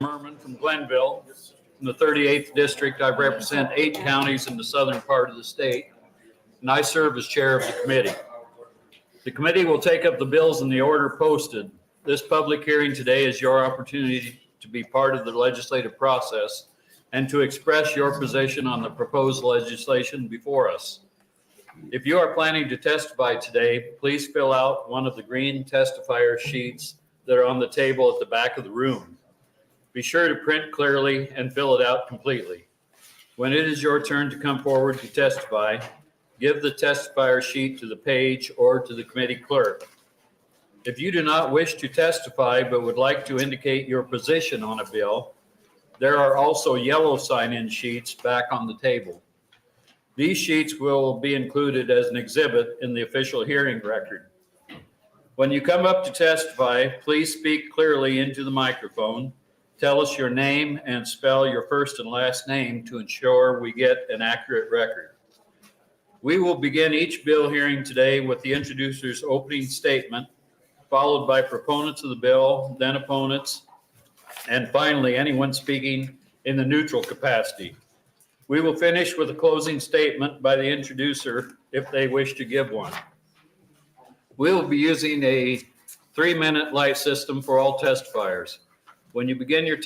Murman from Glenville. In the 38th district, I represent 8 counties in the southern part of the state, and I serve as chair of the committee. The committee will take up the bills in the order posted. This public hearing today is your opportunity to be part of the legislative process and to express your position on the proposed legislation before us. If you are planning to testify today, please fill out one of the green testifier sheets that are on the table at the back of the room. Be sure to print clearly and fill it out completely. When it is your turn to come forward to testify, give the testifier sheet to the page or to the committee clerk. If you do not wish to testify but would like to indicate your position on a bill, there are also yellow sign-in sheets back on the table. These sheets will be included as an exhibit in the official hearing record. When you come up to testify, please speak clearly into the microphone. Tell us your name and spell your first and last name to ensure we get an accurate record. We will begin each bill hearing today with the introducer's opening statement, followed by proponents of the bill, then opponents, and finally anyone speaking in the neutral capacity. We will finish with a closing statement by the introducer if they wish to give one. We will be using a 3-minute light system for all testifiers. When you begin your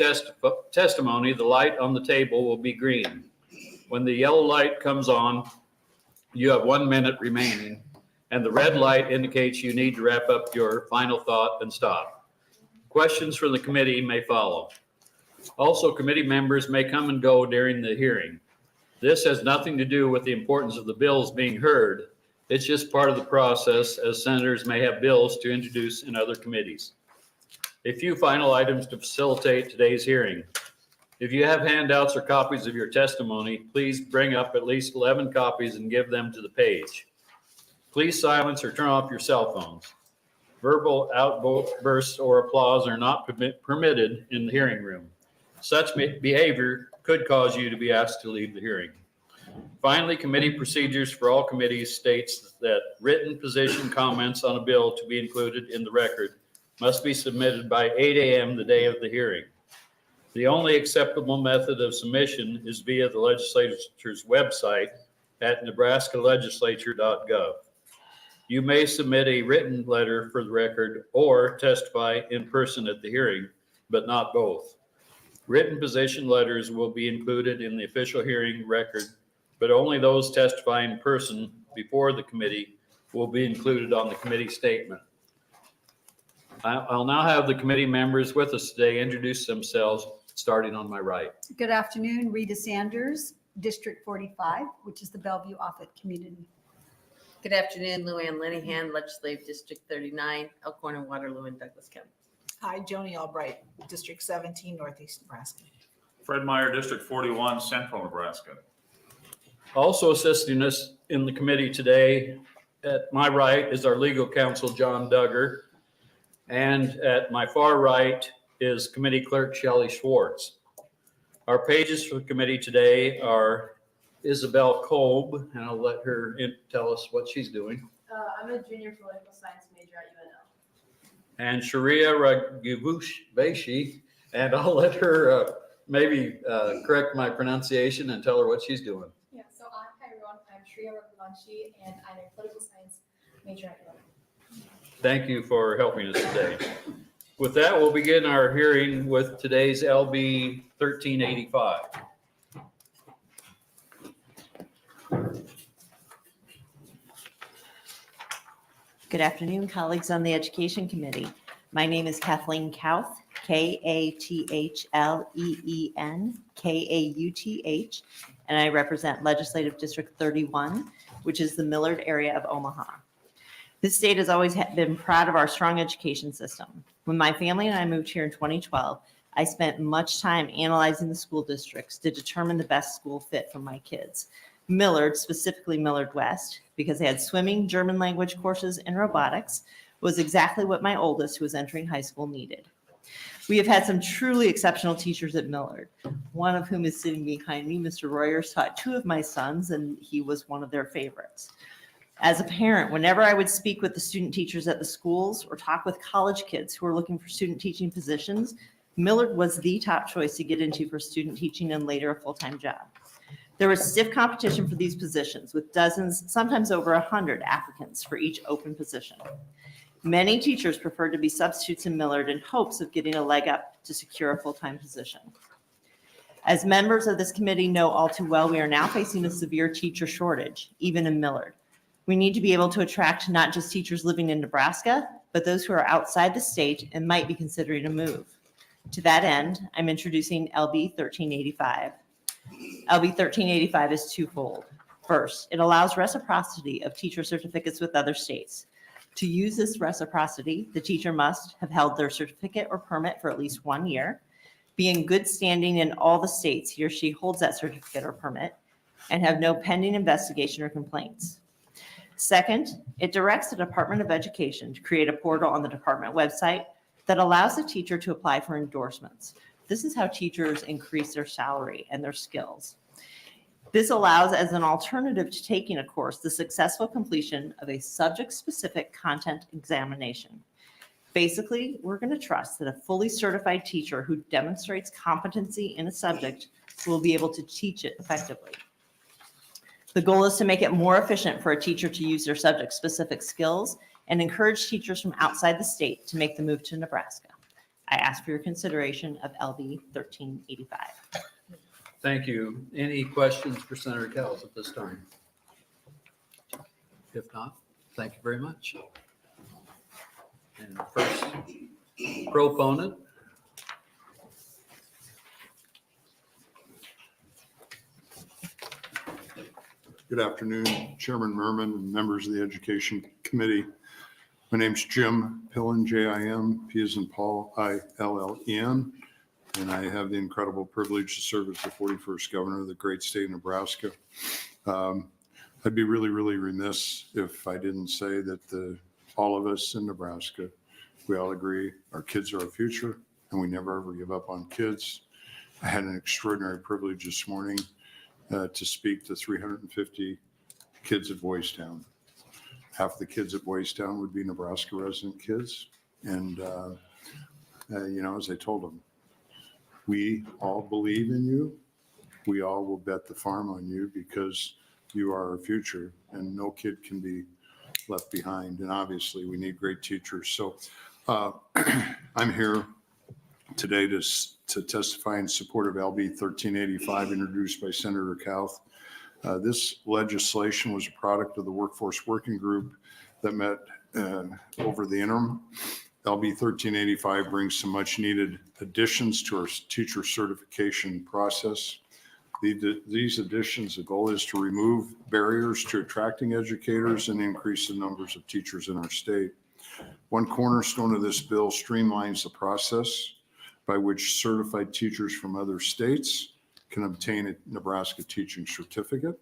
testimony, the light on the table will be green. When the yellow light comes on, you have 1 minute remaining, and the red light indicates you need to wrap up your final thought and stop. Questions from the committee may follow. Also, committee members may come and go during the hearing. This has nothing to do with the importance of the bills being heard. It's just part of the process, as senators may have bills to introduce in other committees. A few final items to facilitate today's hearing. If you have handouts or copies of your testimony, please bring up at least 11 copies and give them to the page. Please silence or turn off your cell phones. Verbal outbursts or applause are not permitted in the hearing room. Such behavior could cause you to be asked to leave the hearing. Finally, committee procedures for all committees states that written position comments on a bill to be included in the record must be submitted by 8 a.m. the day of the hearing. The only acceptable method of submission is via the legislature's website at nebraskalegislature.gov. You may submit a written letter for the record or testify in person at the hearing, but not both. Written position letters will be included in the official hearing record, but only those testifying in person before the committee will be included on the committee statement. I'll now have the committee members with us today introduce themselves, starting on my right. Good afternoon, Rita Sanders, District 45, which is the Bellevue Offutt community. Good afternoon, Luann Linehan, Legislative District 39, Elkhorn and Waterloo and Douglas County. Hi, Joni Albright, District 17, Northeast Nebraska. Fred Meyer, District 41, Central Nebraska. Also assisting us in the committee today, at my right is our legal counsel, John Duggar. And at my far right is committee clerk Shelley Schwartz. Our pages for the committee today are Isabel Kolb, and I'll let her tell us what she's doing. I'm a junior political science major at UNL. And Sharia Raguvush-Beshi, and I'll let her maybe correct my pronunciation and tell her what she's doing. Yeah, so hi everyone, I'm Shreya Raghuvanshi and I'm a political science major at UNL. Thank you for helping us today. With that, we'll begin our hearing with today's LB 1385. Good afternoon, colleagues on the Education Committee. My name is Kathleen Kauth, Kathleen Kauth, and I represent Legislative District 31, which is the Millard area of Omaha. This state has always been proud of our strong education system. When my family and I moved here in 2012, I spent much time analyzing the school districts to determine the best school fit for my kids. Millard, specifically Millard West, because they had swimming, German language courses, and robotics, was exactly what my oldest, who was entering high school, needed. We have had some truly exceptional teachers at Millard, one of whom is sitting behind me. Mr. Royers taught 2 of my sons, and he was one of their favorites. As a parent, whenever I would speak with the student teachers at the schools or talk with college kids who are looking for student teaching positions, Millard was the top choice to get into for student teaching and later a full-time job. There was stiff competition for these positions with dozens, sometimes over 100 applicants for each open position. Many teachers preferred to be substitutes in Millard in hopes of getting a leg up to secure a full-time position. As members of this committee know all too well, we are now facing a severe teacher shortage, even in Millard. We need to be able to attract not just teachers living in Nebraska, but those who are outside the state and might be considering a move. To that end, I'm introducing LB 1385. LB 1385 is twofold. First, it allows reciprocity of teacher certificates with other states. To use this reciprocity, the teacher must have held their certificate or permit for at least 1 year, be in good standing in all the states he or she holds that certificate or permit, and have no pending investigation or complaints. Second, it directs the Department of Education to create a portal on the department website that allows the teacher to apply for endorsements. This is how teachers increase their salary and their skills. This allows, as an alternative to taking a course, the successful completion of a subject-specific content examination. Basically, we're going to trust that a fully certified teacher who demonstrates competency in a subject will be able to teach it effectively. The goal is to make it more efficient for a teacher to use their subject-specific skills and encourage teachers from outside the state to make the move to Nebraska. I ask for your consideration of LB 1385. Thank you. Any questions for Senator Kauth at this time? If not, thank you very much. And first proponent. Good afternoon, Chairman Murman and members of the Education Committee. My name's Jim Pillen, J-I-M, P as in Paul, I-L-L-E-N, and I have the incredible privilege to serve as the 41st governor of the great state of Nebraska. I'd be really, really remiss if I didn't say that all of us in Nebraska, we all agree our kids are our future, and we never ever give up on kids. I had an extraordinary privilege this morning to speak to 350 kids at Boys Town. Half the kids at Boys Town would be Nebraska resident kids. And, as I told them, we all believe in you. We all will bet the farm on you because you are our future and no kid can be left behind. And obviously we need great teachers. So I'm here today to testify in support of LB 1385 introduced by Senator Kauth. This legislation was a product of the Workforce Working Group that met over the interim. LB 1385 brings some much needed additions to our teacher certification process. These additions, the goal is to remove barriers to attracting educators and increase the numbers of teachers in our state. One cornerstone of this bill streamlines the process by which certified teachers from other states can obtain a Nebraska teaching certificate.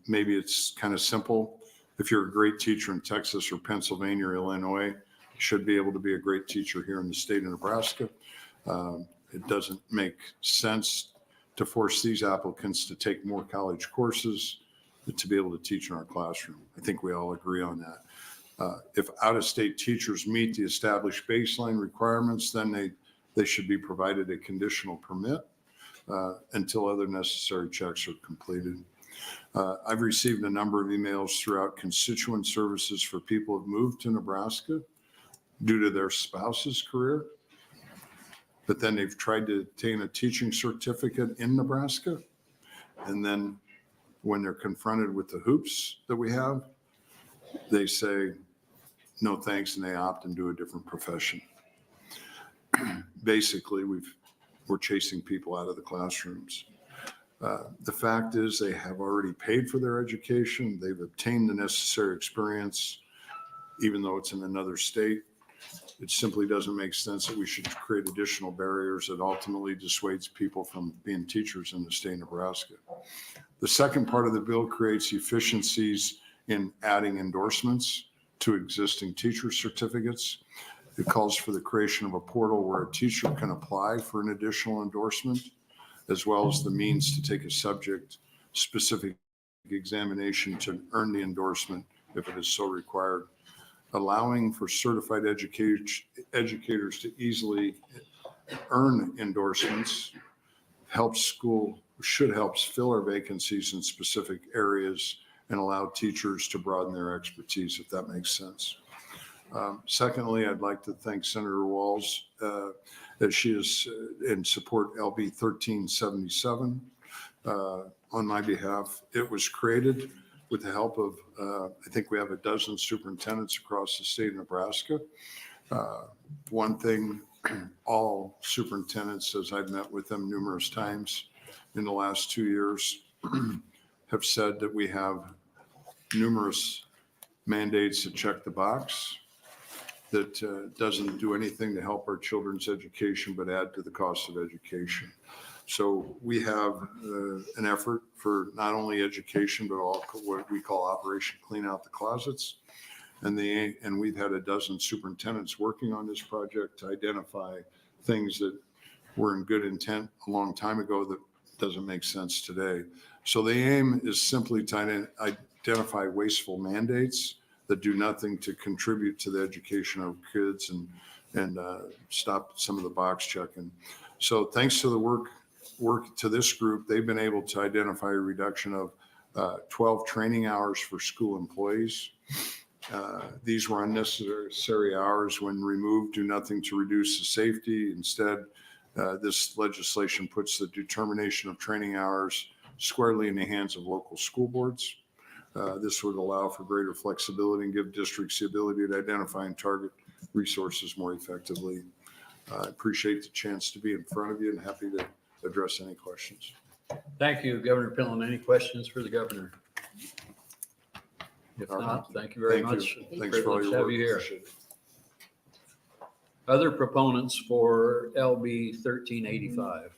Maybe it's kind of simple. If you're a great teacher in Texas or Pennsylvania or Illinois, you should be able to be a great teacher here in the state of Nebraska. It doesn't make sense to force these applicants to take more college courses to be able to teach in our classroom. I think we all agree on that. If out-of-state teachers meet the established baseline requirements, then they should be provided a conditional permit until other necessary checks are completed. I've received a number of emails throughout constituent services for people who have moved to Nebraska due to their spouse's career, but then they've tried to obtain a teaching certificate in Nebraska. And then when they're confronted with the hoops that we have, they say, no thanks, and they opt and do a different profession. Basically, we're chasing people out of the classrooms. The fact is they have already paid for their education. They've obtained the necessary experience, even though it's in another state. It simply doesn't make sense that we should create additional barriers that ultimately dissuades people from being teachers in the state of Nebraska. The second part of the bill creates efficiencies in adding endorsements to existing teacher certificates. It calls for the creation of a portal where a teacher can apply for an additional endorsement, as well as the means to take a subject-specific examination to earn the endorsement if it is so required, allowing for certified educators to easily earn endorsements should help fill our vacancies in specific areas and allow teachers to broaden their expertise, if that makes sense. Secondly, I'd like to thank Senator Walz that she is in support LB 1377 on my behalf. It was created with the help of, I think we have a dozen superintendents across the state of Nebraska. One thing, all superintendents, as I've met with them numerous times in the last 2 years, have said that we have numerous mandates to check the box that doesn't do anything to help our children's education, but add to the cost of education. So we have an effort for not only education, but all what we call Operation Clean Out the Closets. And we've had a dozen superintendents working on this project to identify things that were in good intent a long time ago that doesn't make sense today. So the aim is simply to identify wasteful mandates that do nothing to contribute to the education of kids and stop some of the box checking. So thanks to the work to this group, they've been able to identify a reduction of 12 training hours for school employees. These were unnecessary hours when removed, do nothing to reduce the safety. Instead, this legislation puts the determination of training hours squarely in the hands of local school boards. This would allow for greater flexibility and give districts the ability to identify and target resources more effectively. I appreciate the chance to be in front of you and happy to address any questions. Thank you, Governor Pillen. Any questions for the governor? If not, thank you very much. Thanks for all Privilege to your have work. you here. Appreciate it. Other proponents for LB 1385.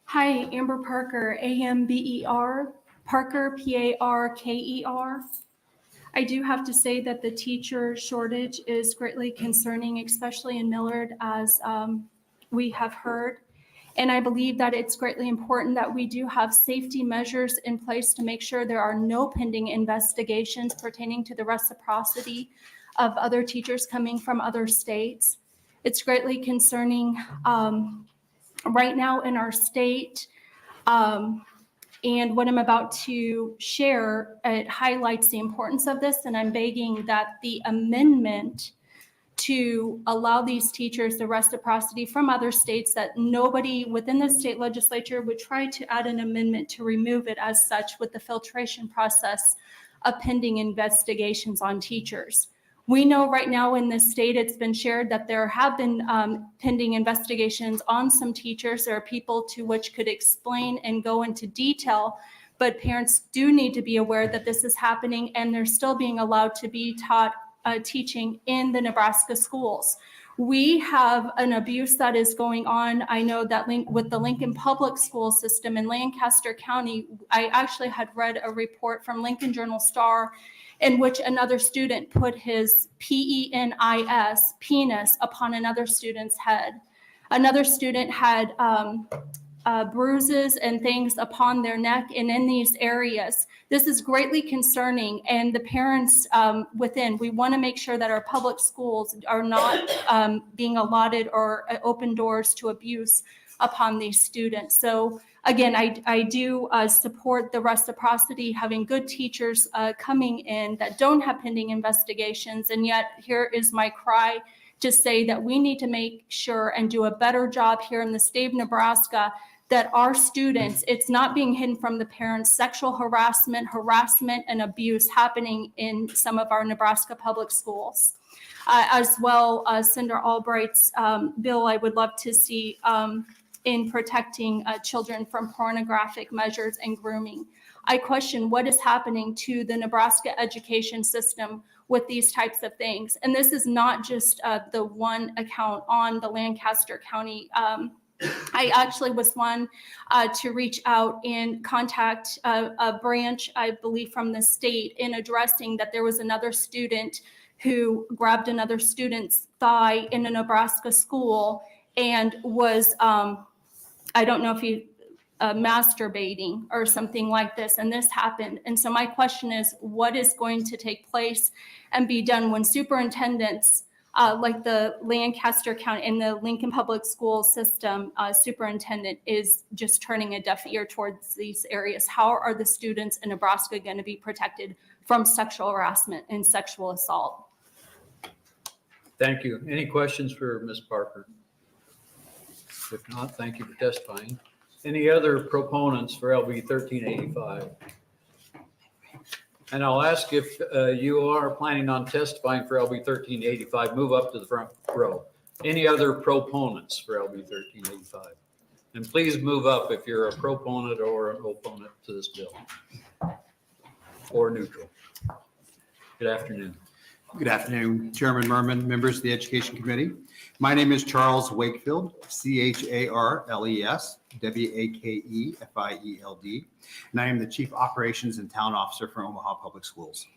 Hi, Amber Parker, AMBER, Parker, PARKER. I do have to say that the teacher shortage is greatly concerning, especially in Millard, as we have heard. And I believe that it's greatly important that we do have safety measures in place to make sure there are no pending investigations pertaining to the reciprocity of other teachers coming from other states. It's greatly concerning right now in our state. And what I'm about to share, it highlights the importance of this, and I'm begging that the amendment to allow these teachers the reciprocity from other states, that nobody within the state legislature would try to add an amendment to remove it as such with the filtration process of pending investigations on teachers. We know right now in this state, it's been shared that there have been pending investigations on some teachers. There are people to which could explain and go into detail, but parents do need to be aware that this is happening and they're still being allowed to be taught teaching in the Nebraska schools. We have an abuse that is going on. I know that with the Lincoln Public School System in Lancaster County, I actually had read a report from Lincoln Journal-Star in which another student put his penis, penis, upon another student's head. Another student had bruises and things upon their neck and in these areas. This is greatly concerning, and the parents we want to make sure that our public schools are not being allotted or open doors to abuse upon these students. So again, I do support the reciprocity, having good teachers coming in that don't have pending investigations. And yet here is my cry to say that we need to make sure and do a better job here in the state of Nebraska that our students, it's not being hidden from the parents, sexual harassment, and abuse happening in some of our Nebraska public schools. As well, Senator Albright's bill I would love to see in protecting children from pornographic measures and grooming. I question what is happening to the Nebraska education system with these types of things. And this is not just the one account on the Lancaster County. I actually was one to reach out and contact a branch, I believe, from the state in addressing that there was another student who grabbed another student's thigh in a Nebraska school and was, I don't know if he, masturbating or something like this, and this happened. And so my question is, what is going to take place and be done when superintendents, like the Lancaster County in the Lincoln Public School system, superintendent is just turning a deaf ear towards these areas? How are the students in Nebraska going to be protected from sexual harassment and sexual assault? Thank you. Any questions for Ms. Parker? If not, thank you for testifying. Any other proponents for LB 1385? And I'll ask if you are planning on testifying for LB 1385, move up to the front row. Any other proponents for LB 1385? And please move up if you're a proponent or an opponent to this bill, or neutral. Good afternoon. Good afternoon, Chairman Murman, members of the Education Committee. My name is Charles Wakefield, CHARLES, WAKEFIELD, and I am the Chief Operations and Talent Officer for Omaha Public Schools.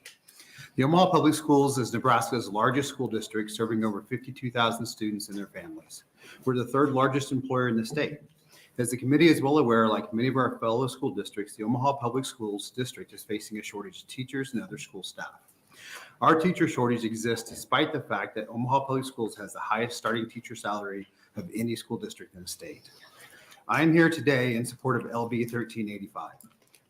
The Omaha Public Schools is Nebraska's largest school district, serving over 52,000 students and their families. We're the third largest employer in the state. As the committee is well aware, like many of our fellow school districts, the Omaha Public Schools district is facing a shortage of teachers and other school staff. Our teacher shortage exists despite the fact that Omaha Public Schools has the highest starting teacher salary of any school district in the state. I am here today in support of LB 1385.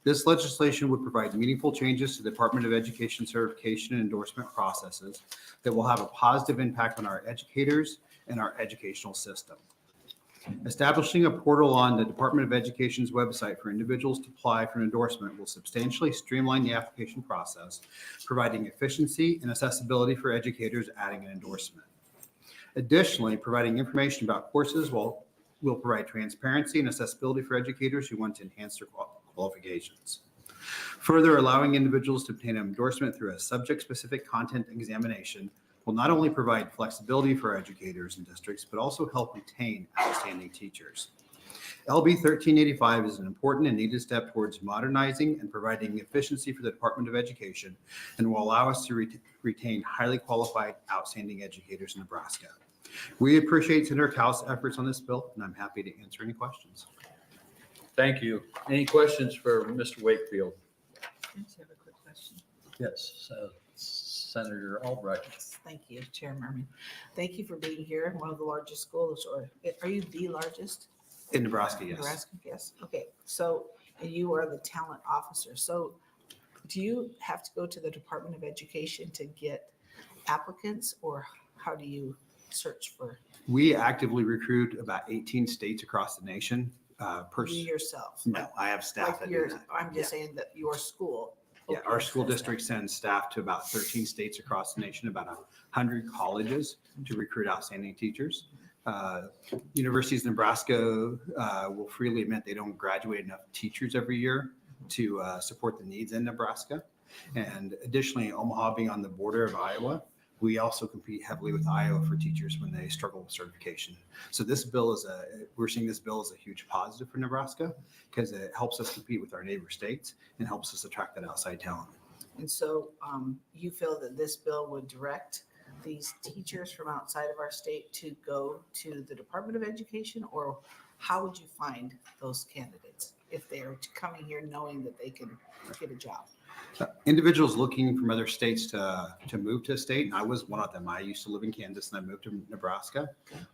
This legislation would provide meaningful changes to the Department of Education certification and endorsement processes that will have a positive impact on our educators and our educational system. Establishing a portal on the Department of Education's website for individuals to apply for an endorsement will substantially streamline the application process, providing efficiency and accessibility for educators adding an endorsement. Additionally, providing information about courses will provide transparency and accessibility for educators who want to enhance their qualifications. Further, allowing individuals to obtain an endorsement through a subject-specific content examination will not only provide flexibility for educators and districts, but also help retain outstanding teachers. LB 1385 is an important and needed step towards modernizing and providing efficiency for the Department of Education, and will allow us to retain highly qualified, outstanding educators in Nebraska. We appreciate Senator Kauth's efforts on this bill, and I'm happy to answer any questions. Thank you. Any questions for Mr. Wakefield? I just have a quick question. Yes, Senator Albright. Thank you, Chair Murman. Thank you for being here in one of the largest schools, or are you the largest? In Nebraska, yes. Nebraska, yes. Okay, so you are the talent officer. So do you have to go to the Department of Education to get applicants, or how do you search for? We actively recruit about 18 states across the nation. You yourself? No, I have staff that do Yours, that. I'm just saying that your school. Yeah, our school district sends staff to about 13 states across the nation, about 100 colleges to recruit outstanding teachers. Universities of Nebraska will freely admit they don't graduate enough teachers every year to support the needs in Nebraska. And additionally, Omaha being on the border of Iowa, we also compete heavily with Iowa for teachers when they struggle with certification. So this bill we're seeing this bill as a huge positive for Nebraska because it helps us compete with our neighbor states and helps us attract that outside talent. And so you feel that this bill would direct these teachers from outside of our state to go to the Department of Education, or how would you find those candidates if they're coming here knowing that they can get a job? Individuals looking from other states to move to a state, and I was one of them. I used to live in Kansas and I moved to Nebraska.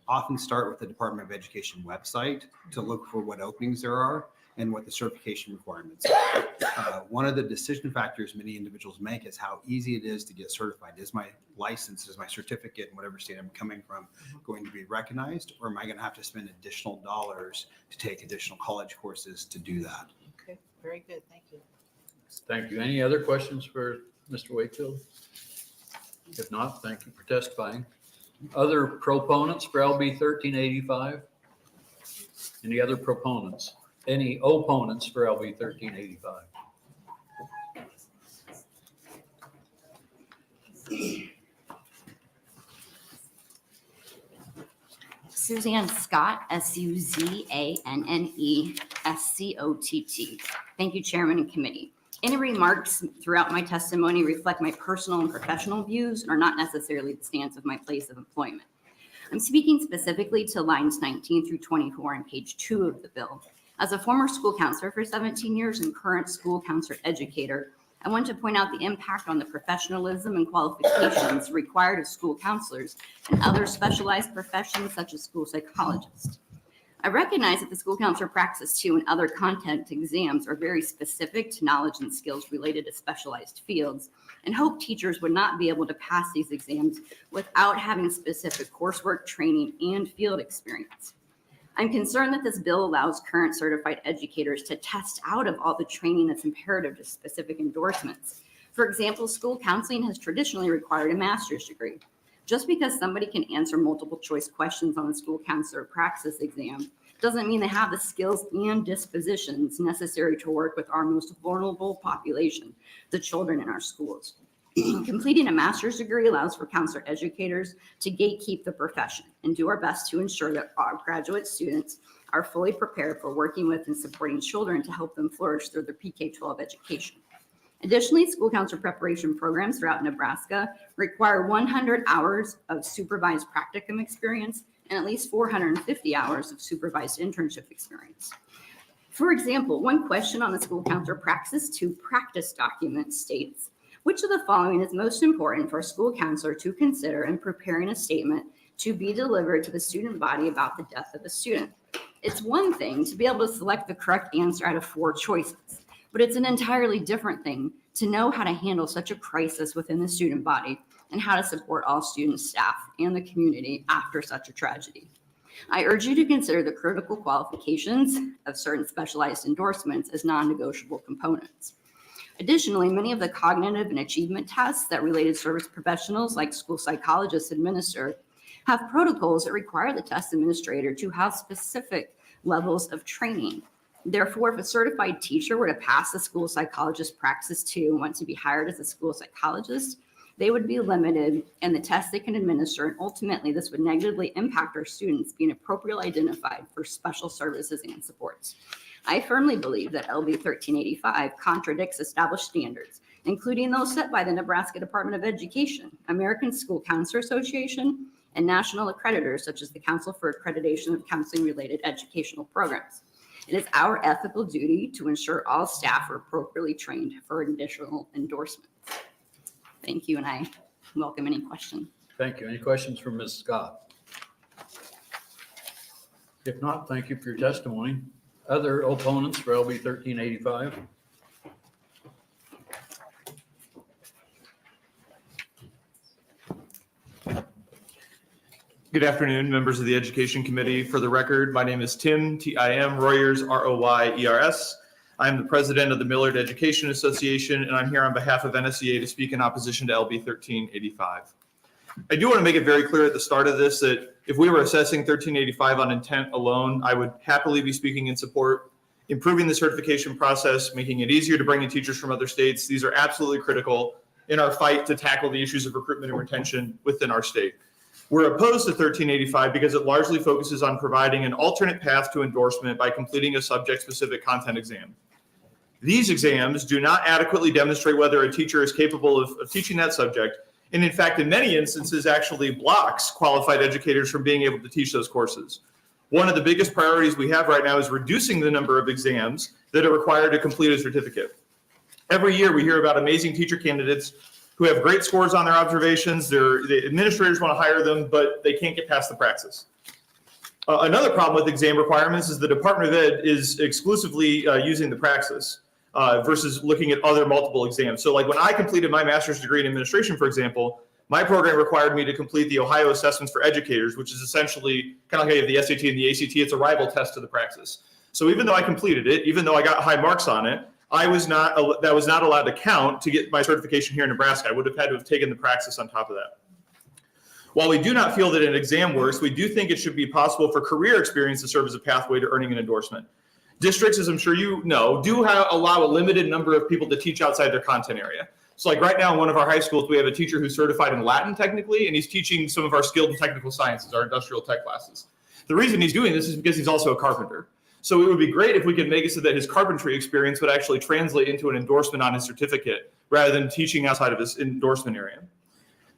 Often start with the Department of Education website to look for what openings there are and what the certification requirements are. One of the decision factors many individuals make is how easy it is to get certified. Is my license, is my certificate in whatever state I'm coming from going to be recognized, or am I going to have to spend additional dollars to take additional college courses to do that? Okay, very good. Thank you. Thank you. Any other questions for Mr. Wakefield? If not, thank you for testifying. Other proponents for LB 1385? Any other proponents? Any opponents for LB 1385? Suzanne Scott, SUZANNESCOTT. Thank you, Chairman and Committee. Any remarks throughout my testimony reflect my personal and professional views and are not necessarily the stance of my place of employment. I'm speaking specifically to lines 19 through 24 on page 2 of the bill. As a former school counselor for 17 years and current school counselor educator, I want to point out the impact on the professionalism and qualifications required of school counselors and other specialized professions such as school psychologists. I recognize that the school counselor Praxis 2 and other content exams are very specific to knowledge and skills related to specialized fields, and hope teachers would not be able to pass these exams without having specific coursework, training, and field experience. I'm concerned that this bill allows current certified educators to test out of all the training that's imperative to specific endorsements. For example, school counseling has traditionally required a master's degree. Just because somebody can answer multiple choice questions on the school counselor praxis exam doesn't mean they have the skills and dispositions necessary to work with our most vulnerable population, the children in our schools. Completing a master's degree allows for counselor educators to gatekeep the profession and do our best to ensure that our graduate students are fully prepared for working with and supporting children to help them flourish through their PK-12 education. Additionally, school counselor preparation programs throughout Nebraska require 100 hours of supervised practicum experience and at least 450 hours of supervised internship experience. For example, one question on the school counselor Praxis 2 practice document states, which of the following is most important for a school counselor to consider in preparing a statement to be delivered to the student body about the death of a student? It's one thing to be able to select the correct answer out of 4 choices, but it's an entirely different thing to know how to handle such a crisis within the student body and how to support all students, staff, and the community after such a tragedy. I urge you to consider the critical qualifications of certain specialized endorsements as non-negotiable components. Additionally, many of the cognitive and achievement tests that related service professionals like school psychologists administer have protocols that require the test administrator to have specific levels of training. Therefore, if a certified teacher were to pass the school psychologist Praxis 2 and want to be hired as a school psychologist, they would be limited in the tests they can administer, and ultimately this would negatively impact our students being appropriately identified for special services and supports. I firmly believe that LB 1385 contradicts established standards, including those set by the Nebraska Department of Education, American School Counselor Association, and national accreditors such as the Council for Accreditation of Counseling-Related Educational Programs. It is our ethical duty to ensure all staff are appropriately trained for additional endorsements. Thank you, and I welcome any questions. Thank you. Any questions for Ms. Scott? If not, thank you for your testimony. Other opponents for LB 1385? Good afternoon, members of the Education Committee. For the record, my name is Tim, T-I-M, Royers, R-O-Y-E-R-S. I'm the president of the Millard Education Association, and I'm here on behalf of NSEA to speak in opposition to LB 1385. I do want to make it very clear at the start of this that if we were assessing 1385 on intent alone, I would happily be speaking in support, improving the certification process, making it easier to bring in teachers from other states. These are absolutely critical in our fight to tackle the issues of recruitment and retention within our state. We're opposed to 1385 because it largely focuses on providing an alternate path to endorsement by completing a subject-specific content exam. These exams do not adequately demonstrate whether a teacher is capable of teaching that subject, and in fact, in many instances, actually blocks qualified educators from being able to teach those courses. One of the biggest priorities we have right now is reducing the number of exams that are required to complete a certificate. Every year, we hear about amazing teacher candidates who have great scores on their observations. The administrators want to hire them, but they can't get past the praxis. Another problem with exam requirements is the Department of Ed is exclusively using the praxis versus looking at other multiple exams. So like when I completed my master's degree in administration, for example, my program required me to complete the Ohio Assessments for Educators, which is essentially kind of like you have the SAT and the ACT. It's a rival test to the praxis. So even though I completed it, even though I got high marks on it, that was not allowed to count to get my certification here in Nebraska. I would have had to have taken the praxis on top of that. While we do not feel that an exam works, we do think it should be possible for career experience to serve as a pathway to earning an endorsement. Districts, as I'm sure you know, do allow a limited number of people to teach outside their content area. So like right now in one of our high schools, we have a teacher who's certified in Latin technically, and he's teaching some of our skilled and technical sciences, our industrial tech classes. The reason he's doing this is because he's also a carpenter. So it would be great if we could make it so that his carpentry experience would actually translate into an endorsement on his certificate rather than teaching outside of his endorsement area.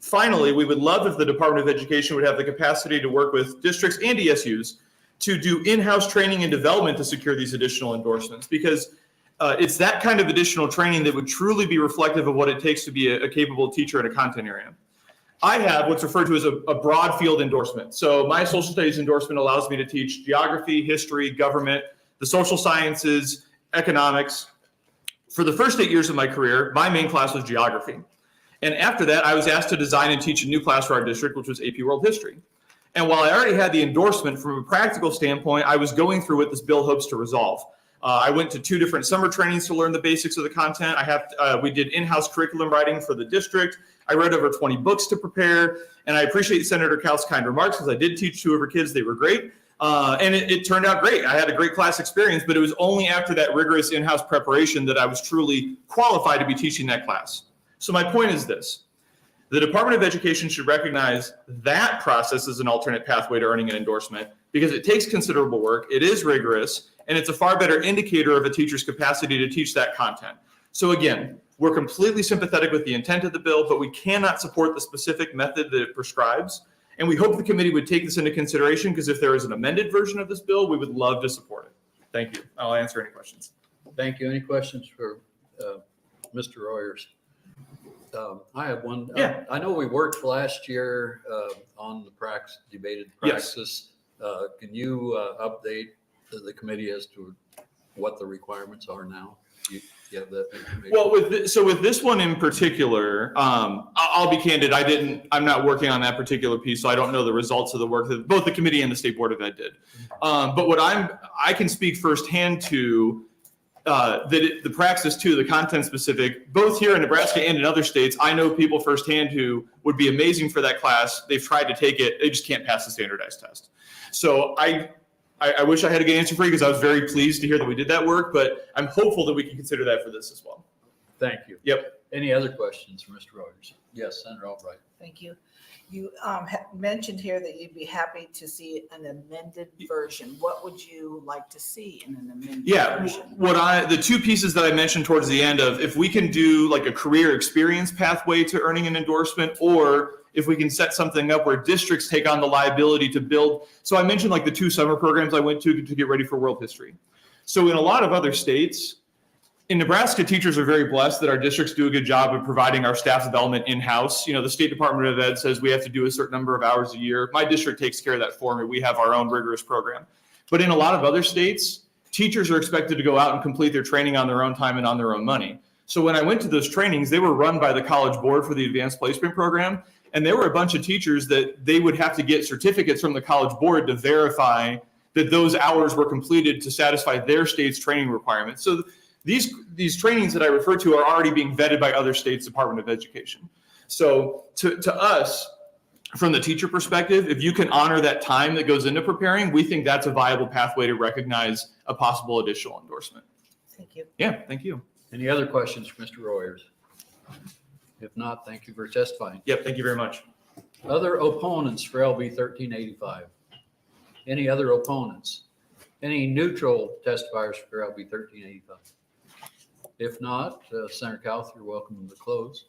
Finally, we would love if the Department of Education would have the capacity to work with districts and ESUs to do in-house training and development to secure these additional endorsements, because it's that kind of additional training that would truly be reflective of what it takes to be a capable teacher in a content area. I have what's referred to as a broad field endorsement. So my social studies endorsement allows me to teach geography, history, government, the social sciences, economics. For the first 8 years of my career, my main class was geography. And after that, I was asked to design and teach a new class for our district, which was AP World History. And while I already had the endorsement from a practical standpoint, I was going through what this bill hopes to resolve. I went to 2 different summer trainings to learn the basics of the content. We did in-house curriculum writing for the district. I read over 20 books to prepare. And I appreciate Senator Kauth's kind remarks, because I did teach 2 of her kids. They were great. And it turned out great. I had a great class experience, but it was only after that rigorous in-house preparation that I was truly qualified to be teaching that class. So my point is this. The Department of Education should recognize that process as an alternate pathway to earning an endorsement, because it takes considerable work, it is rigorous, and it's a far better indicator of a teacher's capacity to teach that content. So again, we're completely sympathetic with the intent of the bill, but we cannot support the specific method that it prescribes. And we hope the committee would take this into consideration, because if there is an amended version of this bill, we would love to support it. Thank you. I'll answer any questions. Thank you. Any questions for Mr. Royers? I have one. Yeah. I know we worked last year on the debated praxis. Can you update the committee as to what the requirements are now? You have that information? Well, with this one in particular, I'll be candid. I'm not working on that particular piece, so I don't know the results of the work that both the committee and the State Board of Ed did. But what I can speak firsthand to the praxis too, the content specific, both here in Nebraska and in other states. I know people firsthand who would be amazing for that class. They've tried to take it, they just can't pass the standardized test. So I wish I had a good answer for you, because I was very pleased to hear that we did that work, but I'm hopeful that we can consider that for this as well. Thank you. Yep. Any other questions for Mr. Rogers? Yes, Senator Albright. Thank you. You mentioned here that you'd be happy to see an amended version. What would you like to see in an amended version? The 2 pieces that I mentioned towards the end of, if we can do like a career experience pathway to earning an endorsement, or if we can set something up where districts take on the liability to build. So I mentioned like the 2 summer programs I went to get ready for world history. So in a lot of other states, in Nebraska, teachers are very blessed that our districts do a good job of providing our staff development in-house. You know, the State Department of Ed says we have to do a certain number of hours a year. My district takes care of that for me. We have our own rigorous program. But in a lot of other states, teachers are expected to go out and complete their training on their own time and on their own money. So when I went to those trainings, they were run by the College Board for the Advanced Placement Program. And there were a bunch of teachers that they would have to get certificates from the College Board to verify that those hours were completed to satisfy their state's training requirements. So these trainings that I refer to are already being vetted by other states' Department of Education. So to us, from the teacher perspective, if you can honor that time that goes into preparing, we think that's a viable pathway to recognize a possible additional endorsement. Thank you. Yeah, thank you. Any other questions for Mr. Royers? If not, thank you for testifying. Yep, thank you very much. Other opponents for LB 1385? Any other opponents? Any neutral testifiers for LB 1385? If not, Senator Kauth, you're welcome to close.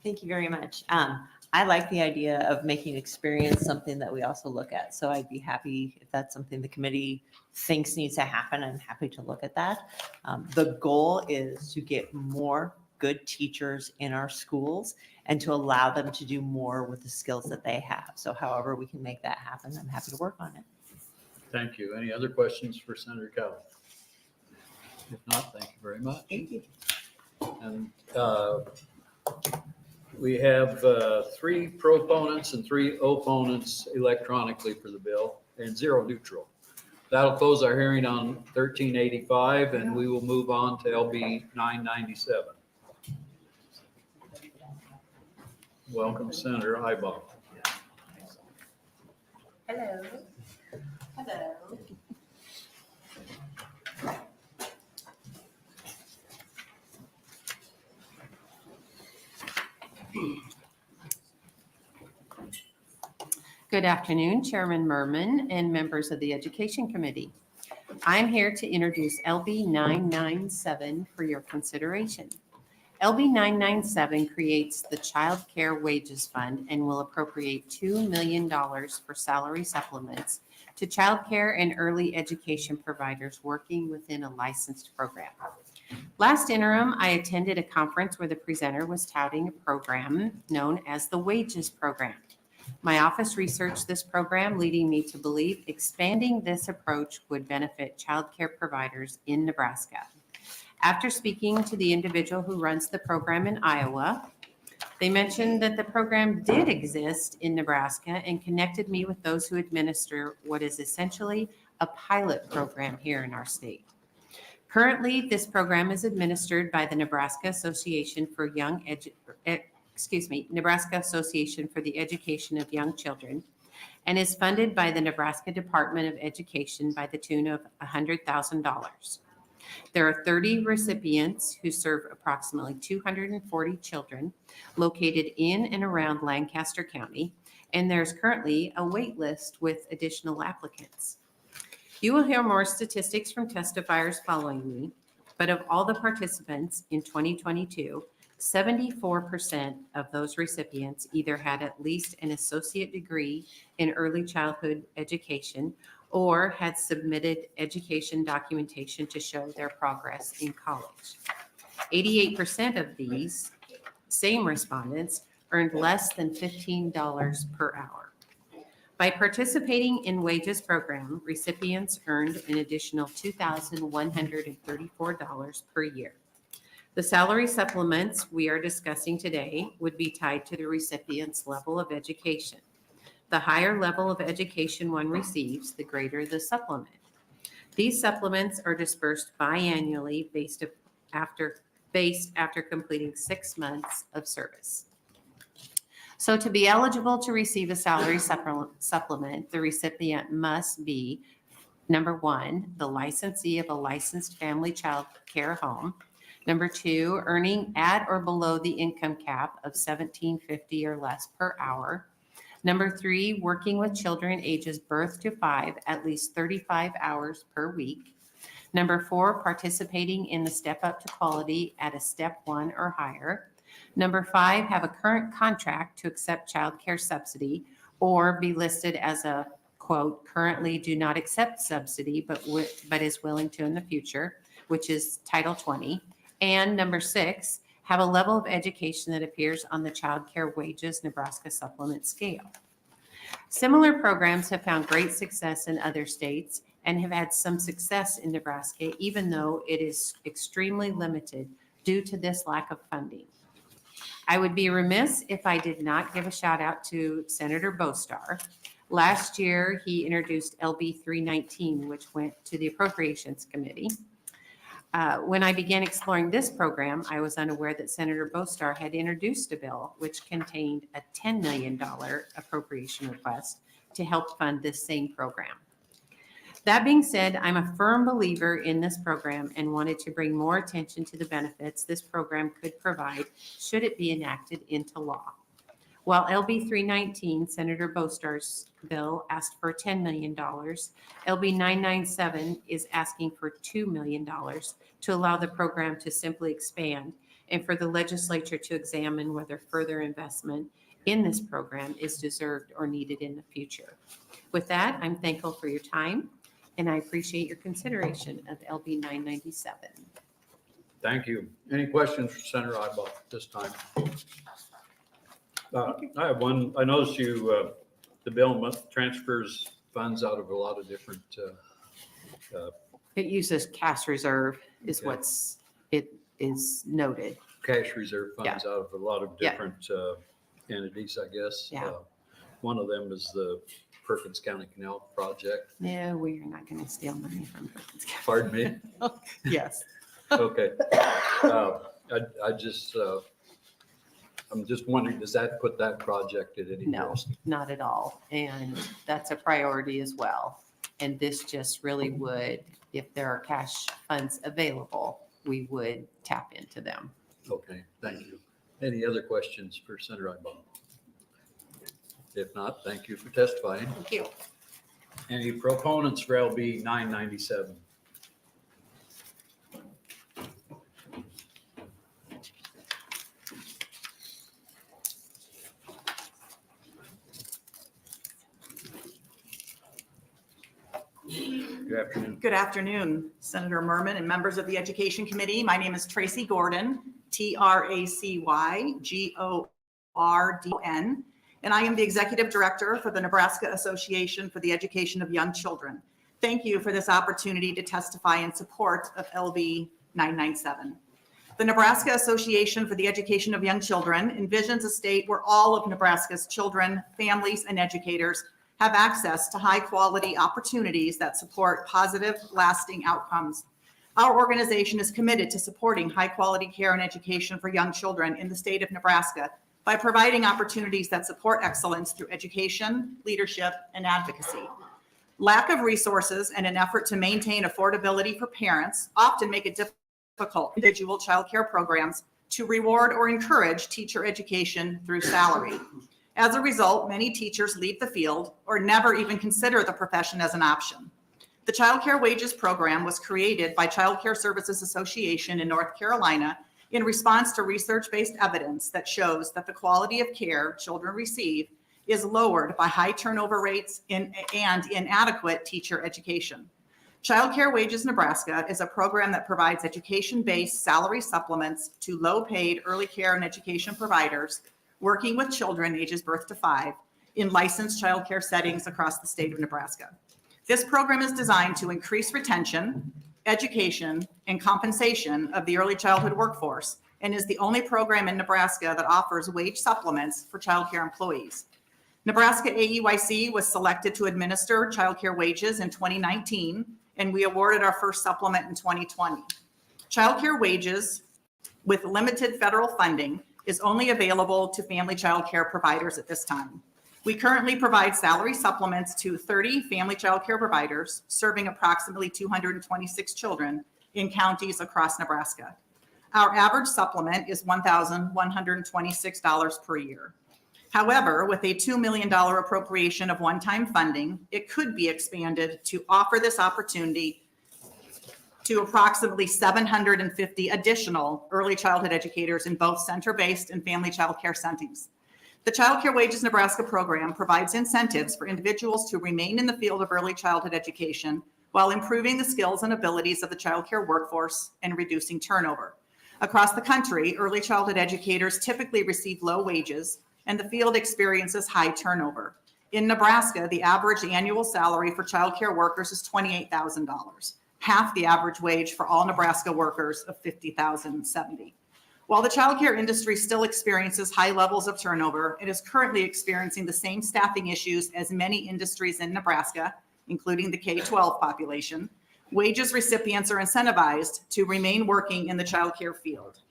Thank you very much. I like the idea of making experience something that we also look at. So I'd be happy if that's something the committee thinks needs to happen. I'm happy to look at that. The goal is to get more good teachers in our schools and to allow them to do more with the skills that they have. So however we can make that happen, I'm happy to work on it. Thank you. Any other questions for Senator Kauth? If not, thank you very much. Thank you. And we have 3 proponents and 3 opponents electronically for the bill and 0 neutral. That'll close our hearing on 1385, and we will move on to LB 997. Welcome, Senator Ibach. Hello. Hello. Good afternoon, Chairman Murman and members of the Education Committee. I'm here to introduce LB 997 for your consideration. LB 997 creates the Child Care Wages Fund and will appropriate $2 million for salary supplements to child care and early education providers working within a licensed program. Last interim, I attended a conference where the presenter was touting a program known as the Wages Program. My office researched this program, leading me to believe expanding this approach would benefit child care providers in Nebraska. After speaking to the individual who runs the program in Iowa, they mentioned that the program did exist in Nebraska and connected me with those who administer what is essentially a pilot program here in our state. Currently, this program is administered by the Nebraska Association for Nebraska Association for the Education of Young Children, and is funded by the Nebraska Department of Education by the tune of $100,000. There are 30 recipients who serve approximately 240 children located in and around Lancaster County, and there's currently a wait list with additional applicants. You will hear more statistics from testifiers following me, but of all the participants in 2022, 74% of those recipients either had at least an associate degree in early childhood education or had submitted education documentation to show their progress in college. 88% of these same respondents earned less than $15 per hour. By participating in Wages Program, recipients earned an additional $2,134 per year. The salary supplements we are discussing today would be tied to the recipient's level of education. The higher level of education one receives, the greater the supplement. These supplements are dispersed biannually based after completing 6 months of service. So to be eligible to receive a salary supplement, the recipient must be, number 1, the licensee of a licensed family child care home. Number 2, earning at or below the income cap of $17.50 or less per hour. Number 3, working with children ages birth to 5 at least 35 hours per week. Number 4, participating in the Step Up to Quality at a Step 1 or higher. Number 5, have a current contract to accept child care subsidy or be listed as a, quote, currently do not accept subsidy but is willing to in the future, which is Title 20. And number 6, have a level of education that appears on the Child Care Wages Nebraska Supplement Scale. Similar programs have found great success in other states and have had some success in Nebraska, even though it is extremely limited due to this lack of funding. I would be remiss if I did not give a shout out to Senator Bostar. Last year, he introduced LB 319, which went to the Appropriations Committee. When I began exploring this program, I was unaware that Senator Bostar had introduced a bill which contained a $10 million appropriation request to help fund this same program. That being said, I'm a firm believer in this program and wanted to bring more attention to the benefits this program could provide should it be enacted into law. While LB 319, Senator Bostar's bill, asked for $10 million, LB 997 is asking for $2 million to allow the program to simply expand and for the legislature to examine whether further investment in this program is deserved or needed in the future. With that, I'm thankful for your time and I appreciate your consideration of LB 997. Thank you. Any questions for Senator Ibach at this time? I have one. I noticed you, the bill transfers funds out of a lot of different. It uses cash reserve is Okay. it is noted. Cash reserve funds out of a lot of Yeah. different entities, I guess. Yeah. One of them is the Perkins County Canal Project. No, we are not going to steal money from Perkins County. Pardon me? Yes. Okay. I'm just wondering, does that put that project at any No, risk? not at all. And that's a priority as well. And this just really would, if there are cash funds available, we would tap into them. Okay, thank you. Any other questions for Senator Ibach? If not, thank you for testifying. Thank you. Any proponents for LB 997? Good afternoon. Good afternoon, Senator Murman and members of the Education Committee. My name is Tracy Gordon, TracyGordon, and I am the Executive Director for the Nebraska Association for the Education of Young Children. Thank you for this opportunity to testify in support of LB 997. The Nebraska Association for the Education of Young Children envisions a state where all of Nebraska's children, families, and educators have access to high-quality opportunities that support positive, lasting outcomes. Our organization is committed to supporting high-quality care and education for young children in the state of Nebraska by providing opportunities that support excellence through education, leadership, and advocacy. Lack of resources and an effort to maintain affordability for parents often make it difficult for individual child care programs to reward or encourage teacher education through salary. As a result, many teachers leave the field or never even consider the profession as an option. The Child Care Wages Program was created by Child Care Services Association in North Carolina in response to research-based evidence that shows that the quality of care children receive is lowered by high turnover rates and inadequate teacher education. Child Care Wages Nebraska is a program that provides education-based salary supplements to low-paid early care and education providers working with children ages birth to 5 in licensed child care settings across the state of Nebraska. This program is designed to increase retention, education, and compensation of the early childhood workforce and is the only program in Nebraska that offers wage supplements for child care employees. Nebraska AEYC was selected to administer child care wages in 2019, and we awarded our first supplement in 2020. Child care wages with limited federal funding is only available to family child care providers at this time. We currently provide salary supplements to 30 family child care providers serving approximately 226 children in counties across Nebraska. Our average supplement is $1,126 per year. However, with a $2 million appropriation of one-time funding, it could be expanded to offer this opportunity to approximately 750 additional early childhood educators in both center-based and family child care settings. The Child Care Wages Nebraska program provides incentives for individuals to remain in the field of early childhood education while improving the skills and abilities of the child care workforce and reducing turnover. Across the country, early childhood educators typically receive low wages and the field experiences high turnover. In Nebraska, the average annual salary for child care workers is $28,000. Half the average wage for all Nebraska workers of $50,070. While the child care industry still experiences high levels of turnover, it is currently experiencing the same staffing issues as many industries in Nebraska, including the K-12 population. Wages recipients are incentivized to remain working in the child care field.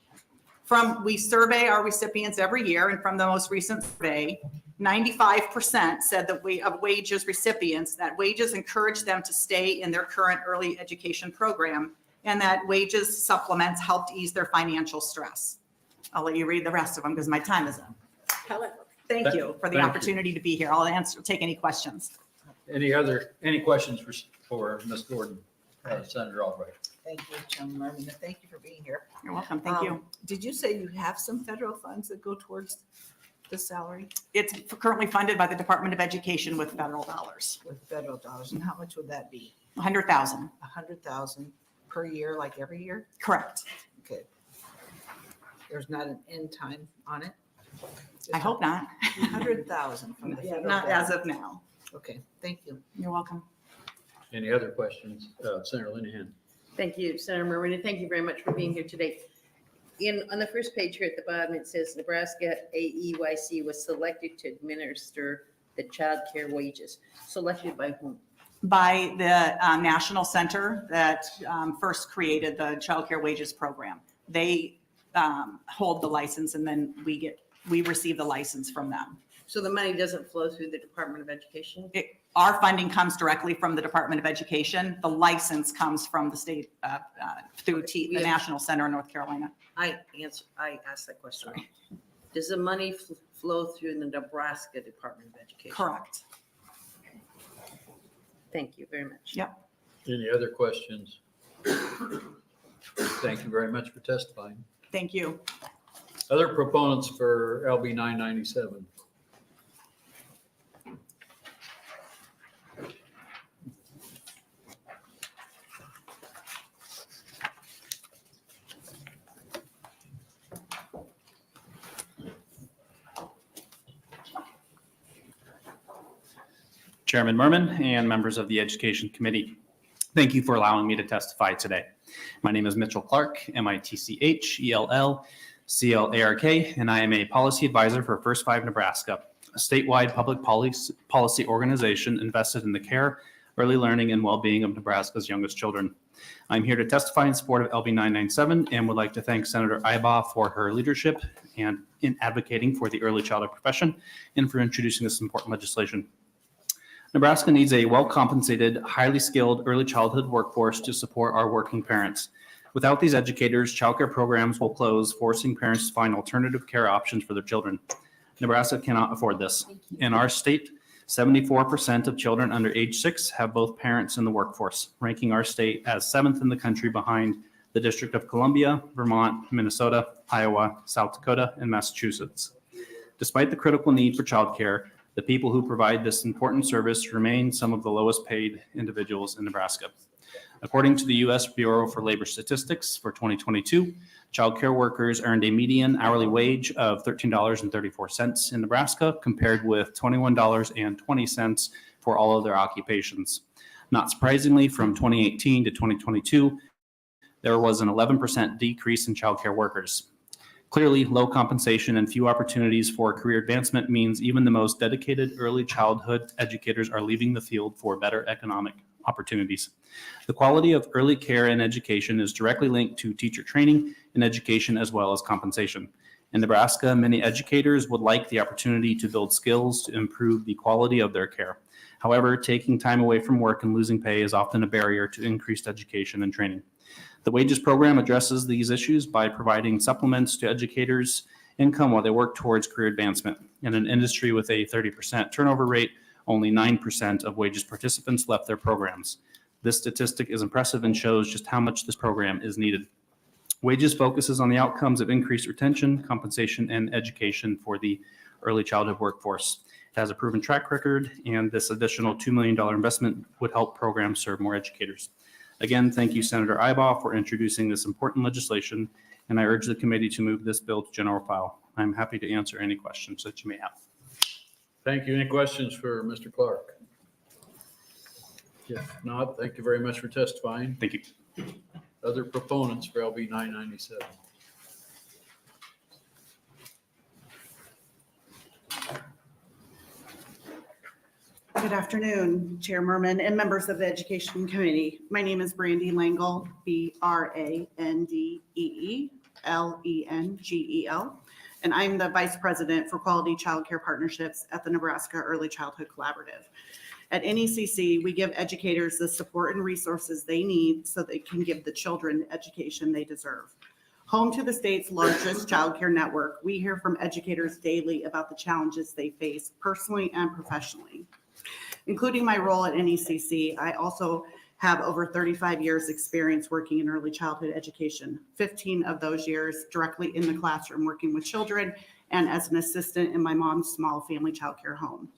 We survey our recipients every year, and from the most recent survey, 95% said that of wages recipients, that wages encourage them to stay in their current early education program, and that wages supplements helped ease their financial stress. I'll let you read the rest of them because my time is up. Thank you for the opportunity to be here. I'll take any questions. Any questions for Ms. Gordon, Senator Albright? Thank you, Chairman Murman, and thank you for being here. You're welcome. Thank you. Did you say you have some federal funds that go towards the salary? It's currently funded by the Department of Education with federal dollars. With federal dollars, and how much would that be? $100,000. $100,000 per year, like every year? Correct. Okay. There's not an end time on it? I hope not. 100,000 from the federal Not as of now. Okay, thank you. You're welcome. Any other questions? Senator Linehan. Thank you, Senator Murman, and thank you very much for being here today. On the first page here at the bottom, it says Nebraska AEYC was selected to administer the child care wages. Selected by whom? By the National Center that first created the Child Care Wages Program. They hold the license, and then we receive the license from them. So the money doesn't flow through the Department of Education? Our funding comes directly from the Department of Education. The license comes from the state through the National Center in North Carolina. I asked that question. Sorry. Does the money flow through the Nebraska Department of Education? Correct. Thank you very much. Yep. Any other questions? Thank you very much for testifying. Thank you. Other proponents for LB 997? Chairman Murman and members of the Education Committee. Thank you for allowing me to testify today. My name is Mitchell Clark, M-I-T-C-H-E-L-L-C-L-A-R-K, and I am a policy advisor for First Five Nebraska, a statewide public policy organization invested in the care, early learning, and well-being of Nebraska's youngest children. I'm here to testify in support of LB 997 and would like to thank Senator Ibach for her leadership and in advocating for the early childhood profession and for introducing this important legislation. Nebraska needs a well-compensated, highly skilled early childhood workforce to support our working parents. Without these educators, childcare programs will close, forcing parents to find alternative care options for their children. Nebraska cannot afford this. In our state, 74% of children under age 6 have both parents in the workforce, ranking our state as 7th in the country behind the District of Columbia, Vermont, Minnesota, Iowa, South Dakota, and Massachusetts. Despite the critical need for childcare, the people who provide this important service remain some of the lowest paid individuals in Nebraska. According to the U.S. Bureau for Labor Statistics for 2022, childcare workers earned a median hourly wage of $13.34 in Nebraska, compared with $21.20 for all other occupations. Not surprisingly, from 2018 to 2022, there was an 11% decrease in childcare workers. Clearly, low compensation and few opportunities for career advancement means even the most dedicated early childhood educators are leaving the field for better economic opportunities. The quality of early care and education is directly linked to teacher training and education as well as compensation. In Nebraska, many educators would like the opportunity to build skills to improve the quality of their care. However, taking time away from work and losing pay is often a barrier to increased education and training. The wages program addresses these issues by providing supplements to educators' income while they work towards career advancement. In an industry with a 30% turnover rate, only 9% of wages participants left their programs. This statistic is impressive and shows just how much this program is needed. Wages focuses on the outcomes of increased retention, compensation, and education for the early childhood workforce. It has a proven track record, and this additional $2 million investment would help programs serve more educators. Again, thank you, Senator Ibach, for introducing this important legislation, and I urge the committee to move this bill to general file. I'm happy to answer any questions that you may have. Thank you. Any questions for Mr. Clark? If not, thank you very much for testifying. Thank you. Other proponents for LB 997? Good afternoon, Chair Murman and members of the Education Committee. My name is Brandy Langel, B-R-A-N-D-E-E-L-E-N-G-E-L, and I'm the Vice President for Quality Childcare Partnerships at the Nebraska Early Childhood Collaborative. At NECC, we give educators the support and resources they need so they can give the children the education they deserve. Home to the state's largest childcare network, we hear from educators daily about the challenges they face personally and professionally. Including my role at NECC, I also have over 35 years experience working in early childhood education, 15 of those years directly in the classroom working with children and as an assistant in my mom's small family childcare home.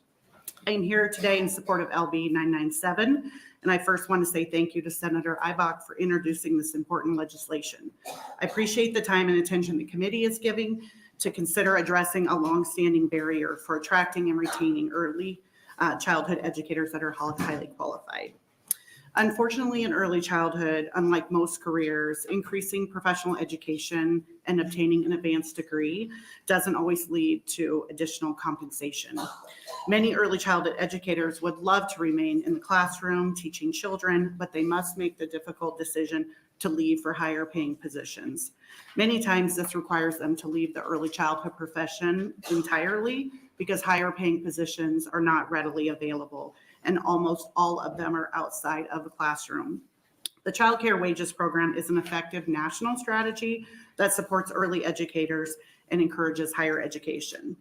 I'm here today in support of LB 997, and I first want to say thank you to Senator Ibach for introducing this important legislation. I appreciate the time and attention the committee is giving to consider addressing a longstanding barrier for attracting and retaining early childhood educators that are highly qualified. Unfortunately, in early childhood, unlike most careers, increasing professional education and obtaining an advanced degree doesn't always lead to additional compensation. Many early childhood educators would love to remain in the classroom teaching children, but they must make the difficult decision to leave for higher paying positions. Many times this requires them to leave the early childhood profession entirely because higher paying positions are not readily available, and almost all of them are outside of the classroom. The Child Care Wages Program is an effective national strategy that supports early educators and encourages higher education.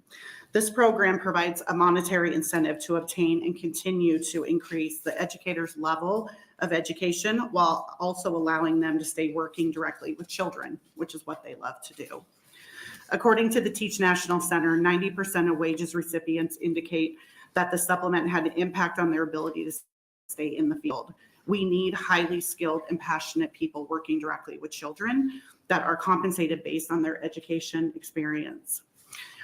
This program provides a monetary incentive to obtain and continue to increase the educator's level of education while also allowing them to stay working directly with children, which is what they love to do. According to the Teach National Center, 90% of wages recipients indicate that the supplement had an impact on their ability to stay in the field. We need highly skilled and passionate people working directly with children that are compensated based on their education experience.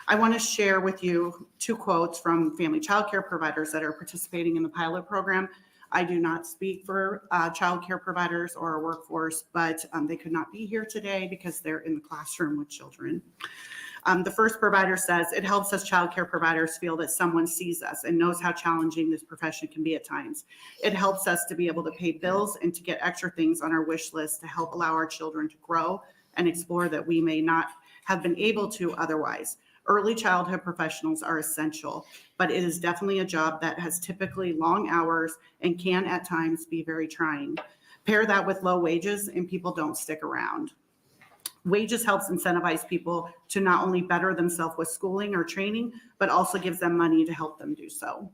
I want to share with you 2 quotes from family childcare providers that are participating in the pilot program. I do not speak for childcare providers or our workforce, but they could not be here today because they're in the classroom with children. The first provider says, it helps us childcare providers feel that someone sees us and knows how challenging this profession can be at times. It helps us to be able to pay bills and to get extra things on our wish list to help allow our children to grow and explore that we may not have been able to otherwise. Early childhood professionals are essential, but it is definitely a job that has typically long hours and can at times be very trying. Pair that with low wages and people don't stick around. Wages helps incentivize people to not only better themselves with schooling or training, but also gives them money to help them do so.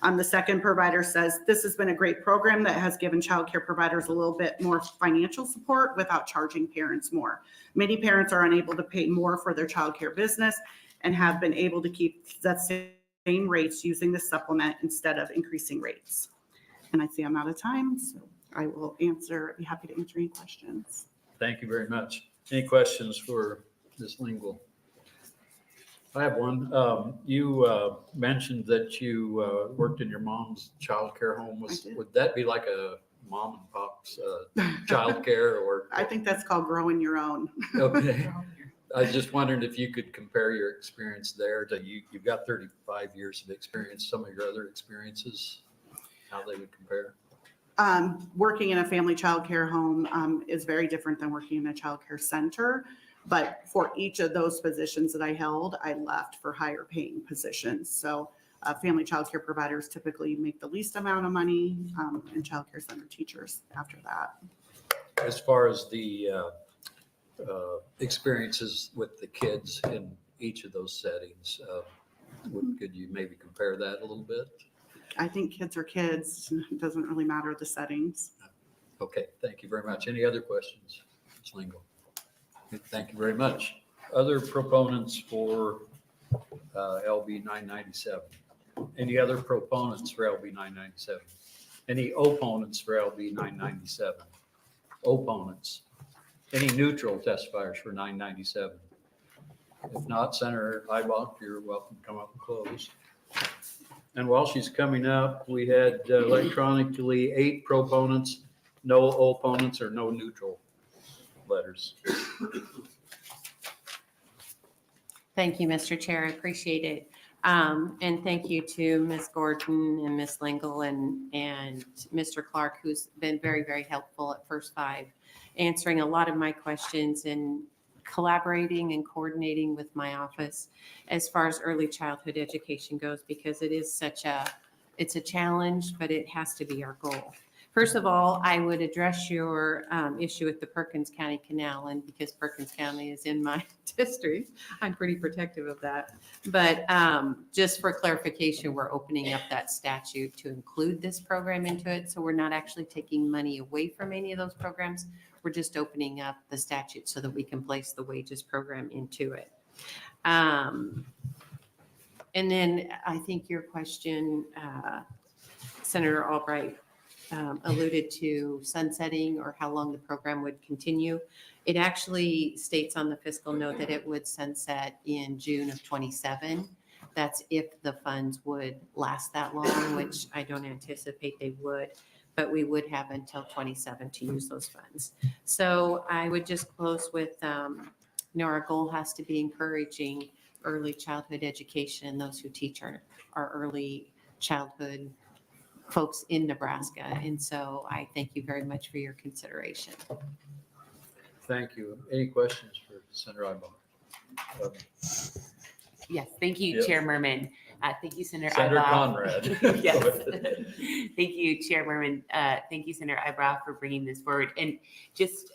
The second provider says, this has been a great program that has given childcare providers a little bit more financial support without charging parents more. Many parents are unable to pay more for their childcare business and have been able to keep that same rates using the supplement instead of increasing rates. And I see I'm out of time, so I will be happy to answer any questions. Thank you very much. Any questions for Ms. Lingle? I have one. You mentioned that you worked in your mom's childcare home. Would that be like a mom and pop's childcare or? I think that's called growing your own. Okay. I was just wondering if you could compare your experience there to you've got 35 years of experience, some of your other experiences, how they would compare. Working in a family childcare home is very different than working in a childcare center. But for each of those positions that I held, I left for higher paying positions. So family childcare providers typically make the least amount of money, and childcare center teachers after that. As far as the experiences with the kids in each of those settings, could you maybe compare that a little bit? I think kids are kids. It doesn't really matter the settings. Okay, thank you very much. Any other questions, Ms. Lingle? Thank you very much. Other proponents for LB 997? Any other proponents for LB 997? Any opponents for LB 997? Opponents? Any neutral testifiers for 997? If not, Senator Ibach, you're welcome to come up and close. And while she's coming up, we had electronically 8 proponents, no opponents or no neutral letters. Thank you, Mr. Chair. I appreciate it. And thank you to Ms. Gordon and Ms. Lingle and Mr. Clark, who's been very, very helpful at First Five, answering a lot of my questions and collaborating and coordinating with my office as far as early childhood education goes, because it is it's a challenge, but it has to be our goal. First of all, I would address your issue with the Perkins County Canal, and because Perkins County is in my district, I'm pretty protective of that. But just for clarification, we're opening up that statute to include this program into it. So we're not actually taking money away from any of those programs. We're just opening up the statute so that we can place the wages program into it. And then I think your question, Senator Albright, alluded to sunsetting or how long the program would continue. It actually states on the fiscal note that it would sunset in June of 27. That's if the funds would last that long, which I don't anticipate they would, but we would have until 27 to use those funds. So I would just close with, our goal has to be encouraging early childhood education and those who teach our early childhood folks in Nebraska. And so I thank you very much for your consideration. Thank you. Any questions for Senator Ibach? Yes, thank you, Yes. Chair Murman. Thank you, Senator Senator Ibach. Conrad. Yes. Thank you, Chair Murman. Thank you, Senator Ibach, for bringing this forward. And just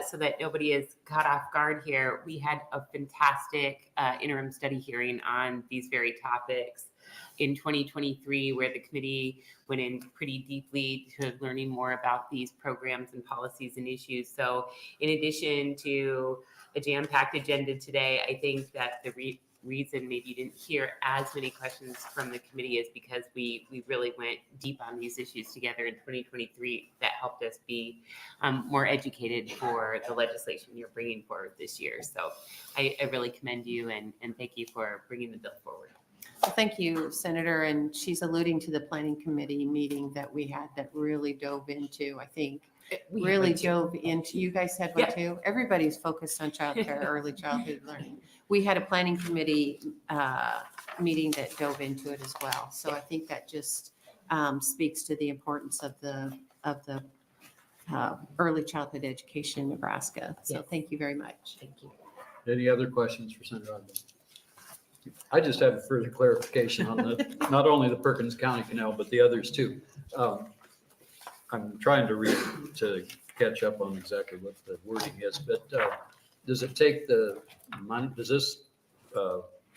so that nobody is caught off guard here, we had a fantastic interim study hearing on these very topics in 2023, where the committee went in pretty deeply to learning more about these programs and policies and issues. So in addition to a jam-packed agenda today, I think that the reason maybe you didn't hear as many questions from the committee is because we really went deep on these issues together in 2023. That helped us be more educated for the legislation you're bringing forward this year. So I really commend you and thank you for bringing the bill forward. Well, thank you, Senator. And she's alluding to the planning committee meeting that we had that really dove into, I think, you guys had one too? Everybody's focused on childcare, early childhood learning. We had a planning committee meeting that dove into it as well. So I think that just speaks to the importance of the early childhood education in Nebraska. So thank you very much. Thank you. Any other questions for Senator Hardin? I just have a further clarification on not only the Perkins County Canal, but the others too. I'm trying to read to catch up on exactly what the wording is, but does it take the money, does this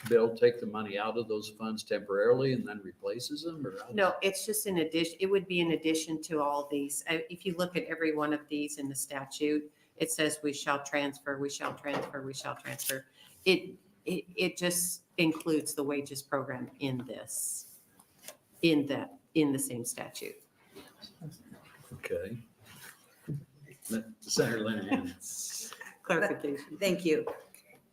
bill take the money out of those funds temporarily and then replaces them? Or No, it's just in addition, it would be in addition to all these. If you look at every one of these in the statute, it says we shall transfer, we shall transfer, we shall transfer. It just includes the wages program in this, in the same statute. Okay. Senator Linehan. Clarification. Thank you.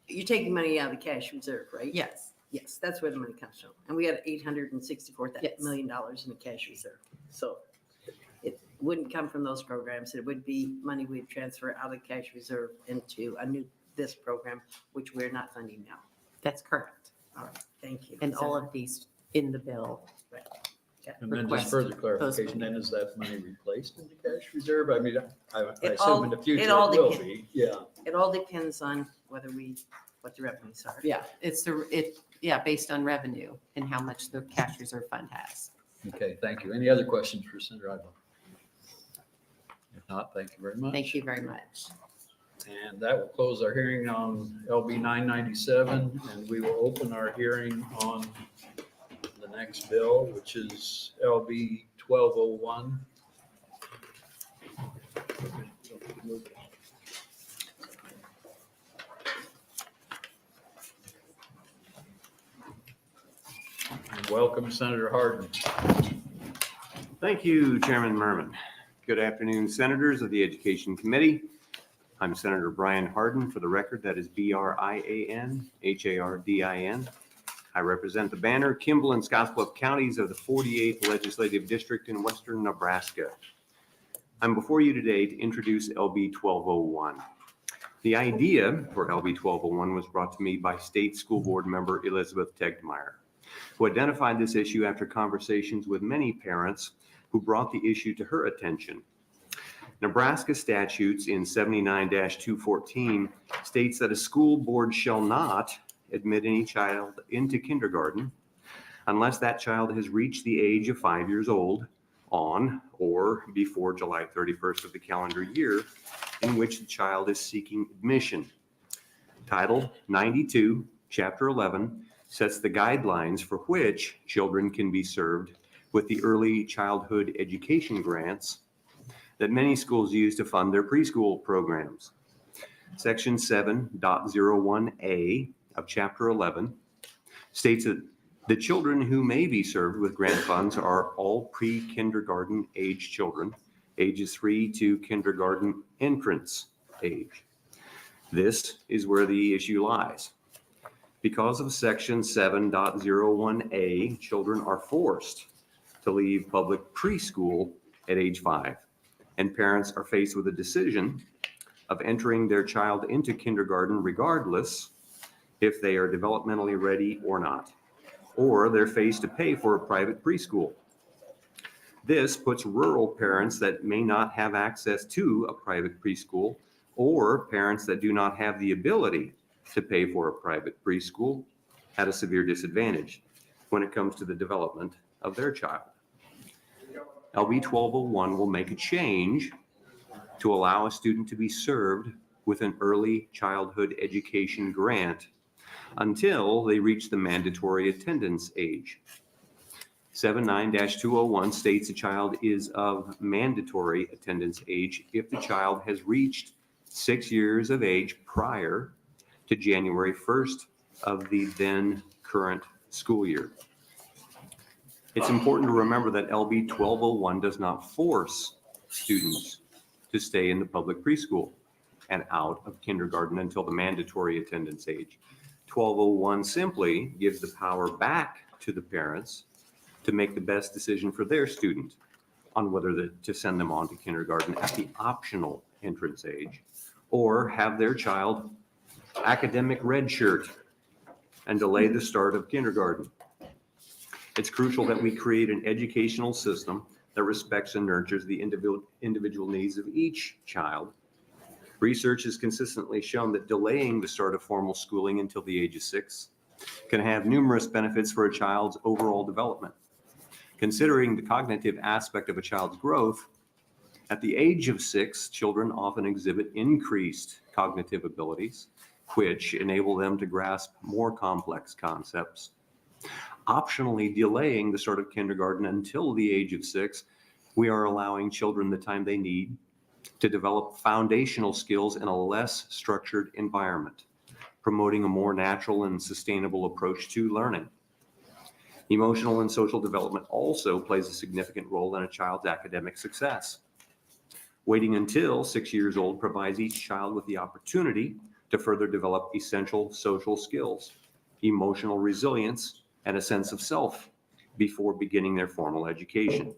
You're taking money out of the cash reserve, right? Yes. Yes, that's where the money comes from. And we had $864 Yes. million in the cash reserve. So it wouldn't come from those programs. It would be money we'd transfer out of cash reserve into this program, which we're not funding now. That's correct. All right, thank you. And all of these in the bill. Right. And then just further clarification, then is that money replaced in the cash reserve? I mean, I It assume all- in the future it it all will depends. be, yeah. It all depends on what the revenues are. Yeah, based on revenue and how much the cash reserve fund has. Okay, thank you. Any other questions for Senator Ibach? If not, thank you very much. Thank you very much. And that will close our hearing on LB 997, and we will open our hearing on the next bill, which is LB 1201. And welcome, Senator Hardin. Thank you, Chairman Murman. Good afternoon, Senators of the Education Committee. I'm Senator Brian Hardin. For the record, that is BRIAN HARDIN. I represent the Banner, Kimball, and Scottsbluff counties of the 48th Legislative District in western Nebraska. I'm before you today to introduce LB 1201. The idea for LB 1201 was brought to me by State School Board member Elizabeth Tegmeyer, who identified this issue after conversations with many parents who brought the issue to her attention. Nebraska statutes in 79-214 states that a school board shall not admit any child into kindergarten unless that child has reached the age of 5 years old on or before July 31st of the calendar year in which the child is seeking admission. Title 92, Chapter 11 sets the guidelines for which children can be served with the early childhood education grants that many schools use to fund their preschool programs. Section 7.01A of Chapter 11 states that the children who may be served with grant funds are all pre-kindergarten age children, ages 3 to kindergarten entrance age. This is where the issue lies. Because of Section 7.01A, children are forced to leave public preschool at age 5, and parents are faced with a decision of entering their child into kindergarten regardless if they are developmentally ready or not, or they're faced to pay for a private preschool. This puts rural parents that may not have access to a private preschool, or parents that do not have the ability to pay for a private preschool, at a severe disadvantage when it comes to the development of their child. LB 1201 will make a change to allow a student to be served with an early childhood education grant until they reach the mandatory attendance age. 79-201 states a child is of mandatory attendance age if the child has reached 6 years of age prior to January 1st of the then current school year. It's important to remember that LB 1201 does not force students to stay in the public preschool and out of kindergarten until the mandatory attendance age. 1201 simply gives the power back to the parents to make the best decision for their student on whether to send them on to kindergarten at the optional entrance age or have their child academic redshirt and delay the start of kindergarten. It's crucial that we create an educational system that respects and nurtures the individual needs of each child. Research has consistently shown that delaying the start of formal schooling until the age of 6 can have numerous benefits for a child's overall development. Considering the cognitive aspect of a child's growth, at the age of 6, children often exhibit increased cognitive abilities, which enable them to grasp more complex concepts. Optionally delaying the start of kindergarten until the age of 6, we are allowing children the time they need to develop foundational skills in a less structured environment, promoting a more natural and sustainable approach to learning. Emotional and social development also plays a significant role in a child's academic success. Waiting until 6 years old provides each child with the opportunity to further develop essential social skills, emotional resilience, and a sense of self before beginning their formal education.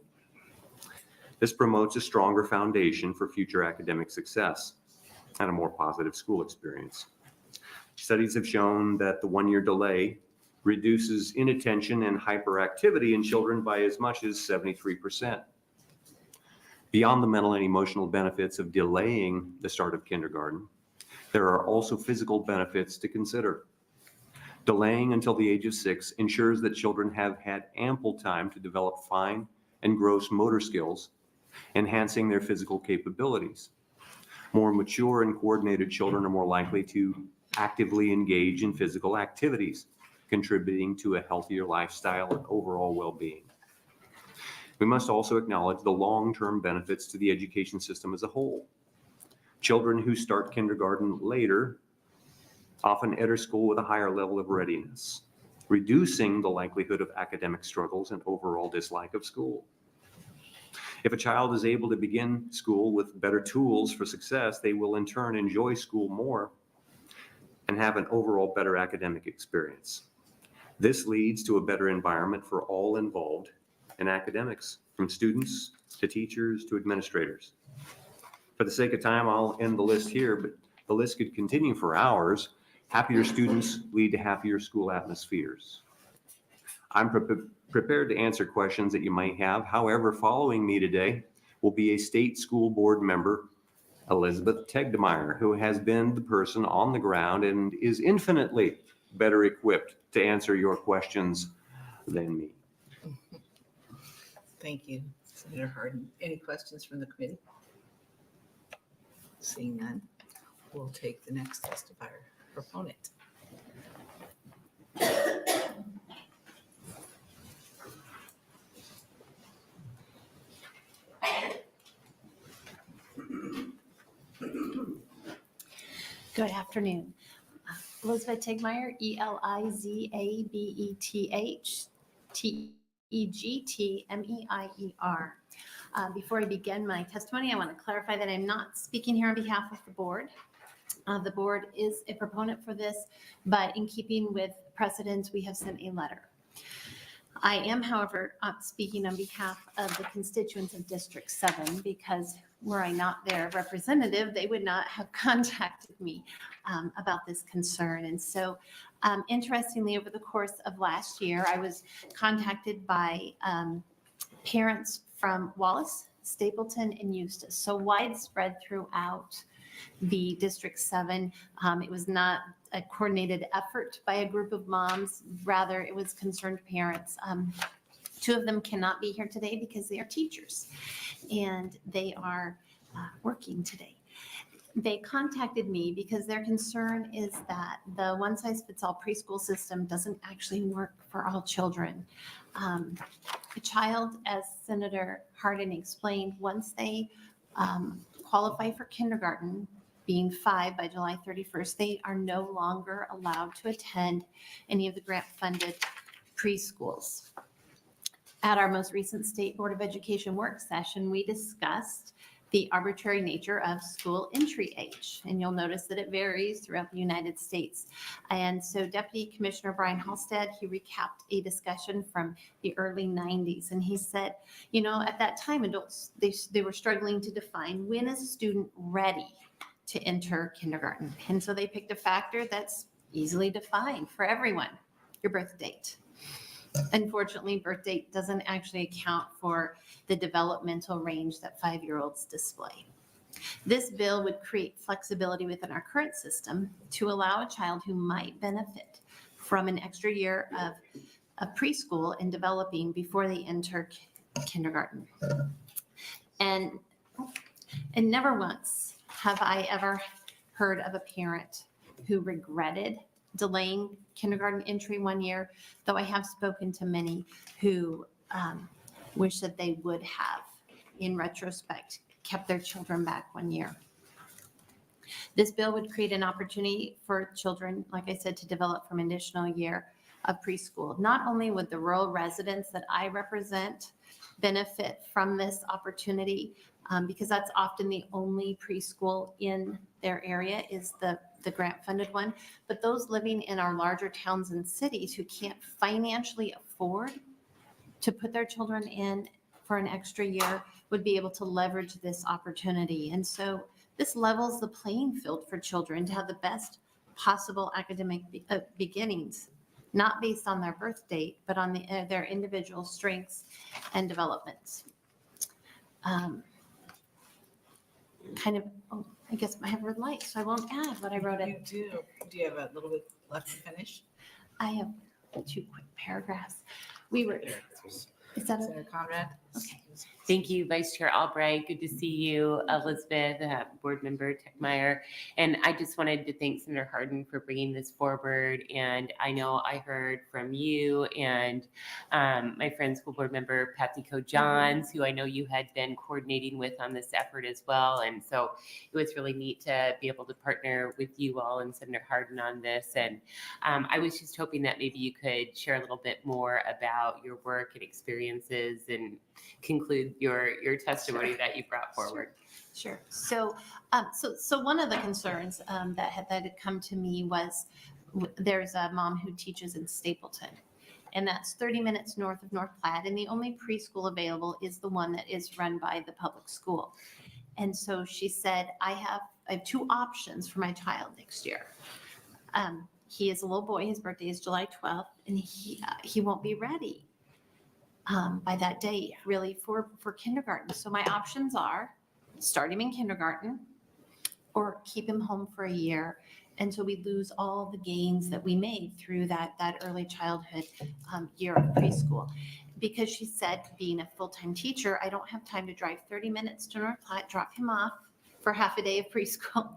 This promotes a stronger foundation for future academic success and a more positive school experience. Studies have shown that the 1-year delay reduces inattention and hyperactivity in children by as much as 73%. Beyond the mental and emotional benefits of delaying the start of kindergarten, there are also physical benefits to consider. Delaying until the age of 6 ensures that children have had ample time to develop fine and gross motor skills, enhancing their physical capabilities. More mature and coordinated children are more likely to actively engage in physical activities, contributing to a healthier lifestyle and overall well-being. We must also acknowledge the long-term benefits to the education system as a whole. Children who start kindergarten later often enter school with a higher level of readiness, reducing the likelihood of academic struggles and overall dislike of school. If a child is able to begin school with better tools for success, they will in turn enjoy school more and have an overall better academic experience. This leads to a better environment for all involved in academics, from students to teachers to administrators. For the sake of time, I'll end the list here, but the list could continue for hours. Happier students lead to happier school atmospheres. I'm prepared to answer questions that you might have. However, following me today will be a state school board member, Elizabeth Tegdemeyer, who has been the person on the ground and is infinitely better equipped to answer your questions than me. Thank you, Senator Hardin. Any questions from the committee? Seeing none, we'll take the next testifier, proponent. Good afternoon. Elizabeth Tegmeyer, Elizabeth Tegmeyer. Before I begin my testimony, I want to clarify that I'm not speaking here on behalf of the board. The board is a proponent for this, but in keeping with precedents, we have sent a letter. I am, however, speaking on behalf of the constituents of District 7 because were I not their representative, they would not have contacted me about this concern. And so, interestingly, over the course of last year, I was contacted by parents from Walz, Stapleton, and Eustis, so widespread throughout the District 7. It was not a coordinated effort by a group of moms, rather it was concerned parents. Two of them cannot be here today because they are teachers and they are working today. They contacted me because their concern is that the one-size-fits-all preschool system doesn't actually work for all children. A child, as Senator Hardin explained, once they qualify for kindergarten, being 5 by July 31st, they are no longer allowed to attend any of the grant-funded preschools. At our most recent State Board of Education work session, we discussed the arbitrary nature of school entry age. And you'll notice that it varies throughout the United States. And so Deputy Commissioner Brian Halstead, he recapped a discussion from the early 90s. And he said, you know, at that time, adults, they were struggling to define when is a student ready to enter kindergarten. And so they picked a factor that's easily defined for everyone, your birth date. Unfortunately, birth date doesn't actually account for the developmental range that 5-year-olds display. This bill would create flexibility within our current system to allow a child who might benefit from an extra year of preschool and developing before they enter kindergarten. And never once have I ever heard of a parent who regretted delaying kindergarten entry 1 year, though I have spoken to many who wish that they would have, in retrospect, kept their children back 1 year. This bill would create an opportunity for children, like I said, to develop from an additional year of preschool. Not only would the rural residents that I represent benefit from this opportunity, because that's often the only preschool in their area is the grant-funded one, but those living in our larger towns and cities who can't financially afford to put their children in for an extra year would be able to leverage this opportunity. And so this levels the playing field for children to have the best possible academic beginnings, not based on their birth date, but on their individual strengths and developments. I guess I have red light, so I won't add what I wrote in. You do. Do you have a little bit left to finish? I have 2 quick paragraphs. Is that Senator Conrad? Okay. Thank you, Vice Chair Albright. Good to see you, Elizabeth, Board Member Techmeyer. And I just wanted to thank Senator Hardin for bringing this forward. And I know I heard from you and my friend, School Board Member Patsy Coe-Johns, who I know you had been coordinating with on this effort as well. And so it was really neat to be able to partner with you all and Senator Hardin on this. And I was just hoping that maybe you could share a little bit more about your work and experiences and conclude your testimony that you brought forward. Sure. So one of the concerns that had come to me was there's a mom who teaches in Stapleton, and that's 30 minutes north of North Platte, and the only preschool available is the one that is run by the public school. And so she said, I have 2 options for my child next year. He is a little boy. His birthday is July 12th, and he won't be ready by that date, really, for kindergarten. So my options are start him in kindergarten or keep him home for a year until we lose all the gains that we made through that early childhood year of preschool. Because she said, being a full-time teacher, I don't have time to drive 30 minutes to North Platte, drop him off for half a day of preschool,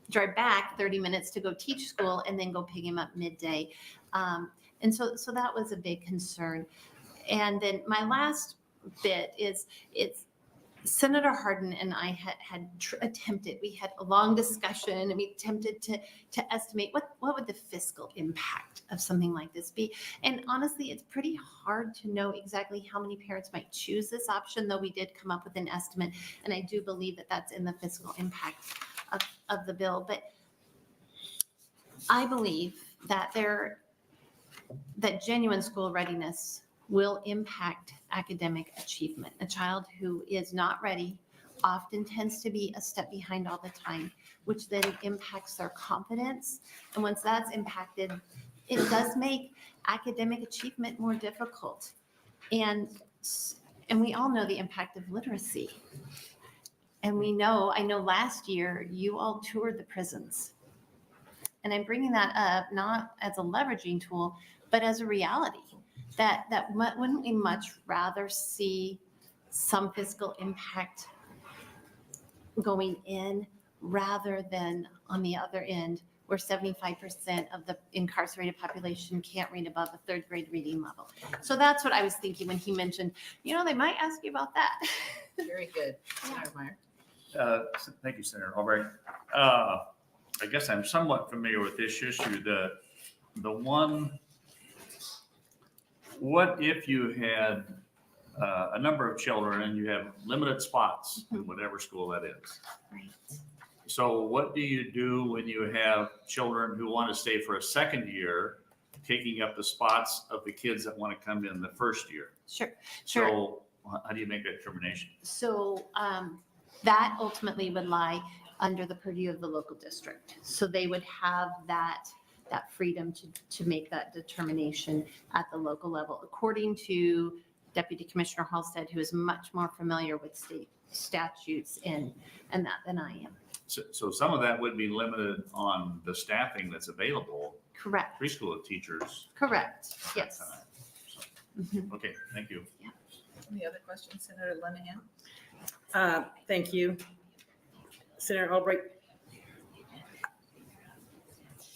drive back 30 minutes to go teach school, and then go pick him up midday. And so that was a big concern. And then my last bit is Senator Hardin and I had attempted, we had a long discussion, and we attempted to estimate what would the fiscal impact of something like this be. And honestly, it's pretty hard to know exactly how many parents might choose this option, though we did come up with an estimate. And I do believe that that's in the fiscal impact of the bill. But I believe that that genuine school readiness will impact academic achievement. A child who is not ready often tends to be a step behind all the time, which then impacts their confidence. And once that's impacted, it does make academic achievement more difficult. And we all know the impact of literacy. And I know last year you all toured the prisons. And I'm bringing that up not as a leveraging tool, but as a reality. That wouldn't we much rather see some fiscal impact going in rather than on the other end where 75% of the incarcerated population can't read above a 3rd grade reading level. So that's what I was thinking when he mentioned, they might ask you about that. Very good. Senator Meyer. Thank you, Senator Albright. I guess I'm somewhat familiar with this issue. The one, what if you had a number of children and you have limited spots in whatever school that is? Right. So what do you do when you have children who want to stay for a second year, taking up the spots of the kids that want to come in the first year? Sure. So how do you make that determination? So that ultimately would lie under the purview of the local district. So they would have that freedom to make that determination at the local level, according to Deputy Commissioner Halstead, who is much more familiar with state statutes and that than I am. So some of that would be limited on the staffing that's available. Correct. Preschool teachers. Correct. Yes. Okay, thank you. Any other questions, Senator Linehan? Thank you. Senator Albright.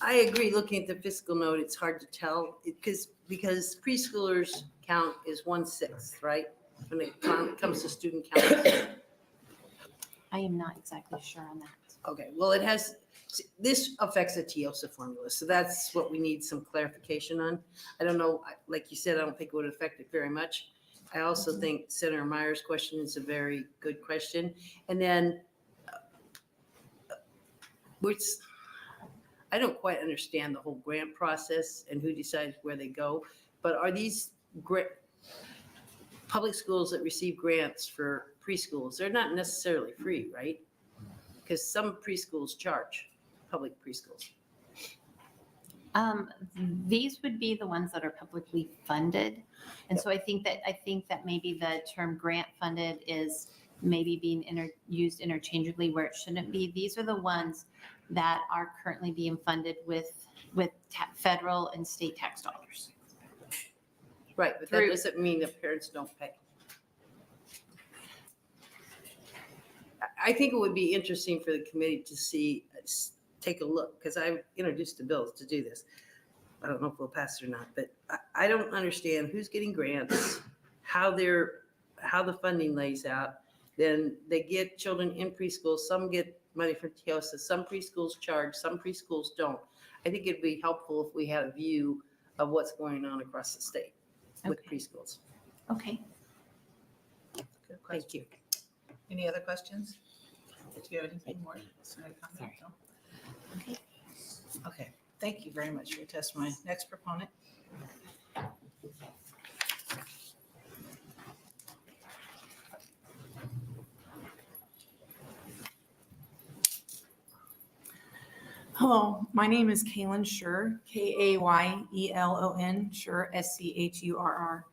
I agree, looking at the fiscal note, it's hard to tell because preschoolers count is 1/6, right? When it comes to student count. I am not exactly sure on that. Okay, well, this affects the TIOSA formula, so that's what we need some clarification on. I don't know, like you said, I don't think it would affect it very much. I also think Senator Meyer's question is a very good question. And then, I don't quite understand the whole grant process and who decides where they go, but are these public schools that receive grants for preschools, they're not necessarily free, right? Because some preschools charge, public preschools. These would be the ones that are publicly funded. And so I think that maybe the term grant funded is maybe being used interchangeably where it shouldn't be. These are the ones that are currently being funded with federal and state tax dollars. Right, but that doesn't mean that parents don't pay. I think it would be interesting for the committee to take a look, because I've introduced the bills to do this. I don't know if we'll pass it or not, but I don't understand who's getting grants, how the funding lays out. Then they get children in preschool, some get money from TIOSA, some preschools charge, some preschools don't. I think it'd be helpful if we had a view of what's going on across the state with preschools. Okay. Good question. Thank you. Any other questions? Do you have anything more? Senator Conley? No? Okay. Okay, thank you very much for your testimony. Next proponent. Hello, my name is Kaylin Schur, Kayeelon, Schur, Schurr.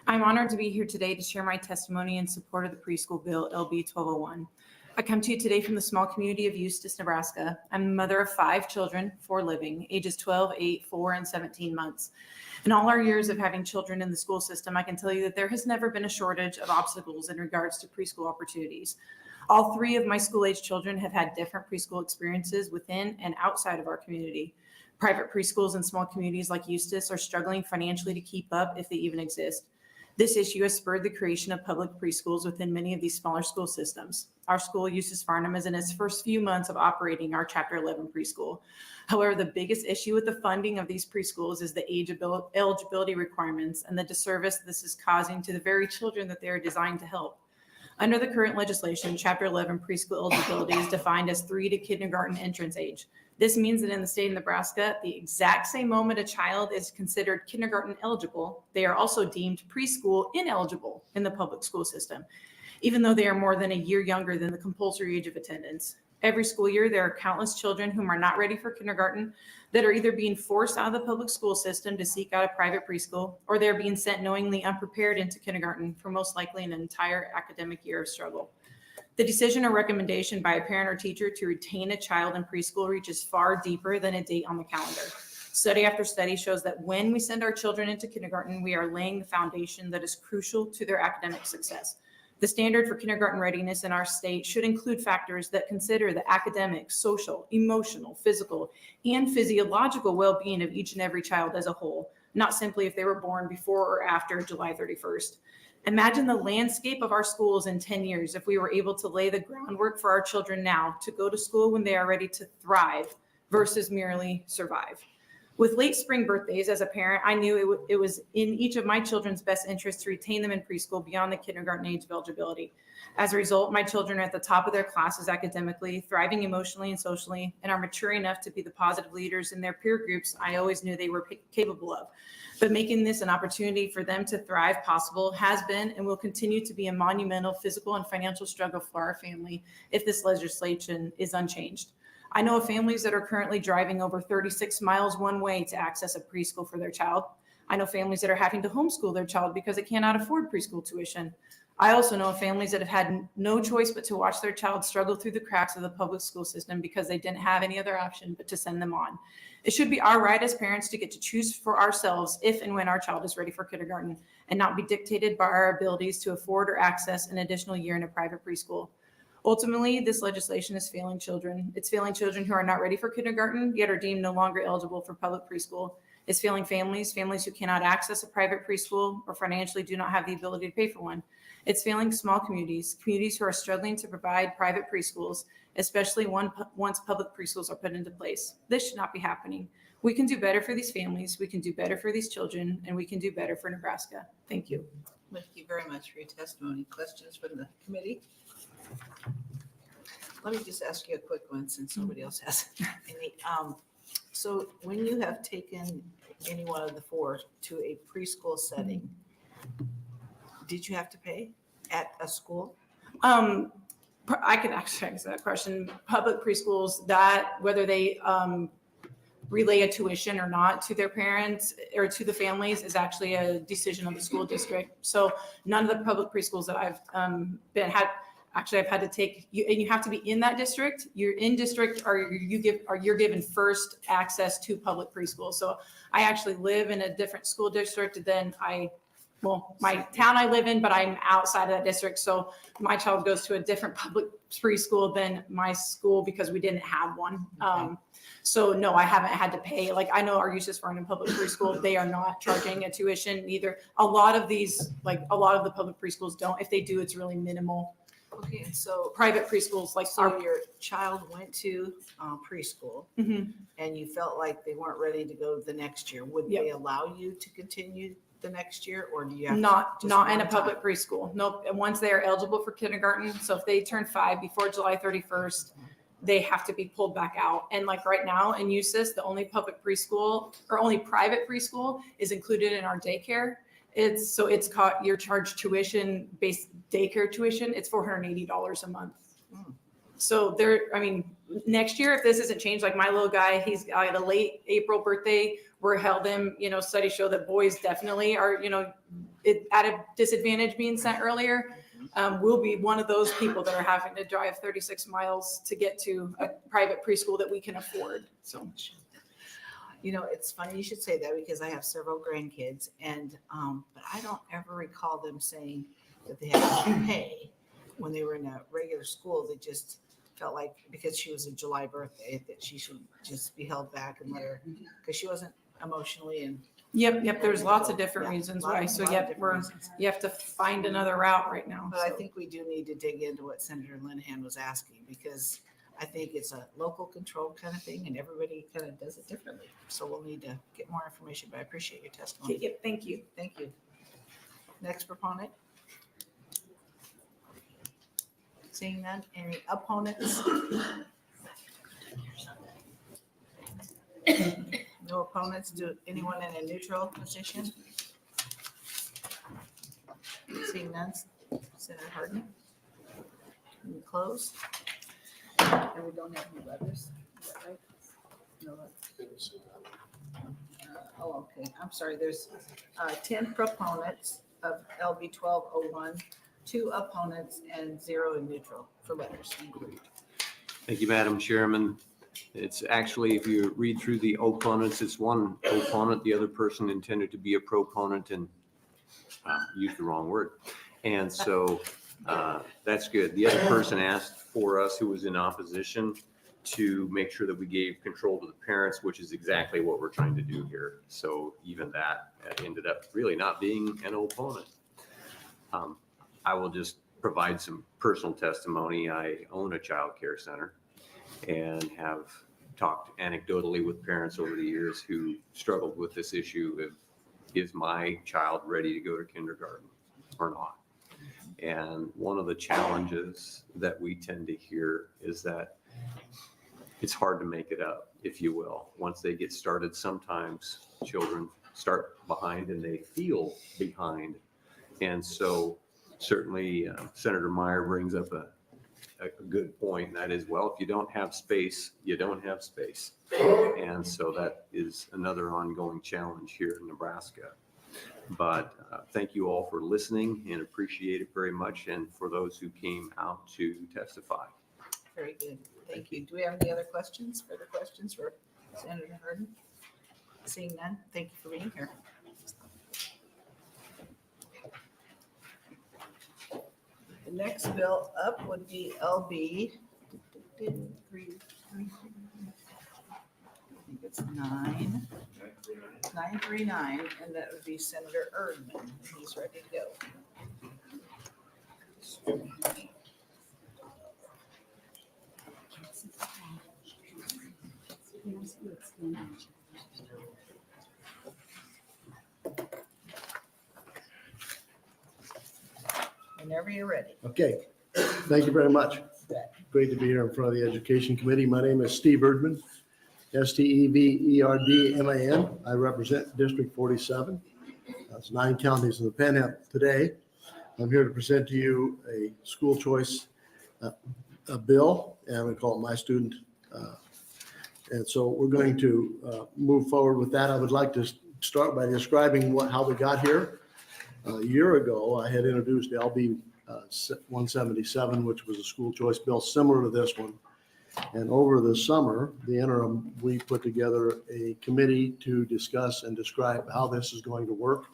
I'm honored to be here today to share my testimony in support of the preschool bill, LB 1201. I come to you today from the small community of Eustis, Nebraska. I'm the mother of 5 children, 4 living, ages 12, 8, 4, and 17 months. In all our years of having children in the school system, I can tell you that there has never been a shortage of obstacles in regards to preschool opportunities. All 3 of my school-age children have had different preschool experiences within and outside of our community. Private preschools in small communities like Eustis are struggling financially to keep up if they even exist. This issue has spurred the creation of public preschools within many of these smaller school systems. Our school, Eustis Farnham, is in its first few months of operating our Chapter 11 preschool. However, the biggest issue with the funding of these preschools is the eligibility requirements and the disservice this is causing to the very children that they are designed to help. Under the current legislation, Chapter 11 preschool eligibility is defined as 3 to kindergarten entrance age. This means that in the state of Nebraska, the exact same moment a child is considered kindergarten eligible, they are also deemed preschool ineligible in the public school system, even though they are more than a year younger than the compulsory age of attendance. Every school year, there are countless children whom are not ready for kindergarten that are either being forced out of the public school system to seek out a private preschool, or they're being sent knowingly unprepared into kindergarten for most likely an entire academic year of struggle. The decision or recommendation by a parent or teacher to retain a child in preschool reaches far deeper than a date on the calendar. Study after study shows that when we send our children into kindergarten, we are laying the foundation that is crucial to their academic success. The standard for kindergarten readiness in our state should include factors that consider the academic, social, emotional, physical, and physiological well-being of each and every child as a whole, not simply if they were born before or after July 31st. Imagine the landscape of our schools in 10 years if we were able to lay the groundwork for our children now to go to school when they are ready to thrive versus merely survive. With late spring birthdays, as a parent, I knew it was in each of my children's best interest to retain them in preschool beyond the kindergarten age of eligibility. As a result, my children are at the top of their classes academically, thriving emotionally and socially, and are mature enough to be the positive leaders in their peer groups I always knew they were capable of. But making this an opportunity for them to thrive possible has been and will continue to be a monumental physical and financial struggle for our family if this legislation is unchanged. I know of families that are currently driving over 36 miles one way to access a preschool for their child. I know families that are having to homeschool their child because they cannot afford preschool tuition. I also know of families that have had no choice but to watch their child struggle through the cracks of the public school system because they didn't have any other option but to send them on. It should be our right as parents to get to choose for ourselves if and when our child is ready for kindergarten and not be dictated by our abilities to afford or access an additional year in a private preschool. Ultimately, this legislation is failing children. It's failing children who are not ready for kindergarten, yet are deemed no longer eligible for public preschool. It's failing families who cannot access a private preschool or financially do not have the ability to pay for one. It's failing small communities who are struggling to provide private preschools, especially once public preschools are put into place. This should not be happening. We can do better for these families, we can do better for these children, and we can do better for Nebraska. Thank you. Thank you very much for your testimony. Questions from the committee? Let me just ask you a quick one since nobody else has any. So when you have taken any one of the four to a preschool setting, did you have to pay at a school? I can actually answer that question. Public preschools, that whether they relay a tuition or not to their parents or to the families is actually a decision of the school district. So none of the public preschools that I've I've had to take you, and you have to be in that district. You're in district, or you're given first access to public preschool. So I actually live in a different school district than my town I live in, but I'm outside of that district. So my child goes to a different public preschool than my school because we didn't have one. So no, I haven't had to pay. Like I know our uses for in public preschool, they are not charging a tuition either. A lot of the public preschools don't. If they do, it's really minimal. Okay, so private preschools your child went to preschool and you felt like they weren't ready to go the next year. Would they allow you to continue the next year, or do you have not in a public preschool? Nope. And once they are eligible for kindergarten, so if they turn 5 before July 31st, they have to be pulled back out. And like right now in USIS, the only public preschool or only private preschool is included in our daycare. It's called your charged tuition based daycare tuition. It's $480 a month. So next year, if this isn't changed, like my little guy, he's got a late April birthday. We're held him, studies show that boys definitely are, at a disadvantage being sent earlier. We'll be one of those people that are having to drive 36 miles to get to a private preschool that we can afford. So. It's funny you should say that because I have several grandkids and, but I don't ever recall them saying that they had to pay when they were in a regular school. They just felt like because she was a July birthday that she should just be held back and let her, because she wasn't emotionally and. Yep. There's lots of different reasons why. So you have to find another route right now. But I think we do need to dig into what Senator Linehan was asking because I think it's a local control kind of thing and everybody kind of does it differently. So we'll need to get more information, but I appreciate your testimony. Yep, thank you. Thank you. Next proponent. Seeing none, any opponents? No opponents. Do anyone in a neutral position? Seeing none, Senator Hardin. Can we close? And we don't have any letters. Is that right? No letters. Okay. I'm sorry. There's 10 proponents of LB 1201, 2 opponents, and 0 in neutral for letters. Thank you, Madam Chairman. It's actually, if you read through the opponents, it's one opponent. The other person intended to be a proponent and used the wrong word. And so that's good. The other person asked for us, who was in opposition, to make sure that we gave control to the parents, which is exactly what we're trying to do here. So even that ended up really not being an opponent. I will just provide some personal testimony. I own a child care center and have talked anecdotally with parents over the years who struggled with this issue of, is my child ready to go to kindergarten or not? And one of the challenges that we tend to hear is that it's hard to make it up, if you will. Once they get started, sometimes children start behind and they feel behind. And so certainly Senator Meyer brings up a good point, and that is, well, if you don't have space, you don't have space. And so that is another ongoing challenge here in Nebraska. But thank you all for listening and appreciate it very much. And for those who came out to testify. Very good. Thank you. Do we have any other questions, further questions for Senator Hardin? Seeing none, thank you for being here. The next bill up would be LB. I think it's 939, and that would be Senator Erdman. He's ready to go. Whenever you're ready. Okay, thank you very much. Great to be here in front of the Education Committee. My name is Steve Erdman, Steverdman. I represent District 47. That's 9 counties in the Panhandle. Today, I'm here to present to you a school choice a bill, and we call it My Student. And so we're going to move forward with that. I would like to start by describing how we got here. A year ago, I had introduced LB 177, which was a school choice bill similar to this one. And over the summer, the interim, we put together a committee to discuss and describe how this is going to work.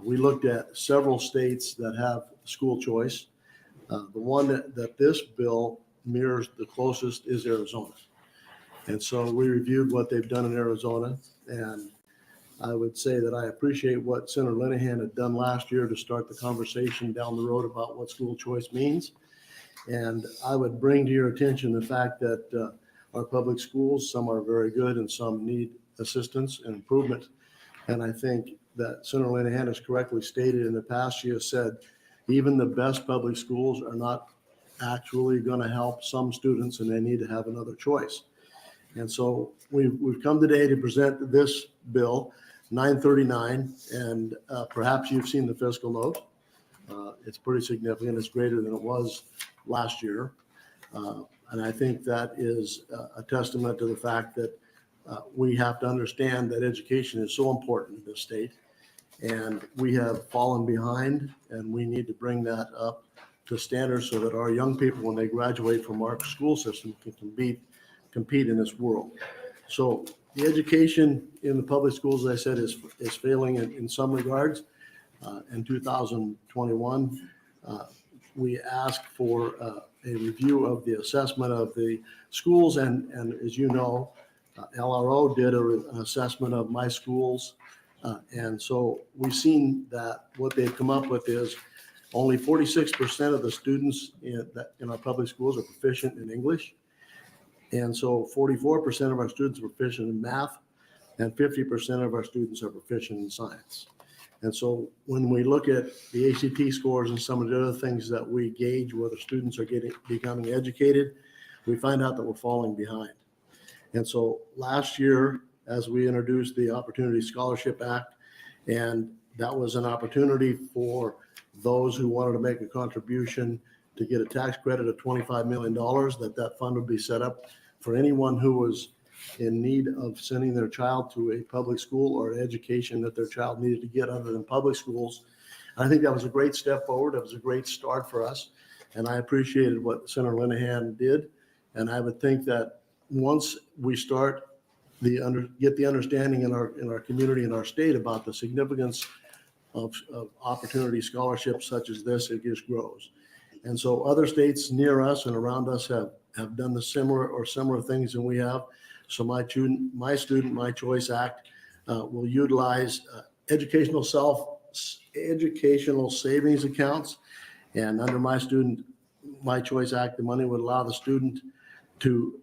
We looked at several states that have school choice. The one that this bill mirrors the closest is Arizona. And so we reviewed what they've done in Arizona, and I would say that I appreciate what Senator Linehan had done last year to start the conversation down the road about what school choice means. And I would bring to your attention the fact that our public schools, some are very good and some need assistance and improvement. And I think that Senator Linehan has correctly stated in the past, she has said, even the best public schools are not actually going to help some students, and they need to have another choice. And so we've come today to present this bill, 939, and perhaps you've seen the fiscal note. It's pretty significant. It's greater than it was last year. And I think that is a testament to the fact that we have to understand that education is so important in this state. And we have fallen behind, and we need to bring that up to standards so that our young people, when they graduate from our school system, can compete in this world. So the education in the public schools, as I said, is failing in some regards. In 2021, we asked for a review of the assessment of the schools, and as you know, LRO did an assessment of my schools. And so we've seen that what they've come up with is only 46% of the students in our public schools are proficient in English. And so 44% of our students are proficient in math, and 50% of our students are proficient in science. And so when we look at the ACT scores and some of the other things that we gauge whether students are becoming educated, we find out that we're falling behind. And so last year, as we introduced the Opportunity Scholarship Act, and that was an opportunity for those who wanted to make a contribution to get a tax credit of $25 million, that fund would be set up for anyone who was in need of sending their child to a public school or an education that their child needed to get other than public schools. I think that was a great step forward. It was a great start for us. And I appreciated what Senator Linehan did. And I would think that once we start get the understanding in our community, in our state about the significance of opportunity scholarships such as this, it just grows. And so other states near us and around us have have done the similar things than we have. So my Student, My Choice Act will utilize educational savings accounts. And under My Choice Act, the money would allow the student to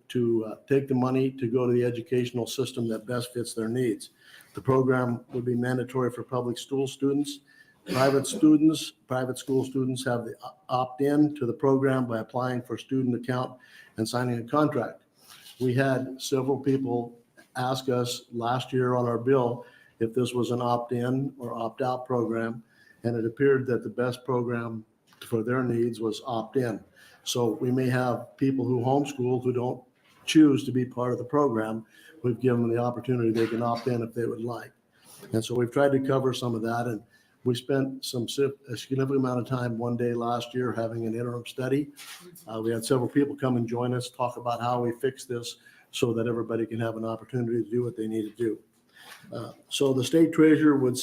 take the money to go to the educational system that best fits their needs. The program would be mandatory for public school students. Private school students have the opt-in to the program by applying for a student account and signing a contract. We had several people ask us last year on our bill if this was an opt-in or opt-out program, and it appeared that the best program for their needs was opt-in. So we may have people who homeschool who don't choose to be part of the program. We've given them the opportunity, they can opt in if they would like. And so we've tried to cover some of that, and we spent a significant amount of time one day last year having an interim study. We had several people come and join us, talk about how we fix this so that everybody can have an opportunity to do what they need to do. So the state treasurer would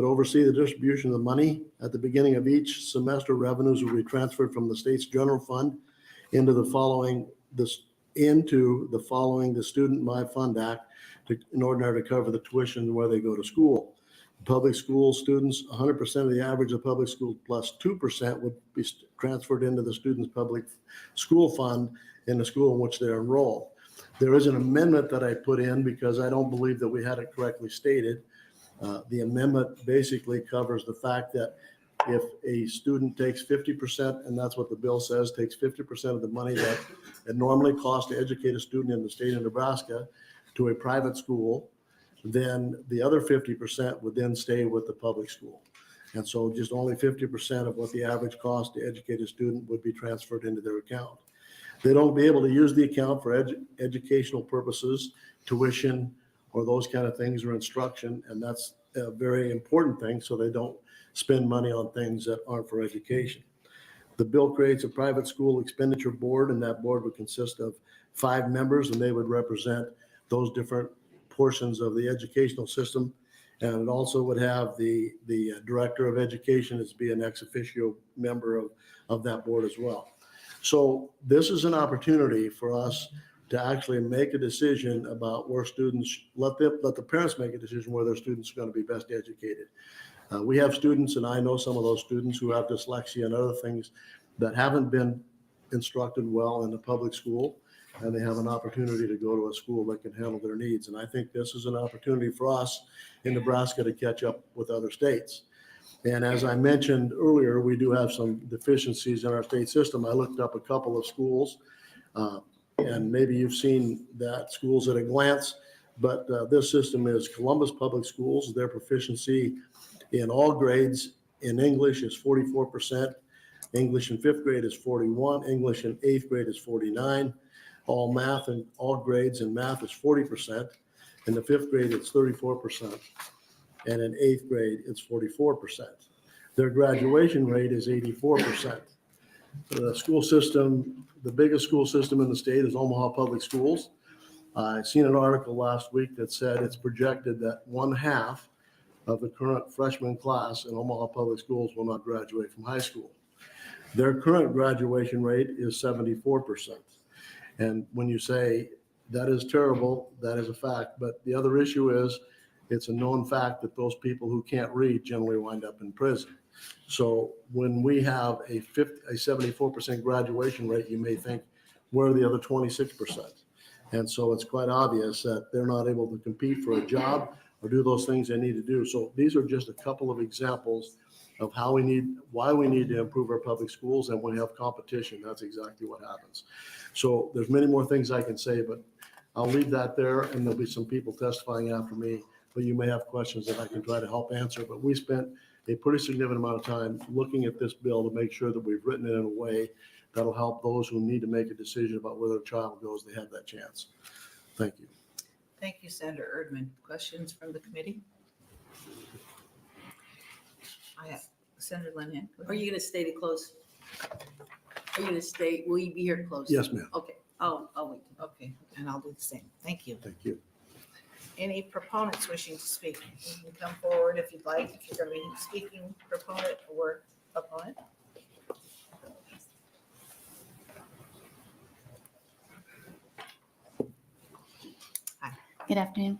oversee the distribution of the money. At the beginning of each semester, revenues will be transferred from the state's general fund into the following the Student My Fund Act in order to cover the tuition where they go to school. Public school students, 100% of the average of public school plus 2% would be transferred into the student's public school fund in the school in which they're enrolled. There is an amendment that I put in because I don't believe that we had it correctly stated. The amendment basically covers the fact that if a student takes 50%, and that's what the bill says, takes 50% of the money that it normally costs to educate a student in the state of Nebraska to a private school, then the other 50% would then stay with the public school. And so just only 50% of what the average cost to educate a student would be transferred into their account. They don't be able to use the account for educational purposes, tuition, or those kind of things, or instruction, and that's a very important thing, so they don't spend money on things that aren't for education. The bill creates a private school expenditure board, and that board would consist of 5 members, and they would represent those different portions of the educational system. And it also would have the director of education as be an ex officio member of that board as well. So this is an opportunity for us to actually make a decision about where students, let the parents make a decision where their students are going to be best educated. We have students, and I know some of those students who have dyslexia and other things that haven't been instructed well in the public school, and they have an opportunity to go to a school that can handle their needs. And I think this is an opportunity for us in Nebraska to catch up with other states. And as I mentioned earlier, we do have some deficiencies in our state system. I looked up a couple of schools, and maybe you've seen that schools at a glance, but this system is Columbus Public Schools. Their proficiency in all grades in English is 44%. English in 5th grade is 41. English in 8th grade is 49. All math and all grades in math is 40%. In the 5th grade, it's 34%. And in 8th grade, it's 44%. Their graduation rate is 84%. The school system, the biggest school system in the state is Omaha Public Schools. I seen an article last week that said it's projected that 1/2 of the current freshman class in Omaha Public Schools will not graduate from high school. Their current graduation rate is 74%. And when you say that is terrible, that is a fact. But the other issue is it's a known fact that those people who can't read generally wind up in prison. So when we have a 74% graduation rate, you may think, where are the other 26%? And so it's quite obvious that they're not able to compete for a job or do those things they need to do. So these are just a couple of examples of why we need to improve our public schools. And when we have competition, that's exactly what happens. So there's many more things I can say, but I'll leave that there, and there'll be some people testifying after me, but you may have questions that I can try to help answer. But we spent a pretty significant amount of time looking at this bill to make sure that we've written it in a way that'll help those who need to make a decision about where their child goes, they have that chance. Thank you. Thank you, Senator Erdman. Questions from the committee? I have Senator Linehan. Are you going to stay to close? Are you going to stay? Will you be here close? Yes, ma'am. Okay. I'll wait. Okay, and I'll do the same. Thank you. Thank you. Any proponents wishing to speak? You can come forward if you'd like, if you're going to be speaking proponent or opponent. Good afternoon.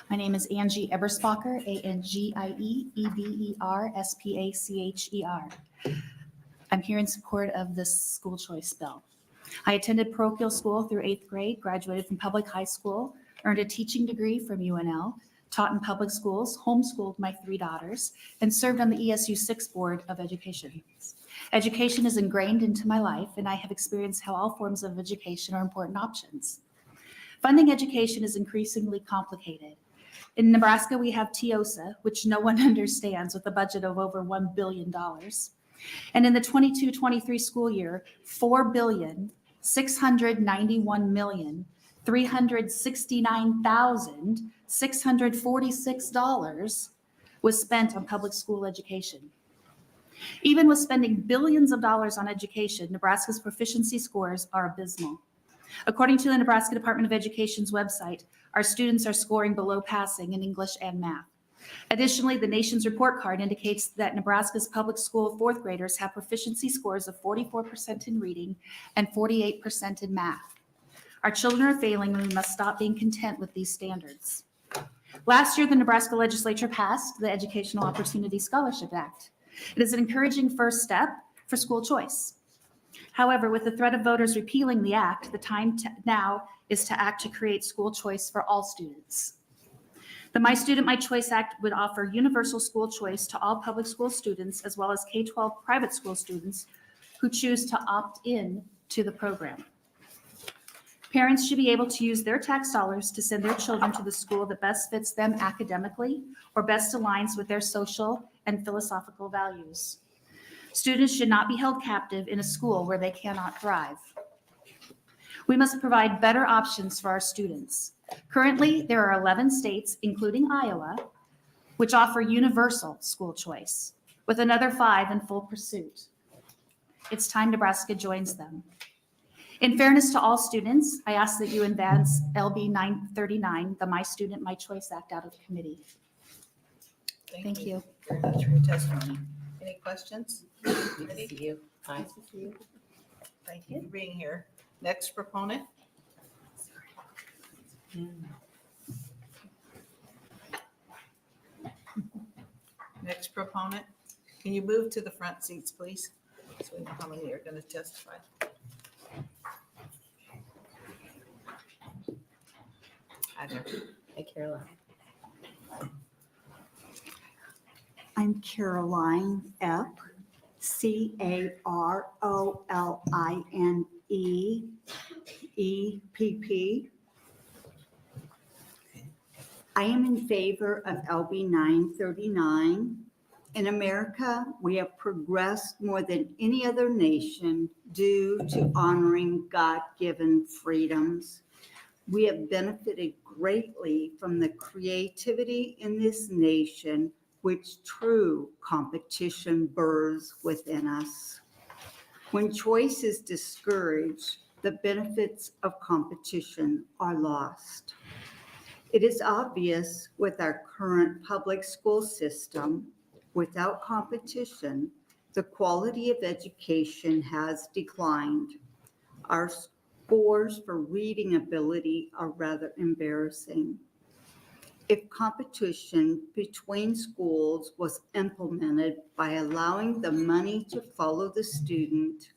My name is Angie Eberspacher, AngieEberspacher. I'm here in support of this school choice bill. I attended parochial school through 8th grade, graduated from public high school, earned a teaching degree from UNL, taught in public schools, homeschooled my 3 daughters, and served on the ESU 6 Board of Education. Education is ingrained into my life, and I have experienced how all forms of education are important options. Funding education is increasingly complicated. In Nebraska, we have TIOSA, which no one understands, with a budget of over $1 billion. And in the 22-23 school year, $4,691,369,646 was spent on public school education. Even with spending billions of dollars on education, Nebraska's proficiency scores are abysmal. According to the Nebraska Department of Education's website, our students are scoring below passing in English and math. Additionally, the nation's report card indicates that Nebraska's public school 4th graders have proficiency scores of 44% in reading and 48% in math. Our children are failing, and we must stop being content with these standards. Last year, the Nebraska Legislature passed the Educational Opportunity Scholarship Act. It is an encouraging first step for school choice. However, with the threat of voters repealing the act, the time now is to act to create school choice for all students. The My Student, My Choice Act would offer universal school choice to all public school students, as well as K-12 private school students who choose to opt in to the program. Parents should be able to use their tax dollars to send their children to the school that best fits them academically or best aligns with their social and philosophical values. Students should not be held captive in a school where they cannot thrive. We must provide better options for our students. Currently, there are 11 states, including Iowa, which offer universal school choice, with another 5 in full pursuit. It's time Nebraska joins them. In fairness to all students, I ask that you advance LB 939, the My Student, My Choice Act, out of committee. Thank you. Very much for your testimony. Any questions? Good to see you. Hi. Thank you for being here. Next proponent. Next proponent. Can you move to the front seats, please? So we know how many are going to testify. Hi there. Hi, Caroline. I'm Caroline Epp, CAROLINE, I am in favor of LB 939. In America, we have progressed more than any other nation due to honoring God-given freedoms. We have benefited greatly from the creativity in this nation, which true competition births within us. When choice is discouraged, the benefits of competition are lost. It is obvious with our current public school system, without competition, the quality of education has declined. Our scores for reading ability are rather embarrassing. If competition between schools was implemented by allowing the money to follow the student,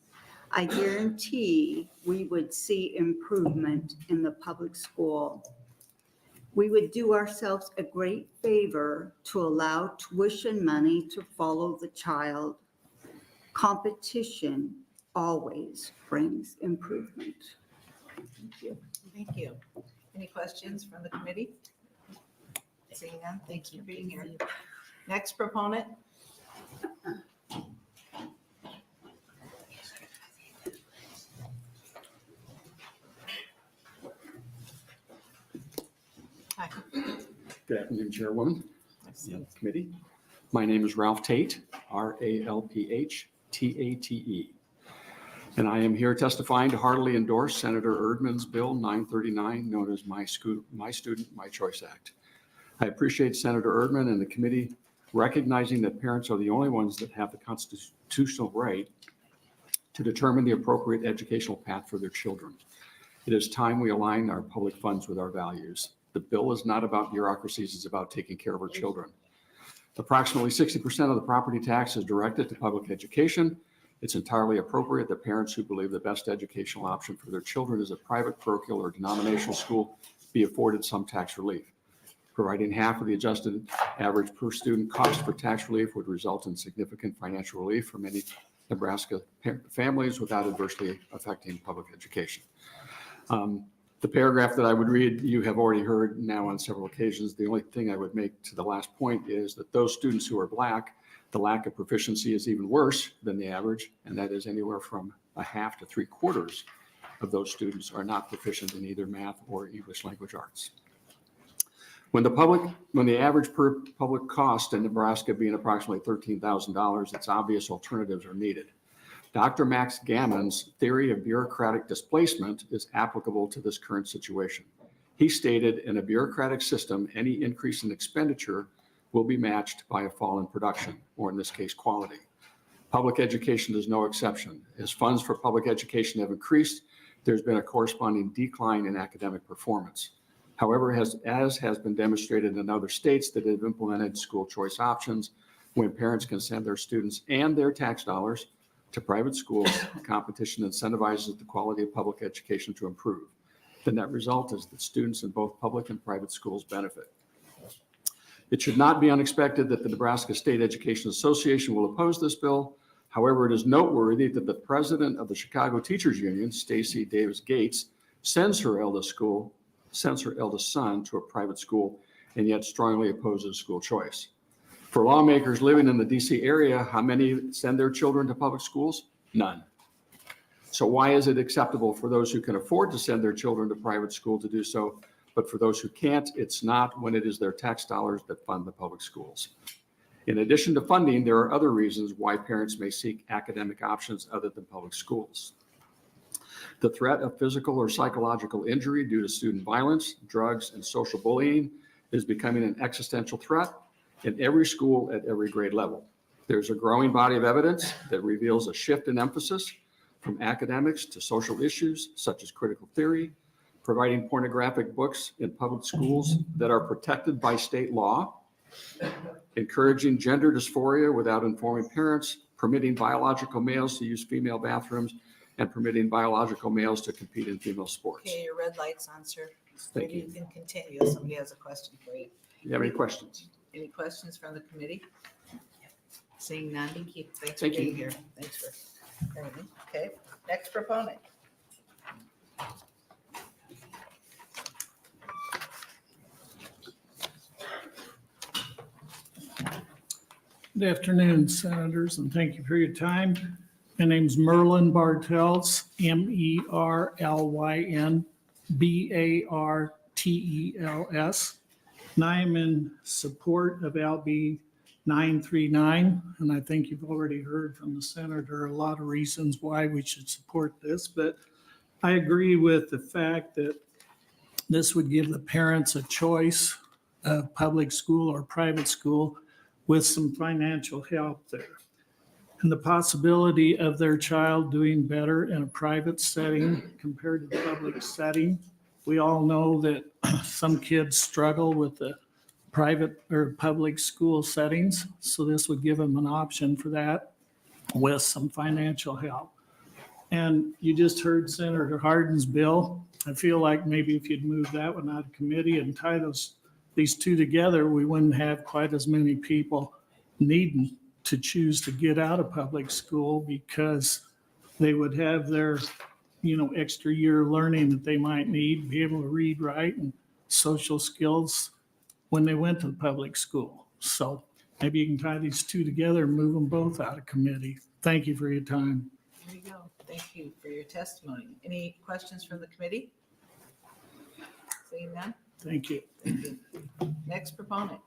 I guarantee we would see improvement in the public school. We would do ourselves a great favor to allow tuition money to follow the child. Competition always brings improvement. Thank you. Thank you. Any questions from the committee? Seeing none, thank you for being here. Next proponent. Hi. Good afternoon, Chairwoman, Committee. My name is Ralph Tate, RALPHTATE. And I am here testifying to heartily endorse Senator Erdman's Bill 939, known as My Student, My Choice Act. I appreciate Senator Erdman and the committee recognizing that parents are the only ones that have the constitutional right to determine the appropriate educational path for their children. It is time we align our public funds with our values. The bill is not about bureaucracies, it's about taking care of our children. Approximately 60% of the property tax is directed to public education. It's entirely appropriate that parents who believe the best educational option for their children is a private, parochial, or denominational school be afforded some tax relief. Providing half of the adjusted average per student cost for tax relief would result in significant financial relief for many Nebraska families without adversely affecting public education. The paragraph that I would read, you have already heard now on several occasions. The only thing I would make to the last point is that those students who are Black, the lack of proficiency is even worse than the average, and that is anywhere from a half to 3/4 of those students are not proficient in either math or English language arts. When the average per public cost in Nebraska being approximately $13,000, it's obvious alternatives are needed. Dr. Max Gammon's theory of bureaucratic displacement is applicable to this current situation. He stated, in a bureaucratic system, any increase in expenditure will be matched by a fall in production, or in this case, quality. Public education is no exception. As funds for public education have increased, there's been a corresponding decline in academic performance. However, as has been demonstrated in other states that have implemented school choice options, when parents can send their students and their tax dollars to private schools, competition incentivizes the quality of public education to improve. The net result is that students in both public and private schools benefit. It should not be unexpected that the Nebraska State Education Association will oppose this bill. However, it is noteworthy that the president of the Chicago Teachers Union, Stacy Davis Gates, sends her eldest son to a private school and yet strongly opposes school choice. For lawmakers living in the DC area, how many send their children to public schools? None. So why is it acceptable for those who can afford to send their children to private school to do so, but for those who can't, it's not, when it is their tax dollars that fund the public schools? In addition to funding, there are other reasons why parents may seek academic options other than public schools. The threat of physical or psychological injury due to student violence, drugs, and social bullying is becoming an existential threat in every school at every grade level. There's a growing body of evidence that reveals a shift in emphasis from academics to social issues such as critical theory, providing pornographic books in public schools that are protected by state law, encouraging gender dysphoria without informing parents, permitting biological males to use female bathrooms, and permitting biological males to compete in female sports. Okay, your red light's on, sir. Thank Maybe you can continue if somebody has a question for you. Do you have any questions? Any questions from the committee? Seeing none. Thank you. Thanks for Thank you. being here. Thanks for everything. Okay, next proponent. Good afternoon, Senators, and thank you for your time. My name's Murman Bartels, Merlyn Bartels, and I am in support of LB 939, and I think you've already heard from the Senator a lot of reasons why we should support this, but I agree with the fact that this would give the parents a choice of public school or private school with some financial help there. And the possibility of their child doing better in a private setting compared to the public setting. We all know that some kids struggle with the private or public school settings, so this would give them an option for that with some financial help. And you just heard Senator Hardin's bill. I feel like maybe if you'd move that one out of committee and tie these two together, we wouldn't have quite as many people needing to choose to get out of public school because they would have their, extra year learning that they might need, be able to read, write, and social skills when they went to the public school. So maybe you can tie these two together and move them both out of committee. Thank you for your time. There you go. Thank you for your testimony. Any questions from the committee? Seeing none? Thank you. Thank you. Next proponent.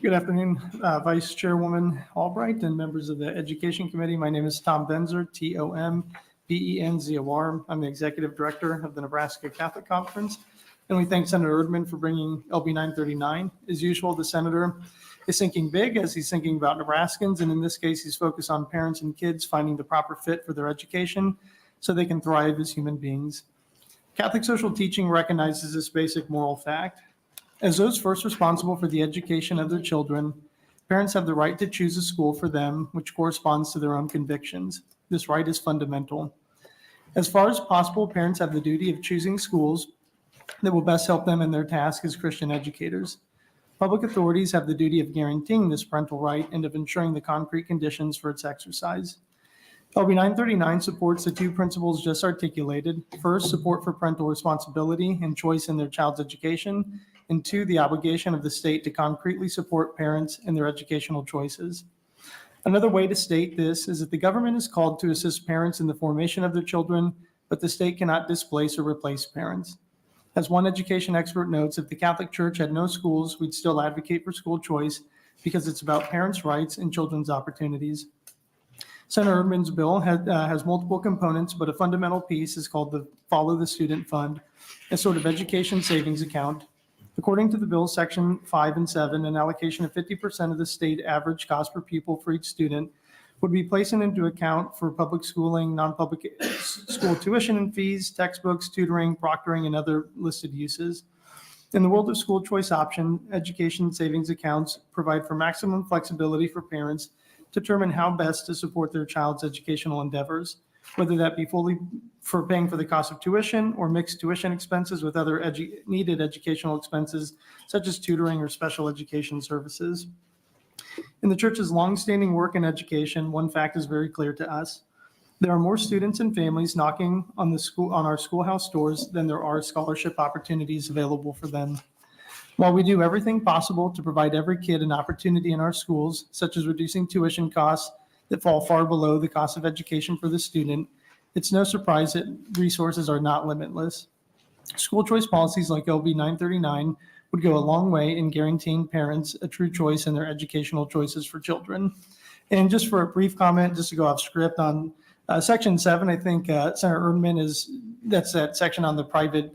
Good afternoon, Vice Chairwoman Albright and members of the Education Committee. My name is Tom Benzer, T-O-M-B-E-N-Z-O-R. I'm the Executive Director of the Nebraska Catholic Conference. And we thank Senator Erdman for bringing LB 939. As usual, the Senator is thinking big as he's thinking about Nebraskans. And in this case, he's focused on parents and kids finding the proper fit for their education so they can thrive as human beings. Catholic social teaching recognizes this basic moral fact. As those first responsible for the education of their children, parents have the right to choose a school for them which corresponds to their own convictions. This right is fundamental. As far as possible, parents have the duty of choosing schools that will best help them in their task as Christian educators. Public authorities have the duty of guaranteeing this parental right and of ensuring the concrete conditions for its exercise. LB 939 supports the two principles just articulated. First, support for parental responsibility and choice in their child's education. And two, the obligation of the state to concretely support parents in their educational choices. Another way to state this is that the government is called to assist parents in the formation of their children, but the state cannot displace or replace parents. As one education expert notes, if the Catholic Church had no schools, we'd still advocate for school choice because it's about parents' rights and children's opportunities. Senator Erdman's bill has multiple components, but a fundamental piece is called the Follow the Student Fund, a sort of education savings account. According to the bill, section 5 and 7, an allocation of 50% of the state average cost per pupil for each student would be placed into account for public schooling, non-public school tuition and fees, textbooks, tutoring, proctoring, and other listed uses. In the world of school choice option, education savings accounts provide for maximum flexibility for parents to determine how best to support their child's educational endeavors, whether that be fully for paying for the cost of tuition or mixed tuition expenses with other needed educational expenses, such as tutoring or special education services. In the church's longstanding work in education, one fact is very clear to us. There are more students and families knocking on our schoolhouse doors than there are scholarship opportunities available for them. While we do everything possible to provide every kid an opportunity in our schools, such as reducing tuition costs that fall far below the cost of education for the student, it's no surprise that resources are not limitless. School choice policies like LB 939 would go a long way in guaranteeing parents a true choice in their educational choices for children. And just for a brief comment, just to go off script on section 7, I think Senator Erdman that's that section on the private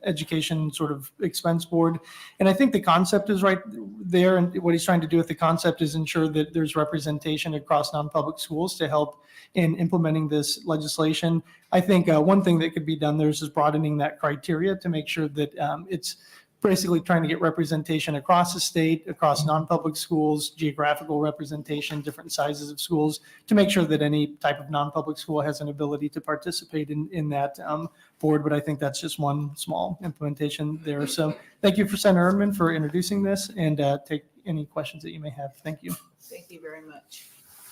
education sort of expense board. And I think the concept is right there. And what he's trying to do with the concept is ensure that there's representation across non-public schools to help in implementing this legislation. I think one thing that could be done there is just broadening that criteria to make sure that it's basically trying to get representation across the state, across non-public schools, geographical representation, different sizes of schools, to make sure that any type of non-public school has an ability to participate in that board. But I think that's just one small implementation there. So thank you for Senator Erdman for introducing this, and take any questions that you may have. Thank you. Thank you very much.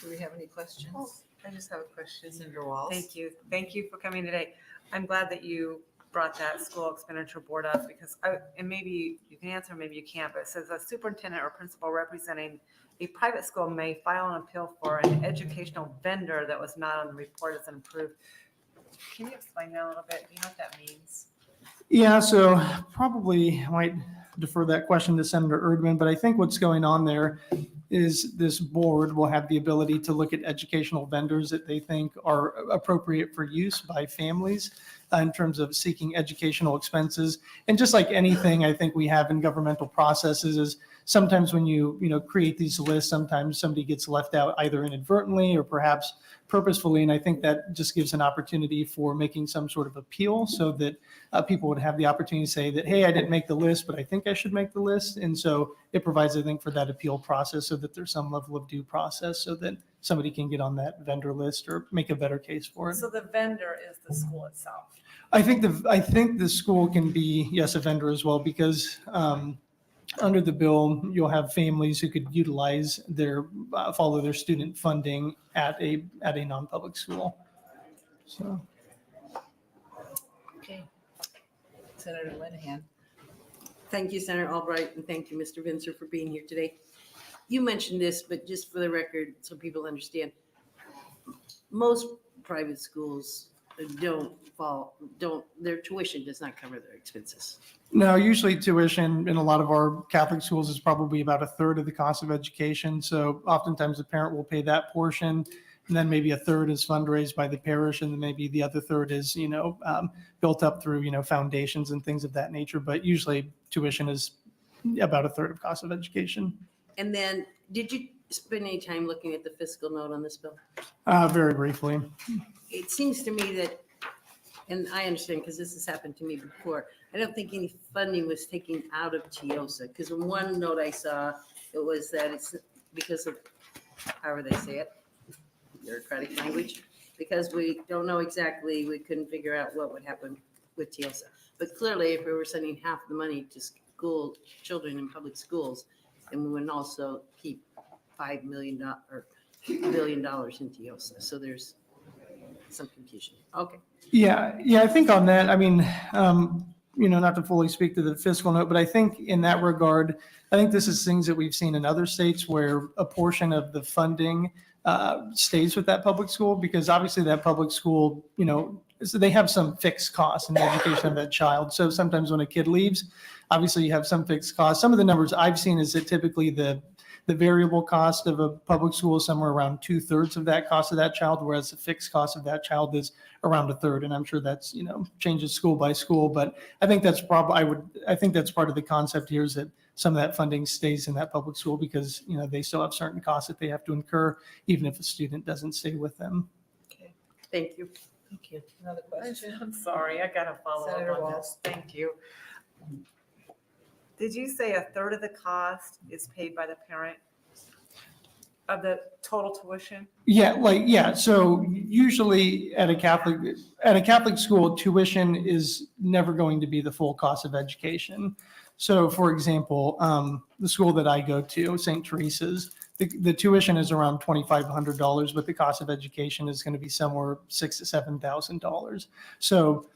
Do we have any questions? I just have a question. Senator Walz. Thank you. Thank you for coming today. I'm glad that you brought that school expenditure board up because and maybe you can answer, maybe you can't, but it says a superintendent or principal representing a private school may file an appeal for an educational vendor that was not on the report as approved. Can you explain that a little bit? Do you know what that means? Yeah, so probably I might defer that question to Senator Erdman, but I think what's going on there is this board will have the ability to look at educational vendors that they think are appropriate for use by families in terms of seeking educational expenses. And just like anything I think we have in governmental processes is sometimes when you create these lists, sometimes somebody gets left out either inadvertently or perhaps purposefully. And I think that just gives an opportunity for making some sort of appeal so that people would have the opportunity to say that, hey, I didn't make the list, but I think I should make the list. And so it provides, I think, for that appeal process so that there's some level of due process so that somebody can get on that vendor list or make a better case for it. So the vendor is the school itself. I think the school can be, yes, a vendor as well, because under the bill, you'll have families who could utilize follow their student funding at a non-public school. So. Okay. Senator Linehan. Thank you, Senator Albright, and thank you, Mr. Vincer, for being here today. You mentioned this, but just for the record, so people understand, most private schools their tuition does not cover their expenses. No, usually tuition in a lot of our Catholic schools is probably about a third of the cost of education. So oftentimes the parent will pay that portion, and then maybe a third is fundraised by the parish, and then maybe the other third is, built up through, foundations and things of that nature. But usually tuition is about a third of cost of education. And then, did you spend any time looking at the fiscal note on this bill? Very briefly. It seems to me that, and I understand because this has happened to me before, I don't think any funding was taken out of TIOSA. Because in one note I saw, it was that it's because of, however they say it, bureaucratic language, because we don't know exactly, we couldn't figure out what would happen with TIOSA. But clearly, if we were sending half the money to school children in public schools, and we would also keep $5 million or $1 billion in TIOSA. So there's some confusion. Okay. Yeah, I think on that, I mean, not to fully speak to the fiscal note, but I think in that regard, I think this is things that we've seen in other states where a portion of the funding stays with that public school, because obviously that public school, so they have some fixed costs in the education of that child. So sometimes when a kid leaves, obviously you have some fixed costs. Some of the numbers I've seen is that typically the variable cost of a public school is somewhere around 2/3 of that cost of that child, whereas the fixed cost of that child is around 1/3. And I'm sure that's, changes school by school, but I think that's I think that's part of the concept here, is that some of that funding stays in that public school because, they still have certain costs that they have to incur, even if a student doesn't stay with them. Okay. Thank you. Thank you. Another question? I'm sorry, I got to follow Senator up on Walz. this. Thank you. Did you say 1/3 of the cost is paid by the parent of the total tuition? Yeah. So usually at a Catholic school, tuition is never going to be the full cost of education. So for example, the school that I go to, St. Teresa's, the tuition is around $2,500, but the cost of education is going to be somewhere $6,000 to $7,000. So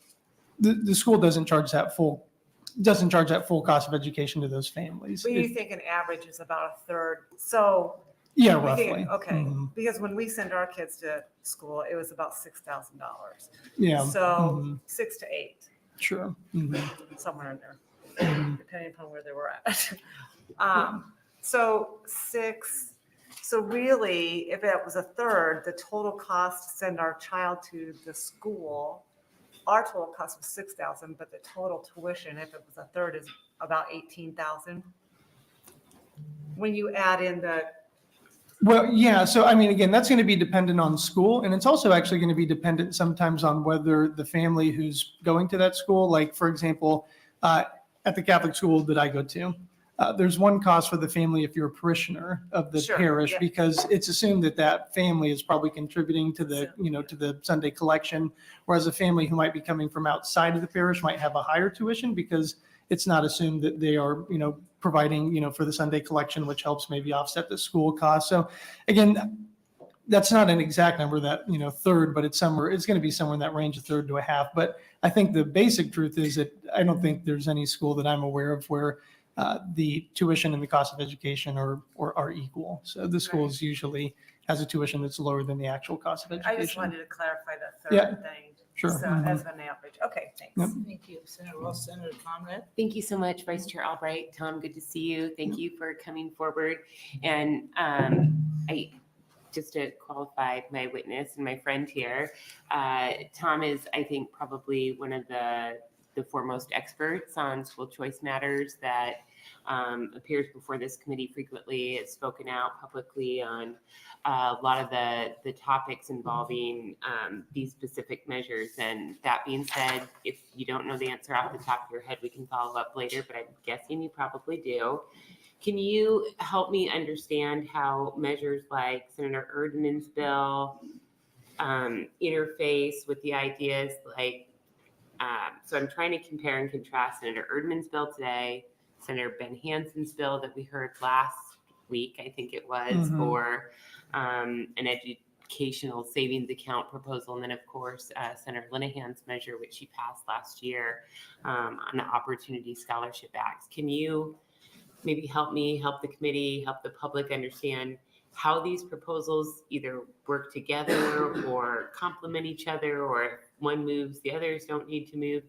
the school doesn't charge that full cost of education to those families. But you think an average is about 1/3. So. Yeah, we think- roughly. Okay, Mhm. because when we send our kids to school, it was about $6,000. Yeah. So 6 to 8, Sure. Mhm. somewhere in there, depending upon where they were at. So 6. So really, if it was 1/3, the total cost to send our child to the school, our total cost was $6,000, but the total tuition, if it was 1/3, is about $18,000. When you add in the. Well, yeah. So, I mean, again, that's going to be dependent on school. And it's also actually going to be dependent sometimes on whether the family who's going to that school, like, for example, at the Catholic school that I go to, there's one cost for the family if you're a parishioner of the Sure, parish, yeah. because it's assumed that that family is probably contributing to the, to the Sunday collection. Whereas a family who might be coming from outside of the parish might have a higher tuition because it's not assumed that they are, providing, for the Sunday collection, which helps maybe offset the school cost. So again, that's not an exact number, that, 1/3, but it's going to be somewhere in that range, 1/3 to 1/2. But I think the basic truth is that I don't think there's any school that I'm aware of where the tuition and the cost of education are equal. So the schools usually has a tuition that's lower than the actual cost of education. I just wanted to clarify that Yeah, third thing. sure. So as an average. Okay, thanks. Yep. Thank you, Senator Walz. Senator Conrad? Thank you so much, Vice Chair Albright. Tom, good to see you. Thank you for coming forward. And just to qualify my witness and my friend here, Tom is, I think, probably one of the foremost experts on school choice matters that appears before this committee frequently, has spoken out publicly on a lot of the topics involving these specific measures. And that being said, if you don't know the answer off the top of your head, we can follow up later, but I'm guessing you probably do. Can you help me understand how measures like Senator Erdman's bill interface with the ideas like, so I'm trying to compare and contrast Senator Erdman's bill today, Senator Ben Hanson's bill that we heard last week, I think it was, for an educational savings account proposal. And then, of course, Senator Linehan's measure, which she passed last year on the Opportunity Scholarship Act. Can you maybe help me, help the committee, help the public understand how these proposals either work together or complement each other, or if one moves, the others don't need to move?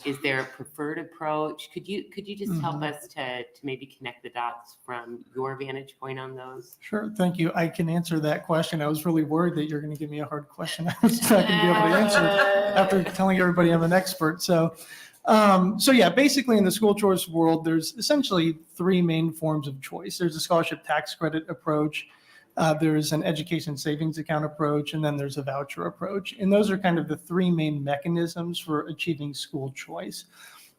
Is there a preferred approach? Could you just help us to maybe connect the dots from your vantage point on those? Sure. Thank you. I can answer that question. I was really worried that you're going to give me a hard question I was not going to be able to answer after telling everybody I'm an expert. So So yeah, basically in the school choice world, there's essentially three main forms of choice. There's a scholarship tax credit approach, there's an education savings account approach, and then there's a voucher approach. And those are kind of the three main mechanisms for achieving school choice.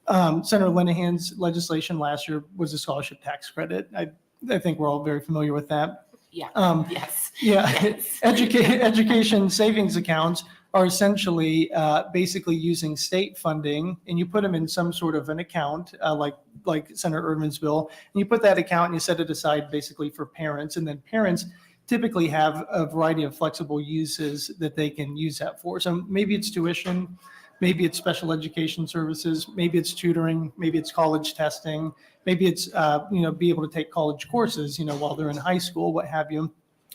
Senator Linehan's legislation last year was a scholarship tax credit. I think we're all very familiar with that. Yeah. Yes. Yeah. Yes. Education savings accounts are essentially basically using state funding, and you put them in some sort of an account, like Senator Erdman's bill, and you put that account and you set it aside basically for parents, and then parents typically have a variety of flexible uses that they can use that for. So maybe it's tuition, maybe it's special education services, maybe it's tutoring, maybe it's college testing, maybe it's be able to take college courses, while they're in high school, what have you.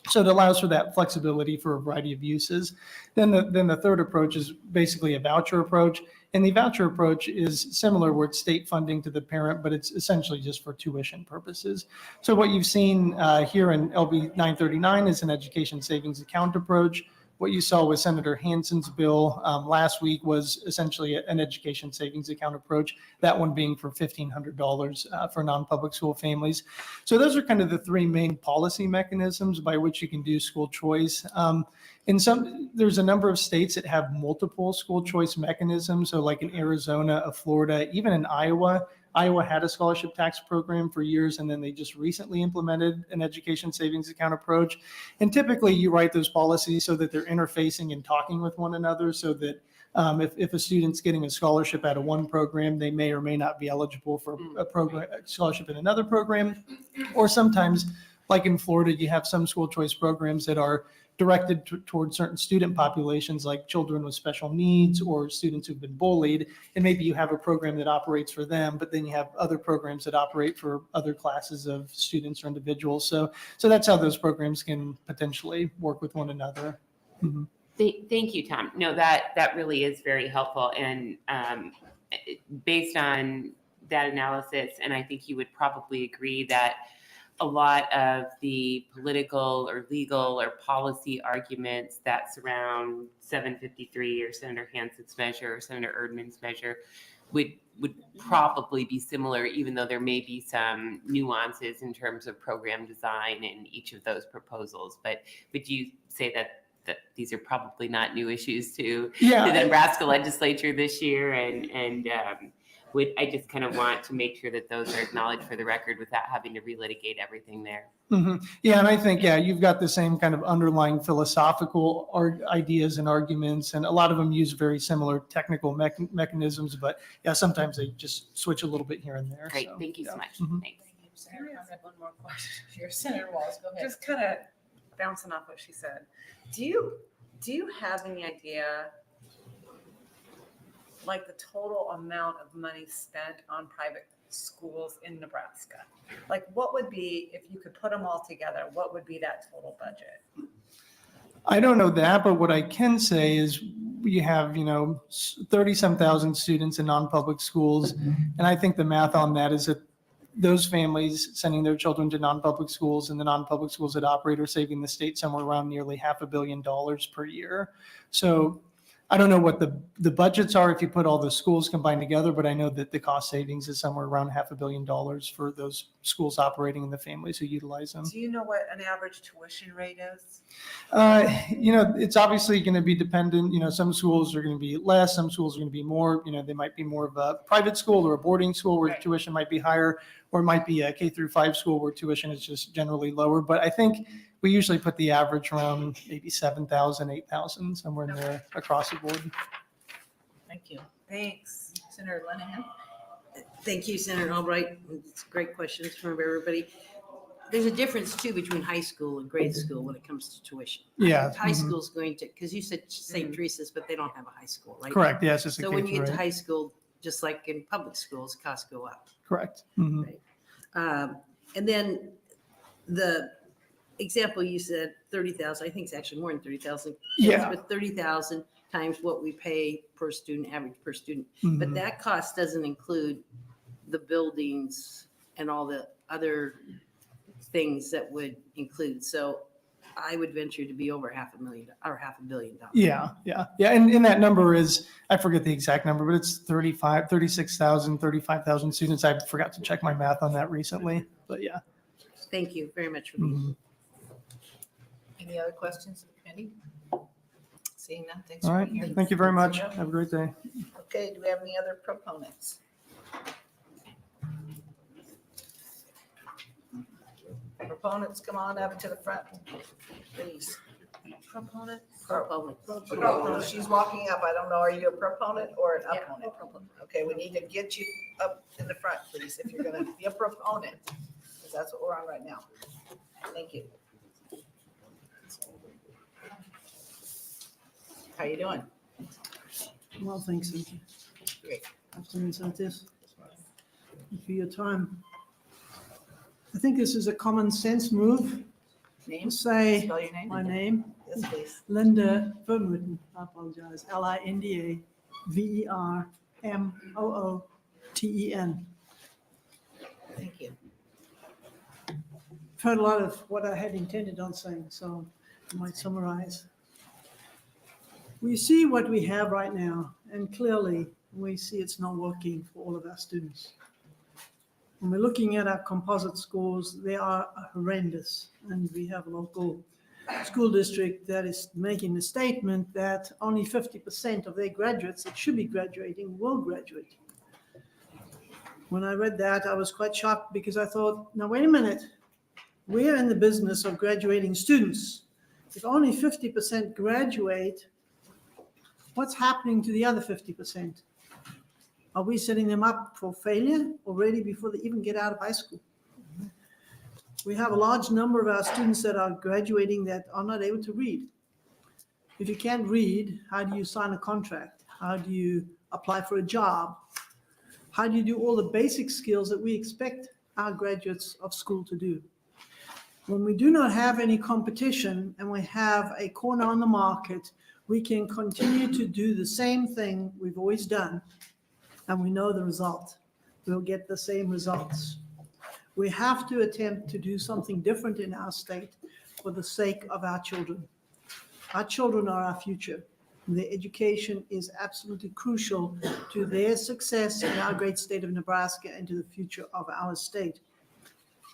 So it allows for that flexibility for a variety of uses. Then the third approach is basically a voucher approach. And the voucher approach is similar, where it's state funding to the parent, but it's essentially just for tuition purposes. So what you've seen here in LB 939 is an education savings account approach. What you saw with Senator Hansen's bill last week was essentially an education savings account approach, that one being for $1,500 for non-public school families. So those are kind of the three main policy mechanisms by which you can do school choice. There's a number of states that have multiple school choice mechanisms. So like in Arizona, Florida, even in Iowa. Iowa had a scholarship tax program for years, and then they just recently implemented an education savings account approach. And typically you write those policies so that they're interfacing and talking with one another, so that if a student's getting a scholarship out of one program, they may or may not be eligible for a scholarship in another program. Or sometimes, like in Florida, you have some school choice programs that are directed towards certain student populations, like children with special needs or students who've been bullied. And maybe you have a program that operates for them, but then you have other programs that operate for other classes of students or individuals. So that's how those programs can potentially work with one another. Mm-hmm. Thank you, Tom. No, that really is very helpful. And based on that analysis, and I think you would probably agree that a lot of the political or legal or policy arguments that surround 753 or Senator Hansen's measure or Senator Erdman's measure would probably be similar, even though there may be some nuances in terms of program design in each of those proposals. But would you say that these are probably not new issues to the Nebraska Legislature this year? I just kind of want to make sure that those are acknowledged for the record without having to relitigate everything there. Mm-hmm. Yeah, and I think, you've got the same kind of underlying philosophical ideas and arguments, and a lot of them use very similar technical mechanisms, but sometimes they just switch a little bit here and there. Great, so, thank you so much. Mm-hmm. Thanks. Senator, I have one more question here. Senator Walz, go ahead. Just kind of bouncing off what she said. Do you have any idea, like the total amount of money spent on private schools in Nebraska? Like, what would be, if you could put them all together, what would be that total budget? I don't know that, but what I can say is we have, 30-some thousand students in non-public schools. And I think the math on that is that those families sending their children to non-public schools and the non-public schools that operate are saving the state somewhere around nearly $500 million per year. So I don't know what the budgets are if you put all the schools combined together, but I know that the cost savings is somewhere around $500 million for those schools operating and the families who utilize them. Do you know what an average tuition rate is? It's obviously going to be dependent. Some schools are going to be less, some schools are going to be more. They might be more of a private school or a boarding school where tuition might be higher, or it might be a K-5 school where tuition is just generally lower. But I think we usually put the average around maybe 7,000, 8,000, somewhere in there across the board. Thank you. Thanks. Senator Linehan. Thank you, Senator Albright. It's great questions from everybody. There's a difference too between high school and grade school when it comes to tuition. Yeah. High school's going to, because you said St. Teresa's, but they don't have a high school, right? Correct. Yes, it's a So when you get to K-3. high school, just like in public schools, costs go up. Correct. Mhm. Right. And then the example you said, 30,000, I think it's actually more than 30,000. Yeah. But 30,000 times what we pay per student, average per student. Mhm. But that cost doesn't include the buildings and all the other things that would include. So I would venture to be over $500,000 or $500 million. Yeah. And that number is, I forget the exact number, but it's 35,000 students. I forgot to check my math on that recently, but yeah. Thank you very much for being here. Any other questions of the committee? Seeing none, thanks All for right. being here. Thank you very much. Have a great day. Okay, do we have any other proponents? Proponents, come on up to the front, please. Proponent? Proponent, she's walking up. I don't know, are you a proponent or an opponent? Okay, we need to get you up in the front, please, if you're gonna be a proponent, because that's what we're on right now. Thank you. How you doing? Well, thanks, Cynthia. Great. Afternoon, Cynthia. Thank you for your time. I think this is a common sense move. Name? Say Spell your name? my name. Yes, please. Linda Vermooten. I apologize. LindaVermooten. Thank you. I've heard a lot of what I had intended on saying, so I might summarize. We see what we have right now, and clearly we see it's not working for all of our students. When we're looking at our composite scores, they are horrendous. And we have a local school district that is making a statement that only 50% of their graduates that should be graduating will graduate. When I read that, I was quite shocked because I thought, now wait a minute, we're in the business of graduating students. If only 50% graduate, what's happening to the other 50%? Are we setting them up for failure already before they even get out of high school? We have a large number of our students that are graduating that are not able to read. If you can't read, how do you sign a contract? How do you apply for a job? How do you do all the basic skills that we expect our graduates of school to do? When we do not have any competition and we have a corner on the market, we can continue to do the same thing we've always done. And we know the result. We'll get the same results. We have to attempt to do something different in our state for the sake of our children. Our children are our future. Their education is absolutely crucial to their success in our great state of Nebraska and to the future of our state.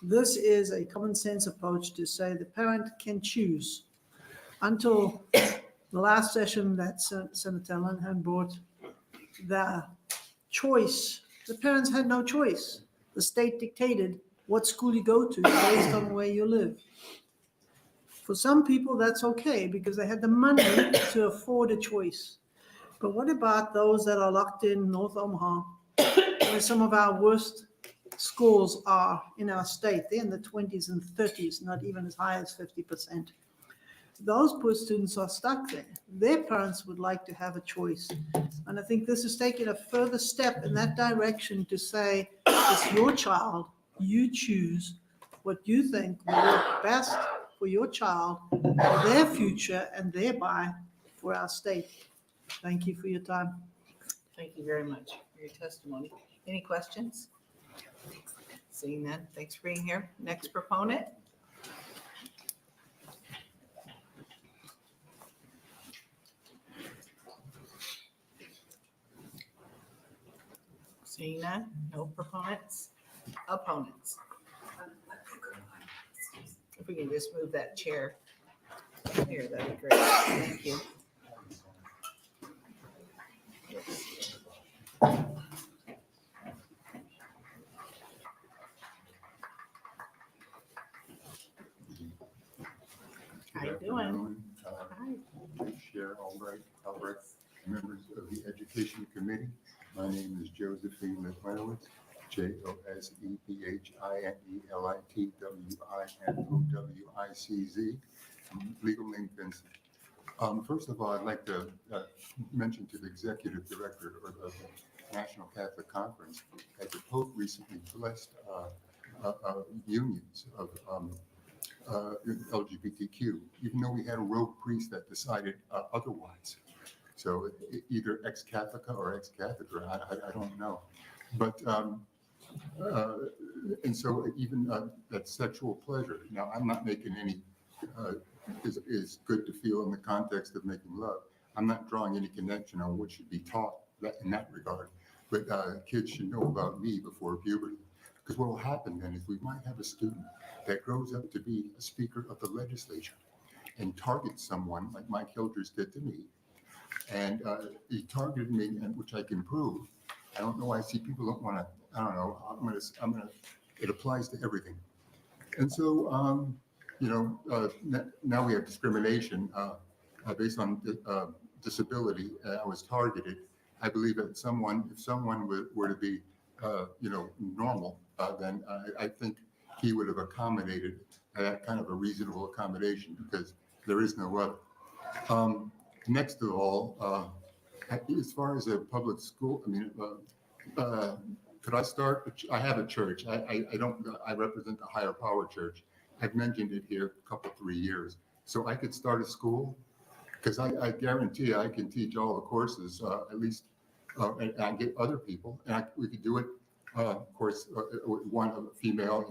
This is a common sense approach to say the parent can choose. Until the last session that Senator Lenhan brought, the choice, the parents had no choice. The state dictated what school you go to based on where you live. For some people, that's okay because they had the money to afford a choice. But what about those that are locked in North Omaha, where some of our worst schools are in our state? They're in the 20s and 30s, not even as high as 50%. Those poor students are stuck there. Their parents would like to have a choice. And I think this is taking a further step in that direction to say, it's your child, you choose what you think will work best for your child, for their future, and thereby for our state. Thank you for your time. Thank you very much for your testimony. Any questions? Seeing none, thanks for being here. Next proponent. Seeing none, no proponents, opponents. If we can just move that chair here, that'd be great. Thank you. How you doing? Chair Albrecht, members of the Education Committee. My name is Josephine McLeod, JOSEPHINELITWINOWICZ, legal name Vincent. First of all, I'd like to mention to the executive director of the National Catholic Conference that the Pope recently blessed unions of LGBTQ, even though we had a rogue priest that decided otherwise. So either ex-Catholica or ex-Catholic, I don't know. But, and so even that sexual pleasure, now I'm not making any is good to feel in the context of making love. I'm not drawing any connection on what should be taught in that regard, but kids should know about me before puberty. Because what will happen then is we might have a student that grows up to be a speaker of the legislature and targets someone like Mike Hildress did to me. And he targeted me, and which I can prove. I don't know why I see people don't want to, I don't know, I'm gonna, it applies to everything. And so, now we have discrimination based on disability. I was targeted. I believe that if someone were to be, normal, then I think he would have accommodated that kind of a reasonable accommodation, because there is no other. Next of all, as far as a public school, could I start? I have a church. I represent the higher power church. I've mentioned it here a couple, 3 years. So I could start a school, because I guarantee I can teach all the courses, at least, and I get other people, and we could do it, of course, one female,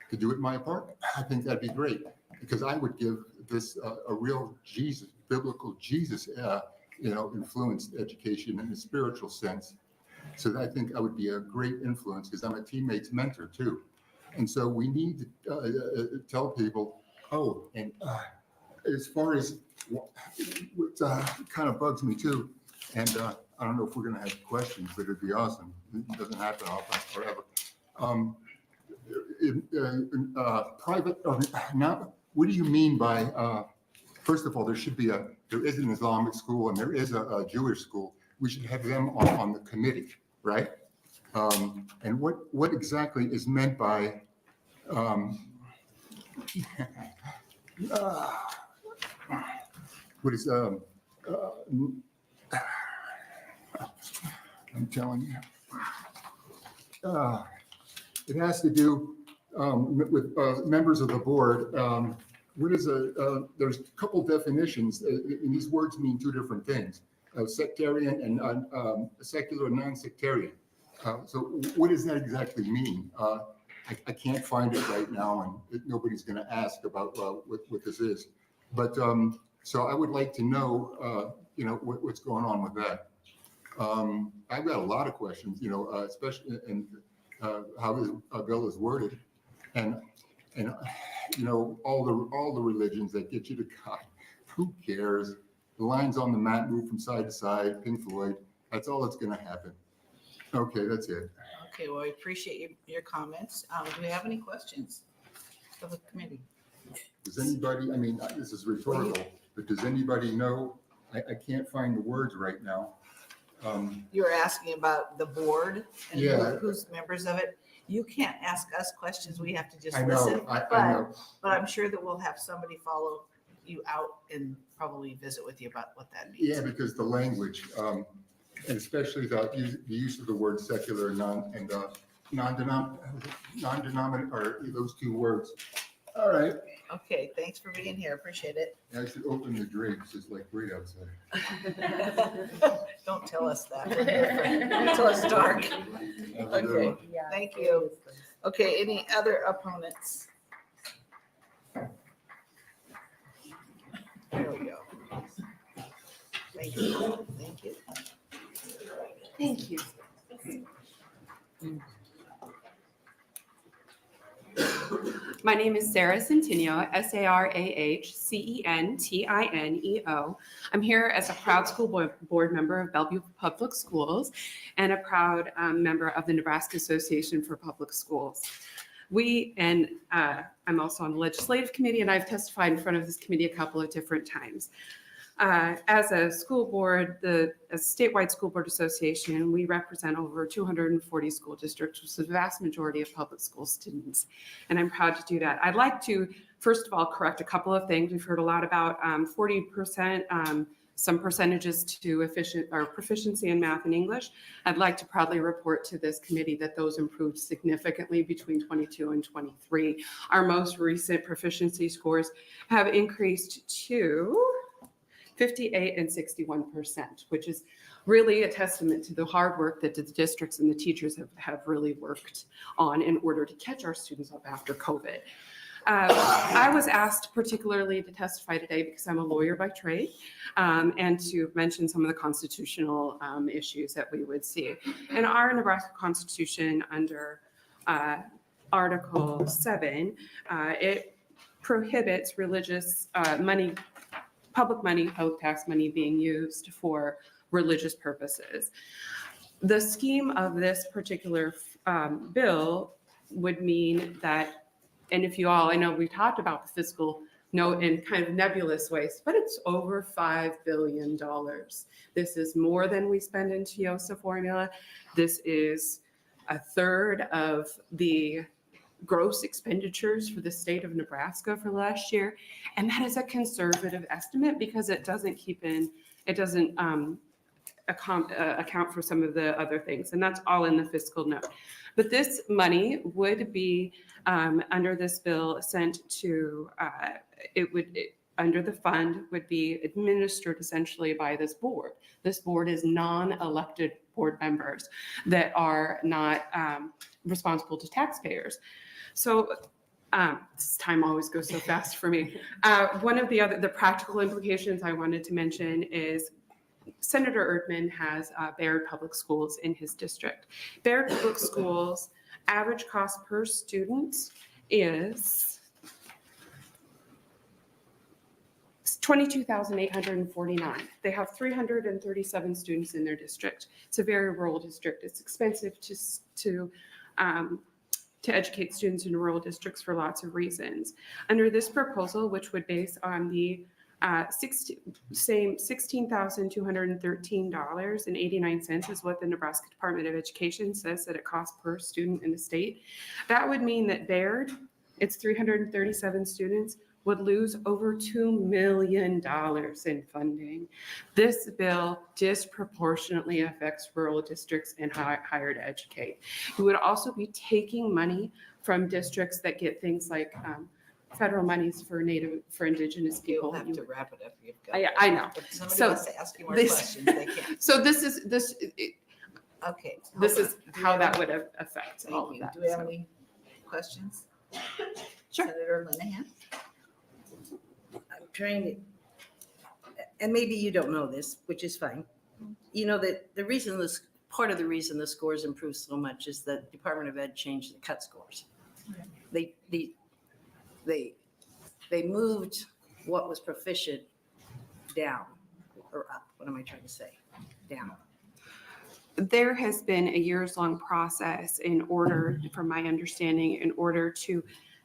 could do it in my apartment. I think that'd be great, because I would give this a real biblical Jesus, influenced education in a spiritual sense. So I think I would be a great influence, because I'm a teammate's mentor too. And so we need to tell people, and as far as what kind of bugs me too, and I don't know if we're going to have questions, but it'd be awesome. It doesn't happen often forever. Private, now, what do you mean by, first of all, there is an Islamic school and there is a Jewish school. We should have them on the committee, right? And what exactly is meant by, what is, I'm telling you. It has to do with members of the board. There's a couple definitions, and these words mean two different things, sectarian and secular and non-sectarian. So what does that exactly mean? I can't find it right now, and nobody's going to ask about what this is. But so I would like to know, what's going on with that. I've got a lot of questions, especially in how this bill is worded, and all the religions that get you to God. Who cares? The lines on the mat move from side to side. Pink Floyd. That's all that's going to happen. Okay, that's it. Okay, well, I appreciate your comments. Do we have any questions of the committee? Does anybody? This is rhetorical, but does anybody know? I can't find the words right now. You're asking about the board and Yeah. who's members of it. You can't ask us questions. We have to just I know, listen. I know. But I'm sure that we'll have somebody follow you out and probably visit with you about what that means. Yeah, because the language, and especially the use of the word secular and non-denominational, or those two words. All right. Okay, thanks for being here. Appreciate it. I should open the drapes. It's like great outside. Don't tell us that. We're here until it's dark. Have a good Okay, one. thank you. Okay, any other opponents? There we go. Thank you. Thank you. Thank you. My name is Sarah Centineo, SARAHCENTINEO. I'm here as a proud school board member of Bellevue Public Schools and a proud member of the Nebraska Association for Public Schools. I'm also on the legislative committee, and I've testified in front of this committee a couple of different times. As a school board, a statewide school board association, we represent over 240 school districts, which is the vast majority of public school students. And I'm proud to do that. I'd like to, first of all, correct a couple of things. We've heard a lot about 40%, some percentages to proficiency in math and English. I'd like to proudly report to this committee that those improved significantly between 22 and 23. Our most recent proficiency scores have increased to 58 and 61%, which is really a testament to the hard work that the districts and the teachers have really worked on in order to catch our students up after COVID. I was asked particularly to testify today because I'm a lawyer by trade, and to mention some of the constitutional issues that we would see. In our Nebraska Constitution, under Article 7, it prohibits religious money, public money, public tax money being used for religious purposes. The scheme of this particular bill would mean that, and if you all, I know we talked about the fiscal note in kind of nebulous ways, but it's over $5 billion. This is more than we spend in TIOSA formula. This is a third of the gross expenditures for the state of Nebraska for last year. And that is a conservative estimate because it doesn't account for some of the other things. And that's all in the fiscal note. But this money would be, under this bill, sent to, under the fund, would be administered essentially by this board. This board is non-elected board members that are not responsible to taxpayers. So this time always goes so fast for me. One of the practical implications I wanted to mention is Senator Erdman has Bayard Public Schools in his district. Bayard Public Schools average cost per student is $22,849. They have 337 students in their district. It's a very rural district. It's expensive to educate students in rural districts for lots of reasons. Under this proposal, which would base on the $16,213.89 is what the Nebraska Department of Education says that it costs per student in the state. That would mean that Bayard, its 337 students, would lose over $2 million in funding. This bill disproportionately affects rural districts and higher to educate. It would also be taking money from districts that get things like federal monies for indigenous people. You'll have to wrap it up. I know. If somebody So wants to ask you more questions, they can. So this Okay. is how that would affect Thank all of you. that. Do we have So. any questions? Sure. Senator Linehan? I'm trying to, and maybe you don't know this, which is fine. You know that part of the reason the scores improved so much is the Department of Ed changed the cut scores. They moved what was proficient down or up. What am I trying to say? Down. There has been a years-long process in order, from my understanding, in order to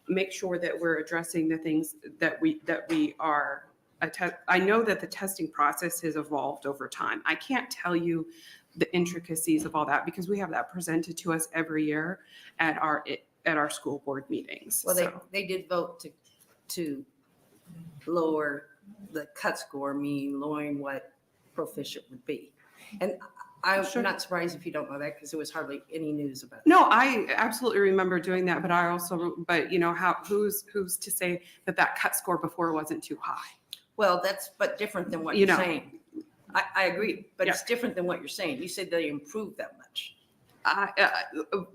make sure that we're addressing the things that we are. I know that the testing process has evolved over time. I can't tell you the intricacies of all that because we have that presented to us every year at our school board meetings. Well, So. they did vote to lower the cut score, meaning lowering what proficient would be. And I'm Sure. not surprised if you don't know that because there was hardly any news about it. No, I absolutely remember doing that, but you know, who's to say that cut score before wasn't too high? Well, that's but different than what You you're know. saying. I agree, but it's different than what you're saying. You said they improved that much.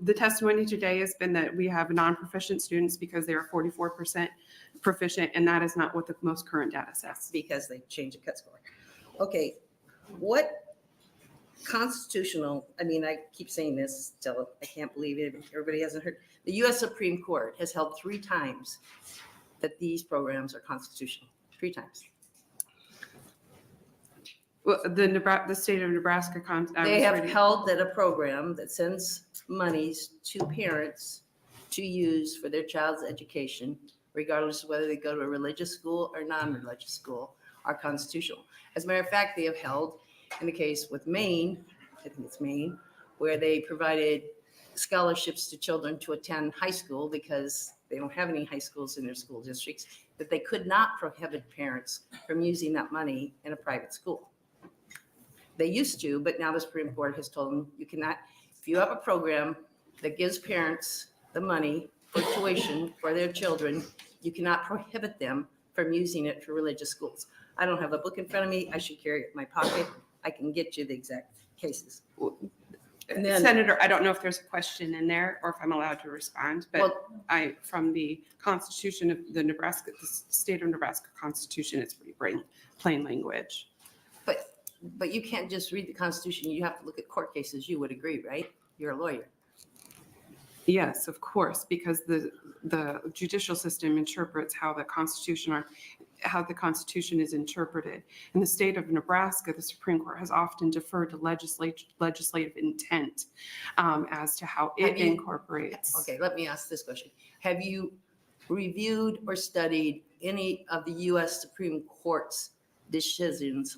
The testimony today has been that we have non-proficient students because they are 44% proficient, and that is not what the most current data says. Because they changed the cut score. Okay, what constitutional, I mean, I keep saying this till I can't believe it, everybody hasn't heard. The US Supreme Court has held 3 times that these programs are constitutional, 3 times. Well, the state of Nebraska. They have held that a program that sends monies to parents to use for their child's education, regardless of whether they go to a religious school or non-religious school, are constitutional. As a matter of fact, they have held in the case with Maine, I think it's Maine, where they provided scholarships to children to attend high school because they don't have any high schools in their school districts, that they could not prohibit parents from using that money in a private school. They used to, but now the Supreme Court has told them you cannot, if you have a program that gives parents the money for tuition for their children, you cannot prohibit them from using it for religious schools. I don't have a book in front of me. I should carry it in my pocket. I can get you the exact cases. And then- Senator, I don't know if there's a question in there or if I'm allowed to respond, but from the Constitution of the Nebraska, the state of Nebraska Constitution, it's pretty plain language. But you can't just read the Constitution. You have to look at court cases. You would agree, right? You're a lawyer. Yes, of course, because the judicial system interprets how the Constitution is interpreted. In the state of Nebraska, the Supreme Court has often deferred to legislative intent as to how it incorporates. Okay, let me ask this question. Have you reviewed or studied any of the U.S. Supreme Court's decisions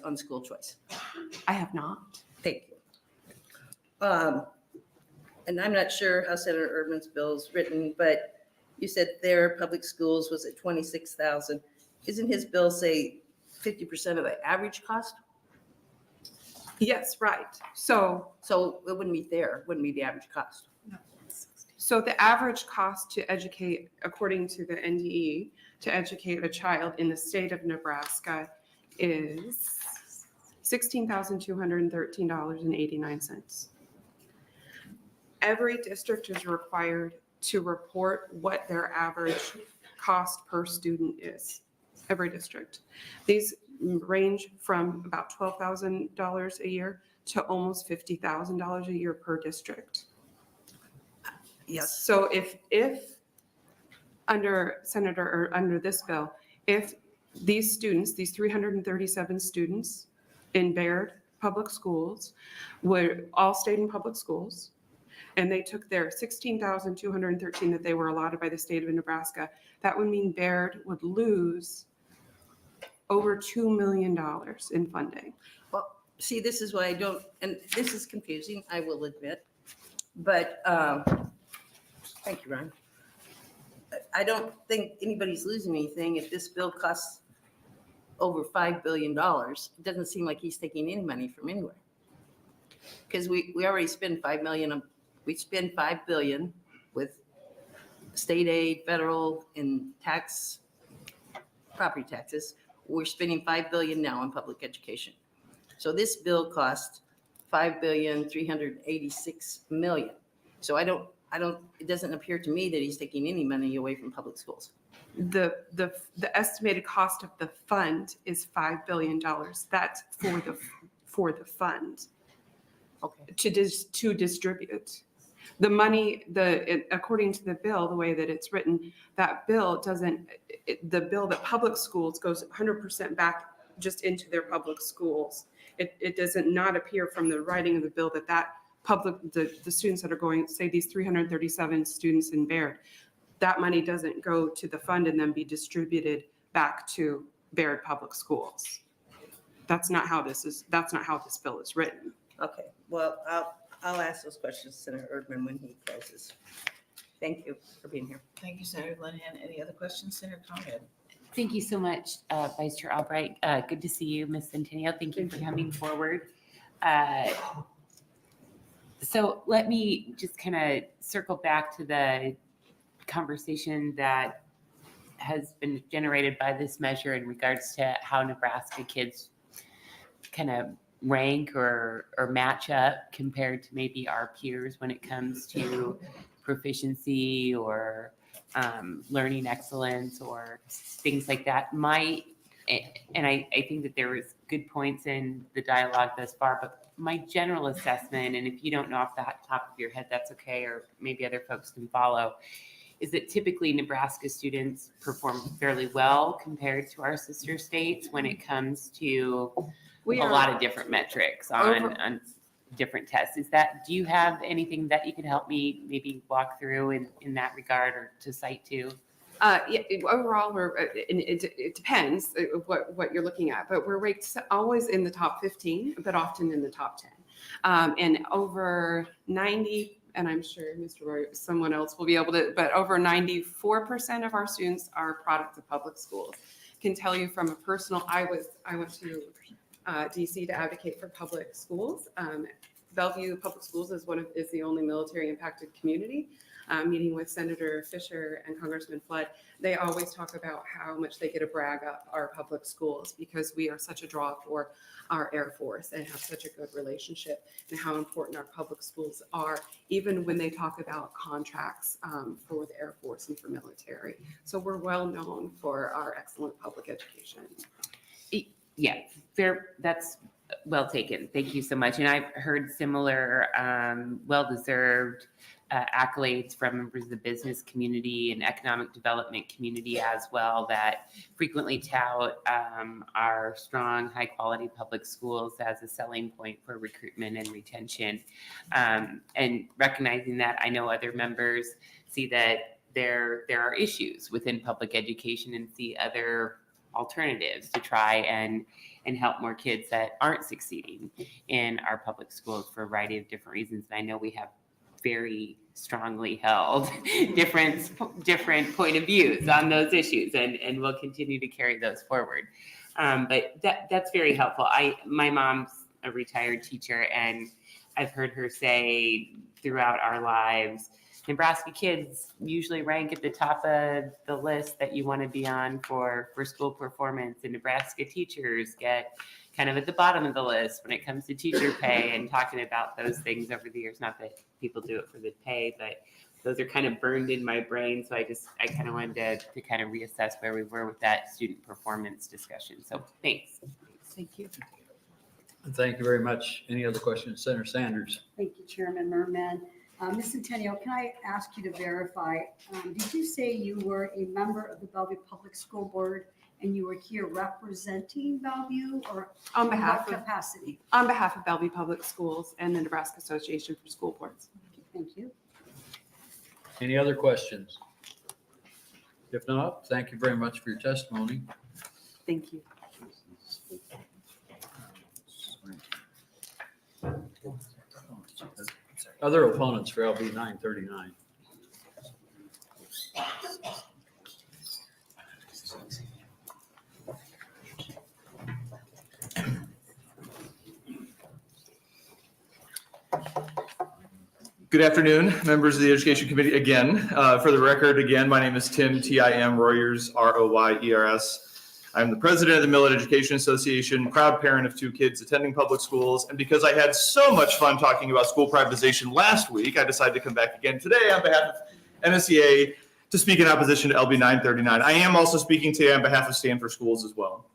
on school choice? I have not. Thank you. And I'm not sure how Senator Erdman's bill is written, but you said their public schools was at 26,000. Isn't his bill say 50% of the average cost? Yes, right. So it wouldn't be there, wouldn't be the average cost. So the average cost to educate, according to the NDE, to educate a child in the state of Nebraska is $16,213.89. Every district is required to report what their average cost per student is. Every district. These range from about $12,000 a year to almost $50,000 a year per district. Yes. So if under this bill, if these students, these 337 students in Baird Public Schools all stayed in public schools, and they took their $16,213 that they were allotted by the state of Nebraska, that would mean Baird would lose over $2 million in funding. Well, see, this is why I don't, and this is confusing, I will admit, but thank you, Ron. I don't think anybody's losing anything if this bill costs over $5 billion. It doesn't seem like he's taking any money from anywhere. Because we already spend $5 million, we spend $5 billion with state aid, federal, and property taxes. We're spending $5 billion now on public education. So this bill cost $5.386 billion. So it doesn't appear to me that he's taking any money away from public schools. The estimated cost of the fund is $5 billion. That's for the fund. Okay. To distribute. The money, according to the bill, the way that it's written, that bill the bill that public schools goes 100% back just into their public schools. It doesn't not appear from the writing of the bill that the students that are going, say these 337 students in Baird, that money doesn't go to the fund and then be distributed back to Baird Public Schools. That's not how this bill is written. Okay, well, I'll ask those questions to Senator Erdman when he closes. Thank you for being here. Thank you, Senator Linehan. Any other questions, Senator Conrad? Thank you so much, Vice Chair Albright. Good to see you, Ms. Centennial. Thank you for coming forward. So let me just kind of circle back to the conversation that has been generated by this measure in regards to how Nebraska kids kind of rank or match up compared to maybe our peers when it comes to proficiency or learning excellence or things like that. I think that there was good points in the dialogue thus far, but my general assessment, and if you don't know off the top of your head, that's okay, or maybe other folks can follow, is that typically Nebraska students perform fairly well compared to our sister states when it comes to a lot of different metrics on different tests. Do you have anything that you could help me maybe walk through in that regard or to cite to? Yeah, overall, it depends what you're looking at, but we're ranked always in the top 15, but often in the top 10. And over 90, and I'm sure Mr. Roy, someone else will be able to, but over 94% of our students are products of public schools. Can tell you from a personal, I went to DC to advocate for public schools Bellevue Public Schools is the only military impacted community. Meeting with Senator Fisher and Congressman Flood, they always talk about how much they get to brag up our public schools because we are such a draw for our Air Force and have such a good relationship, and how important our public schools are, even when they talk about contracts for the Air Force and for military. So we're well known for our excellent public education. Yeah, fair. That's well taken. Thank you so much. And I've heard similar well-deserved accolades from members of the business community and economic development community as well, that frequently tout our strong, high-quality public schools as a selling point for recruitment and retention. And recognizing that, I know other members see that there are issues within public education and see other alternatives to try and help more kids that aren't succeeding in our public schools for a variety of different reasons. And I know we have very strongly held different point of views on those issues, and we'll continue to carry those forward. But that's very helpful. My mom's a retired teacher, and I've heard her say throughout our lives, Nebraska kids usually rank at the top of the list that you want to be on for school performance, and Nebraska teachers get kind of at the bottom of the list when it comes to teacher pay, and talking about those things over the years. Not that people do it for the pay, but those are kind of burned in my brain. So I kind of wanted to kind of reassess where we were with that student performance discussion. So thanks. Thank you. Thank you very much. Any other questions? Senator Sanders. Thank you, Chairman Murman. Ms. Centennial, can I ask you to verify, did you say you were a member of the Bellevue Public School Board and you were here representing Bellevue, or On behalf what of- capacity? On behalf of Bellevue Public Schools and the Nebraska Association for School Boards. Thank you. Any other questions? If not, thank you very much for your testimony. Thank you. Other opponents for LB 939. Good afternoon, members of the Education Committee again. For the record, again, my name is Tim, T-I-M, Royers, R-O-Y-E-R-S. I'm the president of the Millett Education Association, proud parent of 2 kids attending public schools. And because I had so much fun talking about school privatization last week, I decided to come back again today on behalf of NSEA to speak in opposition to LB 939. I am also speaking today on behalf of Stand for Schools as well.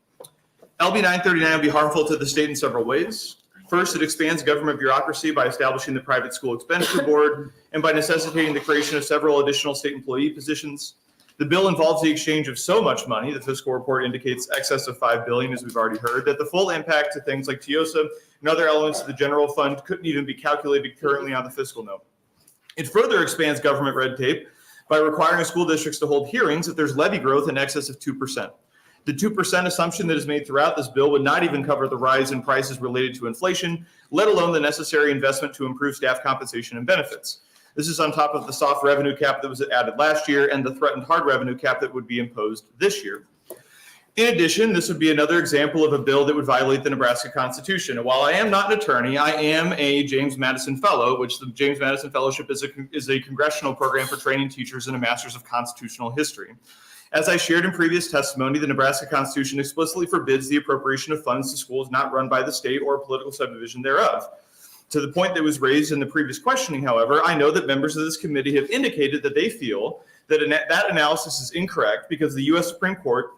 LB 939 will be harmful to the state in several ways. First, it expands government bureaucracy by establishing the Private School Expenditure Board and by necessitating the creation of several additional state employee positions. The bill involves the exchange of so much money, the fiscal report indicates excess of $5 billion, as we've already heard, that the full impact to things like TIOSA and other elements of the general fund couldn't even be calculated currently on the fiscal note. It further expands government red tape by requiring school districts to hold hearings if there's levy growth in excess of 2%. The 2% assumption that is made throughout this bill would not even cover the rise in prices related to inflation, let alone the necessary investment to improve staff compensation and benefits. This is on top of the soft revenue cap that was added last year and the threatened hard revenue cap that would be imposed this year. In addition, this would be another example of a bill that would violate the Nebraska Constitution. And while I am not an attorney, I am a James Madison Fellow, which the James Madison Fellowship is a congressional program for training teachers in a Master's of Constitutional History. As I shared in previous testimony, the Nebraska Constitution explicitly forbids the appropriation of funds to schools not run by the state or a political subdivision thereof. To the point that was raised in the previous questioning, however, I know that members of this committee have indicated that they feel that that analysis is incorrect because the U.S. Supreme Court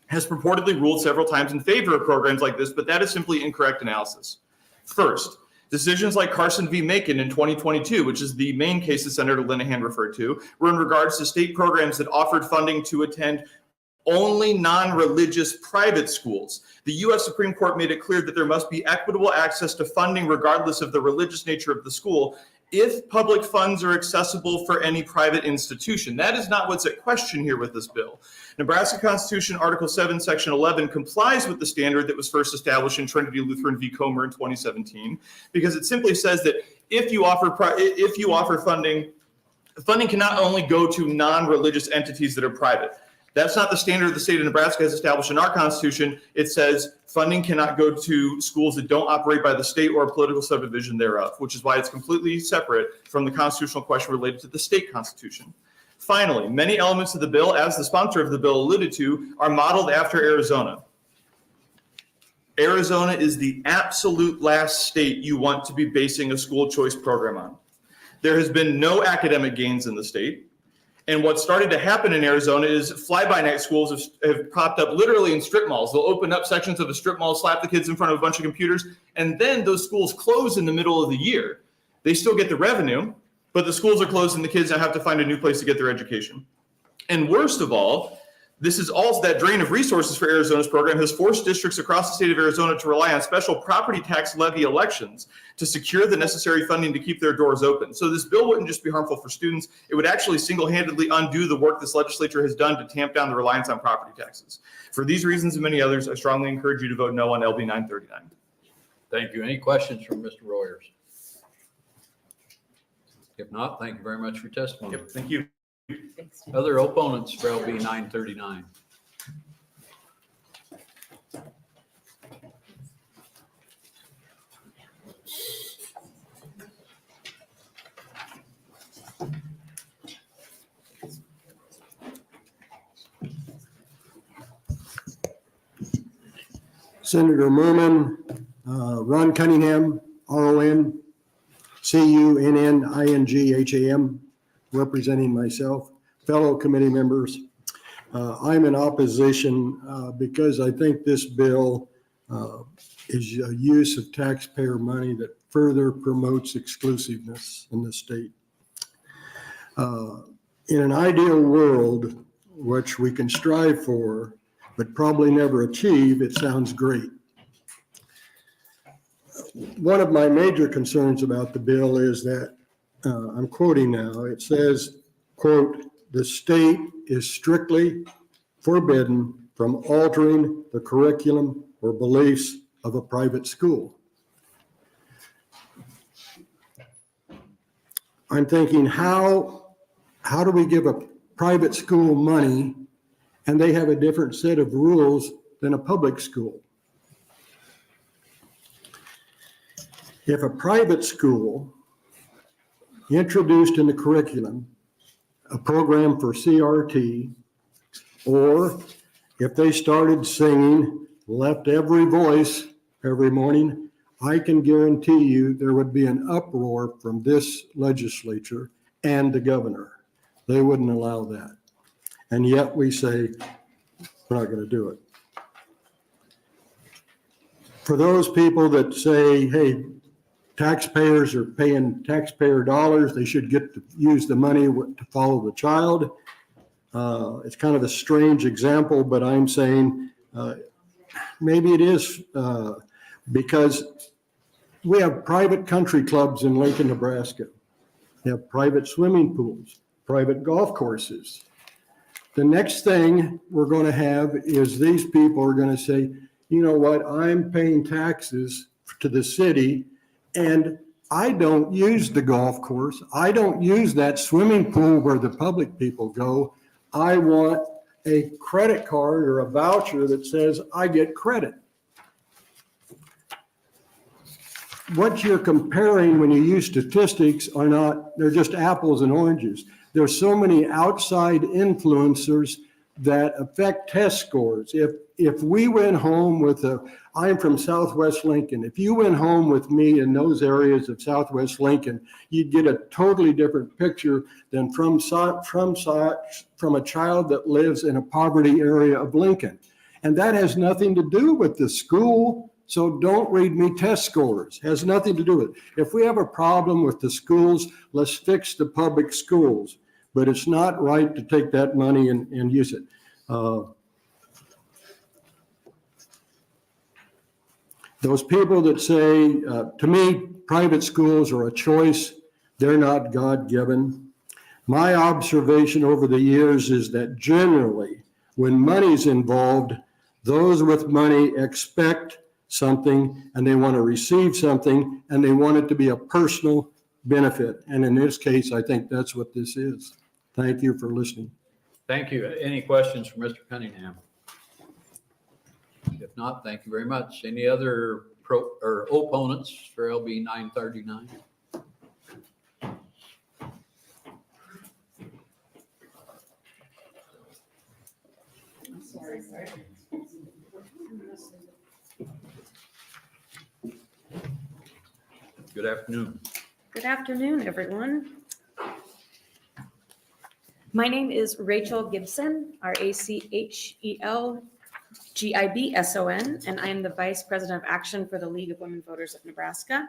has purportedly ruled several times in favor of programs like this, but that is simply incorrect analysis. First, decisions like Carson v. Macon in 2022, which is the main case that Senator Linehan referred to, were in regards to state programs that offered funding to attend only non-religious private schools. The U.S. Supreme Court made it clear that there must be equitable access to funding regardless of the religious nature of the school if public funds are accessible for any private institution. That is not what's at question here with this bill. Nebraska Constitution Article 7, Section 11 complies with the standard that was first established in Trinity Lutheran v. Comer in 2017, because it simply says that if you offer funding, funding can not only go to non-religious entities that are private. That's not the standard the state of Nebraska has established in our Constitution. It says funding cannot go to schools that don't operate by the state or a political subdivision thereof, which is why it's completely separate from the constitutional question related to the state constitution. Finally, many elements of the bill, as the sponsor of the bill alluded to, are modeled after Arizona. Arizona is the absolute last state you want to be basing a school choice program on. There has been no academic gains in the state. And what's started to happen in Arizona is fly-by-night schools have popped up literally in strip malls. They'll open up sections of a strip mall, slap the kids in front of a bunch of computers, and then those schools close in the middle of the year. They still get the revenue, but the schools are closed and the kids now have to find a new place to get their education. And worst of all, this is also that drain of resources for Arizona's program has forced districts across the state of Arizona to rely on special property tax levy elections to secure the necessary funding to keep their doors open. So this bill wouldn't just be harmful for students, it would actually single-handedly undo the work this legislature has done to tamp down the reliance on property taxes. For these reasons and many others, I strongly encourage you to vote no on LB 939. Thank you. Any questions from Mr. Royers? If not, thank you very much for your testimony. Yep, thank you. Other opponents for LB 939? Senator Murman, Ron Cunningham, RON, CUNNINGHAM, representing myself, fellow committee members. I'm in opposition because I think this bill is a use of taxpayer money that further promotes exclusiveness in the state. In an ideal world, which we can strive for, but probably never achieve, it sounds great. One of my major concerns about the bill is that, I'm quoting now, it says, quote, "The state is strictly forbidden from altering the curriculum or beliefs of a private school." I'm thinking, how do we give a private school money and they have a different set of rules than a public school? If a private school introduced in the curriculum a program for CRT, or if they started singing Left Every Voice every morning, I can guarantee you there would be an uproar from this legislature and the governor. They wouldn't allow that. And yet we say, we're not going to do it. For those people that say, hey, taxpayers are paying taxpayer dollars, they should get to use the money to follow the child. It's kind of a strange example, but I'm saying maybe it is because we have private country clubs in Lincoln, Nebraska. We have private swimming pools, private golf courses. The next thing we're going to have is these people are going to say, you know what, I'm paying taxes to the city and I don't use the golf course. I don't use that swimming pool where the public people go. I want a credit card or a voucher that says I get credit. What you're comparing when you use statistics are not, they're just apples and oranges. There's so many outside influencers that affect test scores. If we went home with I'm from Southwest Lincoln. If you went home with me in those areas of Southwest Lincoln, you'd get a totally different picture than from a child that lives in a poverty area of Lincoln. And that has nothing to do with the school. So don't read me test scores. It has nothing to do with it. If we have a problem with the schools, let's fix the public schools. But it's not right to take that money and use it. Those people that say, to me, private schools are a choice. They're not God-given. My observation over the years is that generally, when money's involved, those with money expect something and they want to receive something and they want it to be a personal benefit. And in this case, I think that's what this is. Thank you for listening. Thank you. Any questions for Mr. Cunningham? If not, thank you very much. Any other or opponents for LB 939? Good afternoon. Good afternoon, everyone. My name is Rachel Gibson, RACHELGIBSON, and I am the Vice President of Action for the League of Women Voters of Nebraska.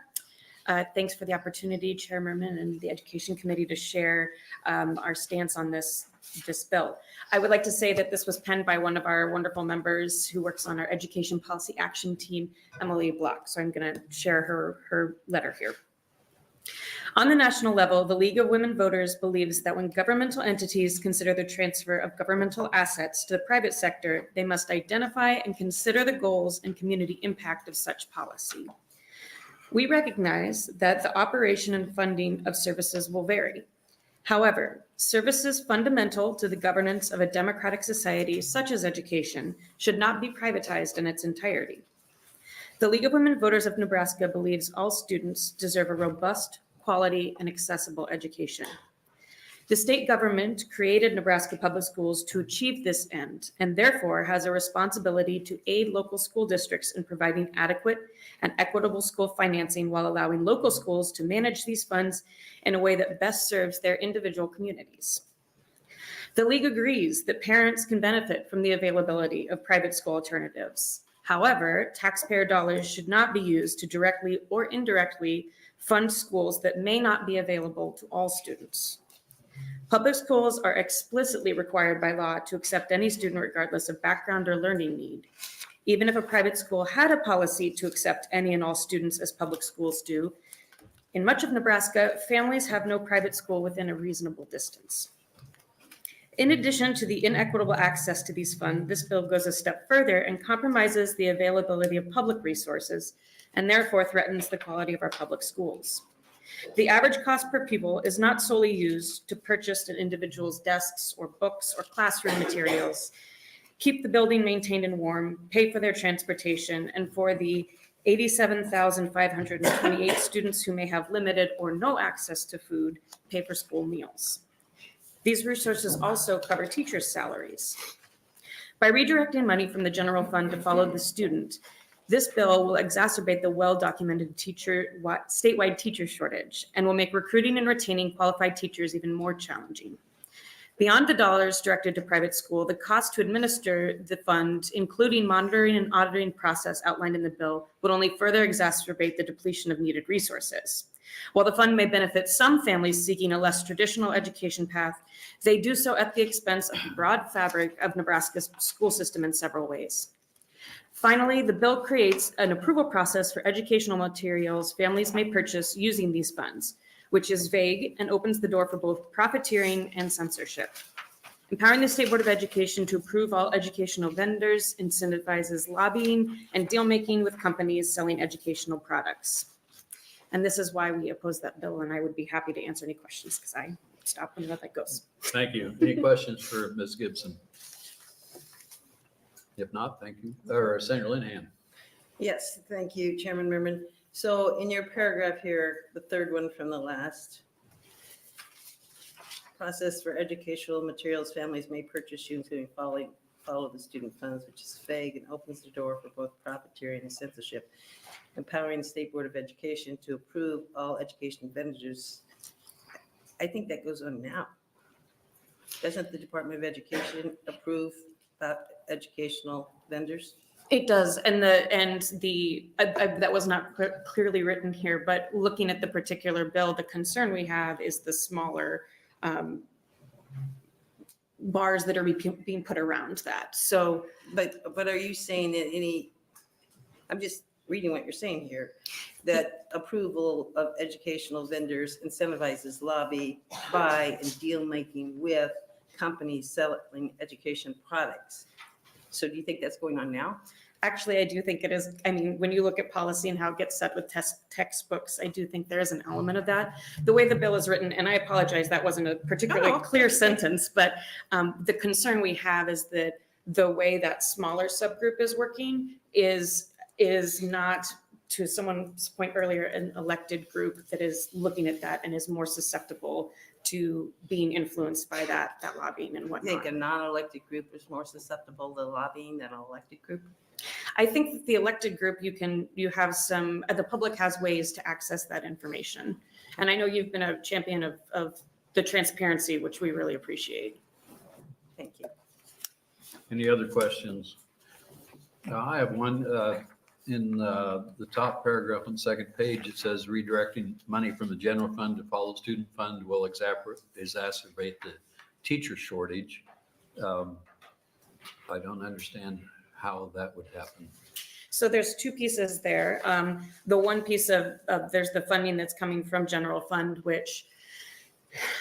Thanks for the opportunity, Chair Murman and the Education Committee, to share our stance on this bill. I would like to say that this was penned by one of our wonderful members who works on our Education Policy Action Team, Emily Ibach. So I'm going to share her letter here. On the national level, the League of Women Voters believes that when governmental entities consider the transfer of governmental assets to the private sector, they must identify and consider the goals and community impact of such policy. We recognize that the operation and funding of services will vary. However, services fundamental to the governance of a democratic society, such as education, should not be privatized in its entirety. The League of Women Voters of Nebraska believes all students deserve a robust, quality, and accessible education. The state government created Nebraska Public Schools to achieve this end, and therefore has a responsibility to aid local school districts in providing adequate and equitable school financing while allowing local schools to manage these funds in a way that best serves their individual communities. The League agrees that parents can benefit from the availability of private school alternatives. However, taxpayer dollars should not be used to directly or indirectly fund schools that may not be available to all students. Public schools are explicitly required by law to accept any student regardless of background or learning need. Even if a private school had a policy to accept any and all students as public schools do, in much of Nebraska, families have no private school within a reasonable distance. In addition to the inequitable access to these funds, this bill goes a step further and compromises the availability of public resources and therefore threatens the quality of our public schools. The average cost per pupil is not solely used to purchase an individual's desks or books or classroom materials, keep the building maintained and warm, pay for their transportation, and for the 87,528 students who may have limited or no access to food, pay for school meals. These resources also cover teachers' salaries. By redirecting money from the general fund to follow the student, this bill will exacerbate the well-documented statewide teacher shortage and will make recruiting and retaining qualified teachers even more challenging. Beyond the dollars directed to private school, the cost to administer the fund, including monitoring and auditing process outlined in the bill, would only further exacerbate the depletion of needed resources. While the fund may benefit some families seeking a less traditional education path, they do so at the expense of the broad fabric of Nebraska's school system in several ways. Finally, the bill creates an approval process for educational materials families may purchase using these funds, which is vague and opens the door for both profiteering and censorship. Empowering the State Board of Education to approve all educational vendors incentivizes lobbying and deal-making with companies selling educational products. And this is why we oppose that bill, and I would be happy to answer any questions because I stop whenever that goes. Thank you. Any questions for Ms. Gibson? If not, thank you. Or Senator Linehan. Yes, thank you, Chairman Murman. So in your paragraph here, the third one from the last, process for educational materials families may purchase, including follow the student funds, which is vague and opens the door for both profiteering and censorship. Empowering the State Board of Education to approve all education vendors. I think that goes on now. Doesn't the Department of Education approve educational vendors? It does, and that was not clearly written here, but looking at the particular bill, the concern we have is the smaller bars that are being put around that. So, but are you saying that I'm just reading what you're saying here, that approval of educational vendors incentivizes lobby, buy, and deal making with companies selling education products. So do you think that's going on now? Actually, I do think it is. I mean, when you look at policy and how it gets set with textbooks, I do think there is an element of that. The way the bill is written, and I apologize, that wasn't a particularly clear sentence, but the concern we have is that the way that smaller subgroup is working is not, to someone's point earlier, an elected group that is looking at that and is more susceptible to being influenced by that lobbying and I whatnot. think a non-elected group is more susceptible to lobbying than an elected group. I think that the elected group, you have some, the public has ways to access that information. And I know you've been a champion of the transparency, which we really appreciate. Thank you. Any other questions? I have one. In the top paragraph on the second page, it says redirecting money from the general fund to follow student fund will exacerbate the teacher shortage. I don't understand how that would happen. So there's two pieces there. The one piece of there's the funding that's coming from general fund, which,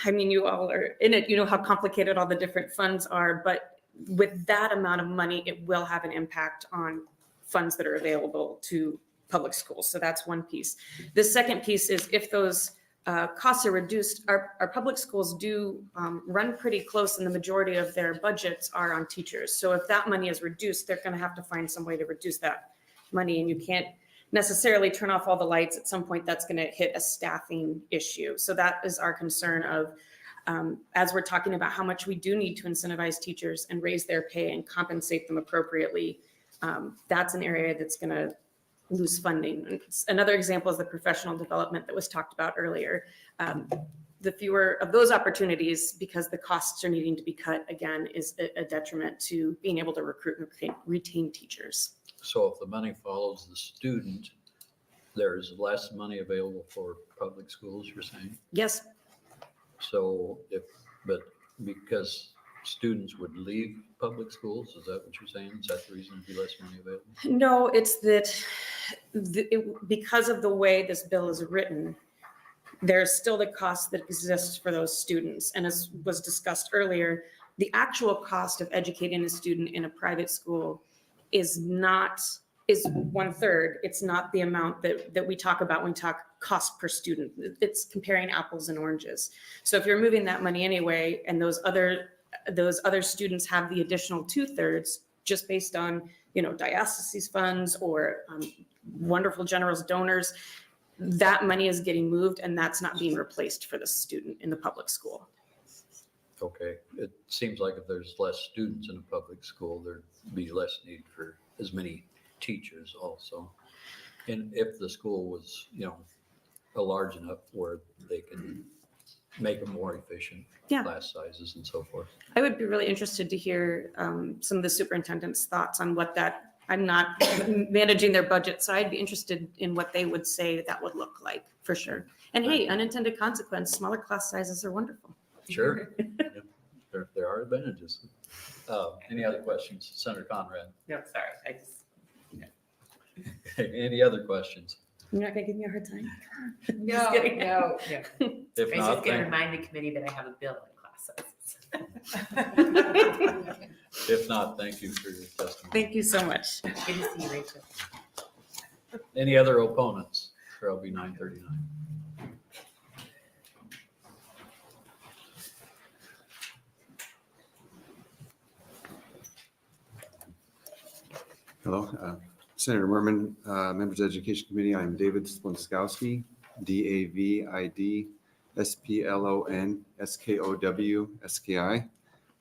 I mean, you all are in it, you know how complicated all the different funds are, but with that amount of money, it will have an impact on funds that are available to public schools. So that's one piece. The second piece is if those costs are reduced, our public schools do run pretty close, and the majority of their budgets are on teachers. So if that money is reduced, they're going to have to find some way to reduce that money, and you can't necessarily turn off all the lights. At some point, that's going to hit a staffing issue. So that is our concern of, as we're talking about how much we do need to incentivize teachers and raise their pay and compensate them appropriately. That's an area that's going to lose funding. Another example is the professional development that was talked about earlier. The fewer of those opportunities, because the costs are needing to be cut, again, is a detriment to being able to recruit and retain teachers. So if the money follows the student, there's less money available for public schools, you're saying? Yes. So but because students would leave public schools, is that what you're saying? Is that the reason there'd be less money available? No, it's that because of the way this bill is written, there's still the cost that exists for those students. And as was discussed earlier, the actual cost of educating a student in a private school is 1/3. It's not the amount that we talk about when we talk cost per student. It's comparing apples and oranges. So if you're moving that money anyway, and those other students have the additional 2/3 just based on, diocese funds or wonderful generous donors, that money is getting moved and that's not being replaced for the student in the public school. Okay, it seems like if there's less students in a public school, there'd be less need for as many teachers also. And if the school was, a large enough where they can make them more efficient, class sizes and so forth. I would be really interested to hear some of the superintendent's thoughts on what that, I'm not managing their budget, so I'd be interested in what they would say that would look like, for sure. And hey, unintended consequence, smaller class sizes are wonderful. Sure. There are advantages. Any other questions? Senator Conrad? No, sorry, I just. Any other questions? You're not gonna give me a hard time? No. If I was not, just gonna remind the committee that I have a bill in class sizes. If not, thank you for your testimony. Thank you so much. Good to see you, Rachel. Any other opponents for LB 939? Hello, Senator Murman, members of the Education Committee. I'm David Splonskowski, DAVID SPLONSKOW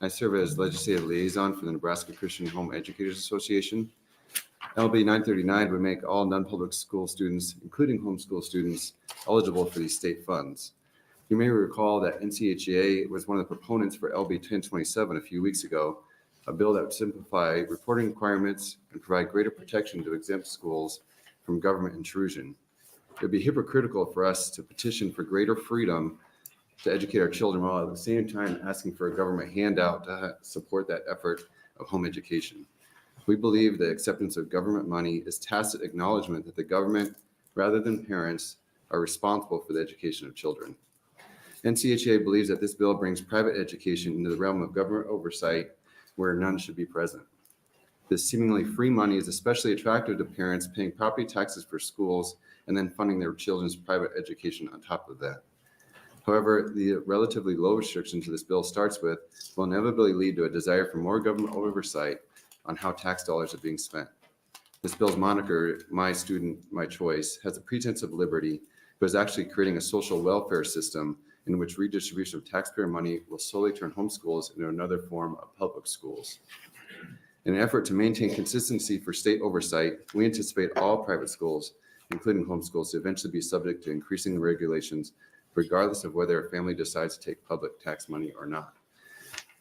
I serve as legislative liaison for the Nebraska Christian Home Educators Association. LB 939 would make all non-public school students, including homeschool students, eligible for these state funds. You may recall that NCHEA was one of the proponents for LB 1027 a few weeks ago, a bill that would simplify reporting requirements and provide greater protection to exempt schools from government intrusion. It would be hypocritical for us to petition for greater freedom to educate our children while at the same time asking for a government handout to support that effort of home education. We believe the acceptance of government money is tacit acknowledgement that the government, rather than parents, are responsible for the education of children. NCHEA believes that this bill brings private education into the realm of government oversight where none should be present. This seemingly free money is especially attractive to parents paying property taxes for schools and then funding their children's private education on top of that. However, the relatively low restrictions this bill starts with will inevitably lead to a desire for more government oversight on how tax dollars are being spent. This bill's moniker, My Student, My Choice, has a pretense of liberty, but is actually creating a social welfare system in which redistribution of taxpayer money will slowly turn homeschools into another form of public schools. In an effort to maintain consistency for state oversight, we anticipate all private schools, including homeschools, to eventually be subject to increasing regulations, regardless of whether a family decides to take public tax money or not.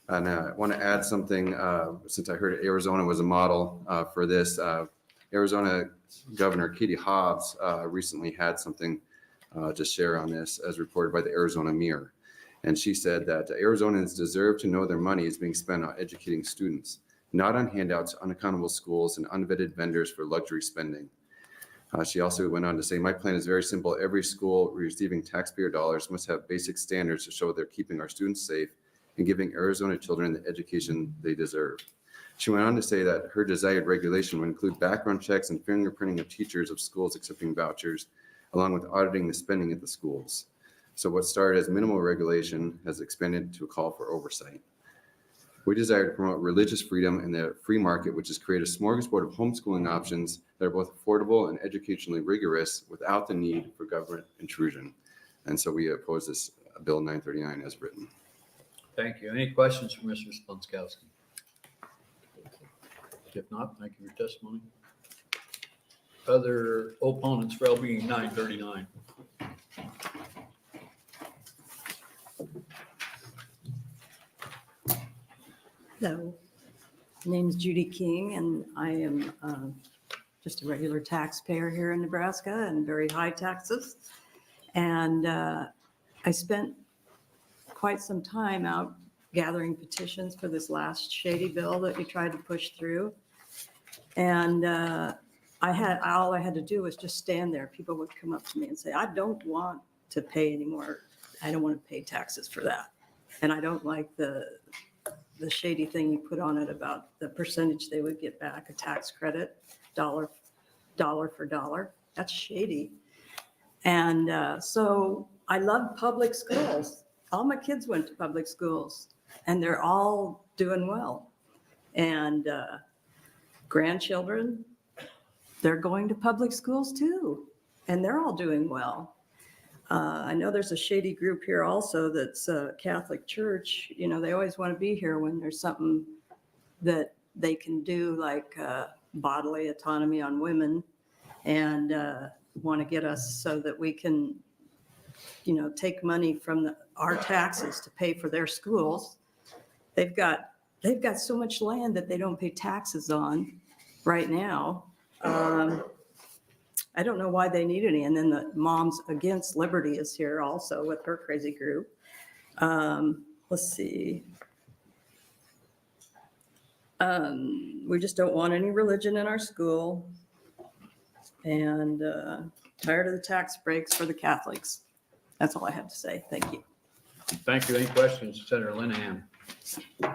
And I want to add something, since I heard Arizona was a model for this. Arizona Governor Katie Hobbs recently had something to share on this, as reported by the Arizona Mirror. And she said that Arizonans deserve to know their money is being spent on educating students, not on handouts, unaccountable schools, and unvetted vendors for luxury spending. She also went on to say, my plan is very simple. Every school receiving taxpayer dollars must have basic standards to show they're keeping our students safe and giving Arizona children the education they deserve. She went on to say that her desired regulation would include background checks and fingerprinting of teachers of schools accepting vouchers, along with auditing the spending at the schools. So what started as minimal regulation has expanded to a call for oversight. We desire to promote religious freedom in the free market, which has created a smorgasbord of homeschooling options that are both affordable and educationally rigorous without the need for government intrusion. And so we oppose this Bill 939 as written. Thank you. Any questions for Mr. Splunskowski? If not, thank you for your testimony. Other opponents for LB 939? Hello, my name is Judy King, and I am just a regular taxpayer here in Nebraska and very high taxes. And I spent quite some time out gathering petitions for this last shady bill that you tried to push through. And all I had to do was just stand there. People would come up to me and say, I don't want to pay anymore. I don't want to pay taxes for that. And I don't like the shady thing you put on it about the percentage they would get back, a tax credit, dollar for dollar. That's shady. And so I love public schools. All my kids went to public schools and they're all doing well. And grandchildren, they're going to public schools too, and they're all doing well. I know there's a shady group here also that's a Catholic Church. You know, they always want to be here when there's something that they can do, like bodily autonomy on women, and want to get us so that we can, you know, take money from our taxes to pay for their schools. They've got so much land that they don't pay taxes on right now. I don't know why they need any. And then the Moms Against Liberty is here also with her crazy group. Let's see. We just don't want any religion in our school. And tired of the tax breaks for the Catholics. That's all I have to say. Thank you. Thank you. Any questions, Senator Linehan?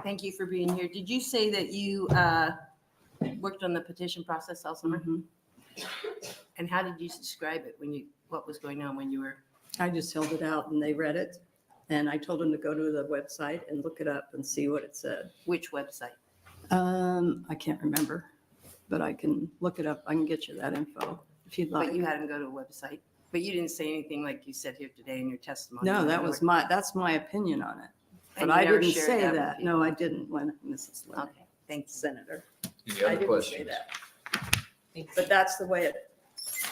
Thank you for being here. Did you say that you worked on the petition process all summer? Mm-hmm. And how did you describe it what was going on when you were? I just held it out and they read it. And I told them to go to the website and look it up and see what it said. Which website? I can't remember, but I can look it up. I can get you that info if you'd like. But you had them go to a website. But you didn't say anything like you said here today in your testimony. No, that's my opinion on it. And But you I never didn't shared say that with that. people? No, I didn't, Mrs. Lynn. Okay, thanks. Senator. Any I other didn't say questions? that. But that's the way it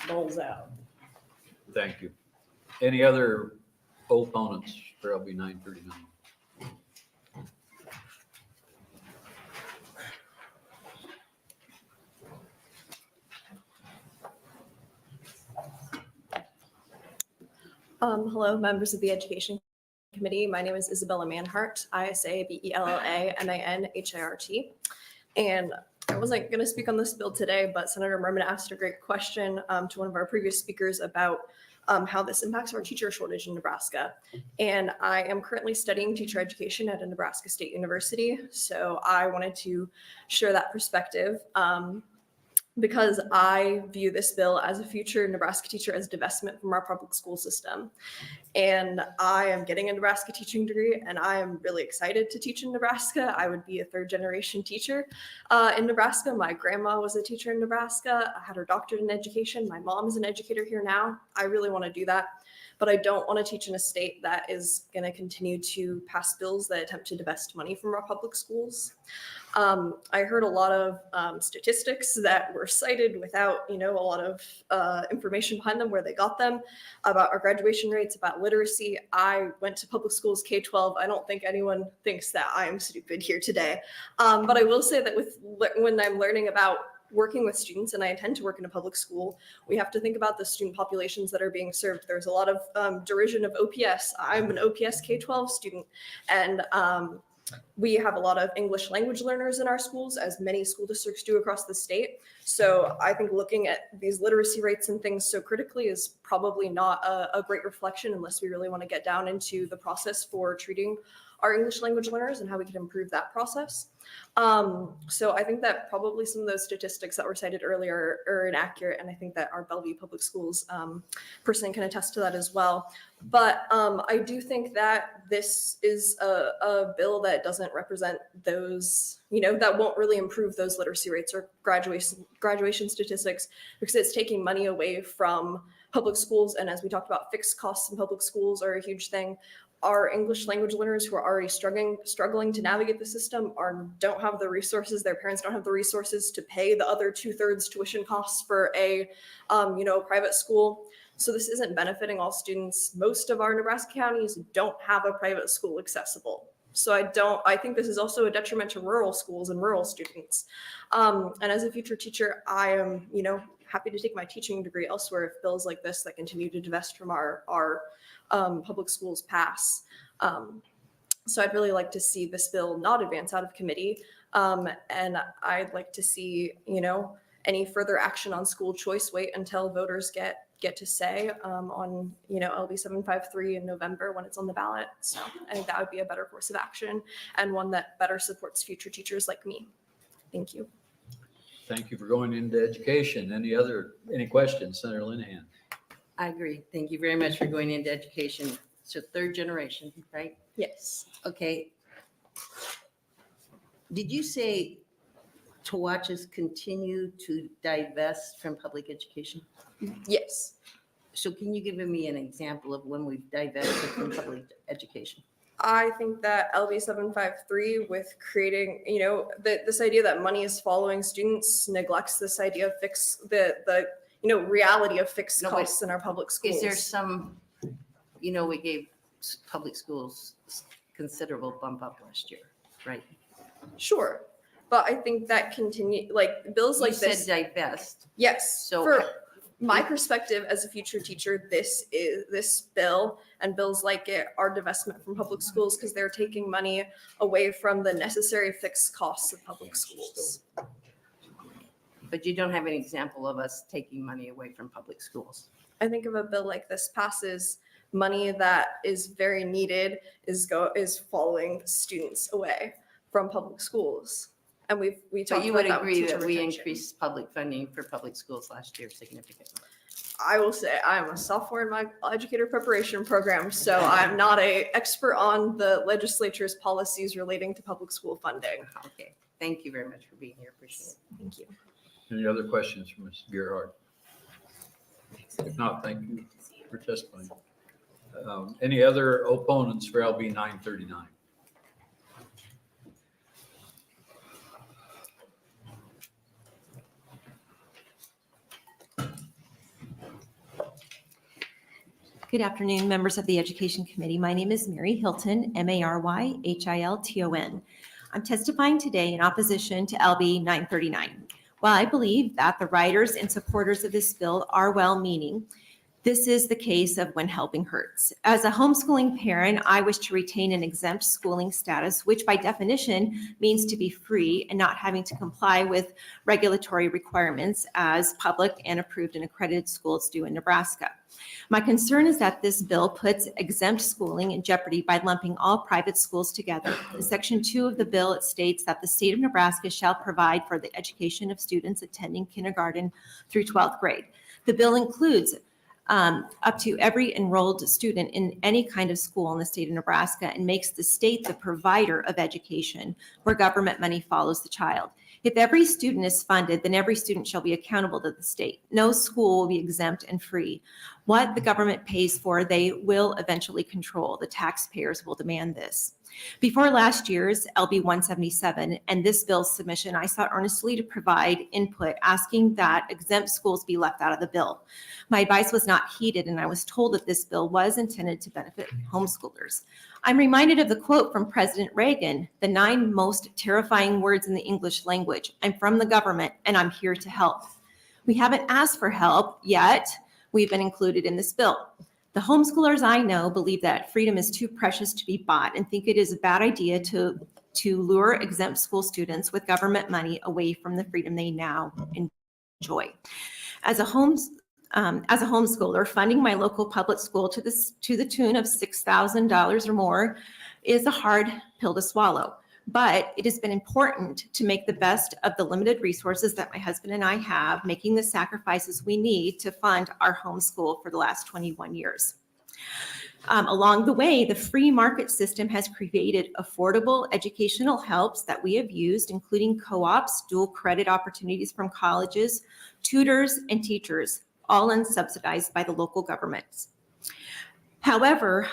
rolls out. Thank you. Any other opponents for LB 939? Hello, members of the Education Committee. My name is Isabella Manhart, ISABELLAMANHART. And I wasn't going to speak on this bill today, but Senator Murman asked a great question to one of our previous speakers about how this impacts our teacher shortage in Nebraska. And I am currently studying teacher education at a Nebraska State University. So I wanted to share that perspective. Because I view this bill as a future Nebraska teacher as divestment from our public school system. And I am getting a Nebraska teaching degree, and I am really excited to teach in Nebraska. I would be a third generation teacher in Nebraska. My grandma was a teacher in Nebraska. I had her doctorate in education. My mom is an educator here now. I really want to do that. But I don't want to teach in a state that is going to continue to pass bills that attempt to divest money from our public schools. I heard a lot of statistics that were cited without, a lot of information behind them, where they got them, about our graduation rates, about literacy. I went to public schools K-12. I don't think anyone thinks that I am stupid here today. But I will say that when I'm learning about working with students, and I intend to work in a public school, we have to think about the student populations that are being served. There's a lot of derision of OPS. I'm an OPS K-12 student, and we have a lot of English language learners in our schools, as many school districts do across the state. So I think looking at these literacy rates and things so critically is probably not a great reflection, unless we really want to get down into the process for treating our English language learners and how we can improve that process. So I think that probably some of those statistics that were cited earlier are inaccurate, and I think that our Bellevue Public Schools person can attest to that as well. But I do think that this is a bill that doesn't represent those, that won't really improve those literacy rates or graduation statistics, because it's taking money away from public schools. And as we talked about, fixed costs in public schools are a huge thing. Our English language learners who are already struggling to navigate the system don't have the resources. Their parents don't have the resources to pay the other 2/3 tuition costs for a private school. So this isn't benefiting all students. Most of our Nebraska counties don't have a private school accessible. So I think this is also a detriment to rural schools and rural students. And as a future teacher, I am, happy to take my teaching degree elsewhere if bills like this that continue to divest from our public schools pass. So I'd really like to see this bill not advance out of committee. And I'd like to see, any further action on school choice wait until voters get to say on, LB 753 in November when it's on the ballot. So I think that would be a better course of action, and one that better supports future teachers like me. Thank you. Thank you for going into education. Any questions, Senator Linehan? I agree. Thank you very much for going into education. So third generation, right? Yes. Okay. Did you say to watch us continue to divest from public education? Yes. So can you give me an example of when we've divested from public education? I think that LB 753, with creating, this idea that money is following students, neglects this idea of reality of fixed costs in our public schools. Is there some, we gave public schools considerable bump up last year, right? Sure. But I think that bills like this. You said divest. Yes. So for my perspective as a future teacher, this bill and bills like it are divestment from public schools, because they're taking money away from the necessary fixed costs of public schools. But you don't have an example of us taking money away from public schools. I think if a bill like this passes, money that is very needed is following students away from public schools. And we talked But you about would that with agree teacher that we retention. increased public funding for public schools last year significantly? I will say I'm a sophomore in my educator preparation program, so I'm not an expert on the legislature's policies relating to public school funding. Okay, thank you very much for being here. Appreciate it. Thank you. Any other questions from Ms. Gerhardt? If not, thank you for testifying. Any other opponents for LB 939? Good afternoon, members of the Education Committee. My name is Mary Hilton, Maryhilton. I'm testifying today in opposition to LB 939. While I believe that the writers and supporters of this bill are well-meaning, This is the case of when helping hurts. As a homeschooling parent, I wish to retain an exempt schooling status, which by definition means to be free and not having to comply with regulatory requirements as public and approved and accredited schools do in Nebraska. My concern is that this bill puts exempt schooling in jeopardy by lumping all private schools together. In Section 2 of the bill, it states that the state of Nebraska shall provide for the education of students attending kindergarten through 12th grade. The bill includes up to every enrolled student in any kind of school in the state of Nebraska and makes the state the provider of education where government money follows the child. If every student is funded, then every student shall be accountable to the state. No school will be exempt and free. What the government pays for, they will eventually control. The taxpayers will demand this. Before last year's LB 177 and this bill's submission, I sought earnestly to provide input asking that exempt schools be left out of the bill. My advice was not heeded, and I was told that this bill was intended to benefit homeschoolers. I'm reminded of the quote from President Reagan, the 9 most terrifying words in the English language. I'm from the government and I'm here to help. We haven't asked for help yet. We've been included in this bill. The homeschoolers I know believe that freedom is too precious to be bought and think it is a bad idea to lure exempt school students with government money away from the freedom they now enjoy. As a homeschooler, funding my local public school to the tune of $6,000 or more is a hard pill to swallow. But it has been important to make the best of the limited resources that my husband and I have, making the sacrifices we need to fund our homeschool for the last 21 years. Along the way, the free market system has created affordable educational helps that we have used, including co-ops, dual credit opportunities from colleges, tutors, and teachers, all unsubsidized by the local governments. However,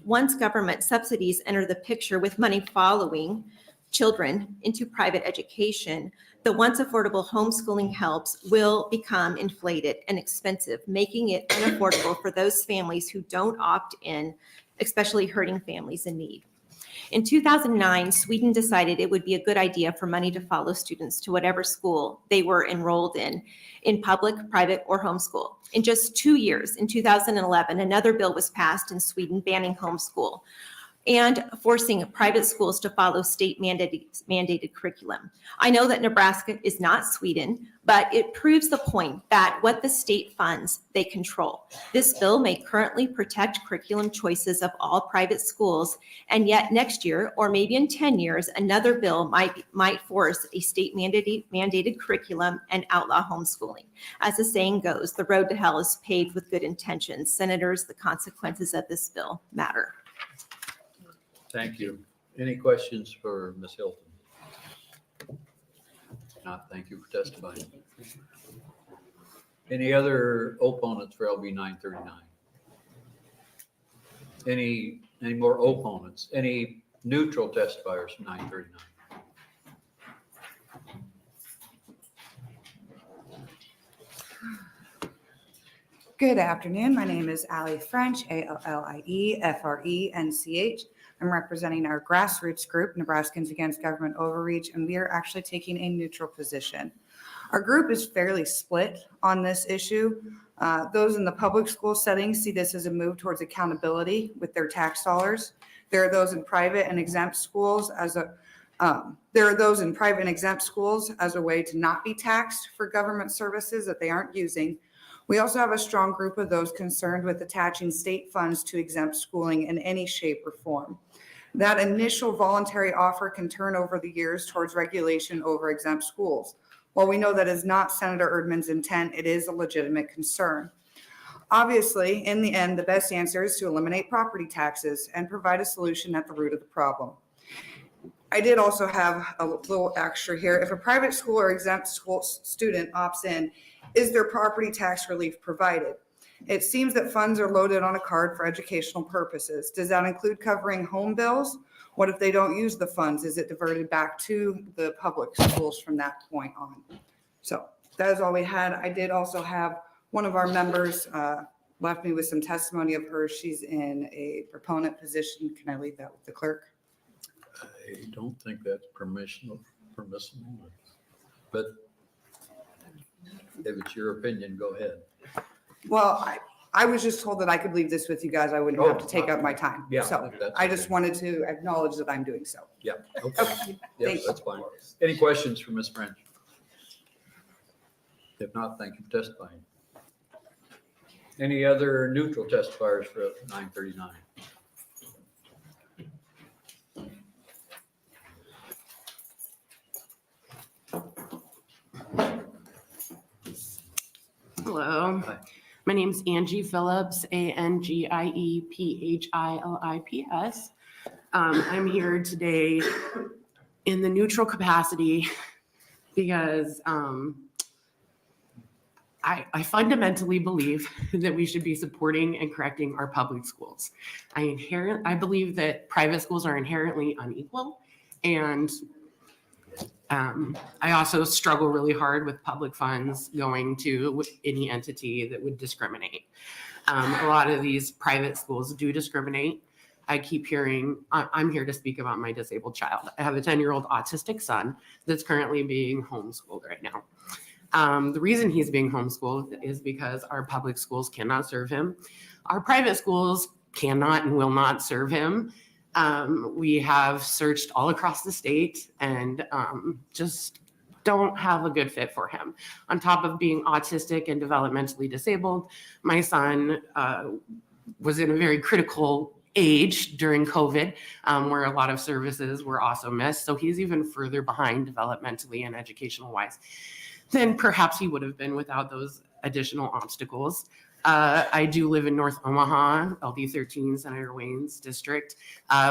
once government subsidies enter the picture with money following children into private education, the once affordable homeschooling helps will become inflated and expensive, making it unaffordable for those families who don't opt in, especially hurting families in need. In 2009, Sweden decided it would be a good idea for money to follow students to whatever school they were enrolled in public, private, or homeschool. In just 2 years, in 2011, another bill was passed in Sweden banning homeschool and forcing private schools to follow state mandated curriculum. I know that Nebraska is not Sweden, but it proves the point that what the state funds, they control. This bill may currently protect curriculum choices of all private schools, and yet next year, or maybe in 10 years, another bill might force a state mandated curriculum and outlaw homeschooling. As the saying goes, the road to hell is paved with good intentions. Senators, the consequences of this bill matter. Thank you. Any questions for Ms. Hilton? Not, thank you for testifying. Any other opponents for LB 939? Any more opponents? Any neutral testifiers for 939? Good afternoon. My name is Allie French, ALLIE-FRENCH. I'm representing our grassroots group, Nebraskans Against Government Overreach, and we are actually taking a neutral position. Our group is fairly split on this issue. Those in the public school setting see this as a move towards accountability with their tax dollars. There are those in private and exempt schools as a way to not be taxed for government services that they aren't using. We also have a strong group of those concerned with attaching state funds to exempt schooling in any shape or form. That initial voluntary offer can turn over the years towards regulation over exempt schools. While we know that is not Senator Erdman's intent, it is a legitimate concern. Obviously, in the end, the best answer is to eliminate property taxes and provide a solution at the root of the problem. I did also have a little extra here. If a private school or exempt school student opts in, is there property tax relief provided? It seems that funds are loaded on a card for educational purposes. Does that include covering home bills? What if they don't use the funds? Is it diverted back to the public schools from that point on? So that is all we had. I did also have one of our members left me with some testimony of hers. She's in a proponent position. Can I leave that with the clerk? I don't think that's permissible, but if it's your opinion, go ahead. Well, I was just told that I could leave this with you guys. I wouldn't have to take up my time. Yeah, So that's I just okay. wanted to acknowledge that I'm doing so. Yeah, okay. Okay. Yeah, Thank you. that's fine. Any questions for Ms. French? If not, thank you for testifying. Any other neutral testifiers for 939? Hello, my name's Angie Phillips, ANGIEPHILIPS. I'm here today in the neutral capacity because I fundamentally believe that we should be supporting and correcting our public schools. I believe that private schools are inherently unequal, and I also struggle really hard with public funds going to any entity that would discriminate. A lot of these private schools do discriminate. I keep hearing, I'm here to speak about my disabled child. I have a 10-year-old autistic son that's currently being homeschooled right now. The reason he's being homeschooled is because our public schools cannot serve him. Our private schools cannot and will not serve him. We have searched all across the state and just don't have a good fit for him. On top of being autistic and developmentally disabled, my son was in a very critical age during COVID, where a lot of services were also missed. So he's even further behind developmentally and educational wise than perhaps he would have been without those additional obstacles. I do live in North Omaha, LD13, Senator Wayne's district,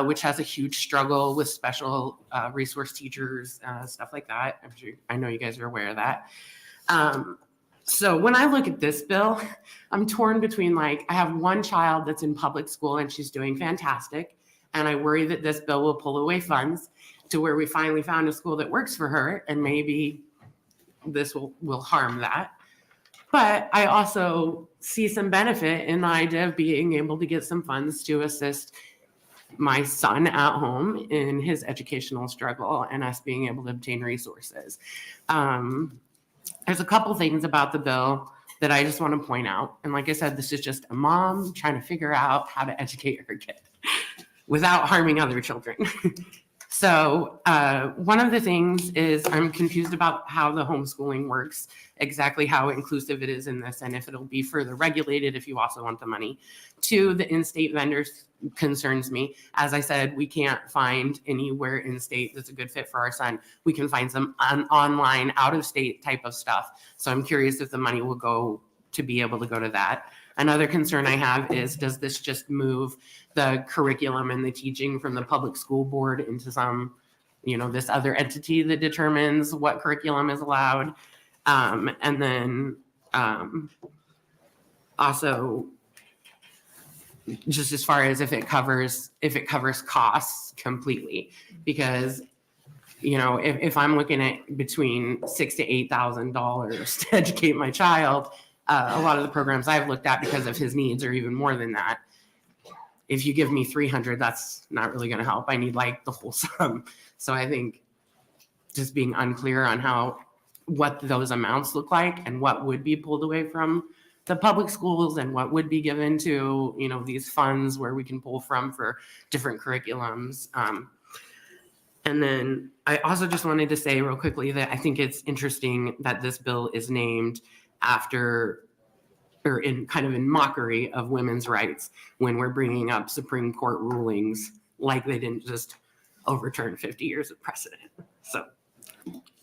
which has a huge struggle with special resource teachers, stuff like that. I know you guys are aware of that. So when I look at this bill, I'm torn between I have one child that's in public school and she's doing fantastic. And I worry that this bill will pull away funds to where we finally found a school that works for her, and maybe this will harm that. But I also see some benefit in the idea of being able to get some funds to assist my son at home in his educational struggle and us being able to obtain resources. There's a couple things about the bill that I just want to point out. And like I said, this is just a mom trying to figure out how to educate her kid without harming other children. So one of the things is I'm confused about how the homeschooling works, exactly how inclusive it is in this, and if it'll be further regulated if you also want the money. Two, the in-state vendors concerns me. As I said, we can't find anywhere in-state that's a good fit for our son. We can find some online, out-of-state type of stuff. So I'm curious if the money will go to be able to go to that. Another concern I have is, does this just move the curriculum and the teaching from the public school board into some, this other entity that determines what curriculum is allowed? And then also, just as far as if it covers costs completely, because if I'm looking at between $6,000 to $8,000 to educate my child, a lot of the programs I've looked at because of his needs are even more than that. If you give me 300, that's not really going to help. I need the whole sum. So I think just being unclear on what those amounts look like and what would be pulled away from the public schools and what would be given to, these funds where we can pull from for different curriculums. And then I also just wanted to say real quickly that I think it's interesting that this bill is named after or in mockery of women's rights when we're bringing up Supreme Court rulings like they didn't just overturn 50 years of precedent. So.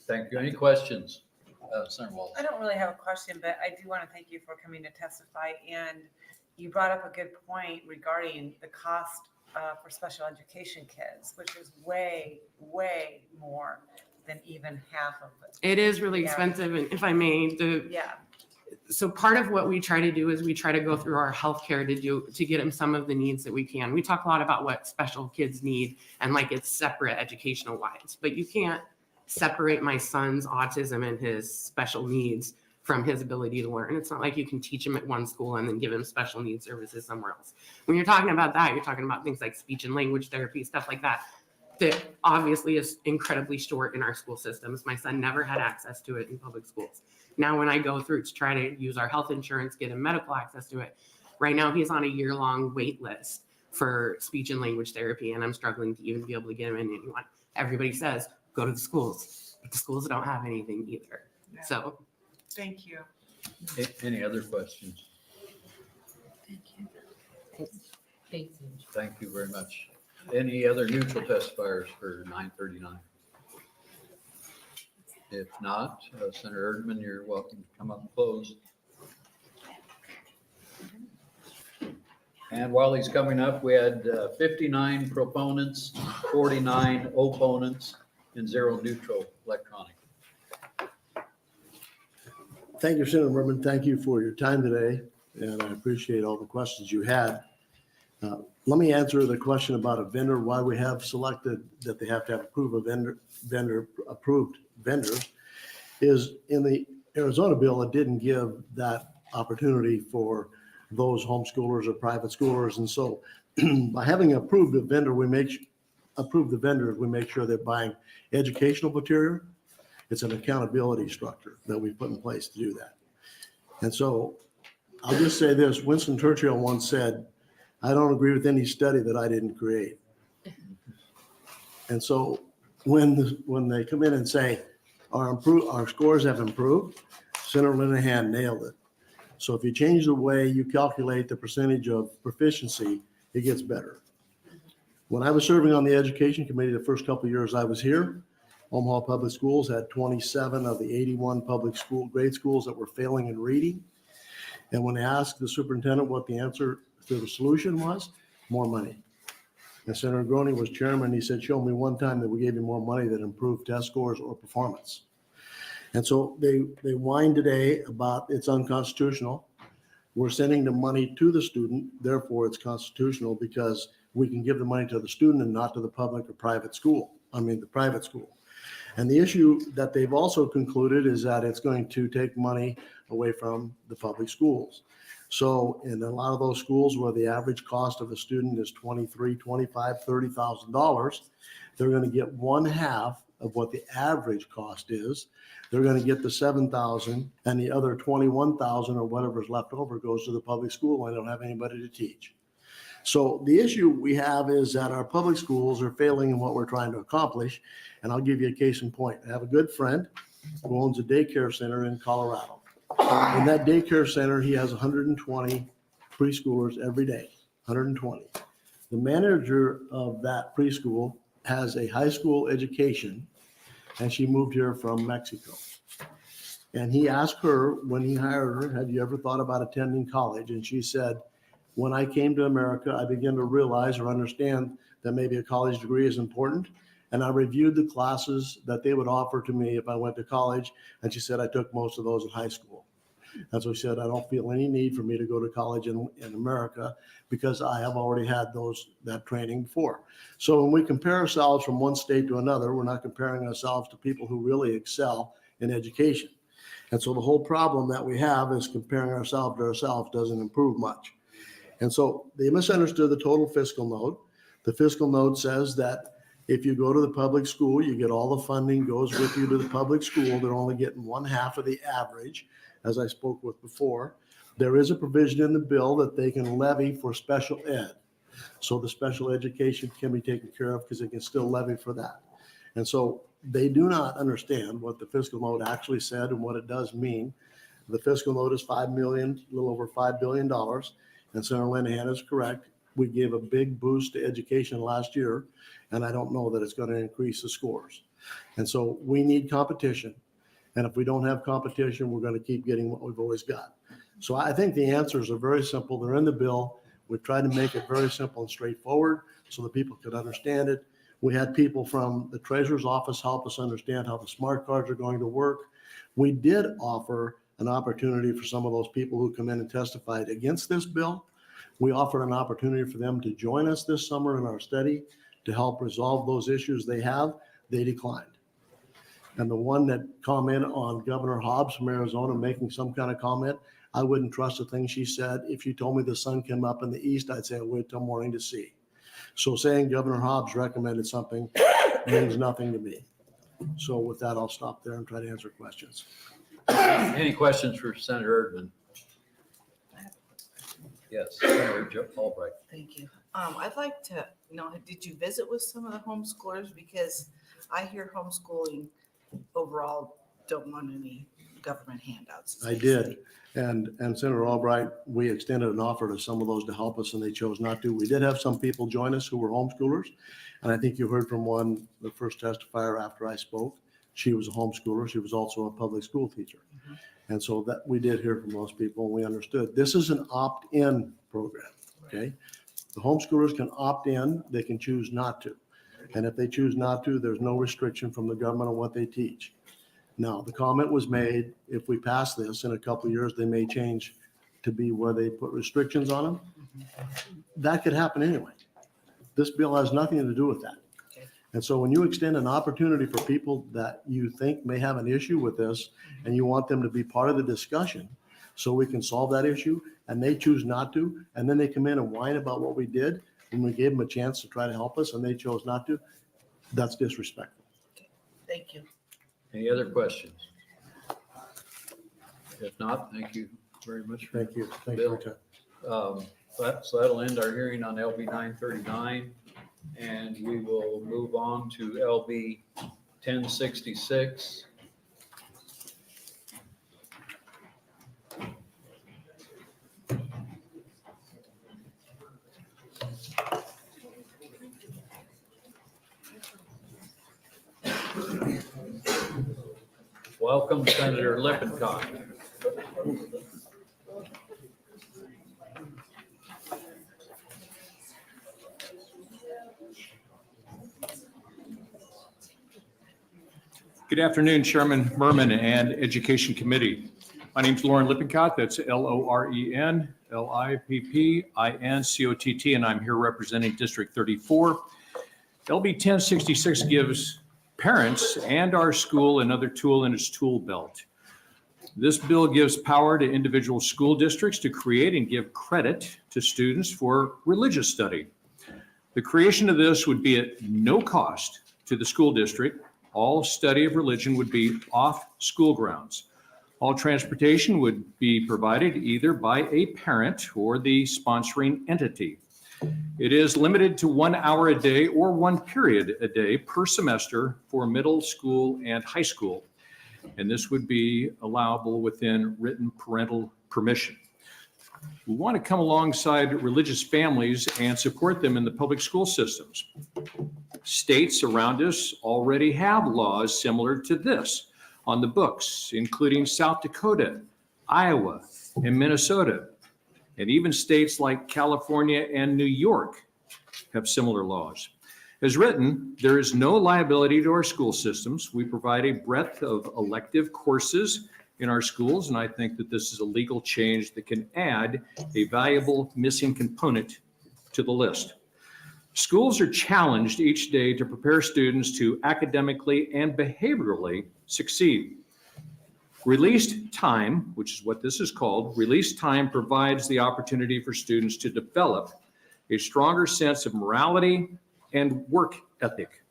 Thank you. Any questions? Senator Walz. I don't really have a question, but I do want to thank you for coming to testify. And you brought up a good point regarding the cost for special education kids, which is way, way more than even half of it. It is really expensive. And if I may, so part of what we try to do is we try to go through our healthcare to get them some of the needs that we can. We talk a lot about what special kids need and it's separate educational wise, but you can't separate my son's autism and his special needs from his ability to learn. It's not like you can teach him at one school and then give him special needs services somewhere else. When you're talking about that, you're talking about things like speech and language therapy, stuff like that obviously is incredibly short in our school systems. My son never had access to it in public schools. Now, when I go through to try to use our health insurance, get him medical access to it, Right now, he's on a year-long wait list for speech and language therapy, and I'm struggling to even be able to get him in anyone. Everybody says, go to the schools, but the schools don't have anything either. Yeah. So Thank you. Any other questions? Thank you very much. Any other neutral testifiers for 939? If not, Senator Erdman, you're welcome to come up and close. And while he's coming up, we had 59 proponents, 49 opponents, and 0 neutral electronic. Thank you, Senator Murman. Thank you for your time today, and I appreciate all the questions you had. Let me answer the question about a vendor, why we have selected that they have to have approved vendors, is in the Arizona bill, it didn't give that opportunity for those homeschoolers or private schoolers. And so by having approved a vendor, we make sure they're buying educational material. It's an accountability structure that we put in place to do that. And so I'll just say this, Winston Churchill once said, I don't agree with any study that I didn't create. And so when they come in and say, our scores have improved, Senator Linehan nailed it. So if you change the way you calculate the percentage of proficiency, it gets better. When I was serving on the education committee the first couple of years I was here, Omaha Public Schools had 27 of the 81 grade schools that were failing in reading. And when they asked the superintendent what the answer to the solution was, more money. And Senator Groney was chairman. He said, show me one time that we gave you more money that improved test scores or performance. And so they whine today about it's unconstitutional. We're sending the money to the student, therefore it's constitutional because we can give the money to the student and not to the public or private school. The private school. And the issue that they've also concluded is that it's going to take money away from the public schools. So in a lot of those schools where the average cost of a student is $23,000, $25,000, $30,000, they're going to get one half of what the average cost is. They're going to get the $7,000 and the other $21,000 or whatever's left over goes to the public school and they don't have anybody to teach. So the issue we have is that our public schools are failing in what we're trying to accomplish. And I'll give you a case in point. I have a good friend who owns a daycare center in Colorado. In that daycare center, he has 120 preschoolers every day, 120. The manager of that preschool has a high school education, and she moved here from Mexico. And he asked her when he hired her, have you ever thought about attending college? And she said, when I came to America, I began to realize or understand that maybe a college degree is important. And I reviewed the classes that they would offer to me if I went to college. And she said, I took most of those in high school. And so she said, I don't feel any need for me to go to college in America because I have already had that training before. So when we compare ourselves from one state to another, we're not comparing ourselves to people who really excel in education. And so the whole problem that we have is comparing ourselves to ourselves doesn't improve much. And so they misunderstood the total fiscal note. The fiscal note says that if you go to the public school, you get all the funding goes with you to the public school. They're only getting one half of the average, as I spoke with before. There is a provision in the bill that they can levy for special ed. So the special education can be taken care of because they can still levy for that. And so they do not understand what the fiscal note actually said and what it does mean. The fiscal note is $5 million, a little over $5 billion. And Senator Linehan is correct. We gave a big boost to education last year, and I don't know that it's going to increase the scores. And so we need competition. And if we don't have competition, we're going to keep getting what we've always got. So I think the answers are very simple. They're in the bill. We've tried to make it very simple and straightforward so that people could understand it. We had people from the treasurer's office help us understand how the smart cards are going to work. We did offer an opportunity for some of those people who come in and testified against this bill. We offered an opportunity for them to join us this summer in our study to help resolve those issues they have. They declined. And the one that commented on Governor Hobbs from Arizona making some kind of comment, I wouldn't trust a thing she said. If you told me the sun came up in the east, I'd say I'll wait till morning to see. So saying Governor Hobbs recommended something means nothing to me. So with that, I'll stop there and try to answer questions. Any questions for Senator Erdman? Yes, Senator Joe Albright. Thank you. I'd like to know, did you visit with some of the homeschoolers? Because I hear homeschooling overall don't want any government handouts. I did. And Senator Albright, we extended an offer to some of those to help us and they chose not to. We did have some people join us who were homeschoolers. And I think you heard from one, the first testifier after I spoke. She was a homeschooler. She was also a public school teacher. And so that we did hear from those people and we understood. This is an opt-in program, okay? The homeschoolers can opt in, they can choose not to. And if they choose not to, there's no restriction from the government on what they teach. Now, the comment was made, if we pass this in a couple of years, they may change to be where they put restrictions on them. That could happen anyway. This bill has nothing to do with that. And so when you extend an opportunity for people that you think may have an issue with this and you want them to be part of the discussion so we can solve that issue and they choose not to, and then they come in and whine about what we did when we gave them a chance to try to help us and they chose not to, that's disrespectful. Thank you. Any other questions? If not, thank you very much. Thank you. Thank you for your time. So that'll end our hearing on LB 939, and we will move on to LB 1066. Welcome, Senator Lippincott. Good afternoon, Chairman Murman and Education Committee. My name is Lauren Lippincott. That's Loren Lippincott, and I'm here representing District 34. LB 1066 gives parents and our school another tool in its tool belt. This bill gives power to individual school districts to create and give credit to students for religious study. The creation of this would be at no cost to the school district. All study of religion would be off school grounds. All transportation would be provided either by a parent or the sponsoring entity. It is limited to 1 hour a day or 1 period a day per semester for middle school and high school. And this would be allowable within written parental permission. We want to come alongside religious families and support them in the public school systems. States around us already have laws similar to this on the books, including South Dakota, Iowa, and Minnesota. And even states like California and New York have similar laws. As written, there is no liability to our school systems. We provide a breadth of elective courses in our schools, and I think that this is a legal change that can add a valuable missing component to the list. Schools are challenged each day to prepare students to academically and behaviorally succeed. Released time, which is what this is called, released time provides the opportunity for students to develop a stronger sense of morality and work ethic.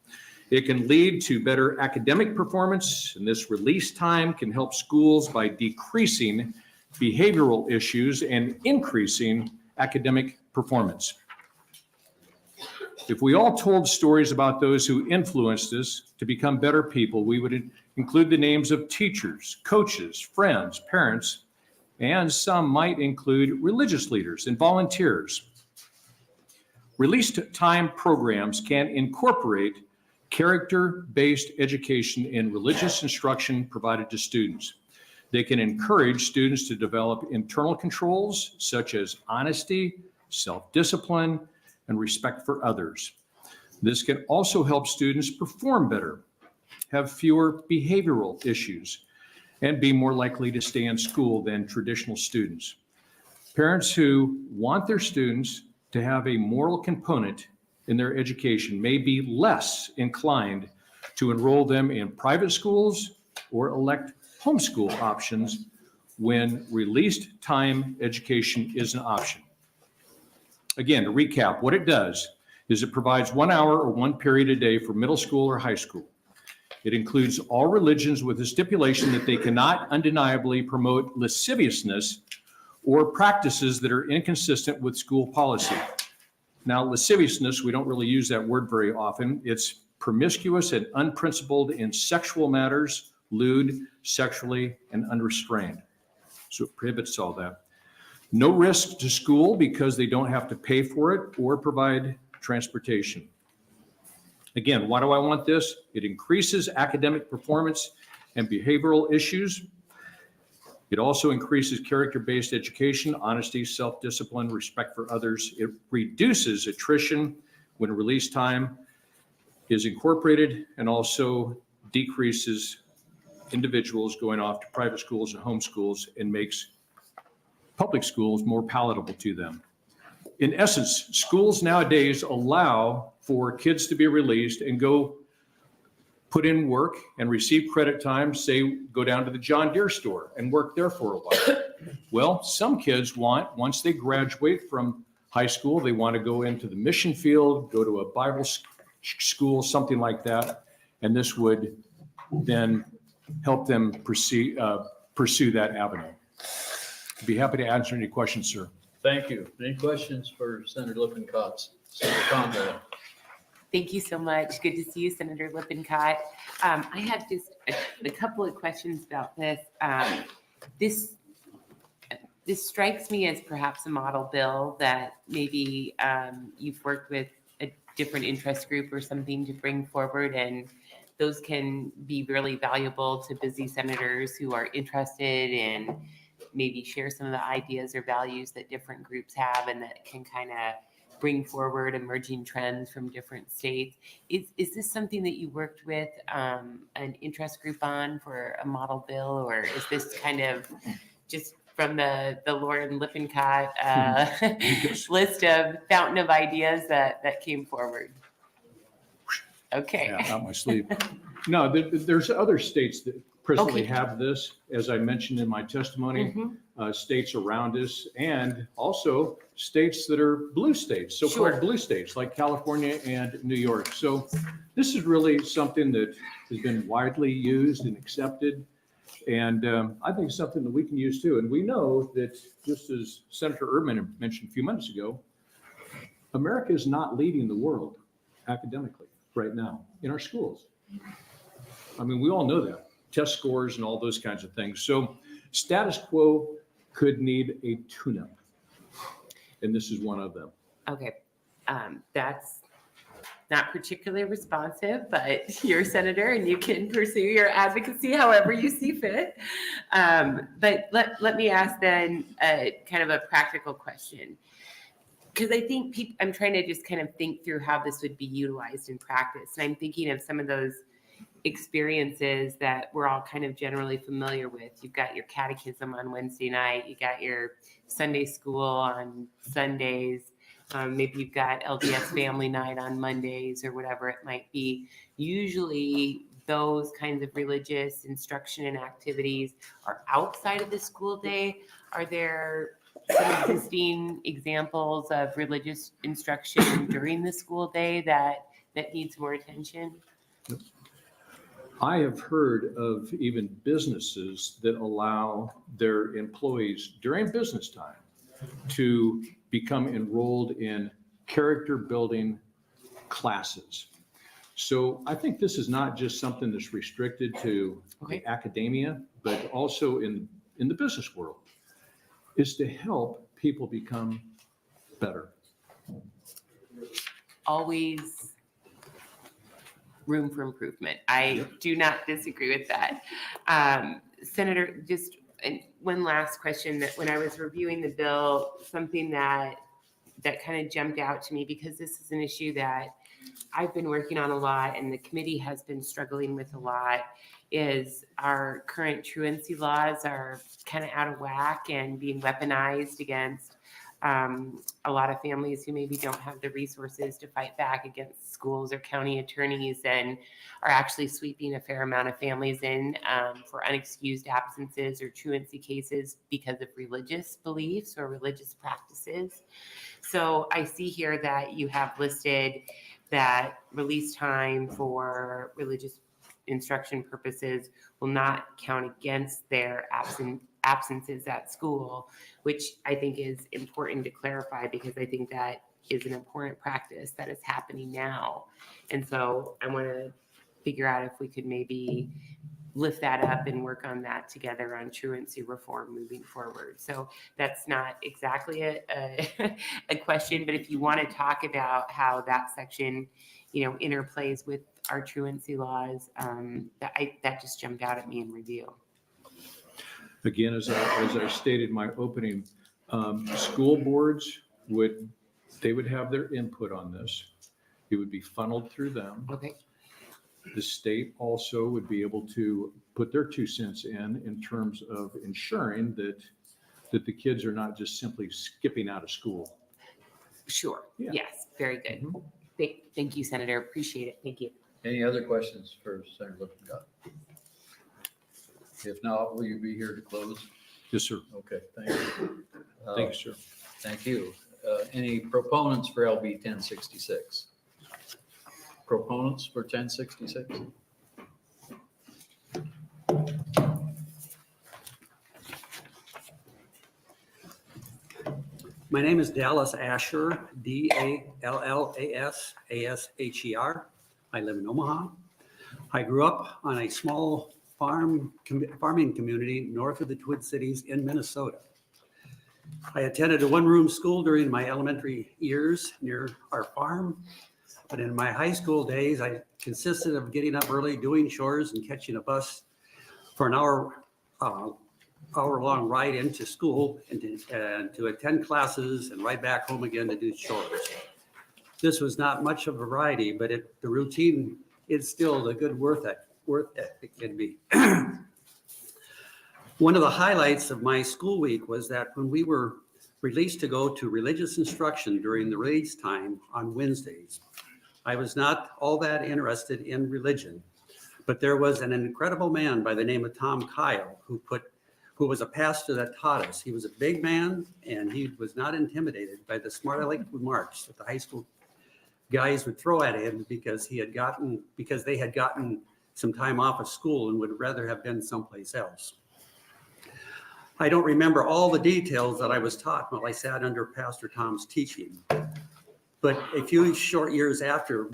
It can lead to better academic performance, and this release time can help schools by decreasing behavioral issues and increasing academic performance. If we all told stories about those who influenced us to become better people, we would include the names of teachers, coaches, friends, parents, and some might include religious leaders and volunteers. Released time programs can incorporate character-based education in religious instruction provided to students. They can encourage students to develop internal controls such as honesty, self-discipline, and respect for others. This can also help students perform better, have fewer behavioral issues, and be more likely to stay in school than traditional students. Parents who want their students to have a moral component in their education may be less inclined to enroll them in private schools or elect homeschool options when released time education is an option. Again, to recap, what it does is it provides 1 hour or 1 period a day for middle school or high school. It includes all religions with the stipulation that they cannot undeniably promote lasciviousness or practices that are inconsistent with school policy. Now, lasciviousness, we don't really use that word very often. It's promiscuous and unprincipled in sexual matters, lewd, sexually, and unrestrained. So it prohibits all that. No risk to school because they don't have to pay for it or provide transportation. Again, why do I want this? It increases academic performance and behavioral issues. It also increases character-based education, honesty, self-discipline, respect for others. It reduces attrition when release time is incorporated, and also decreases individuals going off to private schools and homeschools, and makes public schools more palatable to them. In essence, schools nowadays allow for kids to be released and go put in work and receive credit time, say, go down to the John Deere store and work there for a while. Well, some kids want, once they graduate from high school, they want to go into the mission field, go to a Bible school, something like that. And this would then help them pursue that avenue. I'd be happy to answer any questions, sir. Thank you. Any questions for Senator Lippincott? Senator Conrad. Thank you so much. Good to see you, Senator Lippincott. I have just a couple of questions about this. This strikes me as perhaps a model bill that maybe you've worked with a different interest group or something to bring forward, and those can be really valuable to busy senators who are interested in maybe share some of the ideas or values that different groups have, and that can kind of bring forward emerging trends from different states. Is this something that you worked with an interest group on for a model bill, or is this kind of just from the Lauren Lippincott list of fountain of ideas that came forward? Okay. Yeah, out my sleeve. No, there's other states that presently have this, as I mentioned in my testimony, states around us, and also states that are blue states, so-called blue states, like California and New York. So this is really something that has been widely used and accepted, and I think it's something that we can use too. And we know that, just as Senator Erdman mentioned a few minutes ago, America is not leading the world academically right now in our schools. I mean, we all know that. Test scores and all those kinds of things. So status quo could need a tune-up, and this is one of them. Okay, that's not particularly responsive, but you're a senator and you can pursue your advocacy however you see fit. But let me ask then kind of a practical question, because I think I'm trying to just kind of think through how this would be utilized in practice. And I'm thinking of some of those experiences that we're all kind of generally familiar with. You've got your catechism on Wednesday night, you got your Sunday school on Sundays, maybe you've got LDS family night on Mondays or whatever it might be. Usually those kinds of religious instruction and activities are outside of the school day. Are there some existing examples of religious instruction during the school day that needs more attention? I have heard of even businesses that allow their employees during business time to become enrolled in character building classes. So I think this is not just something that's restricted to the academia, but also in the business world, is to help people become better. Always room for improvement. I do not disagree with that. Senator, just one last question, that when I was reviewing the bill, something that kind of jumped out to me, because this is an issue that I've been working on a lot and the committee has been struggling with a lot, is our current truancy laws are kind of out of whack and being weaponized against a lot of families who maybe don't have the resources to fight back against schools or county attorneys, and are actually sweeping a fair amount of families in for unexcused absences or truancy cases because of religious beliefs or religious practices. So I see here that you have listed that release time for religious instruction purposes will not count against their absences at school, which I think is important to clarify because I think that is an important practice that is happening now. And so I want to figure out if we could maybe lift that up and work on that together on truancy reform moving forward. So that's not exactly a question, but if you want to talk about how that section, interplays with our truancy laws, that just jumped out at me in review. Again, as I stated in my opening, school boards would have their input on this. It would be funneled through them. Okay. The state also would be able to put their 2 cents in terms of ensuring that the kids are not just simply skipping out of school. Sure. Yeah. Yes. Very good. Thank you, Senator. Appreciate it. Thank you. Any other questions for Senator Lippincott? If not, will you be here to close? Yes, sir. Okay, thank you. Thank you, sir. Thank you. Any proponents for LB 1066? Proponents for 1066? My name is Dallas Asher, Dallas Asher. I live in Omaha. I grew up on a small farming community north of the Twin Cities in Minnesota. I attended a one-room school during my elementary years near our farm, but in my high school days, I consisted of getting up early, doing chores, and catching a bus for an hour-long ride into school and to attend classes and ride back home again to do chores. This was not much of a variety, but the routine instilled a good work ethic in me. One of the highlights of my school week was that when we were released to go to religious instruction during the release time on Wednesdays, I was not all that interested in religion, but there was an incredible man by the name of Tom Kyle who was a pastor that taught us. He was a big man, and he was not intimidated by the smart aleck remarks that the high school guys would throw at him because they had gotten some time off of school and would rather have been someplace else. I don't remember all the details that I was taught while I sat under Pastor Tom's teaching, but a few short years after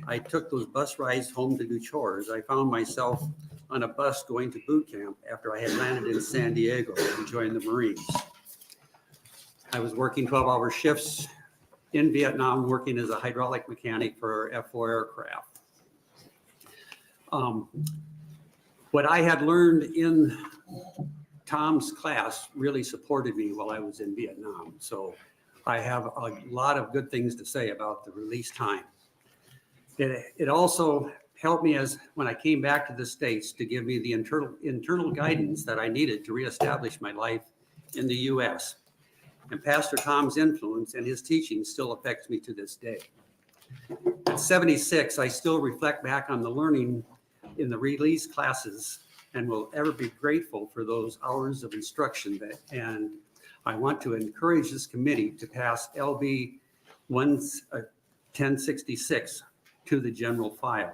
I took those bus rides home to do chores, I found myself on a bus going to boot camp after I had landed in San Diego and joined the Marines. I was working 12-hour shifts in Vietnam, working as a hydraulic mechanic for F-4 aircraft. What I had learned in Tom's class really supported me while I was in Vietnam. So I have a lot of good things to say about the release time. It also helped me when I came back to the States to give me the internal guidance that I needed to reestablish my life in the U.S. And Pastor Tom's influence and his teaching still affects me to this day. At 76, I still reflect back on the learning in the release classes and will ever be grateful for those hours of instruction. And I want to encourage this committee to pass LB 1066 to the general file.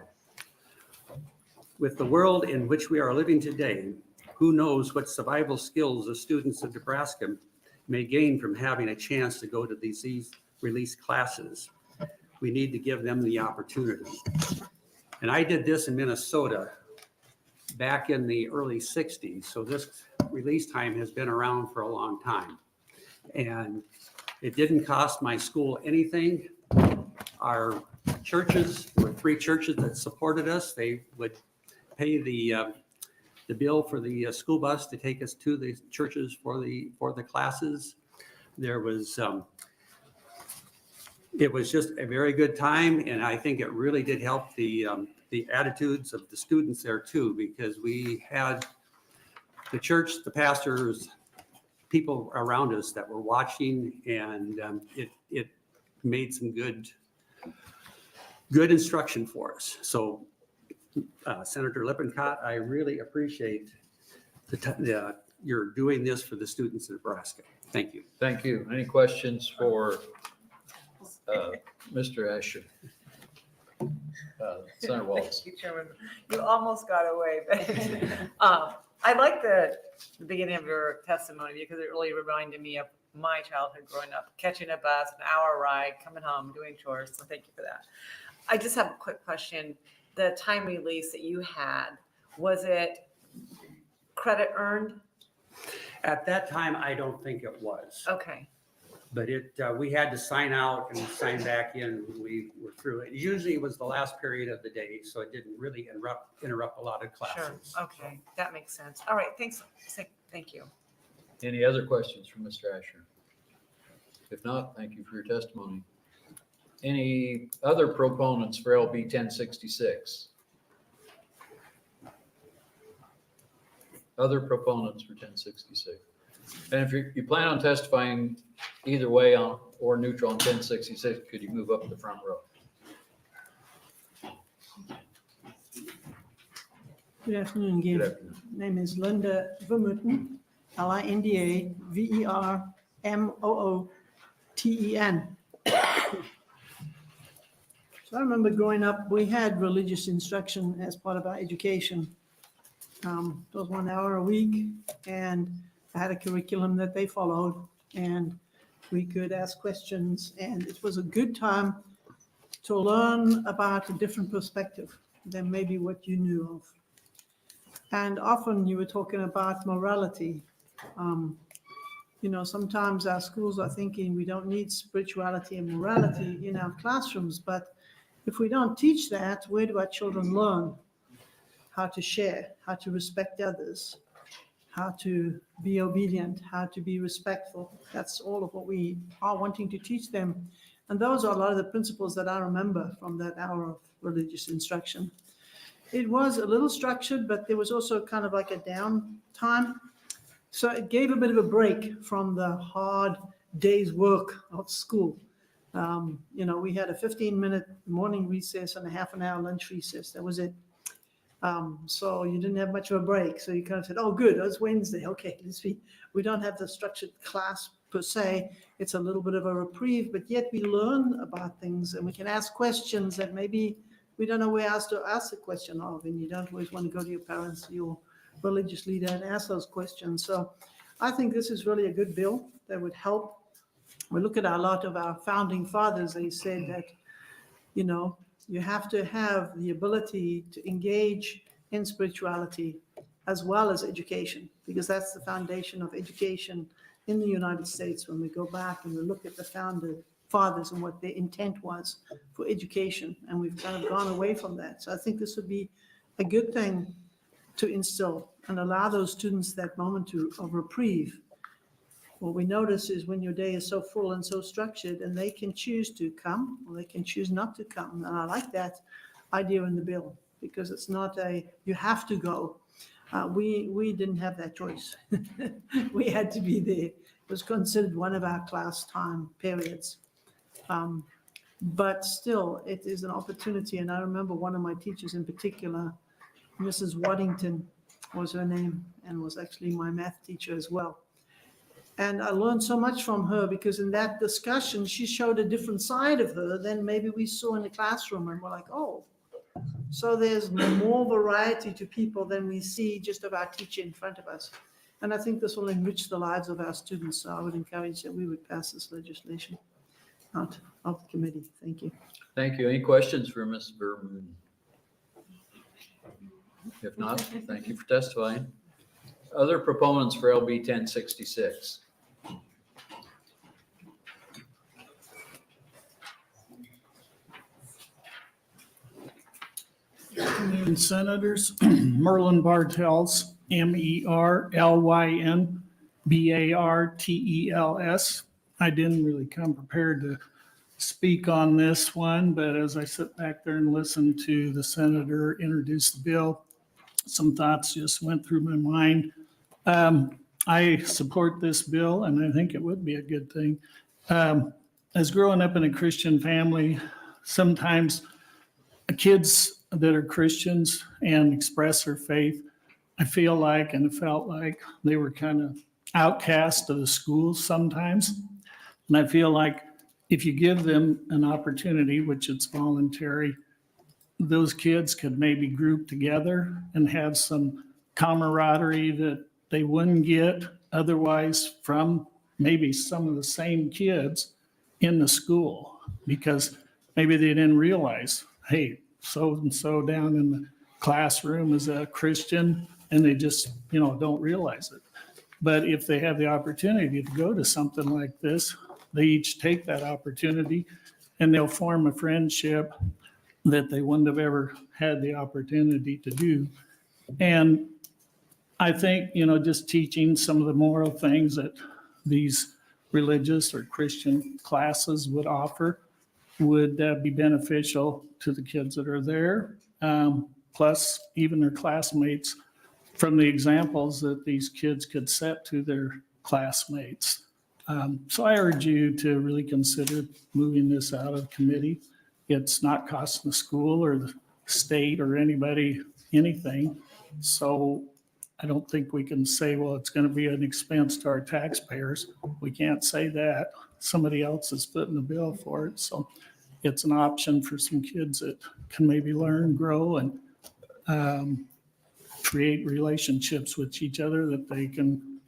With the world in which we are living today, who knows what survival skills the students of Nebraska may gain from having a chance to go to these release classes. We need to give them the opportunity. And I did this in Minnesota back in the early 60s. So this release time has been around for a long time. And it didn't cost my school anything. Our churches, there were 3 churches that supported us. They would pay the bill for the school bus to take us to the churches for the classes. There was, it was just a very good time, and I think it really did help the attitudes of the students there too, because we had the church, the pastors, people around us that were watching, and it made some good instruction for us. So Senator Lippincott, I really appreciate you're doing this for the students of Nebraska. Thank you. Thank you. Any questions for Mr. Asher? Senator Walz. Thank you, Chairman. You almost got away, but I like the beginning of your testimony because it really reminded me of my childhood growing up, catching a bus, an hour ride, coming home, doing chores. So thank you for that. I just have a quick question. The time release that you had, was it credit earned? At that time, I don't think it was. Okay. But we had to sign out and sign back in when we were through it. Usually it was the last period of the day, so it didn't really interrupt a lot of classes. Sure. Okay. That makes sense. All right. Thanks. Thank you. Any other questions from Mr. Asher? If not, thank you for your testimony. Any other proponents for LB 1066? Other proponents for 1066? And if you plan on testifying either way on or neutral on 1066, could you move up to the front row? Good afternoon again. Good afternoon. Name is Linda Vermooten, LINDA VERMOOTEN. So I remember growing up, we had religious instruction as part of our education. It was 1 hour a week, and I had a curriculum that they followed, and we could ask questions, and it was a good time to learn about a different perspective than maybe what you knew of. And often you were talking about morality. Sometimes our schools are thinking we don't need spirituality and morality in our classrooms, but if we don't teach that, where do our children learn how to share, how to respect others, how to be obedient, how to be respectful? That's all of what we are wanting to teach them. And those are a lot of the principles that I remember from that hour of religious instruction. It was a little structured, but there was also kind of like a down time. So it gave a bit of a break from the hard day's work of school. We had a 15-minute morning recess and a half an hour lunch recess. That was it. So you didn't have much of a break. So you kind of said, oh, good, it's Wednesday. Okay, we don't have the structured class per se. It's a little bit of a reprieve, but yet we learn about things and we can ask questions that maybe we don't know where else to ask the question of, and you don't always want to go to your parents, your religious leader, and ask those questions. So I think this is really a good bill that would help. We look at a lot of our founding fathers, they said that, you have to have the ability to engage in spirituality as well as education, because that's the foundation of education in the United States. When we go back and we look at the founding fathers and what their intent was for education, and we've kind of gone away from that. So I think this would be a good thing to instill and allow those students that moment of reprieve. What we notice is when your day is so full and so structured, and they can choose to come or they can choose not to come. And I like that idea in the bill, because it's not you have to go. We didn't have that choice. We had to be there. It was considered one of our class time periods. But still, it is an opportunity. And I remember one of my teachers in particular, Mrs. Waddington was her name, and was actually my math teacher as well. And I learned so much from her, because in that discussion, she showed a different side of her than maybe we saw in the classroom. And we're like, oh, so there's more variety to people than we see just of our teacher in front of us. And I think this will enrich the lives of our students. So I would encourage that we would pass this legislation out of the committee. Thank you. Thank you. Any questions for Ms. Berman? If not, thank you for testifying. Other proponents for LB 1066? And Senators, Merlin Bartels, MERLYN I didn't really come prepared to speak on this one, but as I sit back there and listen to the senator introduce the bill, some thoughts just went through my mind. I support this bill, and I think it would be a good thing. As growing up in a Christian family, sometimes kids that are Christians and express their faith, I feel like and felt like they were kind of outcast of the schools sometimes. And I feel like if you give them an opportunity, which it's voluntary, those kids could maybe group together and have some camaraderie that they wouldn't get otherwise from maybe some of the same kids in the school, because maybe they didn't realize, hey, so-and-so down in the classroom is a Christian, and they just, don't realize it. But if they have the opportunity to go to something like this, they each take that opportunity and they'll form a friendship that they wouldn't have ever had the opportunity to do. And I think, just teaching some of the moral things that these religious or Christian classes would offer would be beneficial to the kids that are there. Plus, even their classmates, from the examples that these kids could set to their classmates. So I urge you to really consider moving this out of committee. It's not costing the school or the state or anybody anything. So I don't think we can say, well, it's going to be an expense to our taxpayers. We can't say that. Somebody else is footing the bill for it. So it's an option for some kids that can maybe learn, grow, and create relationships with each other that they can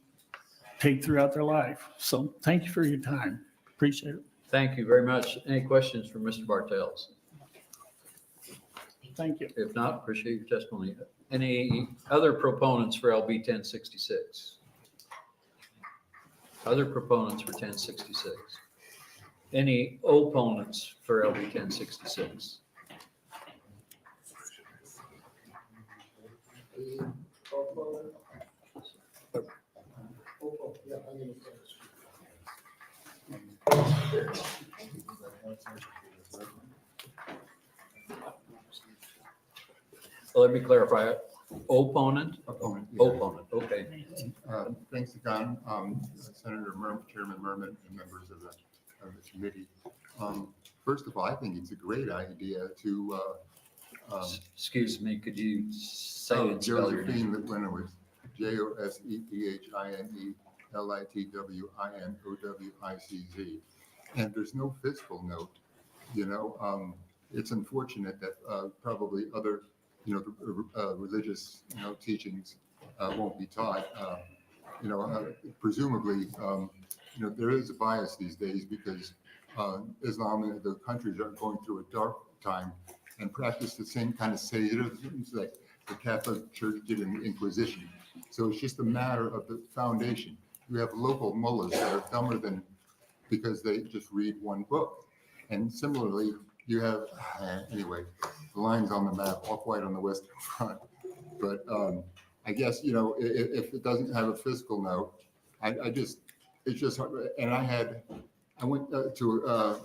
take throughout their life. So thank you for your time. Appreciate it. Thank you very much. Any questions for Mr. Bartels? Thank you. If not, appreciate your testimony. Any other proponents for LB 1066? Other proponents for 1066? Any opponents for LB 1066? Let me clarify. Opponent? Opponent. Yeah. Opponent, okay. Thanks again, Senator Chairman Murman and members of the committee. First of all, I think it's a great idea to. Excuse me, could you say and spell your name? Josephine Litwinowicz, Josephine Litwinowicz. And there's no fiscal note, it's unfortunate that probably other, religious, teachings won't be taught. Presumably, there is a bias these days because Islam and the countries are going through a dark time and practice the same kind of sadisms that the Catholic Church did in the Inquisition. So it's just a matter of the foundation. You have local mullahs that are dumber than because they just read one book. And similarly, you have, anyway, the lines on the map, all white on the western front. But I guess, if it doesn't have a fiscal note, it's just hard. And I went to a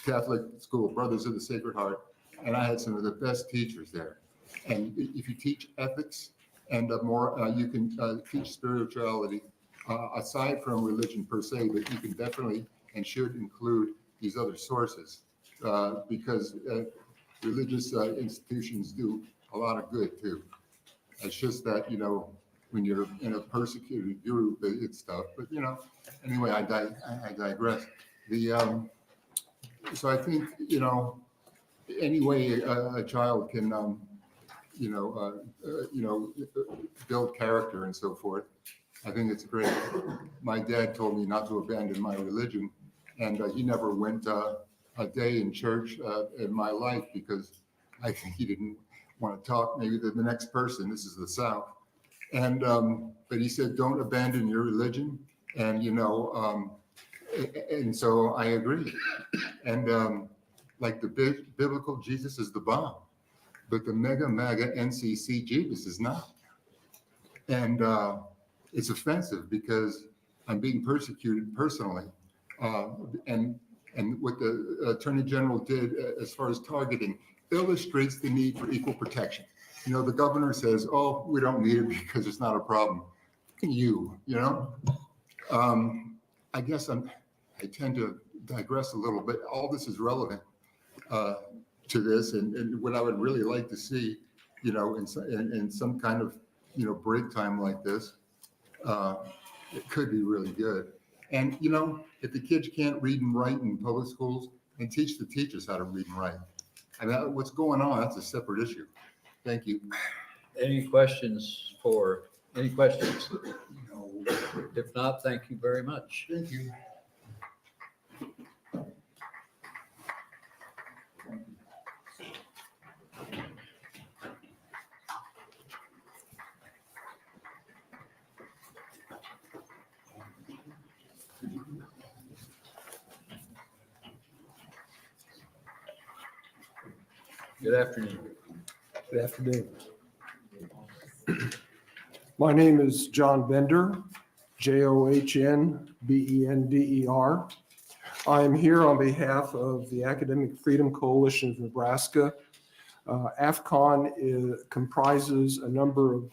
Catholic school, Brothers of the Sacred Heart, and I had some of the best teachers there. And if you teach ethics and more, you can teach spirituality aside from religion per se, but you can definitely and should include these other sources because religious institutions do a lot of good too. It's just that, when you're in a persecuted group, it's tough. But, anyway, I digress. So I think, any way a child can, build character and so forth, I think it's great. My dad told me not to abandon my religion, and he never went a day in church in my life because I think he didn't want to talk maybe to the next person. This is the South. And, but he said, don't abandon your religion. And, and so I agree. And like the biblical Jesus is the bomb, but the mega NCC Jesus is not. And it's offensive because I'm being persecuted personally. And what the Attorney General did as far as targeting illustrates the need for equal protection. The governor says, oh, we don't need it because it's not a problem. I guess I tend to digress a little bit. All this is relevant to this, and what I would really like to see, in some kind of, break time like this, it could be really good. And, if the kids can't read and write in public schools, then teach the teachers how to read and write. I mean, what's going on, that's a separate issue. Thank you. Any questions? If not, thank you very much. Thank you. Good afternoon. Good afternoon. My name is John Bender, Johnbender. I am here on behalf of the Academic Freedom Coalition of Nebraska. AFCON comprises a number of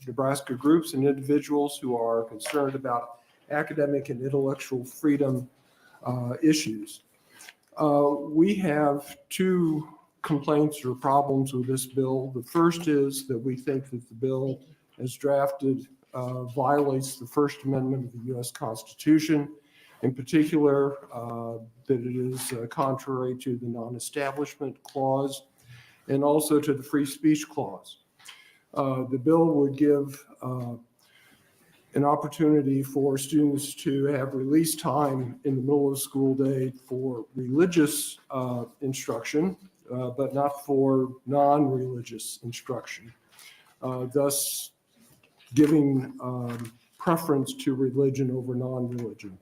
Nebraska groups and individuals who are concerned about academic and intellectual freedom issues. We have two complaints or problems with this bill. The first is that we think that the bill as drafted violates the First Amendment of the U.S. Constitution. In particular, that it is contrary to the non-establishment clause and also to the free speech clause. The bill would give an opportunity for students to have release time in the middle of the school day for religious instruction, but not for non-religious instruction, thus giving preference to religion over non-religion.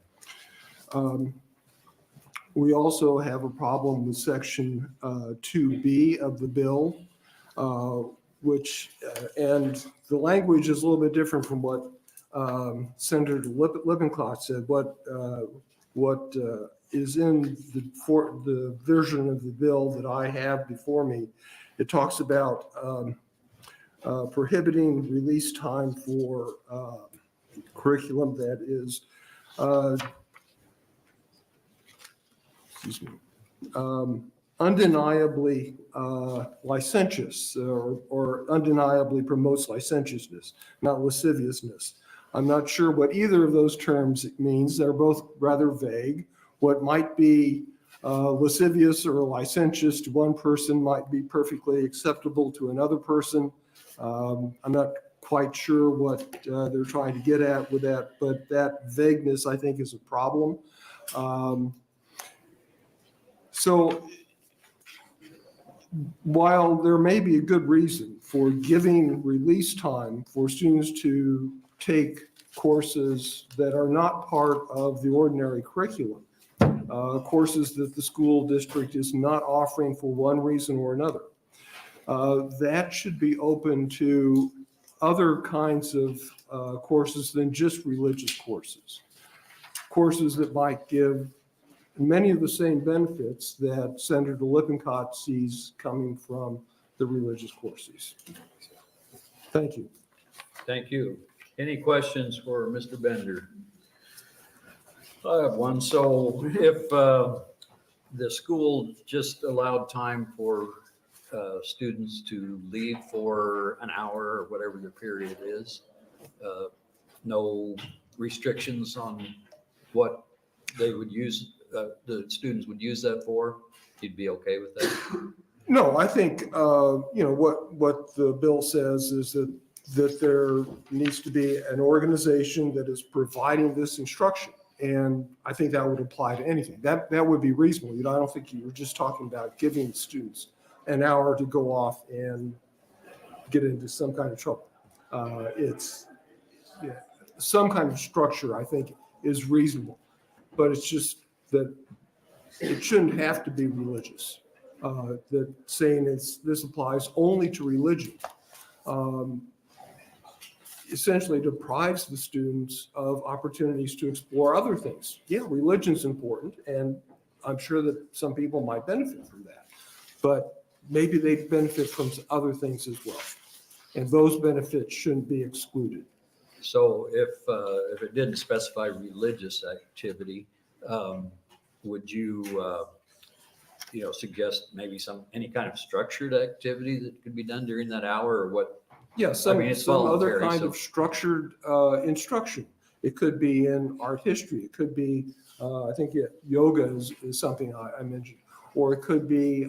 We also have a problem with Section 2B of the bill, which, and the language is a little bit different from what Senator Lippincott said. What is in the version of the bill that I have before me, it talks about prohibiting release time for curriculum that is undeniably licentious or undeniably promotes licentiousness, not lasciviousness. I'm not sure what either of those terms means. They're both rather vague. What might be lascivious or licentious to one person might be perfectly acceptable to another person. I'm not quite sure what they're trying to get at with that, but that vagueness, I think, is a problem. So while there may be a good reason for giving release time for students to take courses that are not part of the ordinary curriculum, courses that the school district is not offering for one reason or another, that should be open to other kinds of courses than just religious courses. Courses that might give many of the same benefits that Senator Lippincott sees coming from the religious courses. Thank you. Thank you. Any questions for Mr. Bender? I have one. So if the school just allowed time for students to leave for an hour or whatever the period is, no restrictions on what they would use, the students would use that for, you'd be okay with that? No, I think, what the bill says is that there needs to be an organization that is providing this instruction. And I think that would apply to anything. That would be reasonable. I don't think you were just talking about giving students an hour to go off and get into some kind of trouble. Some kind of structure, I think, is reasonable. But it's just that it shouldn't have to be religious. That saying this applies only to religion essentially deprives the students of opportunities to explore other things. Yeah, religion's important, and I'm sure that some people might benefit from that, but maybe they benefit from other things as well. And those benefits shouldn't be excluded. So if it didn't specify religious activity, would you, suggest maybe any kind of structured activity that could be done during that hour, or what? Yeah, some other kind so. of structured instruction. It could be in art history. It could be, I think yoga is something I mentioned, or it could be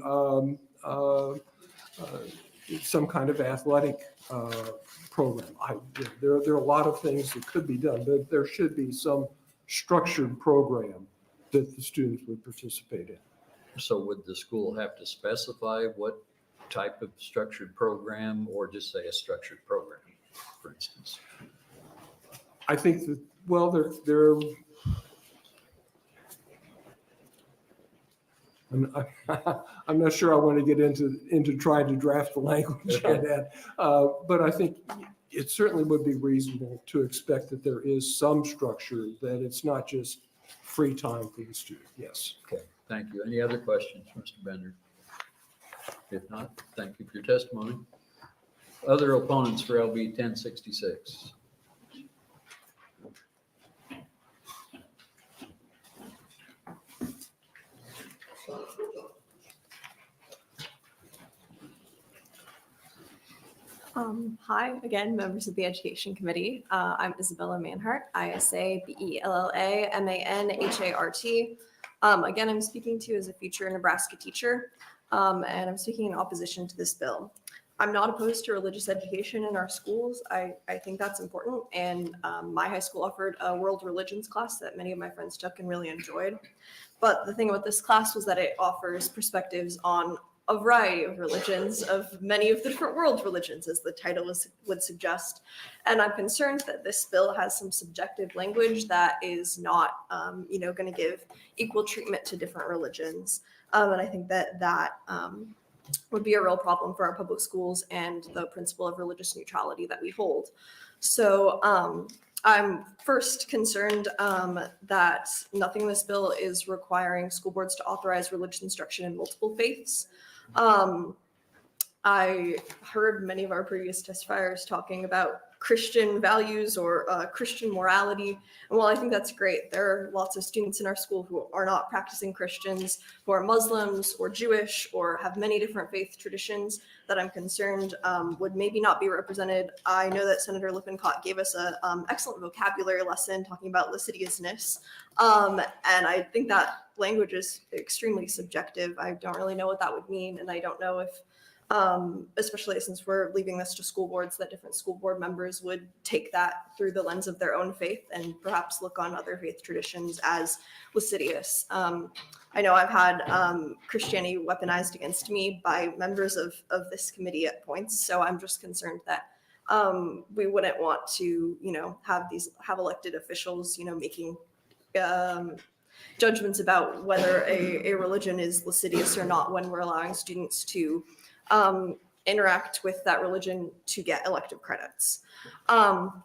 some kind of athletic program. There are a lot of things that could be done, but there should be some structured program that the students would participate in. So would the school have to specify what type of structured program, or just say a structured program, for instance? I think that, well, I'm not sure I want to get into trying to draft the language on that, but I think it certainly would be reasonable to expect that there is some structure, that it's not just free time for the student. Yes. Okay, thank you. Any other questions, Mr. Bender? If not, thank you for your testimony. Other opponents for LB 1066? Hi, again, members of the Education Committee. I'm Isabella Manhart, ISA BELLA MANHART. Again, I'm speaking to you as a future Nebraska teacher, and I'm speaking in opposition to this bill. I'm not opposed to religious education in our schools. I think that's important, and my high school offered a world religions class that many of my friends took and really enjoyed. But the thing about this class was that it offers perspectives on a variety of religions, of many of the different world religions, as the title would suggest. And I'm concerned that this bill has some subjective language that is not, going to give equal treatment to different religions. And I think that would be a real problem for our public schools and the principle of religious neutrality that we hold. So I'm first concerned that nothing in this bill is requiring school boards to authorize religious instruction in multiple faiths. I heard many of our previous testifiers talking about Christian values or Christian morality. And while I think that's great, there are lots of students in our school who are not practicing Christians, who are Muslims or Jewish or have many different faith traditions that I'm concerned would maybe not be represented. I know that Senator Lippincott gave us an excellent vocabulary lesson talking about lasciviousness. And I think that language is extremely subjective. I don't really know what that would mean. And I don't know if especially since we're leaving this to school boards, that different school board members would take that through the lens of their own faith and perhaps look on other faith traditions as lascivious. I know I've had Christianity weaponized against me by members of this committee at points, so I'm just concerned that we wouldn't want to, have elected officials, making judgments about whether a religion is lascivious or not when we're allowing students to interact with that religion to get elective credits. I'm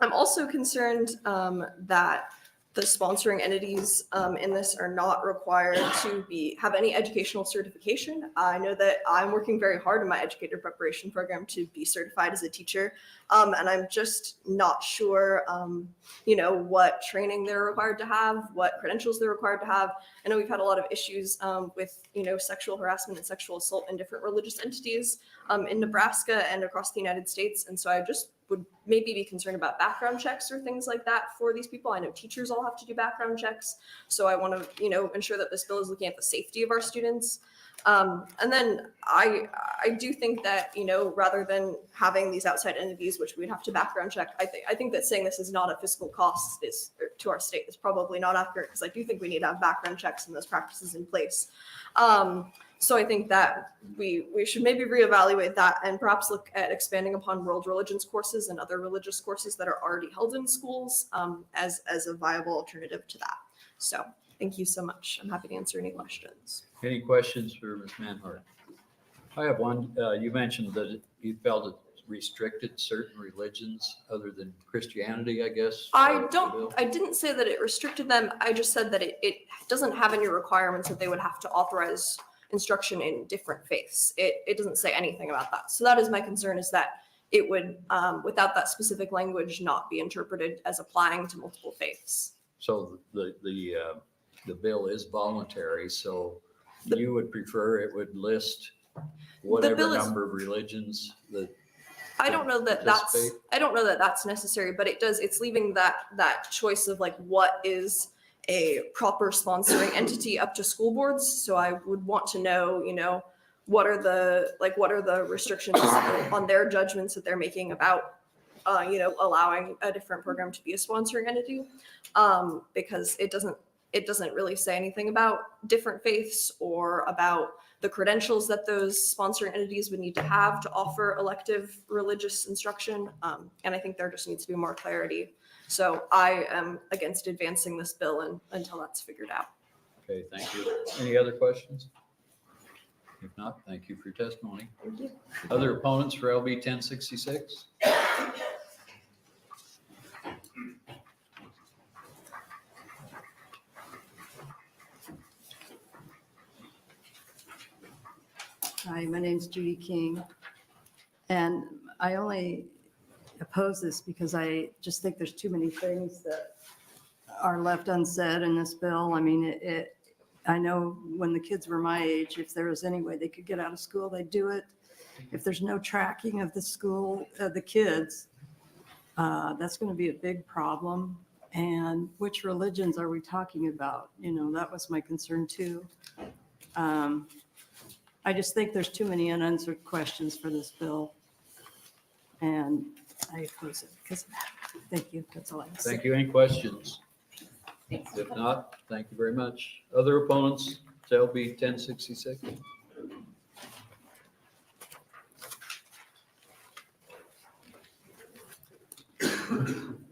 also concerned that the sponsoring entities in this are not required to have any educational certification. I know that I'm working very hard in my educator preparation program to be certified as a teacher, and I'm just not sure, what training they're required to have, what credentials they're required to have. I know we've had a lot of issues with, sexual harassment and sexual assault in different religious entities in Nebraska and across the United States, and so I just would maybe be concerned about background checks or things like that for these people. I know teachers all have to do background checks. So I want to, ensure that this bill is looking at the safety of our students. And then I do think that, rather than having these outside entities, which we'd have to background check, I think that saying this is not a fiscal cost to our state is probably not accurate, because I do think we need to have background checks and those practices in place. So I think that we should maybe reevaluate that and perhaps look at expanding upon world religions courses and other religious courses that are already held in schools as a viable alternative to that. So thank you so much. I'm happy to answer any questions. Any questions for Ms. Manhart? I have one. You mentioned that you felt it restricted certain religions other than Christianity, I guess. I didn't say that it restricted them. I just said that it doesn't have any requirements that they would have to authorize instruction in different faiths. It doesn't say anything about that. So that is my concern, is that it would, without that specific language, not be interpreted as applying to multiple faiths. So the bill is voluntary, so you would prefer it would list whatever number of religions that I don't know that that's necessary, but it's leaving that choice of like what is a proper sponsoring entity up to school boards. So I would want to know, what are the restrictions on their judgments that they're making about allowing a different program to be a sponsoring entity, because it doesn't really say anything about different faiths or about the credentials that those sponsoring entities would need to have to offer elective religious instruction. And I think there just needs to be more clarity. So I am against advancing this bill until that's figured out. Okay, thank you. Any other questions? If not, thank you for your testimony. Thank you. Other opponents for LB 1066? Hi, my name's Judy King, and I only oppose this because I just think there's too many things that are left unsaid in this bill. I mean, I know when the kids were my age, if there was any way they could get out of school, they'd do it. If there's no tracking of the school, the kids, that's going to be a big problem. And which religions are we talking about? That was my concern too. I just think there's too many unanswered questions for this bill. And I oppose it because of that. Thank you. That's all I have to say. Thank you. Any questions? If not, thank you very much. Other opponents to LB 1066?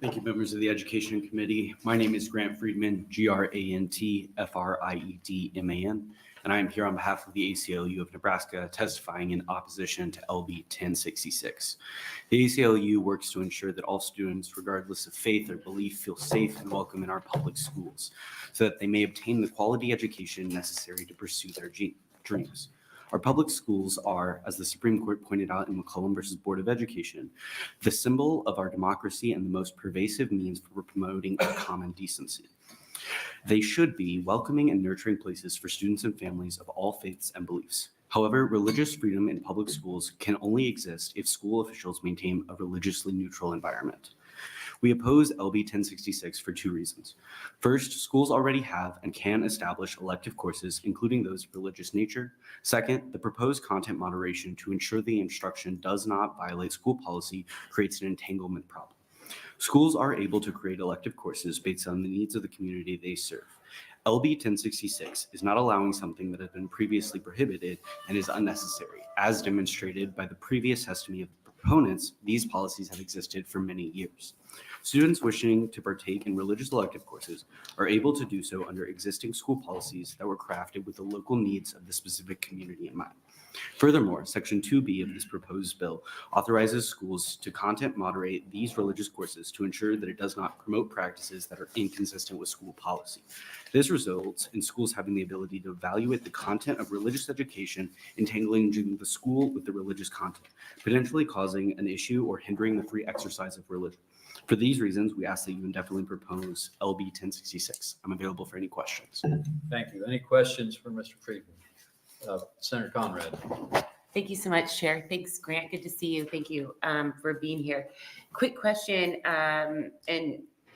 Thank you, members of the Education Committee. My name is Grant Friedman, Grantfriedman, and I am here on behalf of the ACLU of Nebraska testifying in opposition to LB 1066. The ACLU works to ensure that all students, regardless of faith or belief, feel safe and welcome in our public schools so that they may obtain the quality education necessary to pursue their dreams. Our public schools are, as the Supreme Court pointed out in McCollum versus Board of Education, the symbol of our democracy and the most pervasive means for promoting our common decency. They should be welcoming and nurturing places for students and families of all faiths and beliefs. However, religious freedom in public schools can only exist if school officials maintain a religiously neutral environment. We oppose LB 1066 for two reasons. First, schools already have and can establish elective courses, including those of religious nature. Second, the proposed content moderation to ensure the instruction does not violate school policy creates an entanglement problem. Schools are able to create elective courses based on the needs of the community they serve. LB 1066 is not allowing something that has been previously prohibited and is unnecessary. As demonstrated by the previous testimony of the proponents, these policies have existed for many years. Students wishing to partake in religious elective courses are able to do so under existing school policies that were crafted with the local needs of the specific community in mind. Furthermore, Section 2B of this proposed bill authorizes schools to content moderate these religious courses to ensure that it does not promote practices that are inconsistent with school policy. This results in schools having the ability to evaluate the content of religious education, entangling the school with the religious content, potentially causing an issue or hindering the free exercise of religion. For these reasons, we ask that you indefinitely propose LB 1066. I'm available for any questions. Thank you. Any questions for Mr. Friedman? Senator Conrad. Thank you so much, Chair. Thanks, Grant. Good to see you. Thank you for being here. Quick question, and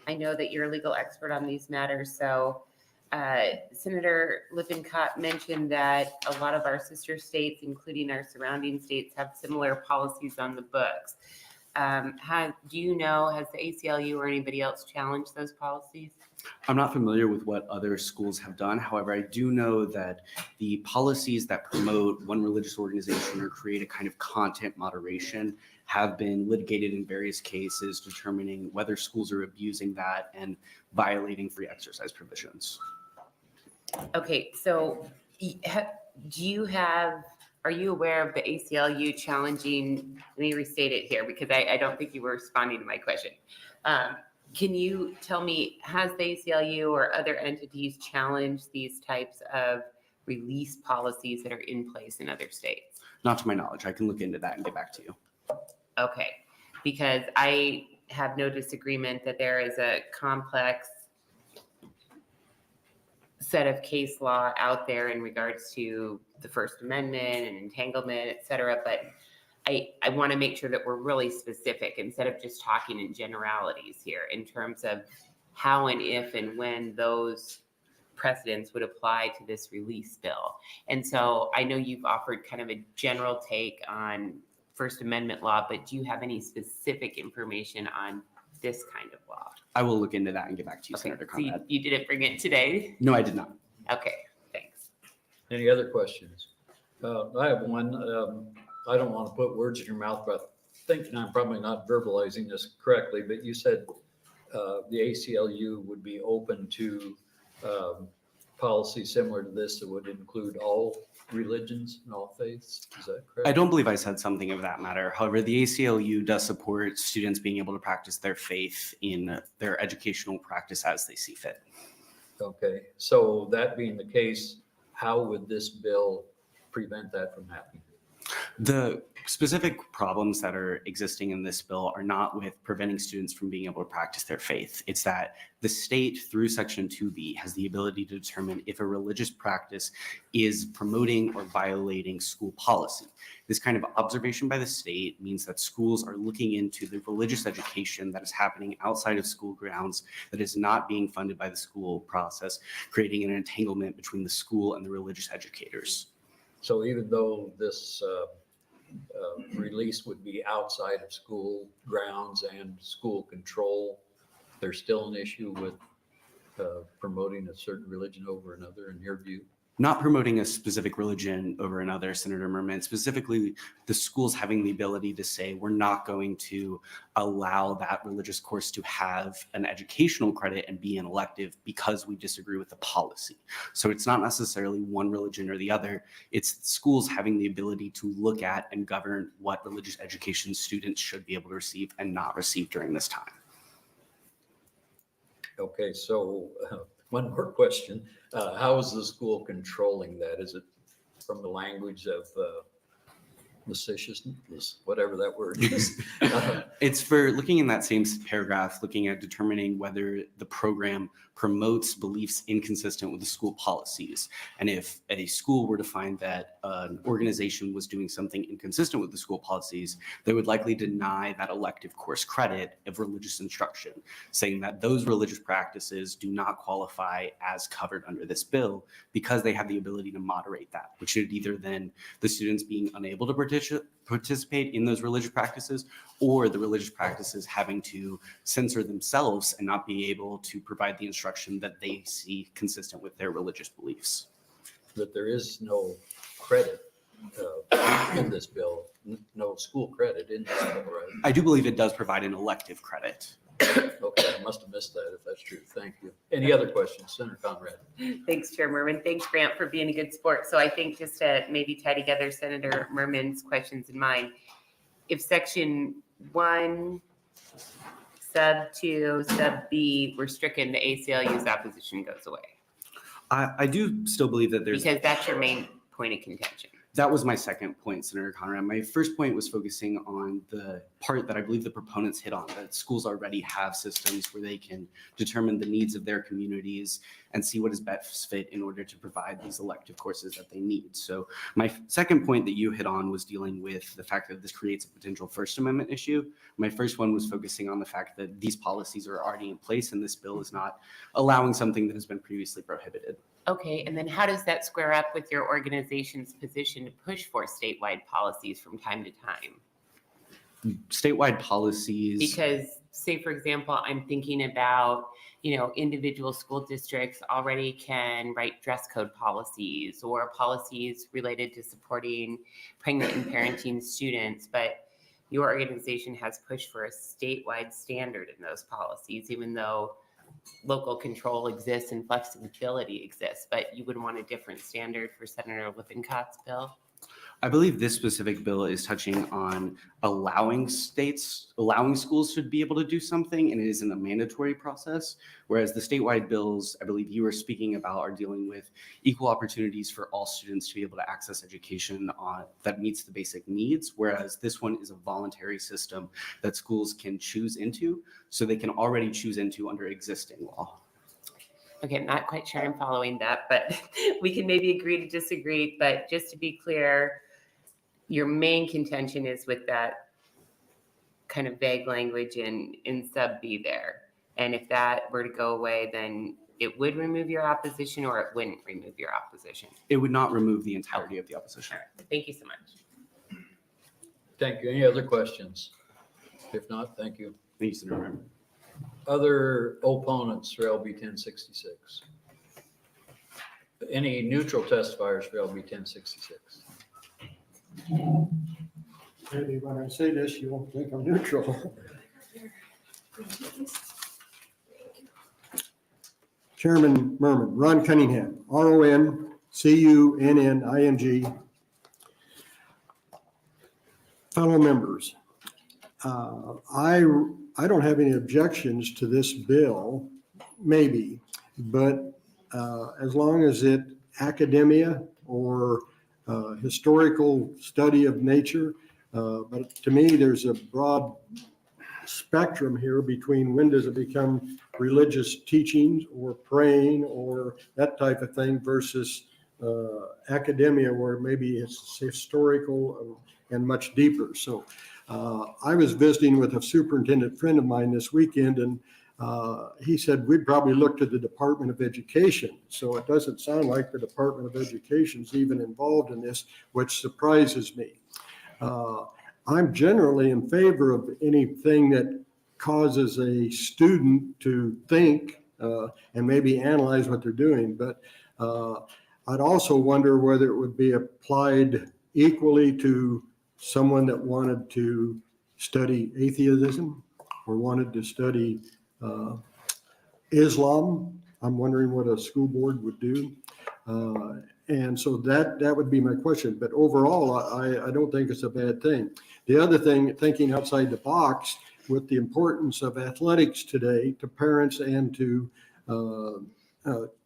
I know that you're a legal expert on these matters. So Senator Lippincott mentioned that a lot of our sister states, including our surrounding states, have similar policies on the books. Do you know, has the ACLU or anybody else challenged those policies? I'm not familiar with what other schools have done. However, I do know that the policies that promote one religious organization or create a kind of content moderation have been litigated in various cases, determining whether schools are abusing that and violating free exercise provisions. Okay, so are you aware of the ACLU challenging, let me restate it here because I don't think you were responding to my question. Can you tell me, has the ACLU or other entities challenged these types of release policies that are in place in other states? Not to my knowledge. I can look into that and get back to you. Okay, because I have no disagreement that there is a complex set of case law out there in regards to the First Amendment and entanglement, et cetera, but I want to make sure that we're really specific instead of just talking in generalities here in terms of how and if and when those precedents would apply to this release bill. And so I know you've offered kind of a general take on First Amendment law, but do you have any specific information on this kind of law? I will look into that and get back to you, Senator So Conrad. you didn't bring it today? No, I did not. Okay, thanks. Any other questions? I have one. I don't want to put words in your mouth, but I think, and I'm probably not verbalizing this correctly, but you said the ACLU would be open to policy similar to this that would include all religions and all faiths. Is that correct? I don't believe I said something of that matter. However, the ACLU does support students being able to practice their faith in their educational practice as they see fit. Okay, so that being the case, how would this bill prevent that from happening? The specific problems that are existing in this bill are not with preventing students from being able to practice their faith. It's that the state, through Section 2B, has the ability to determine if a religious practice is promoting or violating school policy. This kind of observation by the state means that schools are looking into the religious education that is happening outside of school grounds that is not being funded by the school process, creating an entanglement between the school and the religious educators. So even though this release would be outside of school grounds and school control, there's still an issue with promoting a certain religion over another, in your view? Not promoting a specific religion over another, Senator Murman, specifically the schools having the ability to say, we're not going to allow that religious course to have an educational credit and be an elective because we disagree with the policy. So it's not necessarily one religion or the other. It's schools having the ability to look at and govern what religious education students should be able to receive and not receive during this time. Okay, so one more question. How is the school controlling that? Is it from the language of licentiousness, whatever that word is? It's for looking in that same paragraph, looking at determining whether the program promotes beliefs inconsistent with the school policies. And if a school were to find that an organization was doing something inconsistent with the school policies, they would likely deny that elective course credit of religious instruction, saying that those religious practices do not qualify as covered under this bill because they have the ability to moderate that, which should either then the students being unable to participate in those religious practices, or the religious practices having to censor themselves and not be able to provide the instruction that they see consistent with their religious beliefs. That there is no credit in this bill, no school credit in this bill, right? I do believe it does provide an elective credit. Okay, I must have missed that if that's true. Thank you. Any other questions, Senator Conrad? Thanks, Chair Murman. Thanks, Grant, for being a good sport. So I think just to maybe tie together Senator Murman's questions and mine, if Section 1, Sub 2, Sub B were stricken, the ACLU's opposition goes away. I do still believe that there's... Because that's your main point of contention. That was my second point, Senator Conrad. My first point was focusing on the part that I believe the proponents hit on, that schools already have systems where they can determine the needs of their communities and see what is best fit in order to provide these elective courses that they need. So my second point that you hit on was dealing with the fact that this creates a potential First Amendment issue. My first one was focusing on the fact that these policies are already in place and this bill is not allowing something that has been previously prohibited. Okay, and then how does that square up with your organization's position to push for statewide policies from time to time? Statewide policies. Because say, for example, I'm thinking about, individual school districts already can write dress code policies or policies related to supporting pregnant and parenting students, but your organization has pushed for a statewide standard in those policies, even though local control exists and flexibility exists, but you would want a different standard for Senator Lippincott's bill? I believe this specific bill is touching on allowing schools to be able to do something, and it isn't a mandatory process. Whereas the statewide bills, I believe you were speaking about, are dealing with equal opportunities for all students to be able to access education that meets the basic needs. Whereas this one is a voluntary system that schools can choose into, so they can already choose into under existing law. Okay, I'm not quite sure I'm following that, but we can maybe agree to disagree. But just to be clear, your main contention is with that kind of vague language in sub B there. And if that were to go away, then it would remove your opposition or it wouldn't remove your opposition? It would not remove the entirety of the opposition. All right, thank you so much. Thank you. Any other questions? If not, thank you. Thank you, Senator Murman. Other opponents for LB 1066? Any neutral testifiers for LB 1066? Maybe when I say this, you won't think I'm neutral. Chairman Murman, Ron Cunningham, RONCUNNING. Fellow members, I don't have any objections to this bill, maybe, but as long as it academia or historical study of nature, but to me, there's a broad spectrum here between when does it become religious teachings or praying or that type of thing versus academia where maybe it's historical and much deeper. So I was visiting with a superintendent friend of mine this weekend, and he said we'd probably look to the Department of Education. So it doesn't sound like the Department of Education is even involved in this, which surprises me. I'm generally in favor of anything that causes a student to think and maybe analyze what they're doing. But I'd also wonder whether it would be applied equally to someone that wanted to study atheism or wanted to study Islam. I'm wondering what a school board would do. And so that would be my question. But overall, I don't think it's a bad thing. The other thing, thinking outside the box with the importance of athletics today to parents and to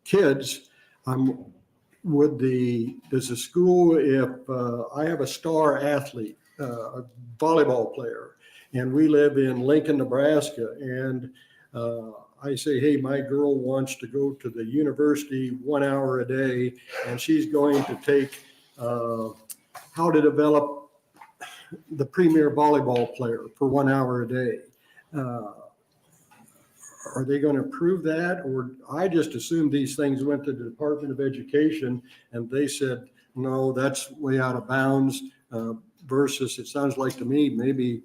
kids, does the school, if I have a star athlete, a volleyball player, and we live in Lincoln, Nebraska, and I say, hey, my girl wants to go to the university 1 hour a day, and she's going to take how to develop the premier volleyball player for 1 hour a day. Are they going to approve that? Or I just assumed these things went to the Department of Education and they said, no, that's way out of bounds versus it sounds like to me, maybe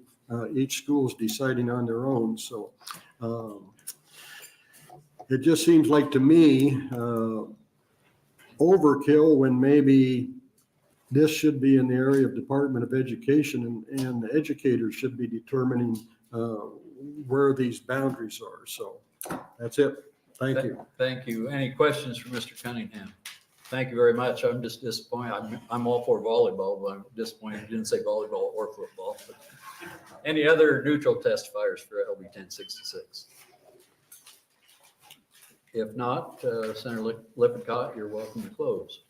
each school is deciding on their own. So it just seems like to me overkill when maybe this should be in the area of Department of Education and the educators should be determining where these boundaries are. So that's it. Thank you. Thank you. Any questions for Mr. Cunningham? Thank you very much. I'm just disappointed. I'm all for volleyball, but I'm disappointed you didn't say volleyball or football. But any other neutral testifiers for LB 1066? If not, Senator Lippincott, you're welcome to close.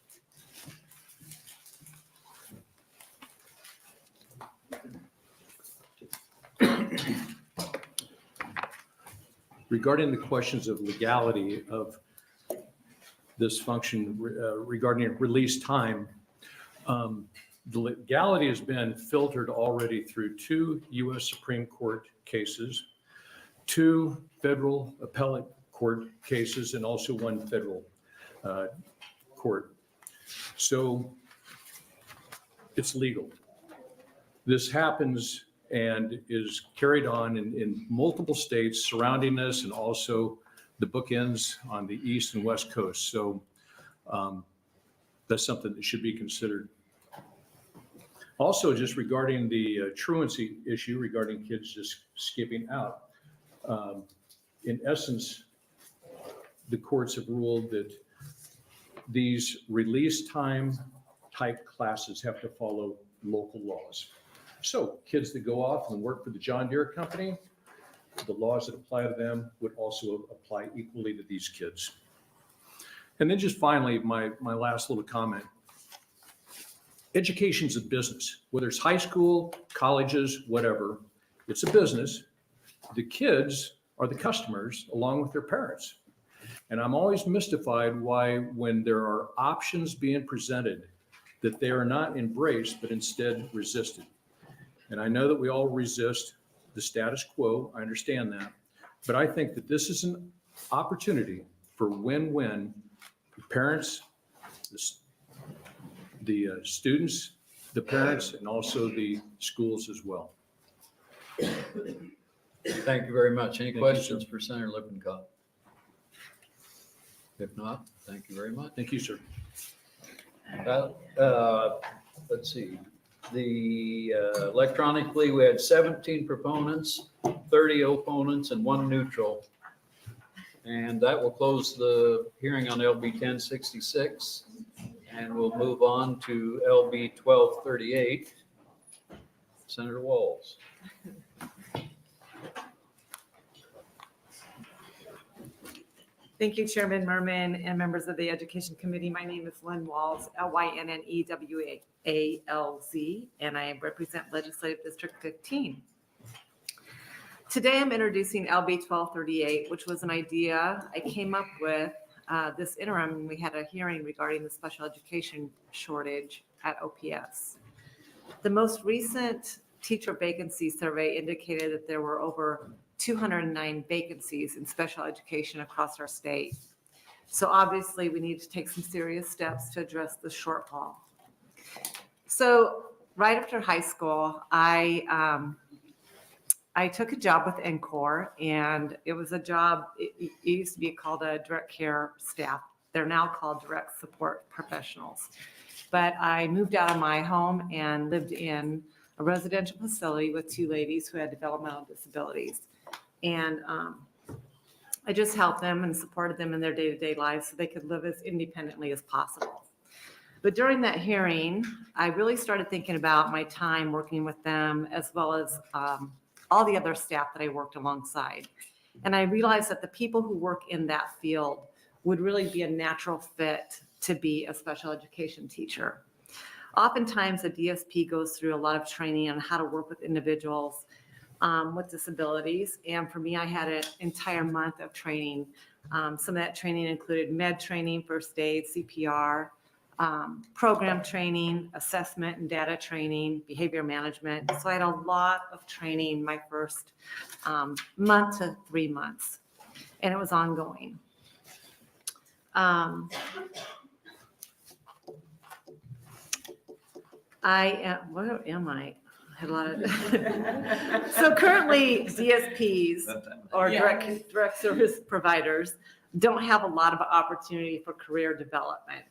Regarding the questions of legality of this function regarding release time, the legality has been filtered already through 2 U.S. Supreme Court cases, 2 federal appellate court cases, and also 1 federal court. So it's legal. This happens and is carried on in multiple states surrounding us and also the bookends on the East and West Coast. So that's something that should be considered. Also, just regarding the truancy issue regarding kids just skipping out, in essence, the courts have ruled that these release time type classes have to follow local laws. So kids that go off and work for the John Deere company, the laws that apply to them would also apply equally to these kids. And then just finally, my last little comment. Education's a business, whether it's high school, colleges, whatever, it's a business. The kids are the customers along with their parents. And I'm always mystified why when there are options being presented that they are not embraced, but instead resisted. And I know that we all resist the status quo. I understand that. But I think that this is an opportunity for win-win parents, the students, the parents, and also the schools as well. Thank you very much. Any Thank you, questions sir. for Senator Lippincott? If not, thank you very much. Thank you, sir. Let's see, electronically, we had 17 proponents, 30 opponents, and 1 neutral. And that will close the hearing on LB 1066. And we'll move on to LB 1238. Senator Walz. Thank you, Chairman Murman and members of the Education Committee. My name is Lynn Walz, Lynnewalz, and I represent Legislative District 15. Today, I'm introducing LB 1238, which was an idea I came up with this interim when we had a hearing regarding the special education shortage at OPS. The most recent teacher vacancy survey indicated that there were over 209 vacancies in special education across our state. So obviously we need to take some serious steps to address the shortfall. So right after high school, I took a job with NCORE, and it was a job, it used to be called a direct care staff. They're now called direct support professionals. But I moved out of my home and lived in a residential facility with 2 ladies who had developmental disabilities. And I just helped them and supported them in their day-to-day lives so they could live as independently as possible. But during that hearing, I really started thinking about my time working with them, as well as all the other staff that I worked alongside. And I realized that the people who work in that field would really be a natural fit to be a special education teacher. Oftentimes, a DSP goes through a lot of training on how to work with individuals with disabilities. And for me, I had an entire month of training. Some of that training included med training, first aid, CPR, program training, assessment and data training, behavior management. So I had a lot of training my first month to 3 months, and it was ongoing. Where am I? I had a lot of. So currently, DSPs or direct service providers don't have a lot of opportunity for career development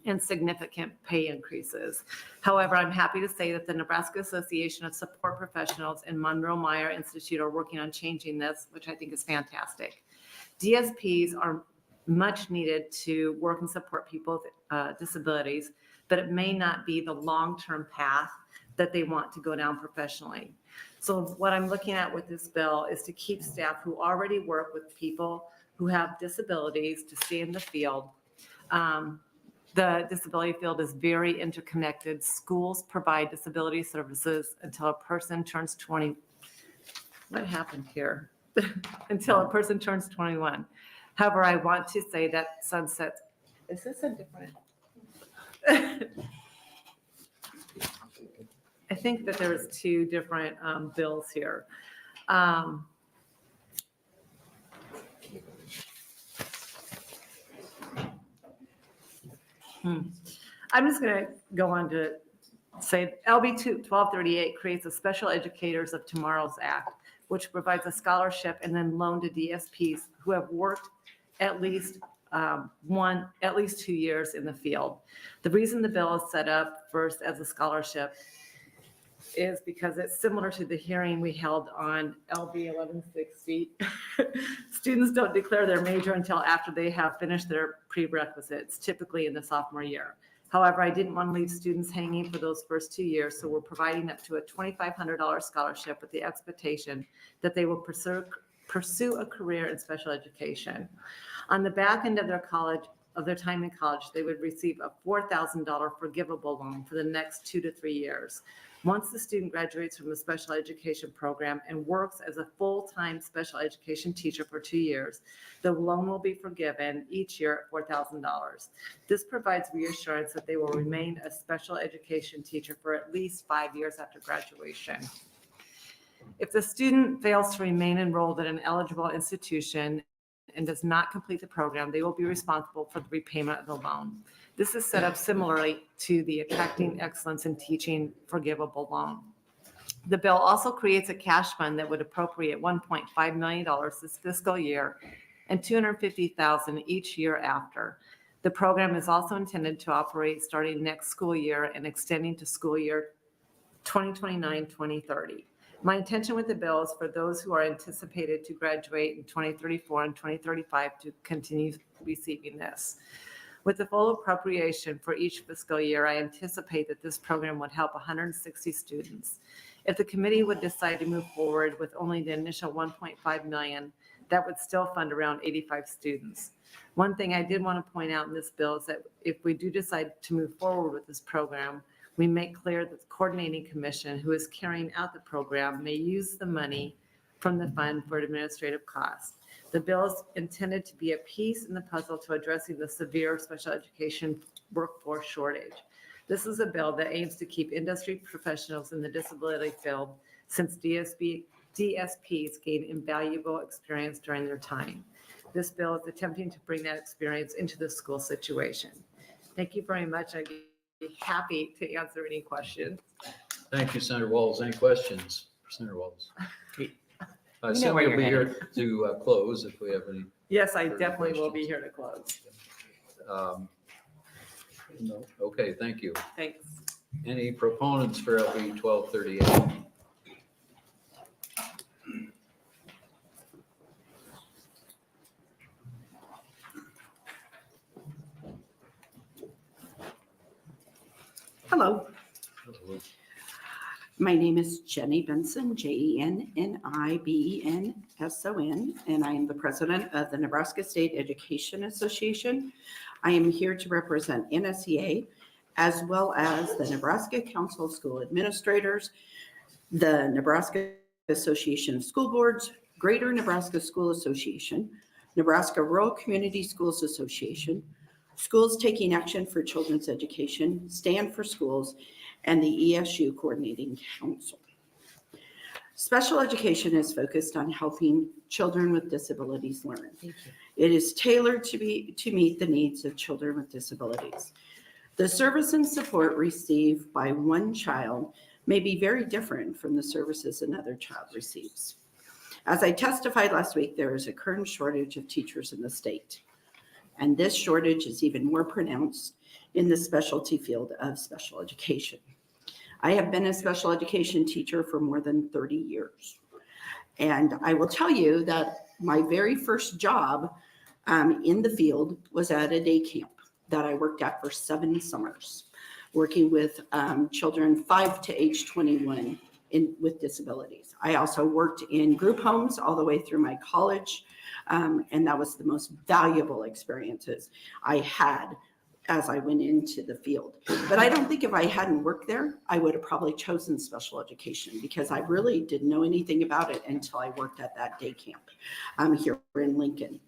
and significant pay increases. However, I'm happy to say that the Nebraska Association of Support Professionals and Monroe Meyer Institute are working on changing this, which I think is fantastic. DSPs are much needed to work and support people with disabilities, but it may not be the long-term path that they want to go down professionally. So what I'm looking at with this bill is to keep staff who already work with people who have disabilities to stay in the field. The disability field is very interconnected. Schools provide disability services until a person turns 20. What happened here? Until a person turns 21. However, I want to say that sunsets. Is this a different? I think that there's 2 different bills here. I'm just going to go on to say LB 1238 creates a Special Educators of Tomorrow's Act, which provides a scholarship and then loan to DSPs who have worked at least 2 years in the field. The reason the bill is set up first as a scholarship is because it's similar to the hearing we held on LB 1160. Students don't declare their major until after they have finished their prerequisites, typically in the sophomore year. However, I didn't want to leave students hanging for those first 2 years, so we're providing up to a $2,500 scholarship with the expectation that they will pursue a career in special education. On the back end of their time in college, they would receive a $4,000 forgivable loan for the next 2 to 3 years. Once the student graduates from the special education program and works as a full-time special education teacher for 2 years, the loan will be forgiven each year at $4,000. This provides reassurance that they will remain a special education teacher for at least 5 years after graduation. If the student fails to remain enrolled at an eligible institution and does not complete the program, they will be responsible for the repayment of the loan. This is set up similarly to the Attracting Excellence in Teaching Forgivable Loan. The bill also creates a cash fund that would appropriate $1.5 million this fiscal year and $250,000 each year after. The program is also intended to operate starting next school year and extending to school year 2029-2030. My intention with the bill is for those who are anticipated to graduate in 2034 and 2035 to continue receiving this. With the full appropriation for each fiscal year, I anticipate that this program would help 160 students. If the committee would decide to move forward with only the initial $1.5 million, that would still fund around 85 students. One thing I did want to point out in this bill is that if we do decide to move forward with this program, we make clear that the coordinating commission who is carrying out the program may use the money from the fund for administrative costs. The bill is intended to be a piece in the puzzle to addressing the severe special education workforce shortage. This is a bill that aims to keep industry professionals in the disability field, since DSPs gain invaluable experience during their time. This bill is attempting to bring that experience into the school situation. Thank you very much. I'd be happy to answer any questions. Thank you, Senator Walz. Any questions for Senator Walz? know where Cindy will you're be headed. here to close if we have any. Yes, I further definitely will be questions. here to close. No. Okay, thank you. Thanks. Any proponents for LB 1238? Hello. My name is Jenny Benson, Jenibbenson, and I am the president of the Nebraska State Education Association. I am here to represent NSEA as well as the Nebraska Council of School Administrators, the Nebraska Association of School Boards, Greater Nebraska School Association, Nebraska Rural Community Schools Association, Schools Taking Action for Children's Education, Stand for Schools, and the ESU Coordinating Council. Special education is focused on helping children with disabilities learn. It is tailored to meet the needs of children with disabilities. The service and support received by one child may be very different from the services another child receives. As I testified last week, there is a current shortage of teachers in the state. And this shortage is even more pronounced in the specialty field of special education. I have been a special education teacher for more than 30 years. And I will tell you that my very first job in the field was at a day camp that I worked at for 7 summers, working with children 5 to age 21 with disabilities. I also worked in group homes all the way through my college, and that was the most valuable experiences I had as I went into the field. But I don't think if I hadn't worked there, I would have probably chosen special education because I really didn't know anything about it until I worked at that day camp here in Lincoln.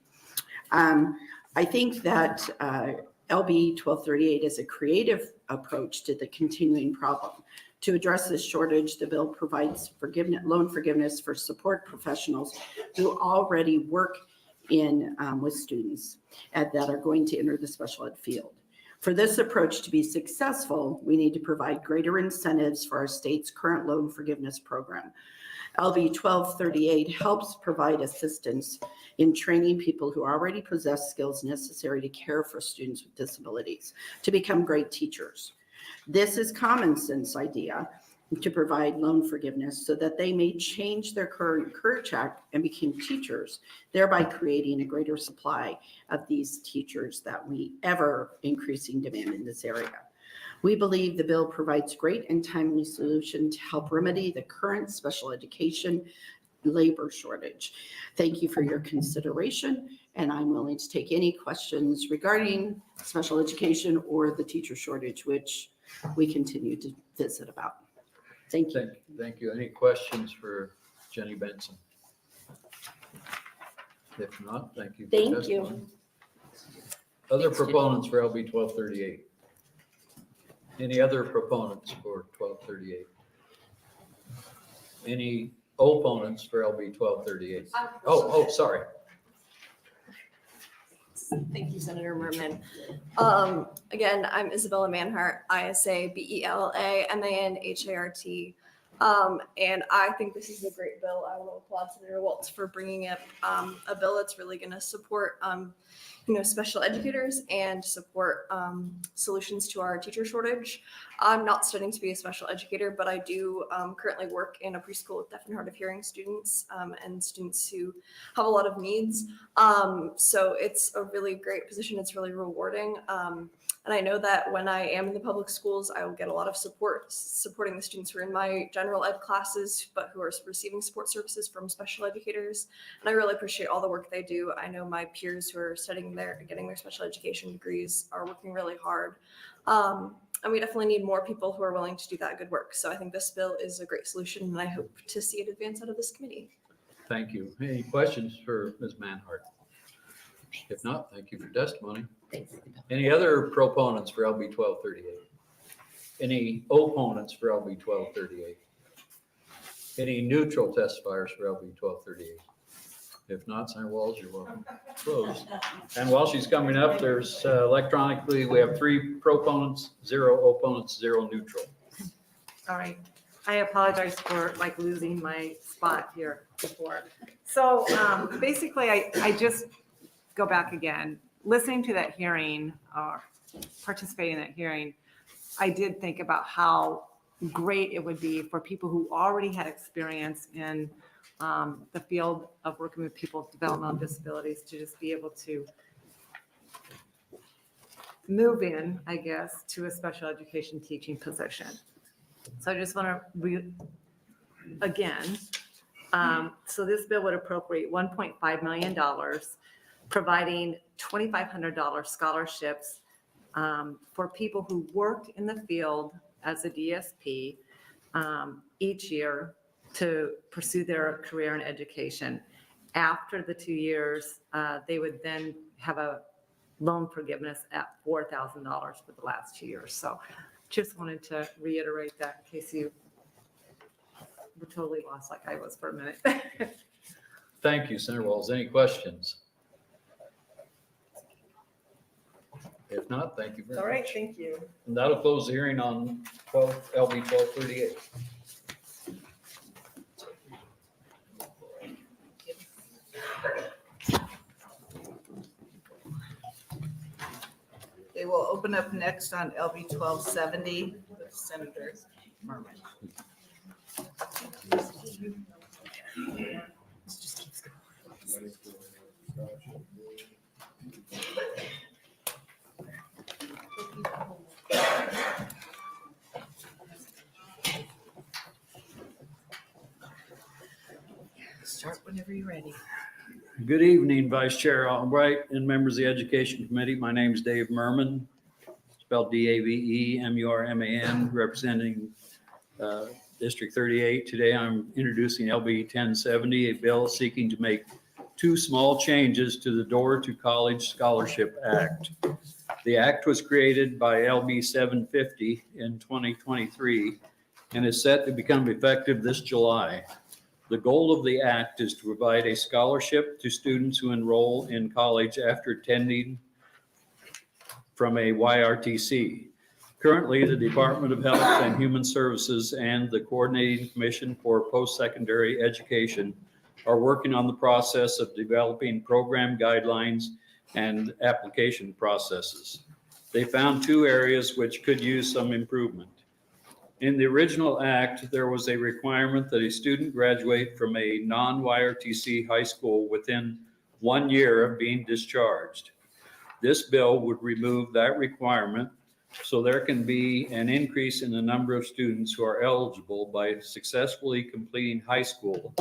I think that LB 1238 is a creative approach to the continuing problem. To address this shortage, the bill provides loan forgiveness for support professionals who already work with students that are going to enter the special ed field. For this approach to be successful, we need to provide greater incentives for our state's current loan forgiveness program. LB 1238 helps provide assistance in training people who already possess skills necessary to care for students with disabilities to become great teachers. This is common sense idea to provide loan forgiveness so that they may change their current career track and become teachers, thereby creating a greater supply of these teachers that we ever increasing demand in this area. We believe the bill provides great and timely solution to help remedy the current special education labor shortage. Thank you for your consideration, and I'm willing to take any questions regarding special education or the teacher shortage, which we continue to visit about. Thank you. Thank you. Any questions for Jenny Benson? If not, thank you. for Thank testifying. you. Other Thanks, Jenny. proponents for LB 1238? Any other proponents for 1238? Any opponents for LB 1238? Oh, sorry. Thank you, Senator Murman. Again, I'm Isabella Manhart, ISA BELA MANHART. And I think this is a great bill. I want to applaud Senator Walz for bringing up a bill that's really going to support special educators and support solutions to our teacher shortage. I'm not studying to be a special educator, but I do currently work in a preschool with deaf and hard of hearing students and students who have a lot of needs. So it's a really great position. It's really rewarding. And I know that when I am in the public schools, I will get a lot of support supporting the students who are in my general ed classes, but who are receiving support services from special educators. And I really appreciate all the work they do. I know my peers who are studying there, getting their special education degrees are working really hard. And we definitely need more people who are willing to do that good work. So I think this bill is a great solution, and I hope to see it advance out of this committee. Thank you. Any questions for Ms. Manhart? If not, thank you for testimony. Thanks. Any other proponents for LB 1238? Any opponents for LB 1238? Any neutral testifiers for LB 1238? If not, Senator Walz, you're welcome to close. And while she's coming up, there's electronically, we have 3 proponents, 0 opponents, 0 neutral. All right. I apologize for losing my spot here before. So basically, I just go back again. Listening to that hearing or participating in that hearing, I did think about how great it would be for people who already had experience in the field of working with people with developmental disabilities to just be able to move in, I guess, to a special education teaching position. So I just want to again, so this bill would appropriate $1.5 million, providing $2,500 scholarships for people who worked in the field as a DSP each year to pursue their career in education. After the 2 years, they would then have a loan forgiveness at $4,000 for the last 2 years. So just wanted to reiterate that in case you were totally lost like I was for a minute. Thank you, Senator Walz. Any questions? If not, thank you very much. All right, thank you. And that'll close the hearing on LB 1238. They will open up next on LB 1270 with Senator Murman. Start whenever you're ready. Good evening, Vice Chair Albright and members of the Education Committee. My name is Dave Murman, spelled D-A-V-E-M-U-R-M-A-N, representing District 38. Today I'm introducing LB 1070, a bill seeking to make 2 small changes to the Door to College Scholarship Act. The act was created by LB 750 in 2023 and is set to become effective this July. The goal of the act is to provide a scholarship to students who enroll in college after attending from a YRTC. Currently, the Department of Health and Human Services and the Coordinating Commission for Post-Secondary Education are working on the process of developing program guidelines and application processes. They found 2 areas which could use some improvement. In the original act, there was a requirement that a student graduate from a non-YRTC high school within 1 year of being discharged. This bill would remove that requirement so there can be an increase in the number of students who are eligible by successfully completing high school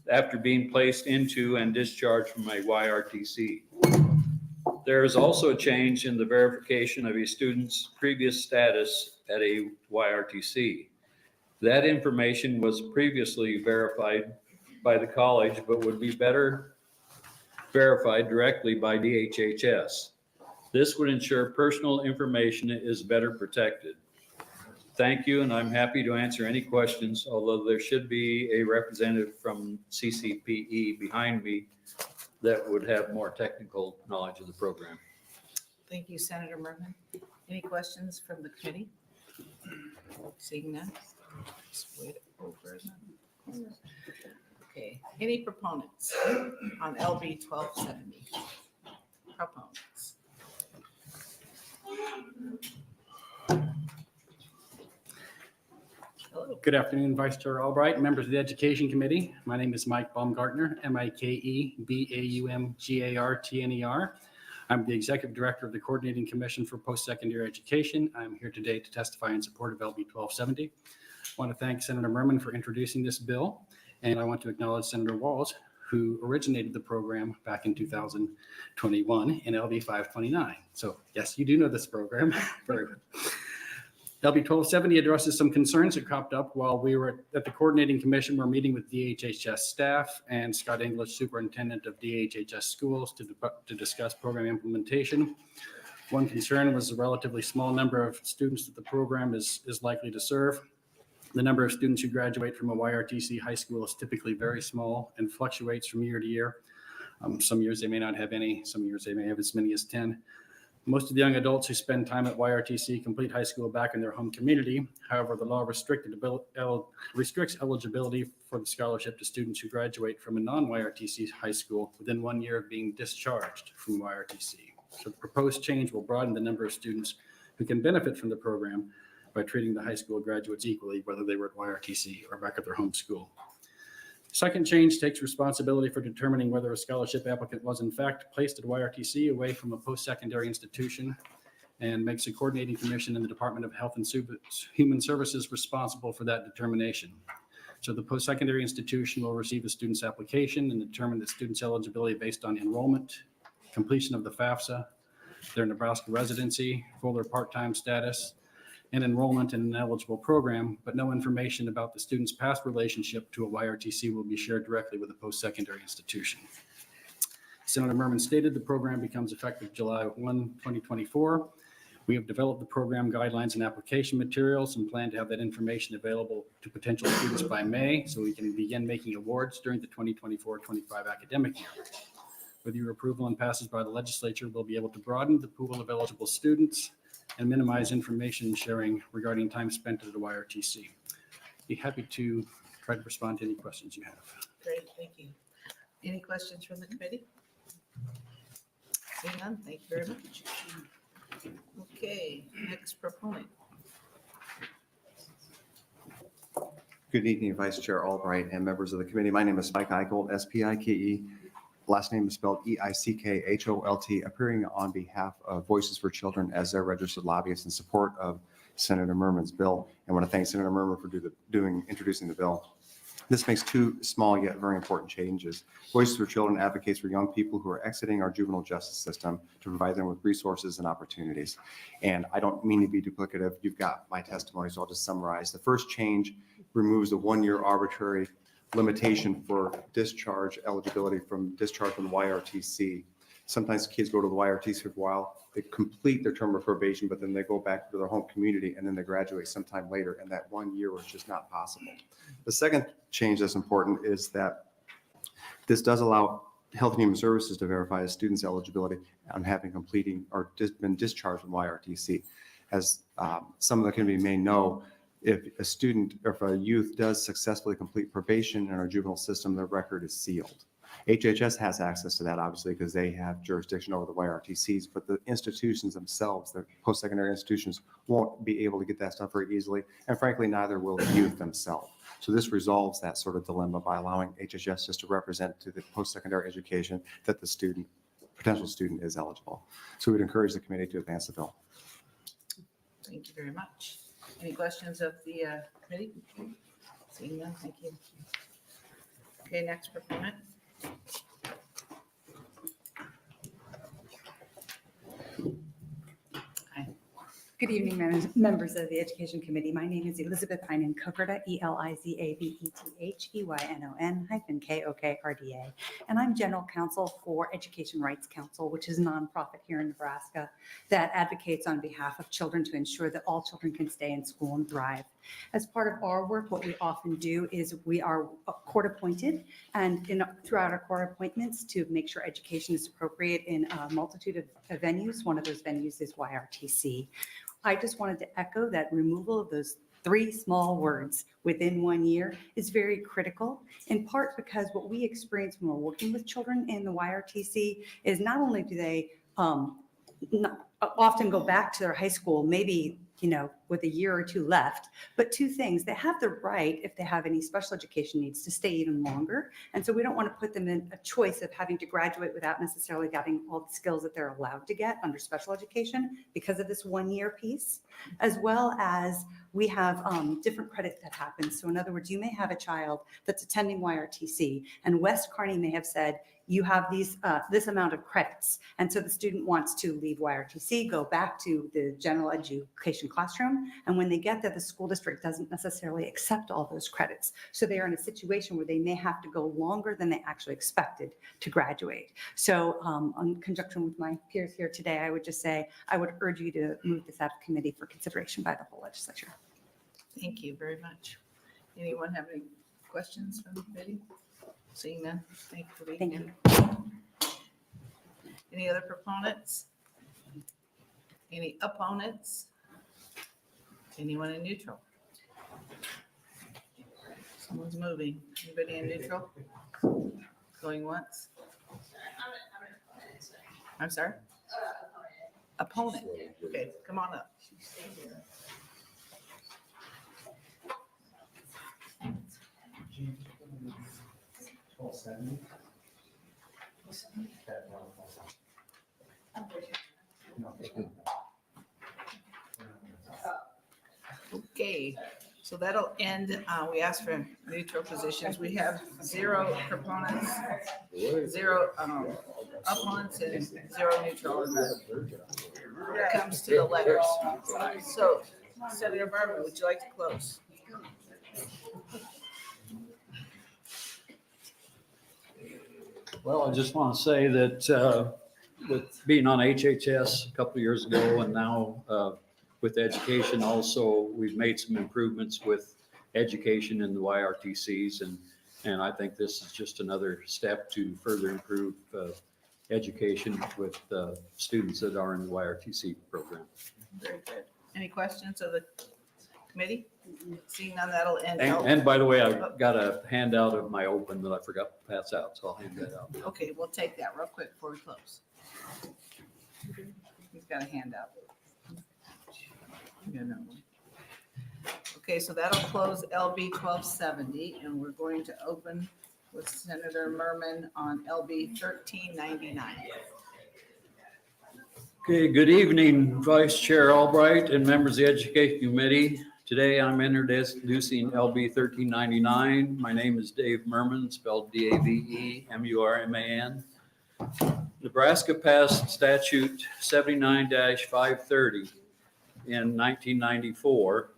after being placed into and discharged from a YRTC. There is also a change in the verification of a student's previous status at a YRTC. That information was previously verified by the college, but would be better verified directly by DHHS. This would ensure personal information is better protected. Thank you, and I'm happy to answer any questions, although there should be a representative from CCPE behind me that would have more technical knowledge of the program. Thank you, Senator Murman. Any questions from the committee? Seeing none. Just wait over in the corner. Okay, any proponents on LB 1270? Proponents. Hello. Good afternoon, Vice Chair Albright, members of the Education Committee. My name is Mike Baumgartner, MikeBaumgartner. I'm the Executive Director of the Coordinating Commission for Post-Secondary Education. I'm here today to testify in support of LB 1270. I want to thank Senator Murman for introducing this bill, and I want to acknowledge Senator Walz, who originated the program back in 2021 in LB 529. So yes, you do know this program. Very good. LB 1270 addresses some concerns that cropped up while we were at the Coordinating Commission. We're meeting with DHHS staff and Scott English, Superintendent of DHHS schools, to discuss program implementation. One concern was the relatively small number of students that the program is likely to serve. The number of students who graduate from a YRTC high school is typically very small and fluctuates from year to year. Some years they may not have any, some years they may have as many as 10. Most of the young adults who spend time at YRTC complete high school back in their home community. However, the law restricts eligibility for the scholarship to students who graduate from a non-YRTC high school within 1 year of being discharged from YRTC. So the proposed change will broaden the number of students who can benefit from the program by treating the high school graduates equally, whether they were at YRTC or back at their home school. Second change takes responsibility for determining whether a scholarship applicant was in fact placed at YRTC away from a post-secondary institution, and makes the Coordinating Commission and the Department of Health and Human Services responsible for that determination. So the post-secondary institution will receive a student's application and determine the student's eligibility based on enrollment, completion of the FAFSA, their Nebraska residency, full or part-time status, and enrollment in an eligible program, but no information about the student's past relationship to a YRTC will be shared directly with the post-secondary institution. Senator Murman stated the program becomes effective July 1, 2024. We have developed the program guidelines and application materials and plan to have that information available to potential students by May, so we can begin making awards during the 2024-25 academic year. With your approval and passage by the legislature, we'll be able to broaden the pool of eligible students and minimize information sharing regarding time spent at the YRTC. Be happy to try to respond to any questions you have. Great, thank you. Any questions from the committee? Seeing none, thank you very much. Okay, next proponent. Good evening, Vice Chair Albright and members of the committee. My name is Spike Eicholt, S-P-I-K-E. Last name is spelled E-I-C-K-H-O-L-T, appearing on behalf of Voices for Children as their registered lobbyist in support of Senator Murman's bill. I want to thank Senator Murman for introducing the bill. This makes two small yet very important changes. Voices for Children advocates for young people who are exiting our juvenile justice system to provide them with resources and opportunities. And I don't mean to be duplicative. You've got my testimony, so I'll just summarize. The first change removes the 1 year arbitrary limitation for discharge eligibility from discharge from the YRTC. Sometimes kids go to the YRTC for a while, they complete their term of probation, but then they go back to their home community and then they graduate sometime later, and that 1 year was just not possible. The second change that's important is that this does allow Health and Human Services to verify a student's eligibility on having completing or been discharged from YRTC. As some of the community may know, if a student or if a youth does successfully complete probation in our juvenile system, their record is sealed. HHS has access to that, obviously, because they have jurisdiction over the YRTCs, but the institutions themselves, the post-secondary institutions, won't be able to get that stuff very easily, and frankly, neither will the youth themselves. So this resolves that sort of dilemma by allowing HHS just to represent to the post-secondary education that the potential student is eligible. So we'd encourage the committee to advance the bill. Thank you very much. Any questions of the committee? Seeing none, thank you. Okay, next proponent. Hi. Good evening, members of the Education Committee. My name is Elizabeth Heinen Kokerda, ELIZABETHEYN-KOKRDA, and I'm General Counsel for Education Rights Council, which is a nonprofit here in Nebraska that advocates on behalf of children to ensure that all children can stay in school and thrive. As part of our work, what we often do is we are court appointed, and throughout our court appointments to make sure education is appropriate in a multitude of venues. One of those venues is YRTC. I just wanted to echo that removal of those 3 small words within 1 year is very critical, in part because what we experience when we're working with children in the YRTC is not only do they often go back to their high school, maybe with a year or 2 left, but 2 things: they have the right, if they have any special education needs, to stay even longer. And so we don't want to put them in a choice of having to graduate without necessarily getting all the skills that they're allowed to get under special education because of this 1 year piece, as well as we have different credits that happen. So in other words, you may have a child that's attending YRTC, and West Kearney may have said, you have this amount of credits. And so the student wants to leave YRTC, go back to the general education classroom. And when they get there, the school district doesn't necessarily accept all those credits. So they are in a situation where they may have to go longer than they actually expected to graduate. So in conjunction with my peers here today, I would just say, I would urge you to move this out of committee for consideration by the whole legislature. Thank you very much. Anyone have any questions from the committee? Seeing none, thank you for being here. Any other proponents? Any opponents? Anyone in neutral? Someone's moving. Anybody in neutral? Going once? I'm sorry? Opponent. Okay, come on up. Okay, so that'll end. We asked for neutral positions. We have 0 proponents, 0 opponents, and 0 neutral. And it comes to the letters. So, Senator Murman, would you like to close? Well, I just want to say that with being on HHS a couple of years ago and now with education also, we've made some improvements with education in the YRTCs. And I think this is just another step to further improve education with students that are in the YRTC program. Very good. Any questions of the committee? Seeing none, that'll end. And by the way, I've got a handout of my open that I forgot to pass out, so I'll hand that out. Okay, we'll take that real quick before we close. He's got a handout. You got another one. Okay, so that'll close LB 1270, and we're going to open with Senator Murman on LB 1399. Okay, good evening, Vice Chair Albright and members of the Education Committee. Today I'm introducing LB 1399. My name is Dave Murman, spelled D-A-V-E-M-U-R-M-A-N. Nebraska passed statute 79-530 in 1994,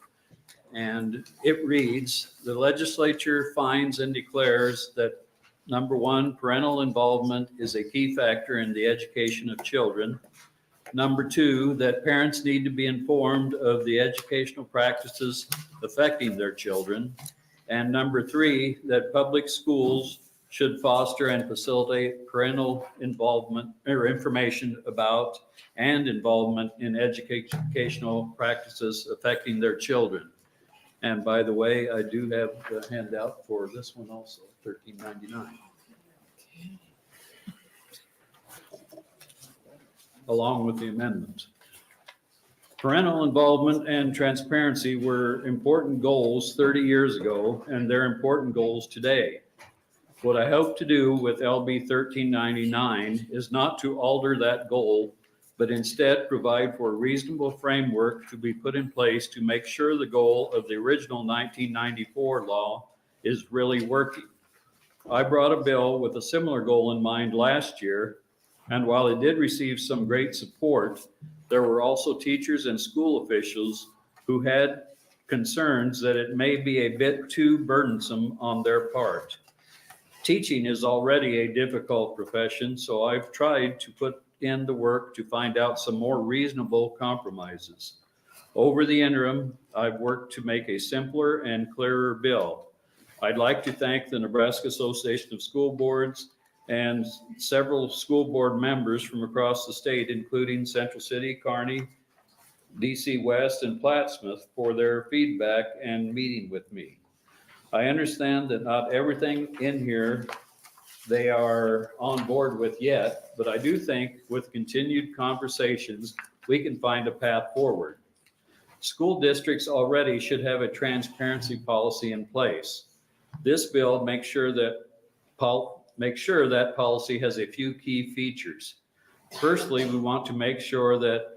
and it reads, the legislature finds and declares that number 1, parental involvement is a key factor in the education of children. Number 2, that parents need to be informed of the educational practices affecting their children. And number 3, that public schools should foster and facilitate parental involvement or information about and involvement in educational practices affecting their children. And by the way, I do have the handout for this one also, 1399. Along with the amendments. Parental involvement and transparency were important goals 30 years ago, and they're important goals today. What I hope to do with LB 1399 is not to alter that goal, but instead provide for a reasonable framework to be put in place to make sure the goal of the original 1994 law is really working. I brought a bill with a similar goal in mind last year, And while it did receive some great support, there were also teachers and school officials who had concerns that it may be a bit too burdensome on their part. Teaching is already a difficult profession, so I've tried to put in the work to find out some more reasonable compromises. Over the interim, I've worked to make a simpler and clearer bill. I'd like to thank the Nebraska Association of School Boards and several school board members from across the state, including Central City, Kearney, DC West, and Plattsmouth, for their feedback and meeting with me. I understand that not everything in here they are on board with yet, but I do think with continued conversations, we can find a path forward. School districts already should have a transparency policy in place. This bill makes sure that policy has a few key features. Firstly, we want to make sure that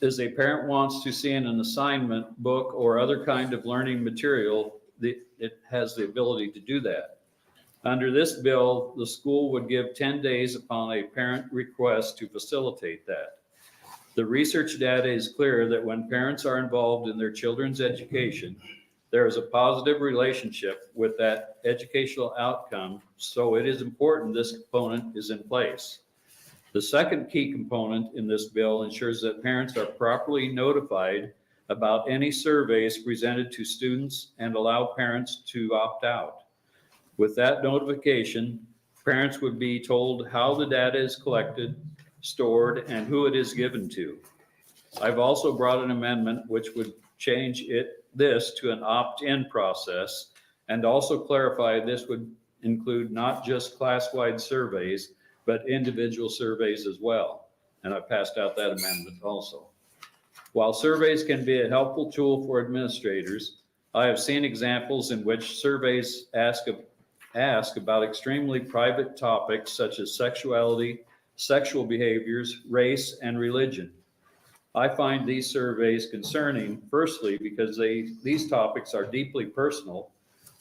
as a parent wants to see in an assignment, book, or other kind of learning material, it has the ability to do that. Under this bill, the school would give 10 days upon a parent request to facilitate that. The research data is clear that when parents are involved in their children's education, there is a positive relationship with that educational outcome, so it is important this component is in place. The second key component in this bill ensures that parents are properly notified about any surveys presented to students and allow parents to opt out. With that notification, parents would be told how the data is collected, stored, and who it is given to. I've also brought an amendment which would change this to an opt-in process, and also clarify this would include not just class-wide surveys, but individual surveys as well. And I passed out that amendment also. While surveys can be a helpful tool for administrators, I have seen examples in which surveys ask about extremely private topics such as sexuality, sexual behaviors, race, and religion. I find these surveys concerning, firstly, because these topics are deeply personal.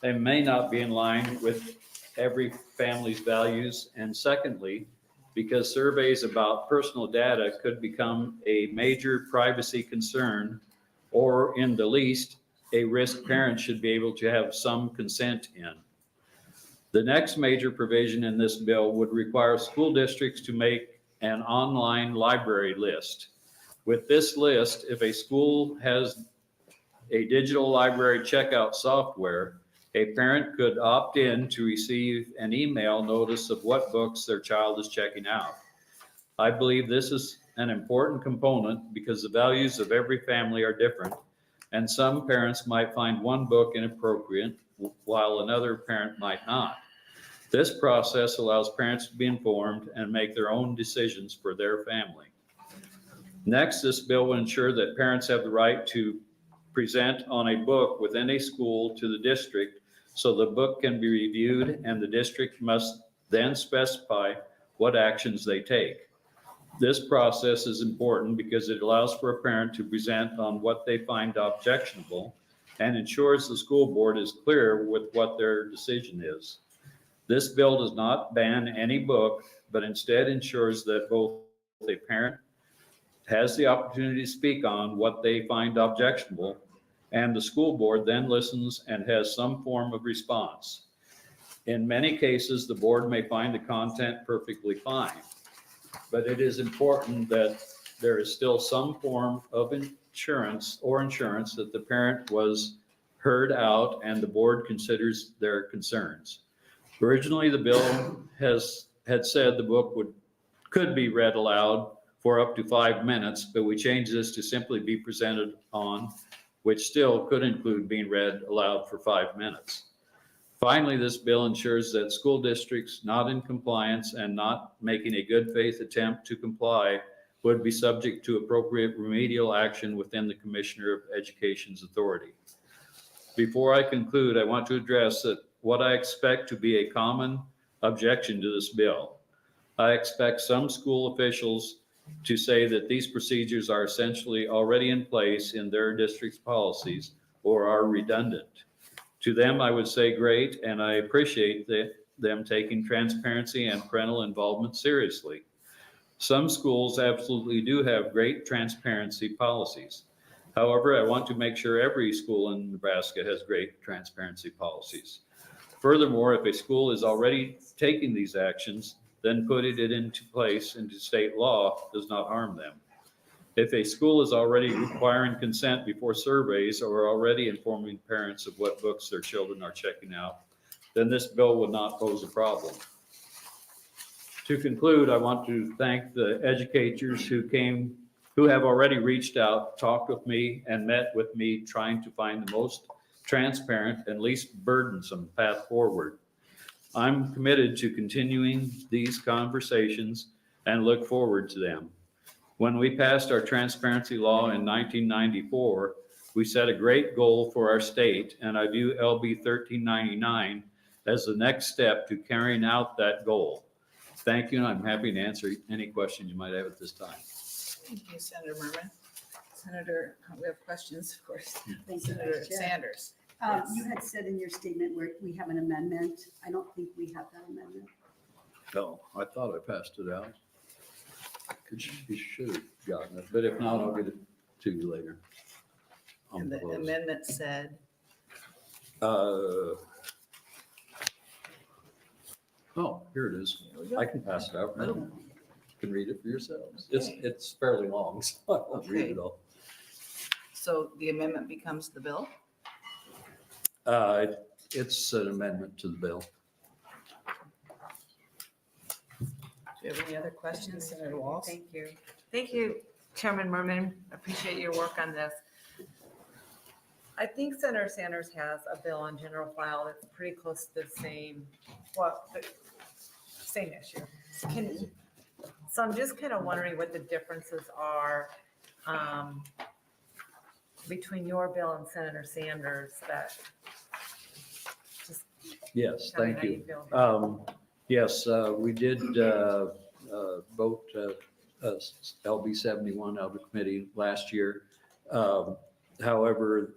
They may not be in line with every family's values, and secondly, because surveys about personal data could become a major privacy concern, or in the least, a risk parents should be able to have some consent in. The next major provision in this bill would require school districts to make an online library list. With this list, if a school has a digital library checkout software, a parent could opt in to receive an email notice of what books their child is checking out. I believe this is an important component because the values of every family are different, and some parents might find one book inappropriate while another parent might not. This process allows parents to be informed and make their own decisions for their family. Next, this bill will ensure that parents have the right to present on a book within a school to the district, so the book can be reviewed and the district must then specify what actions they take. This process is important because it allows for a parent to present on what they find objectionable and ensures the school board is clear with what their decision is. This bill does not ban any book, but instead ensures that both a parent has the opportunity to speak on what they find objectionable, and the school board then listens and has some form of response. In many cases, the board may find the content perfectly fine, but it is important that there is still some form of insurance that the parent was heard out and the board considers their concerns. Originally, the bill had said the book could be read aloud for up to 5 minutes, but we changed this to simply be presented on, which still could include being read aloud for 5 minutes. Finally, this bill ensures that school districts not in compliance and not making a good faith attempt to comply would be subject to appropriate remedial action within the Commissioner of Education's authority. Before I conclude, I want to address what I expect to be a common objection to this bill. I expect some school officials to say that these procedures are essentially already in place in their district's policies or are redundant. To them, I would say great, and I appreciate them taking transparency and parental involvement seriously. Some schools absolutely do have great transparency policies. However, I want to make sure every school in Nebraska has great transparency policies. Furthermore, if a school is already taking these actions, then putting it into place into state law does not harm them. If a school is already requiring consent before surveys or already informing parents of what books their children are checking out, then this bill would not pose a problem. To conclude, I want to thank the educators who have already reached out, talked with me, and met with me trying to find the most transparent and least burdensome path forward. I'm committed to continuing these conversations and look forward to them. When we passed our transparency law in 1994, we set a great goal for our state, and I view LB 1399 as the next step to carrying out that goal. Thank you, and I'm happy to answer any question you might have at this time. Thank you, Senator Murman. Senator, we have questions, of course. Thank you, Senator Vice Chair. Sanders. You had said in your statement where we have an amendment. I don't think we have that amendment. No, I thought I passed it out. You should have gotten it, but if not, I'll get it to you later. And the amendment said, Oh, here it is. I can pass it out. You can read it for yourselves. It's fairly long, so I won't read it all. so the amendment becomes the bill? It's an amendment to the bill. Do you have any other questions, Senator Walz? Thank you. Thank you, Chairman Murman. Appreciate your work on this. I think Senator Sanders has a bill on general file that's pretty close to the same, same issue. So I'm just kind of wondering what the differences are between your bill and Senator Sanders that just. Yes, tell me thank how you. feel about it. Yes, we did vote LB 71 out of committee last year. However,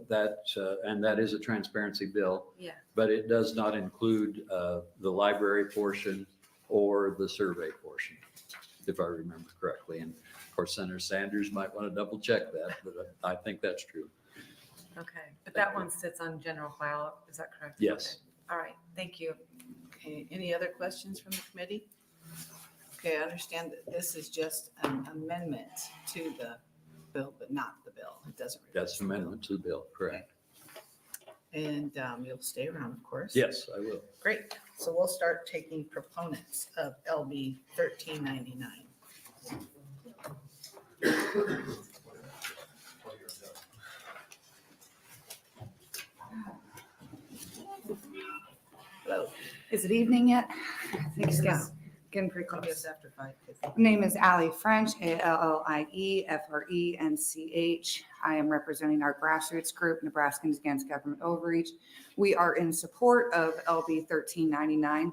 that is a transparency bill. Yeah. But it does not include the library portion or the survey portion, if I remember correctly. And of course, Senator Sanders might want to double check that, but I think that's true. Okay, but that one sits on general file, is that correct? Yes. Okay. All right, thank you. Okay, any other questions from the committee? Okay, I understand that this is just an amendment to the bill, but not the bill. It doesn't. That's an amendment to the bill, correct? And you'll stay around, of course. Yes, I will. Great. So we'll start taking proponents of LB 1399. Hello. Is it evening yet? I think it's getting pretty I guess close. after 5. Name is Allie French, ALLIE-FRENCH. I am representing our grassroots group, Nebraskans Against Government Overreach. We are in support of LB 1399.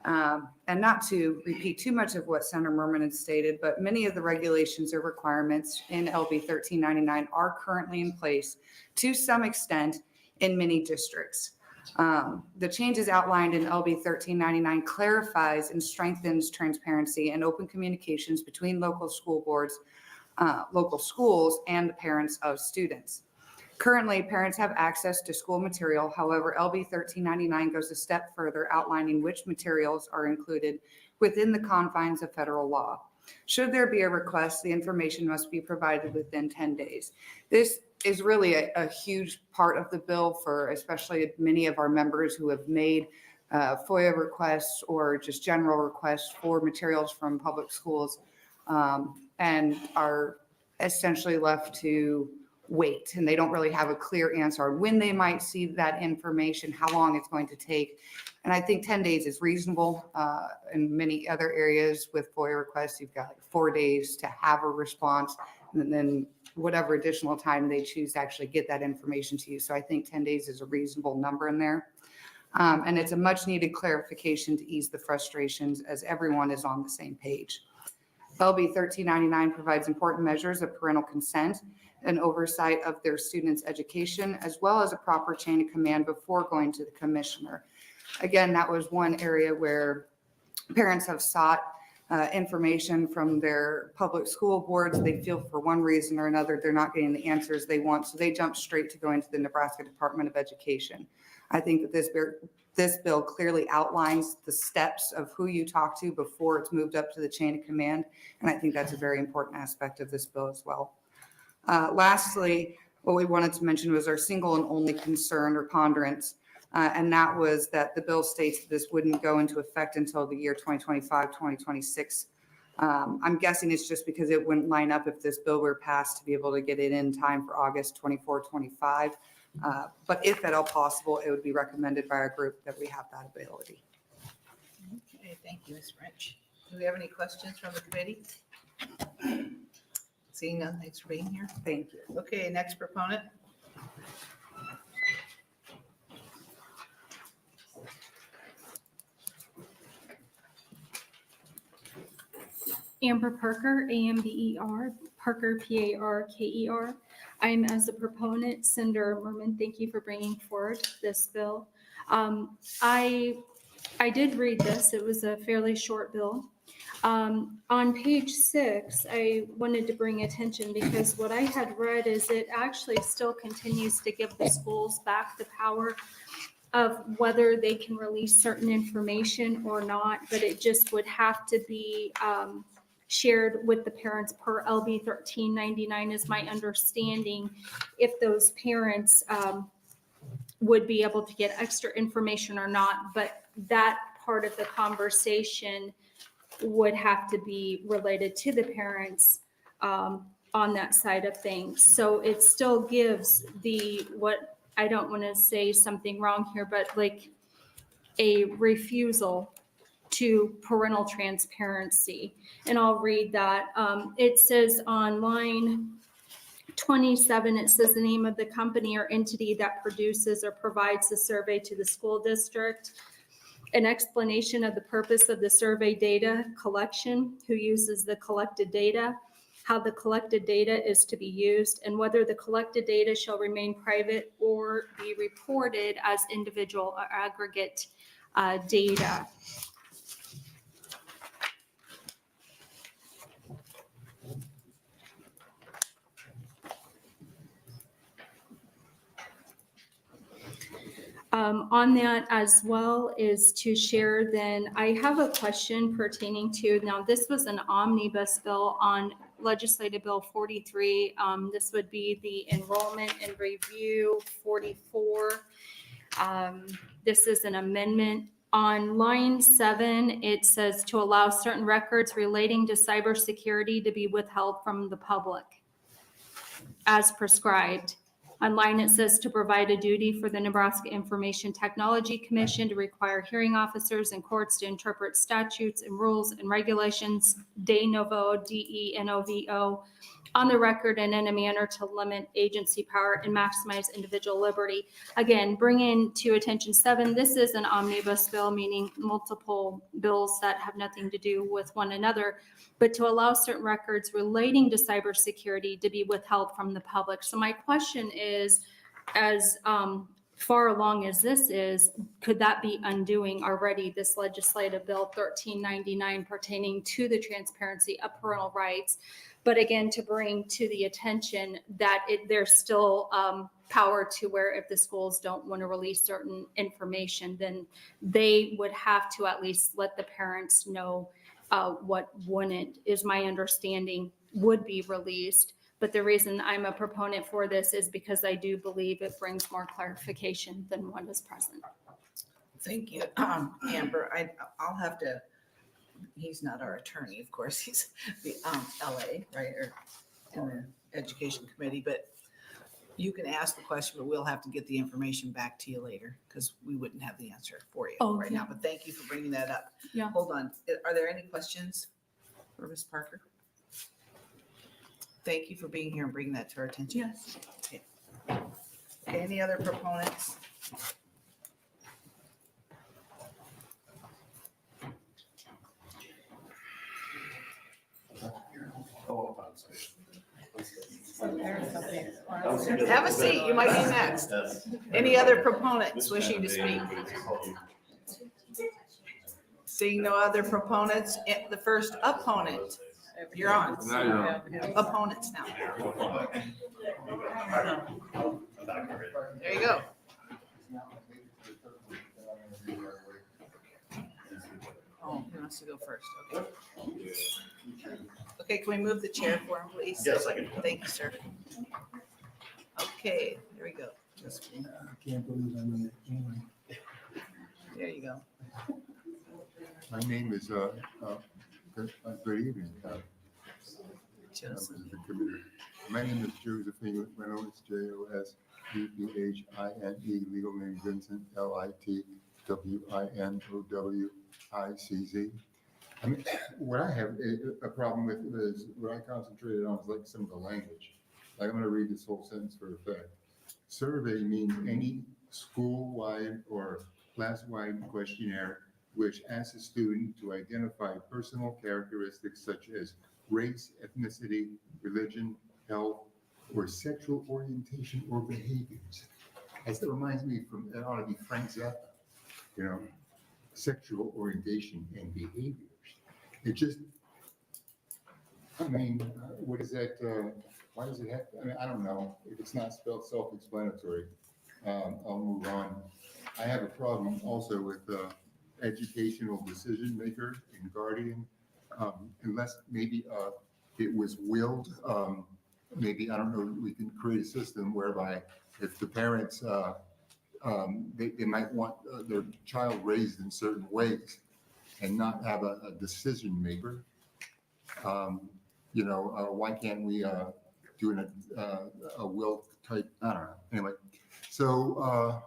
And not to repeat too much of what Senator Murman had stated, but many of the regulations or requirements in LB 1399 are currently in place to some extent in many districts. The changes outlined in LB 1399 clarifies and strengthens transparency and open communications between local school boards, local schools, and the parents of students. Currently, parents have access to school material. However, LB 1399 goes a step further, outlining which materials are included within the confines of federal law. Should there be a request, the information must be provided within 10 days. This is really a huge part of the bill for especially many of our members who have made FOIA requests or just general requests for materials from public schools and are essentially left to wait. And they don't really have a clear answer on when they might see that information, how long it's going to take. And I think 10 days is reasonable. In many other areas with FOIA requests, you've got like 4 days to have a response, and then whatever additional time they choose to actually get that information to you. So I think 10 days is a reasonable number in there. And it's a much needed clarification to ease the frustrations as everyone is on the same page. LB 1399 provides important measures of parental consent and oversight of their students' education, as well as a proper chain of command before going to the commissioner. Again, that was one area where parents have sought information from their public school boards. They feel for one reason or another, they're not getting the answers they want. So they jump straight to going to the Nebraska Department of Education. I think that this bill clearly outlines the steps of who you talk to before it's moved up to the chain of command. And I think that's a very important aspect of this bill as well. Lastly, what we wanted to mention was our single and only concern or ponderance. And that was that the bill states that this wouldn't go into effect until the year 2025, 2026. I'm guessing it's just because it wouldn't line up if this bill were passed to be able to get it in time for August 24, 25. But if at all possible, it would be recommended by our group that we have that ability. Okay, thank you, Ms. French. Do we have any questions from the committee? Seeing none, thanks for being here. Thank you. Okay, next proponent. Amber Parker, AMBER, Parker, PARKER. I'm as a proponent, Senator Murman, thank you for bringing forward this bill. I did read this. It was a fairly short bill. On page 6, I wanted to bring attention because what I had read is it actually still continues to give the schools back the power of whether they can release certain information or not, but it just would have to be shared with the parents per LB 1399 is my understanding. If those parents would be able to get extra information or not, but that part of the conversation would have to be related to the parents on that side of things. So it still gives what I don't want to say something wrong here, but like a refusal to parental transparency. And I'll read that. It says on line 27, it says the name of the company or entity that produces or provides the survey to the school district, an explanation of the purpose of the survey data collection, who uses the collected data, how the collected data is to be used, and whether the collected data shall remain private or be reported as individual or aggregate data. On that as well is to share then, I have a question pertaining to, now this was an omnibus bill on Legislative Bill 43. This would be the enrollment and review 44. This is an amendment. On line 7, it says to allow certain records relating to cybersecurity to be withheld from the public as prescribed. Online, it says to provide a duty for the Nebraska Information Technology Commission to require hearing officers and courts to interpret statutes and rules and regulations, de novo, DENOVO, on the record and in a manner to limit agency power and maximize individual liberty. Again, bringing to attention 7, this is an omnibus bill, meaning multiple bills that have nothing to do with one another, but to allow certain records relating to cybersecurity to be withheld from the public. So my question is, as far along as this is, could that be undoing already this legislative bill 1399 pertaining to the transparency of parental rights? But again, to bring to the attention that there's still power to where if the schools don't want to release certain information, then they would have to at least let the parents know what wouldn't, is my understanding, would be released. But the reason I'm a proponent for this is because I do believe it brings more clarification than what is present. Thank you, Amber. I'll have to, he's not our attorney, of course, he's the LA, right, or in the education committee, but you can ask the question, but we'll have to get the information back to you later because we wouldn't have the answer for you right now. But thank you for bringing that up. Yeah. Hold on. Are there any questions for Ms. Parker? Thank you for being here and bringing that to our attention. Yes. Okay. Any other proponents? Have a seat, you might be next. Any other proponents wishing to speak? Seeing no other proponents, the first opponent, you're on. Now you're on. Opponents now. There you go. Oh, he wants to go first, okay. Okay, can we move the chair for him, please? Yes, I can. Thank you, sir. Okay, there we go. I can't believe I'm in it. Anyway. There you go. My name is, good evening. Members of the committee. My name is Josephine Reynolds, Josephine, legal name Vincent, Litwinowicz. I mean, what I have a problem with is what I concentrated on is like some of the language. Like, I'm going to read this whole sentence for effect. Survey means any school-wide or class-wide questionnaire which asks a student to identify personal characteristics such as race, ethnicity, religion, health, or sexual orientation or behaviors. As that reminds me from, it ought to be Frank Zappa, you know, sexual orientation and behaviors. It just, I mean, what is that, why does it have, I mean, I don't know. If it's not spelled self-explanatory, I'll move on. I have a problem also with educational decision maker and guardian, unless maybe it was willed. Maybe, I don't know, we can create a system whereby if the parents, they might want their child raised in certain ways and not have a decision maker. You know, why can't we do a will type, I don't know, anyway. So,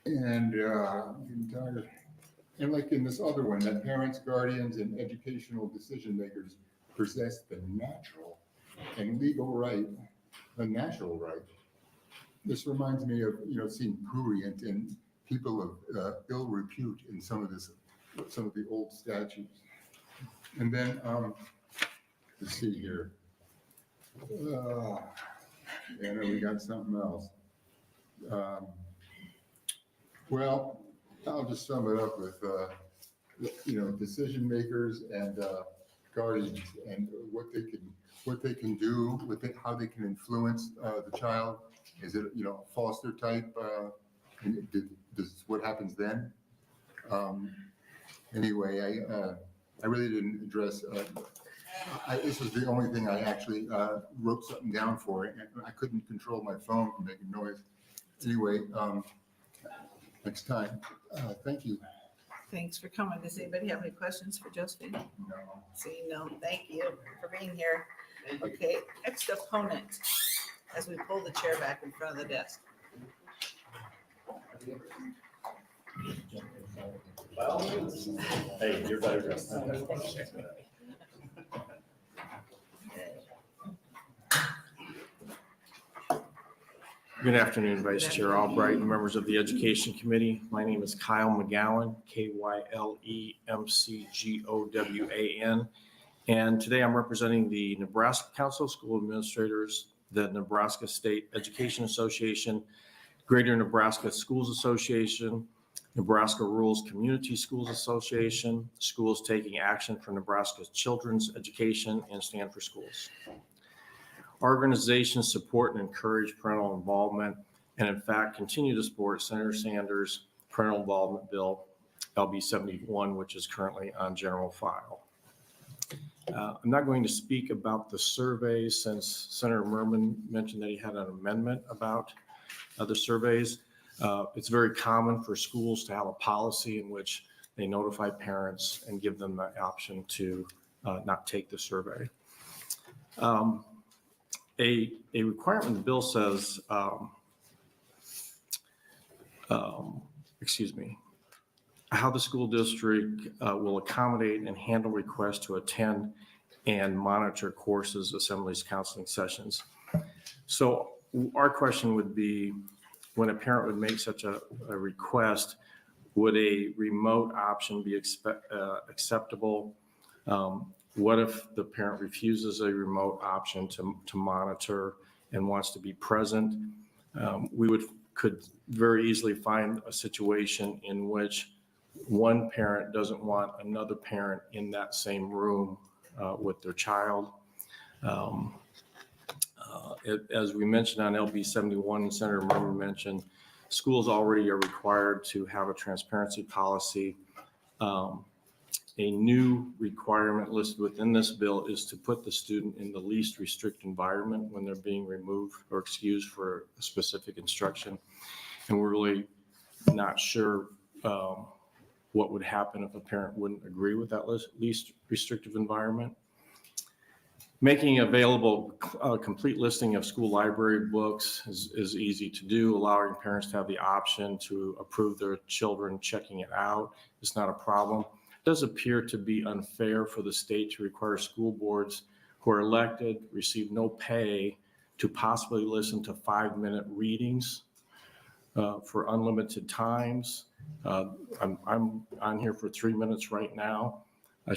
and like in this other one, that parents, guardians, and educational decision makers possess the natural and legal right, the natural right. This reminds me of, you know, seeing prurient and people of ill repute in some of the old statutes. And then, let's see here. Yeah, no, we got something else. Well, I'll just sum it up with, you know, decision makers and guardians and what they can do, how they can influence the child. Is it, you know, foster type? What happens then? Anyway, I really didn't address. This was the only thing I actually wrote something down for, and I couldn't control my phone from making noise. Anyway, next time. Thank you. Thanks for coming. Does anybody have any questions for Josephine? No. Seeing no, thank you for being here. Okay, next opponent, as we pull the chair back in front of the desk. Hey, you're better dressed. Good afternoon, Vice Chair Albright and members of the Education Committee. My name is Kyle McGowan, Kylemcgowan. And today I'm representing the Nebraska Council of School Administrators, the Nebraska State Education Association, Greater Nebraska Schools Association, Nebraska Rural Community Schools Association, Schools Taking Action for Nebraska's Children's Education, and Stand for Schools. Our organizations support and encourage parental involvement and in fact continue to support Senator Sanders' parental involvement bill, LB 71, which is currently on general file. I'm not going to speak about the surveys since Senator Murman mentioned that he had an amendment about the surveys. It's very common for schools to have a policy in which they notify parents and give them the option to not take the survey. A requirement in the bill says, how the school district will accommodate and handle requests to attend and monitor courses, assemblies, counseling sessions. So our question would be, when a parent would make such a request, would a remote option be acceptable? What if the parent refuses a remote option to monitor and wants to be present? We could very easily find a situation in which one parent doesn't want another parent in that same room with their child. As we mentioned on LB 71, and Senator Murman mentioned, schools already are required to have a transparency policy. A new requirement listed within this bill is to put the student in the least restricted environment when they're being removed or excused for a specific instruction. And we're really not sure what would happen if a parent wouldn't agree with that least restrictive environment. Making available a complete listing of school library books is easy to do. Allowing parents to have the option to approve their children checking it out is not a problem. It does appear to be unfair for the state to require school boards who are elected, receive no pay, to possibly listen to 5-minute readings for unlimited times. I'm on here for 3 minutes right now. A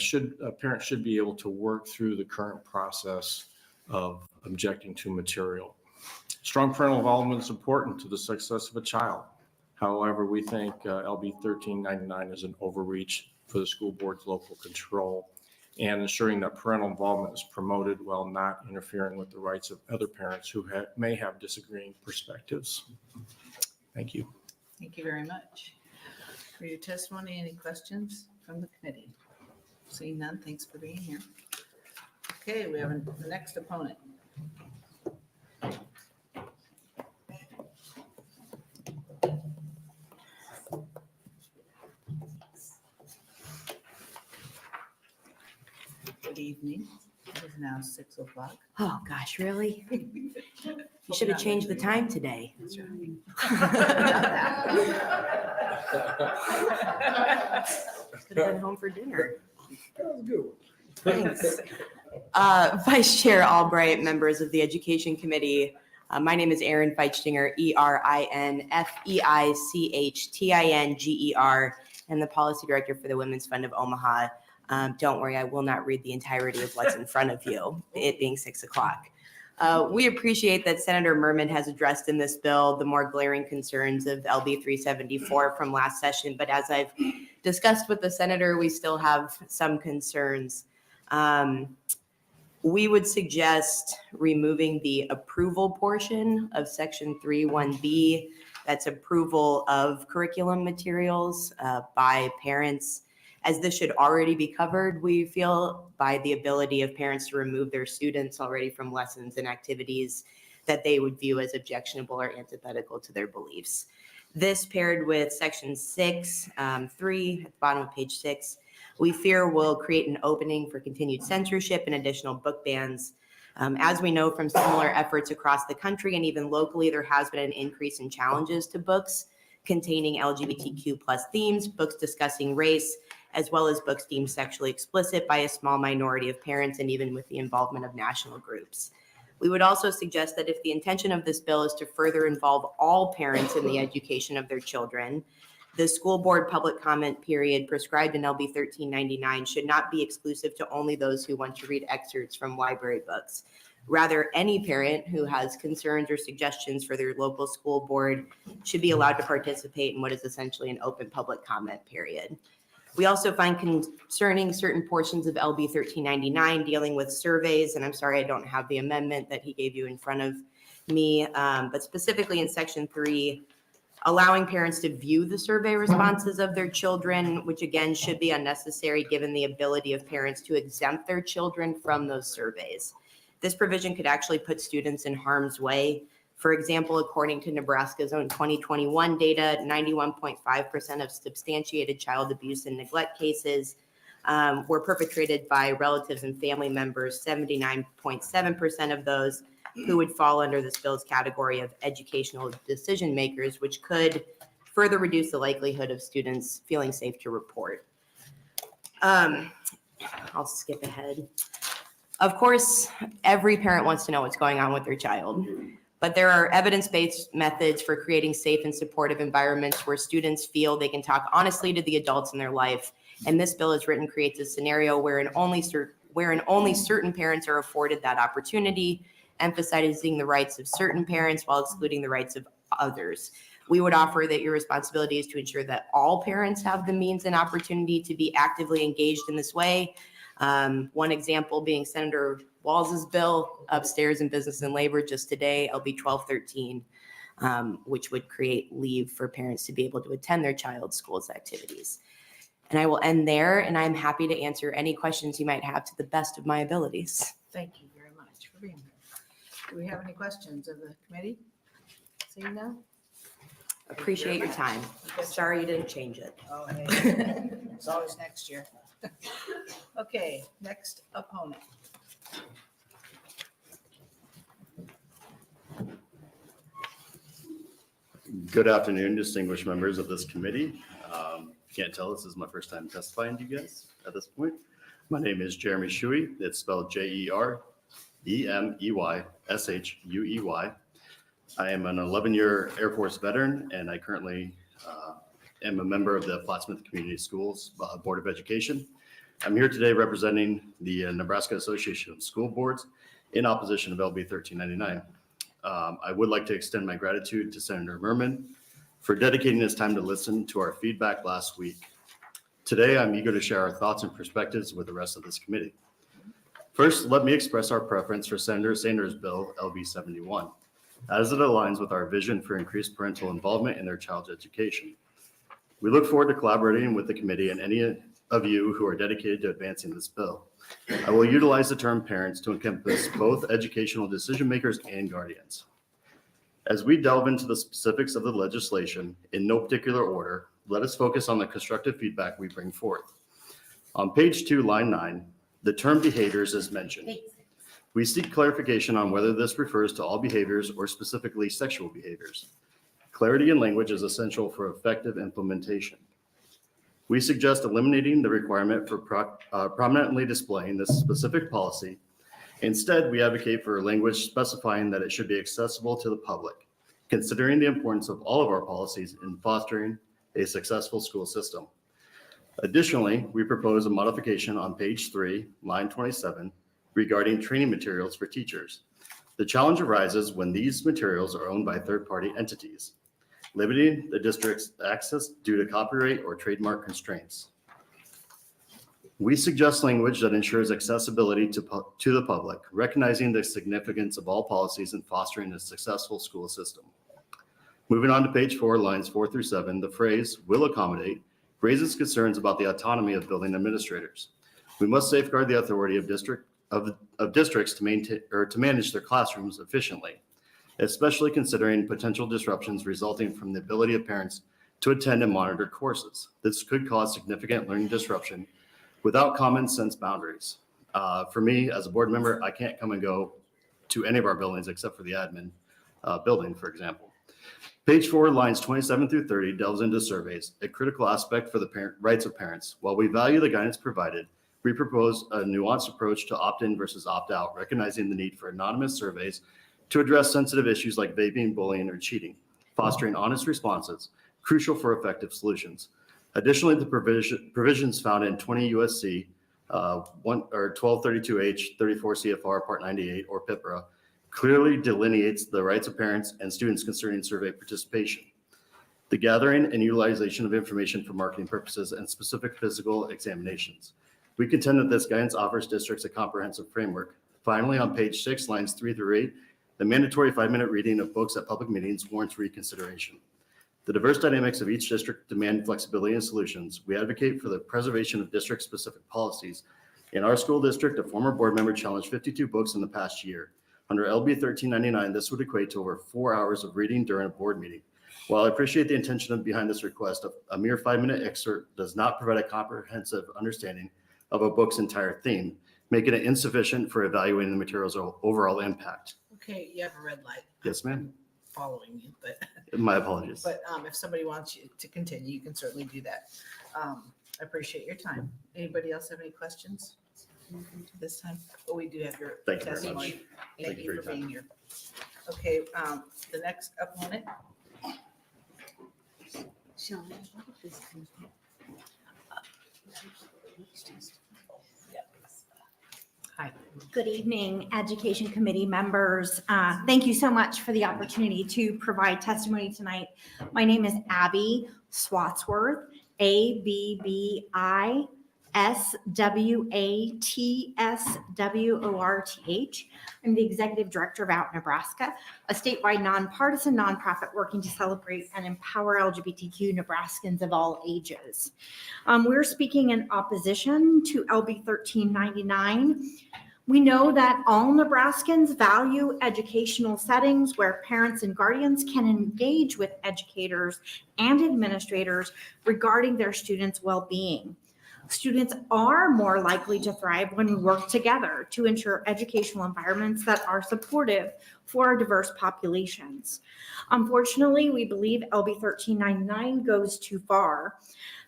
parent should be able to work through the current process of objecting to material. Strong parental involvement is important to the success of a child. However, we think LB 1399 is an overreach for the school board's local control and ensuring that parental involvement is promoted while not interfering with the rights of other parents who may have disagreeing perspectives. Thank you. Thank you very much for your testimony. Any questions from the committee? Seeing none, thanks for being here. Okay, we have the next opponent. Good evening. It is now 6 o'clock. Oh, gosh, really? You should have changed the time today. That's right. Could have been home for dinner. That was a good one. Thanks. Vice Chair Albright, members of the Education Committee, my name is Erin Feichtinger, ERINFEICHTINGER, and the Policy Director for the Women's Fund of Omaha. Don't worry, I will not read the entirety of what's in front of you, it being 6 o'clock. We appreciate that Senator Murman has addressed in this bill the more glaring concerns of LB 374 from last session, but as I've discussed with the senator, we still have some concerns. We would suggest removing the approval portion of section 3(1)B. That's approval of curriculum materials by parents, as this should already be covered, we feel, by the ability of parents to remove their students already from lessons and activities that they would view as objectionable or antithetical to their beliefs. This paired with section 6(3), at the bottom of page 6, we fear will create an opening for continued censorship and additional book bans. As we know from similar efforts across the country and even locally, there has been an increase in challenges to books containing LGBTQ+ themes, books discussing race, as well as books deemed sexually explicit by a small minority of parents and even with the involvement of national groups. We would also suggest that if the intention of this bill is to further involve all parents in the education of their children, the school board public comment period prescribed in LB 1399 should not be exclusive to only those who want to read excerpts from library books. Rather, any parent who has concerns or suggestions for their local school board should be allowed to participate in what is essentially an open public comment period. We also find concerning certain portions of LB 1399 dealing with surveys, and I'm sorry I don't have the amendment that he gave you in front of me, but specifically in section 3, allowing parents to view the survey responses of their children, which again should be unnecessary given the ability of parents to exempt their children from those surveys. This provision could actually put students in harm's way. For example, according to Nebraska's own 2021 data, 91.5% of substantiated child abuse and neglect cases were perpetrated by relatives and family members, 79.7% of those who would fall under this bill's category of educational decision makers, which could further reduce the likelihood of students feeling safe to report. I'll skip ahead. Of course, every parent wants to know what's going on with their child, but there are evidence-based methods for creating safe and supportive environments where students feel they can talk honestly to the adults in their life. And this bill as written creates a scenario wherein only certain parents are afforded that opportunity, emphasizing the rights of certain parents while excluding the rights of others. We would offer that your responsibility is to ensure that all parents have the means and opportunity to be actively engaged in this way. One example being Senator Walz's bill upstairs in Business and Labor just today, LB 1213, which would create leave for parents to be able to attend their child's school's activities. And I will end there, and I'm happy to answer any questions you might have to the best of my abilities. Thank you very much for being here. Do we have any questions of the committee? Seeing none? Appreciate your time. Sorry you didn't change it. Oh, hey, it's always next year. Okay, next opponent. Good afternoon, distinguished members of this committee. If you can't tell, this is my first time testifying to you guys at this point. My name is Jeremy Shuey. It's spelled JeremeyShuey. I am an 11-year Air Force veteran, and I currently am a member of the Plattsmouth Community Schools Board of Education. I'm here today representing the Nebraska Association of School Boards in opposition of LB 1399. I would like to extend my gratitude to Senator Murman for dedicating his time to listen to our feedback last week. Today, I'm eager to share our thoughts and perspectives with the rest of this committee. First, let me express our preference for Senator Sanders' bill, LB 71, as it aligns with our vision for increased parental involvement in their child's education. We look forward to collaborating with the committee and any of you who are dedicated to advancing this bill. I will utilize the term parents to encompass both educational decision makers and guardians. As we delve into the specifics of the legislation, in no particular order, let us focus on the constructive feedback we bring forth. On page 2, line 9, the term behaviors is mentioned. We seek clarification on whether this refers to all behaviors or specifically sexual behaviors. Clarity in language is essential for effective implementation. We suggest eliminating the requirement for prominently displaying this specific policy. Instead, we advocate for language specifying that it should be accessible to the public, considering the importance of all of our policies in fostering a successful school system. Additionally, we propose a modification on page 3, line 27, regarding training materials for teachers. The challenge arises when these materials are owned by third-party entities, limiting the district's access due to copyright or trademark constraints. We suggest language that ensures accessibility to the public, recognizing the significance of all policies in fostering a successful school system. Moving on to page 4, lines 4 through 7, the phrase "will accommodate" raises concerns about the autonomy of building administrators. We must safeguard the authority of districts to maintain or to manage their classrooms efficiently, especially considering potential disruptions resulting from the ability of parents to attend and monitor courses. This could cause significant learning disruption without common sense boundaries. For me, as a board member, I can't come and go to any of our buildings except for the admin building, for example. Page 4, lines 27 through 30 delves into surveys, a critical aspect for the rights of parents. While we value the guidance provided, we propose a nuanced approach to opt-in versus opt-out, recognizing the need for anonymous surveys to address sensitive issues like vaping, bullying, or cheating, fostering honest responses, crucial for effective solutions. Additionally, the provisions found in 20 U.S.C. 1232H, 34 CFR Part 98, or PIPRA, clearly delineates the rights of parents and students concerning survey participation, the gathering and utilization of information for marketing purposes, and specific physical examinations. We contend that this guidance offers districts a comprehensive framework. Finally, on page 6, lines 3 through 8, the mandatory 5-minute reading of books at public meetings warrants reconsideration. The diverse dynamics of each district demand flexibility and solutions. We advocate for the preservation of district-specific policies. In our school district, a former board member challenged 52 books in the past year. Under LB 1399, this would equate to over 4 hours of reading during a board meeting. While I appreciate the intention behind this request, a mere 5-minute excerpt does not provide a comprehensive understanding of a book's entire theme, making it insufficient for evaluating the material's overall impact. Okay, you have a red light. Yes, ma'am. Following you, but. My apologies. But if somebody wants you to continue, you can certainly do that. I appreciate your time. Anybody else have any questions this time? Oh, we do have your Thank you very testimony. much. Thank you for being here. Okay, the next opponent. Sean, what if this comes back? Hi. Good evening, Education Committee members. Thank you so much for the opportunity to provide testimony tonight. My name is Abby Swatsworth, ABBISWATSWORTH. I'm the Executive Director of Out Nebraska, a statewide nonpartisan nonprofit working to celebrate and empower LGBTQ Nebraskans of all ages. We're speaking in opposition to LB 1399. We know that all Nebraskans value educational settings where parents and guardians can engage with educators and administrators regarding their students' well-being. Students are more likely to thrive when we work together to ensure educational environments that are supportive for our diverse populations. Unfortunately, we believe LB 1399 goes too far.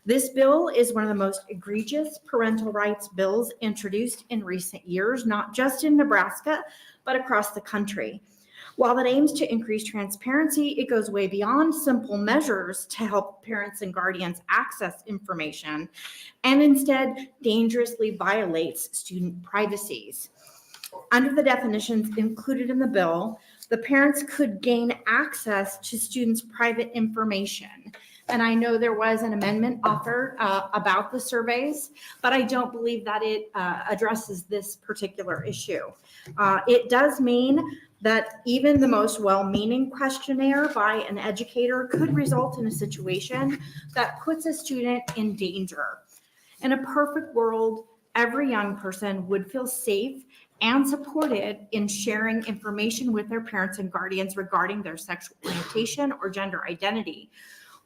This bill is one of the most egregious parental rights bills introduced in recent years, not just in Nebraska, but across the country. While it aims to increase transparency, it goes way beyond simple measures to help parents and guardians access information, and instead dangerously violates student privacies. Under the definitions included in the bill, the parents could gain access to students' private information. And I know there was an amendment offered about the surveys, but I don't believe that it addresses this particular issue. It does mean that even the most well-meaning questionnaire by an educator could result in a situation that puts a student in danger. In a perfect world, every young person would feel safe and supported in sharing information with their parents and guardians regarding their sexual orientation or gender identity.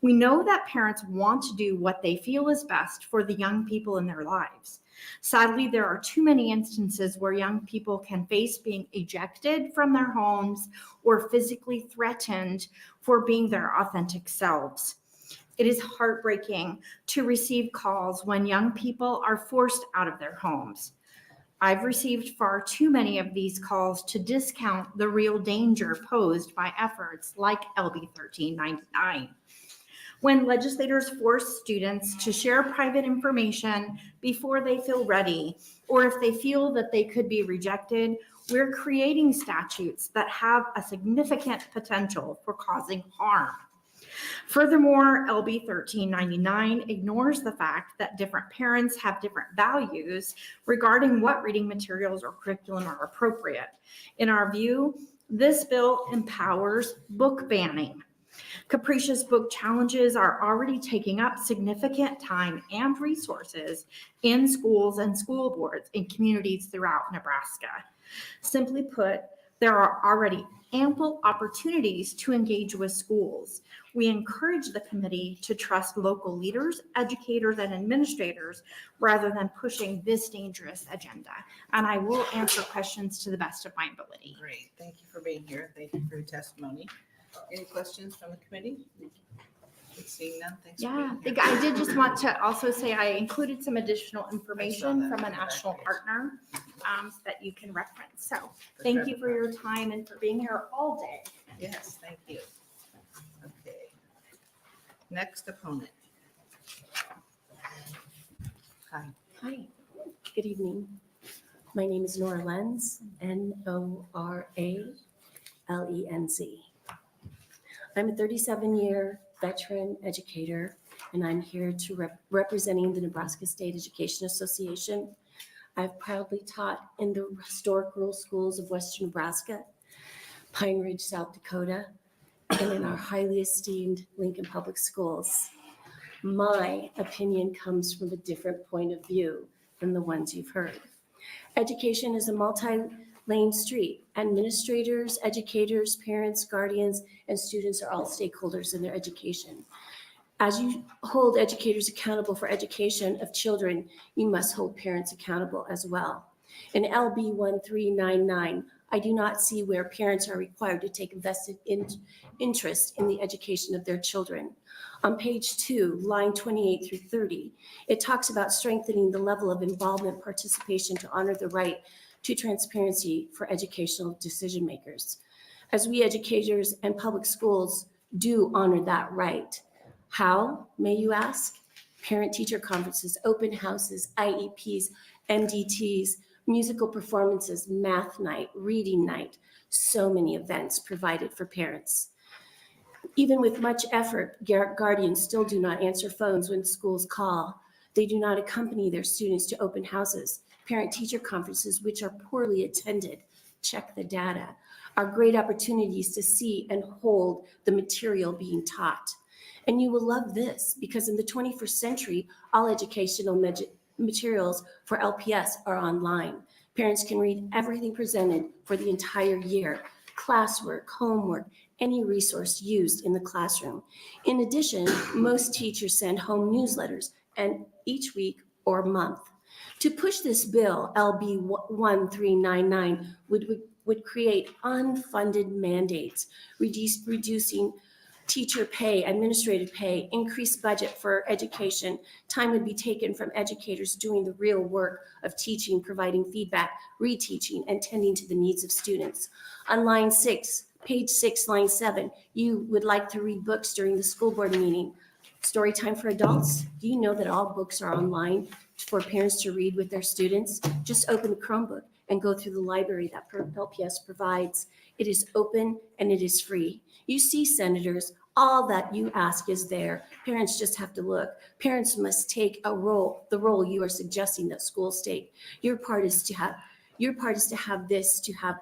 We know that parents want to do what they feel is best for the young people in their lives. Sadly, there are too many instances where young people can face being ejected from their homes or physically threatened for being their authentic selves. It is heartbreaking to receive calls when young people are forced out of their homes. I've received far too many of these calls to discount the real danger posed by efforts like LB 1399. When legislators force students to share private information before they feel ready, or if they feel that they could be rejected, we're creating statutes that have a significant potential for causing harm. Furthermore, LB 1399 ignores the fact that different parents have different values regarding what reading materials or curriculum are appropriate. In our view, this bill empowers book banning. Capricious book challenges are already taking up significant time and resources in schools and school boards in communities throughout Nebraska. Simply put, there are already ample opportunities to engage with schools. We encourage the committee to trust local leaders, educators, and administrators rather than pushing this dangerous agenda. And I will answer questions to the best of my ability. Great. Thank you for being here. Thank you for your testimony. Any questions from the committee? Seeing none, thanks for Yeah, being here. I did just want to also say I included some additional information from a national partner so that you can reference. So thank you for your time and for being here all day. Yes, thank you. Okay. Next opponent. Hi. Hi, good evening. My name is Nora Lenz, Noralenz. I'm a 37-year veteran educator, and I'm here to representing the Nebraska State Education Association. I've proudly taught in the historic rural schools of Western Nebraska, Pine Ridge, South Dakota, and in our highly esteemed Lincoln Public Schools. My opinion comes from a different point of view than the ones you've heard. Education is a multi-lane street. Administrators, educators, parents, guardians, and students are all stakeholders in their education. As you hold educators accountable for education of children, you must hold parents accountable as well. In LB 1399, I do not see where parents are required to take vested interest in the education of their children. On page 2, line 28 through 30, it talks about strengthening the level of involvement participation to honor the right to transparency for educational decision makers. As we educators and public schools do honor that right. How, may you ask? Parent-teacher conferences, open houses, IEPs, MDTs, musical performances, math night, reading night, so many events provided for parents. Even with much effort, guardians still do not answer phones when schools call. They do not accompany their students to open houses, parent-teacher conferences, which are poorly attended. Check the data. Are great opportunities to see and hold the material being taught. And you will love this, because in the 21st century, all educational materials for LPS are online. Parents can read everything presented for the entire year, classwork, homework, any resource used in the classroom. In addition, most teachers send home newsletters and each week or month. To push this bill, LB 1399 would create unfunded mandates, reducing teacher pay, administrative pay, increased budget for education. Time would be taken from educators doing the real work of teaching, providing feedback, reteaching, and tending to the needs of students. On line 6, page 6, line 7, you would like to read books during the school board meeting. Story time for adults. Do you know that all books are online for parents to read with their students? Just open the Chromebook and go through the library that LPS provides. It is open and it is free. You see, senators, all that you ask is there. Parents just have to look. Parents must take the role you are suggesting that schools take. Your part is to have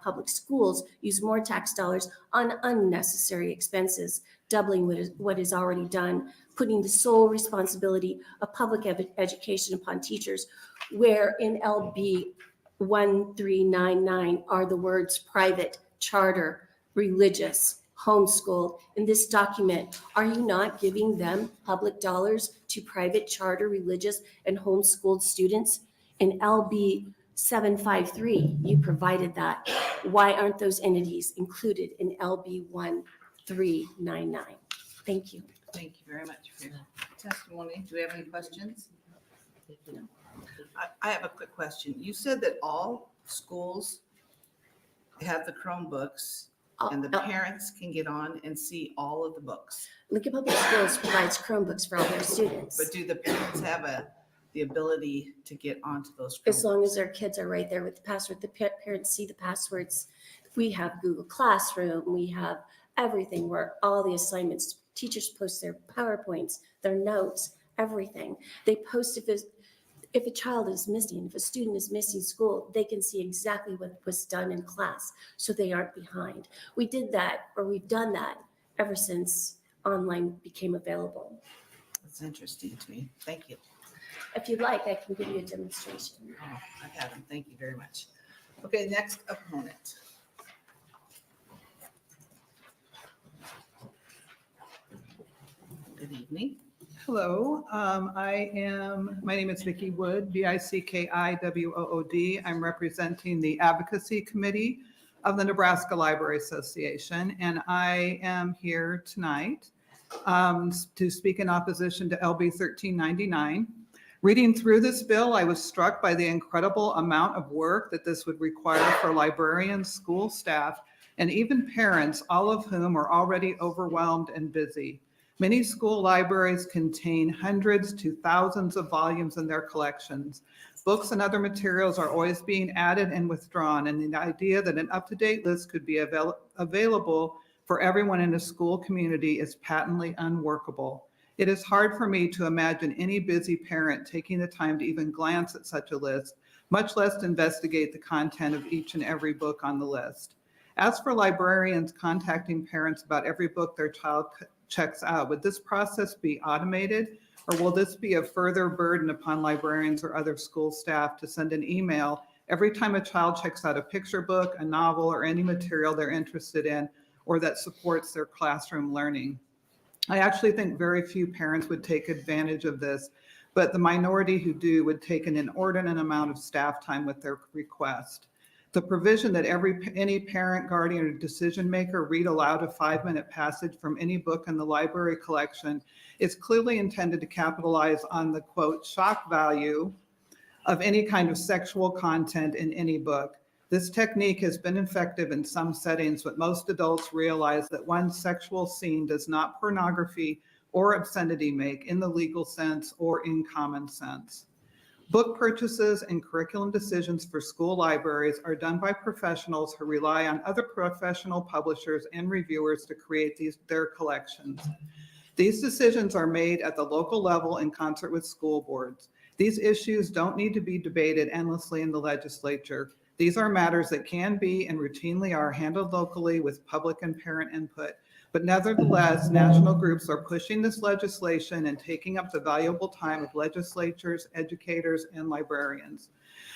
public schools use more tax dollars on unnecessary expenses, doubling what is already done, putting the sole responsibility of public education upon teachers, where in LB 1399 are the words private, charter, religious, homeschooled. In this document, are you not giving them public dollars to private, charter, religious, and homeschooled students? In LB 753, you provided that. Why aren't those entities included in LB 1399? Thank you. Thank you very much for your testimony. Do we have any questions? I have a quick question. You said that all schools have the Chromebooks and the parents can get on and see all of the books. Lincoln Public Schools provides Chromebooks for all their students. But do the parents have the ability to get onto those Chromebooks? As long as their kids are right there with the password, the parents see the passwords. We have Google Classroom, we have everything where all the assignments, teachers post their PowerPoints, their notes, everything. They post if a child is missing, if a student is missing school, they can see exactly what was done in class so they aren't behind. We've done that ever since online became available. That's interesting to me. Thank you. If you'd like, I can give you a demonstration. Oh, I have them. Thank you very much. Okay, next opponent. Good evening. Hello, my name is Vicki Wood, VICKIWOOD. I'm representing the Advocacy Committee of the Nebraska Library Association, and I am here tonight to speak in opposition to LB 1399. Reading through this bill, I was struck by the incredible amount of work that this would require for librarians, school staff, and even parents, all of whom are already overwhelmed and busy. Many school libraries contain hundreds to thousands of volumes in their collections. Books and other materials are always being added and withdrawn, and the idea that an up-to-date list could be available for everyone in a school community is patently unworkable. It is hard for me to imagine any busy parent taking the time to even glance at such a list, much less to investigate the content of each and every book on the list. As for librarians contacting parents about every book their child checks out, would this process be automated, or will this be a further burden upon librarians or other school staff to send an email every time a child checks out a picture book, a novel, or any material they're interested in or that supports their classroom learning? I actually think very few parents would take advantage of this, but the minority who do would take an inordinate amount of staff time with their request. The provision that any parent, guardian, or decision maker read aloud a 5-minute passage from any book in the library collection is clearly intended to capitalize on the, quote, shock value of any kind of sexual content in any book. This technique has been effective in some settings, but most adults realize that one sexual scene does not pornography or obscenity make in the legal sense or in common sense. Book purchases and curriculum decisions for school libraries are done by professionals who rely on other professional publishers and reviewers to create their collections. These decisions are made at the local level in concert with school boards. These issues don't need to be debated endlessly in the legislature. These are matters that can be and routinely are handled locally with public and parent input. But nevertheless, national groups are pushing this legislation and taking up the valuable time of legislators, educators, and librarians.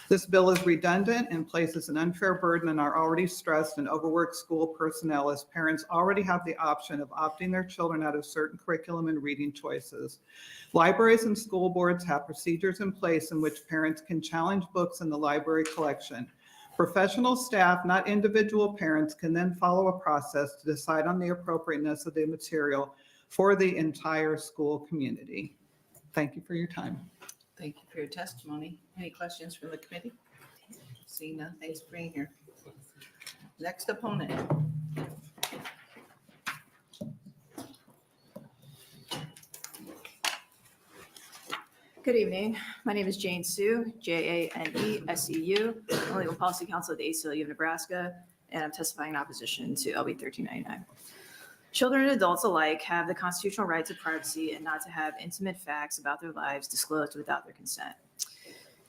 This bill is redundant and places an unfair burden on our already stressed and overworked school personnel, as parents already have the option of opting their children out of certain curriculum and reading choices. Libraries and school boards have procedures in place in which parents can challenge books in the library collection. Professional staff, not individual parents, can then follow a process to decide on the appropriateness of the material for the entire school community. Thank you for your time. Thank you for your testimony. Any questions from the committee? Seeing none, thanks for being here. Next opponent. Good evening. My name is Jane Sue, Janeseseu. I'm legal policy counsel at the ACLU of Nebraska, and I'm testifying in opposition to LB 1399. Children and adults alike have the constitutional right to privacy and not to have intimate facts about their lives disclosed without their consent.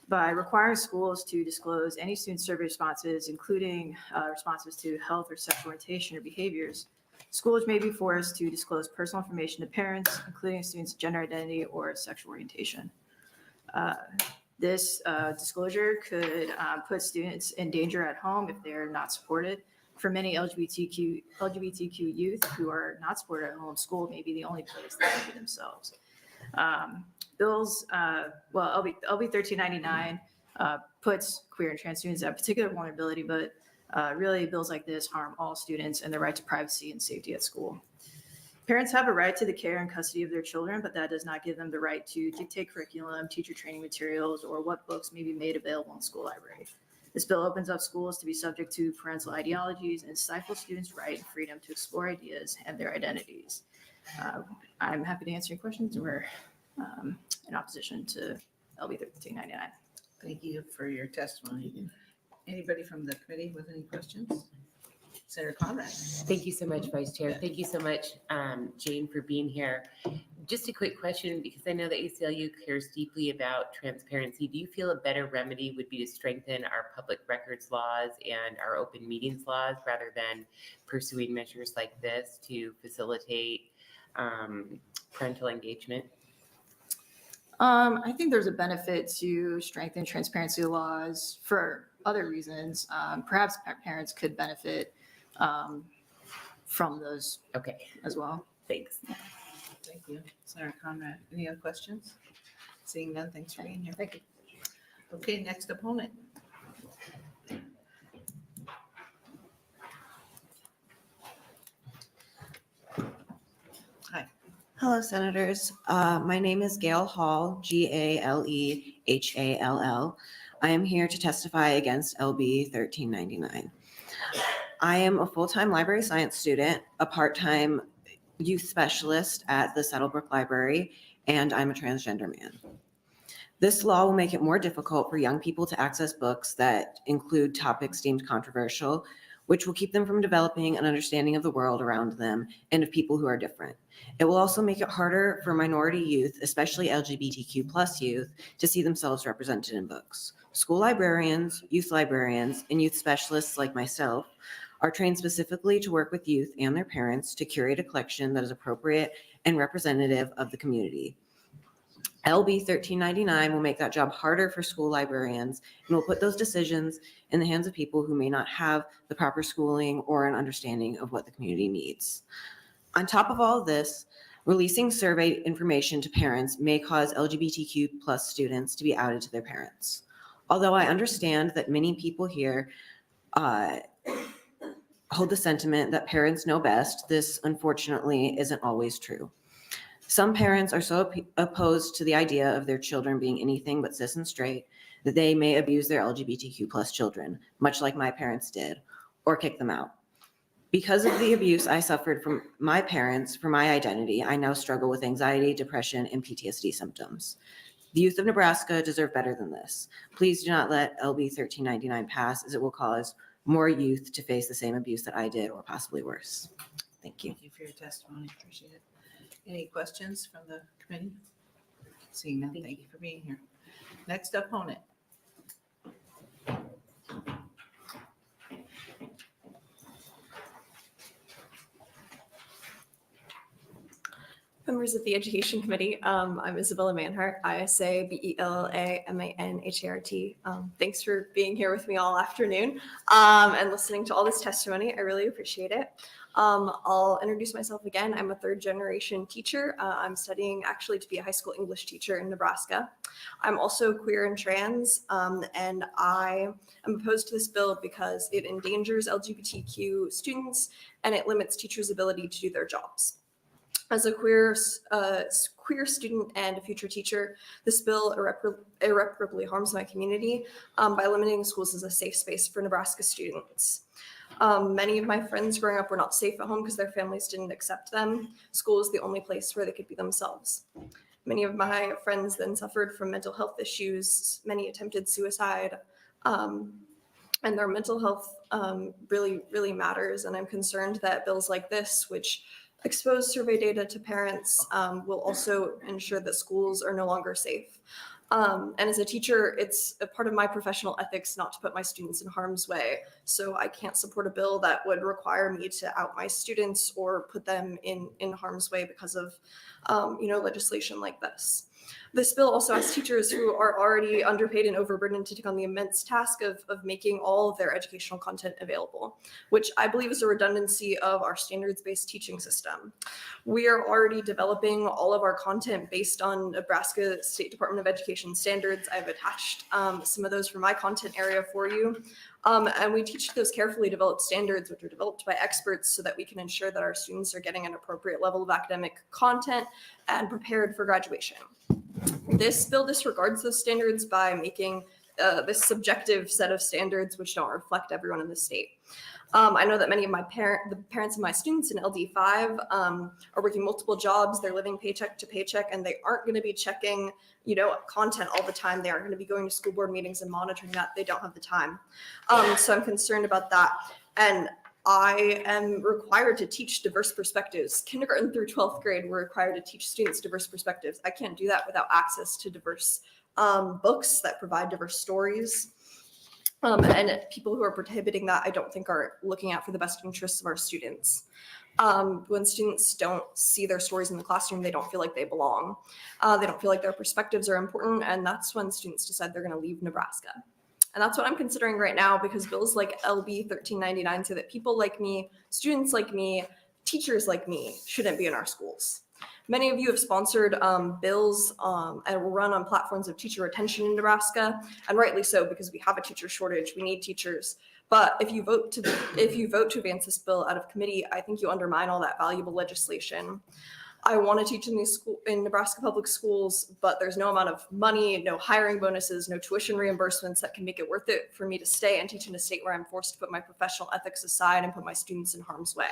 By requiring schools to disclose any student survey responses, including responses to health or sexual orientation or behaviors, schools may be forced to disclose personal information to parents, including students' gender identity or sexual orientation. This disclosure could put students in danger at home if they're not supported. For many LGBTQ youth who are not supported at home, school may be the only place they can be themselves. LB 1399 puts queer and trans students at particular vulnerability, but really bills like this harm all students and their right to privacy and safety at school. Parents have a right to the care and custody of their children, but that does not give them the right to dictate curriculum, teacher training materials, or what books may be made available in the school library. This bill opens up schools to be subject to parental ideologies and stifles students' right and freedom to explore ideas and their identities. I'm happy to answer your questions. We're in opposition to LB 1399. Thank you for your testimony. Anybody from the committee with any questions? Senator Conrad. Thank you so much, Vice Chair. Thank you so much, Jane, for being here. Just a quick question, because I know that ACLU cares deeply about transparency. Do you feel a better remedy would be to strengthen our public records laws and our open meetings laws rather than pursuing measures like this to facilitate parental engagement? I think there's a benefit to strengthen transparency laws for other reasons. Perhaps parents could benefit from those as well. Thanks. Thank you. Senator Conrad, any other questions? Seeing none, thanks for being here. Thank you. Okay, next opponent. Hi. Hello, Senators. My name is Gail Hall, Galehall. I am here to testify against LB 1399. I am a full-time library science student, a part-time youth specialist at the Saddlebrook Library, and I'm a transgender man. This law will make it more difficult for young people to access books that include topics deemed controversial, which will keep them from developing an understanding of the world around them and of people who are different. It will also make it harder for minority youth, especially LGBTQ+ youth, to see themselves represented in books. School librarians, and youth specialists like myself are trained specifically to work with youth and their parents to curate a collection that is appropriate and representative of the community. LB 1399 will make that job harder for school librarians and will put those decisions in the hands of people who may not have the proper schooling or an understanding of what the community needs. On top of all of this, releasing survey information to parents may cause LGBTQ+ students to be outed to their parents. Although I understand that many people here hold the sentiment that parents know best, this unfortunately isn't always true. Some parents are so opposed to the idea of their children being anything but cis and straight that they may abuse their LGBTQ+ children, much like my parents did, or kick them out. Because of the abuse I suffered from my parents for my identity, I now struggle with anxiety, depression, and PTSD symptoms. The youth of Nebraska deserve better than this. Please do not let LB 1399 pass, as it will cause more youth to face the same abuse that I did or possibly worse. Thank you. Thank you for your testimony. Appreciate it. Any questions from the committee? Seeing none, thank you for being here. Next opponent. Members of the Education Committee, I'm Isabella Manhart, ISA BELA MANHART. Thanks for being here with me all afternoon and listening to all this testimony. I really appreciate it. I'll introduce myself again. I'm a third generation teacher. I'm studying actually to be a high school English teacher in Nebraska. I'm also queer and trans, and I am opposed to this bill because it endangers LGBTQ students and it limits teachers' ability to do their jobs. As a queer student and a future teacher, this bill irreparably harms my community by limiting schools as a safe space for Nebraska students. Many of my friends growing up were not safe at home because their families didn't accept them. School is the only place where they could be themselves. Many of my friends then suffered from mental health issues, many attempted suicide, and their mental health really, really matters. And I'm concerned that bills like this, which expose survey data to parents, will also ensure that schools are no longer safe. And as a teacher, it's a part of my professional ethics not to put my students in harm's way. So I can't support a bill that would require me to out my students or put them in harm's way because of legislation like this. This bill also asks teachers who are already underpaid and overburdened to take on the immense task of making all of their educational content available, which I believe is a redundancy of our standards-based teaching system. We are already developing all of our content based on Nebraska State Department of Education standards. I've attached some of those for my content area for you. And we teach those carefully developed standards, which are developed by experts so that we can ensure that our students are getting an appropriate level of academic content and prepared for graduation. This bill disregards those standards by making this subjective set of standards which don't reflect everyone in the state. I know that many of the parents of my students in LD5 are working multiple jobs. They're living paycheck to paycheck, and they aren't going to be checking, content all the time. They aren't going to be going to school board meetings and monitoring that. They don't have the time. So I'm concerned about that. And I am required to teach diverse perspectives. Kindergarten through 12th grade, we're required to teach students diverse perspectives. I can't do that without access to diverse books that provide diverse stories. And people who are prohibiting that, I don't think are looking out for the best interests of our students. When students don't see their stories in the classroom, they don't feel like they belong. They don't feel like their perspectives are important, and that's when students decide they're going to leave Nebraska. And that's what I'm considering right now, because bills like LB 1399 say that people like me, students like me, teachers like me shouldn't be in our schools. Many of you have sponsored bills and run on platforms of teacher retention in Nebraska, and rightly so, because we have a teacher shortage. We need teachers. But if you vote to advance this bill out of committee, I think you undermine all that valuable legislation. I want to teach in Nebraska public schools, but there's no amount of money, no hiring bonuses, no tuition reimbursements that can make it worth it for me to stay and teach in a state where I'm forced to put my professional ethics aside and put my students in harm's way.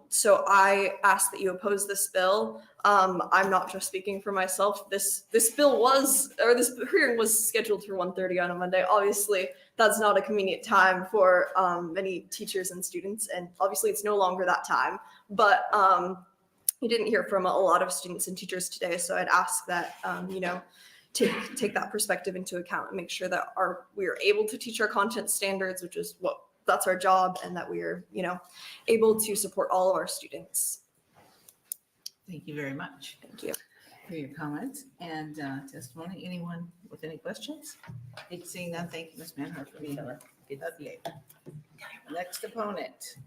So I ask that you oppose this bill. I'm not just speaking for myself. This hearing was scheduled for 1:30 on a Monday. Obviously, that's not a convenient time for many teachers and students, and obviously it's no longer that time. But you didn't hear from a lot of students and teachers today, so I'd ask that take that perspective into account and make sure that we are able to teach our content standards, which is that's our job, and that we are able to support all of our students. Thank you very much. Thank you for your comments and testimony. Anyone with any questions? Seeing none, thank you, Ms. Manhart, for being here. Okay. Next opponent.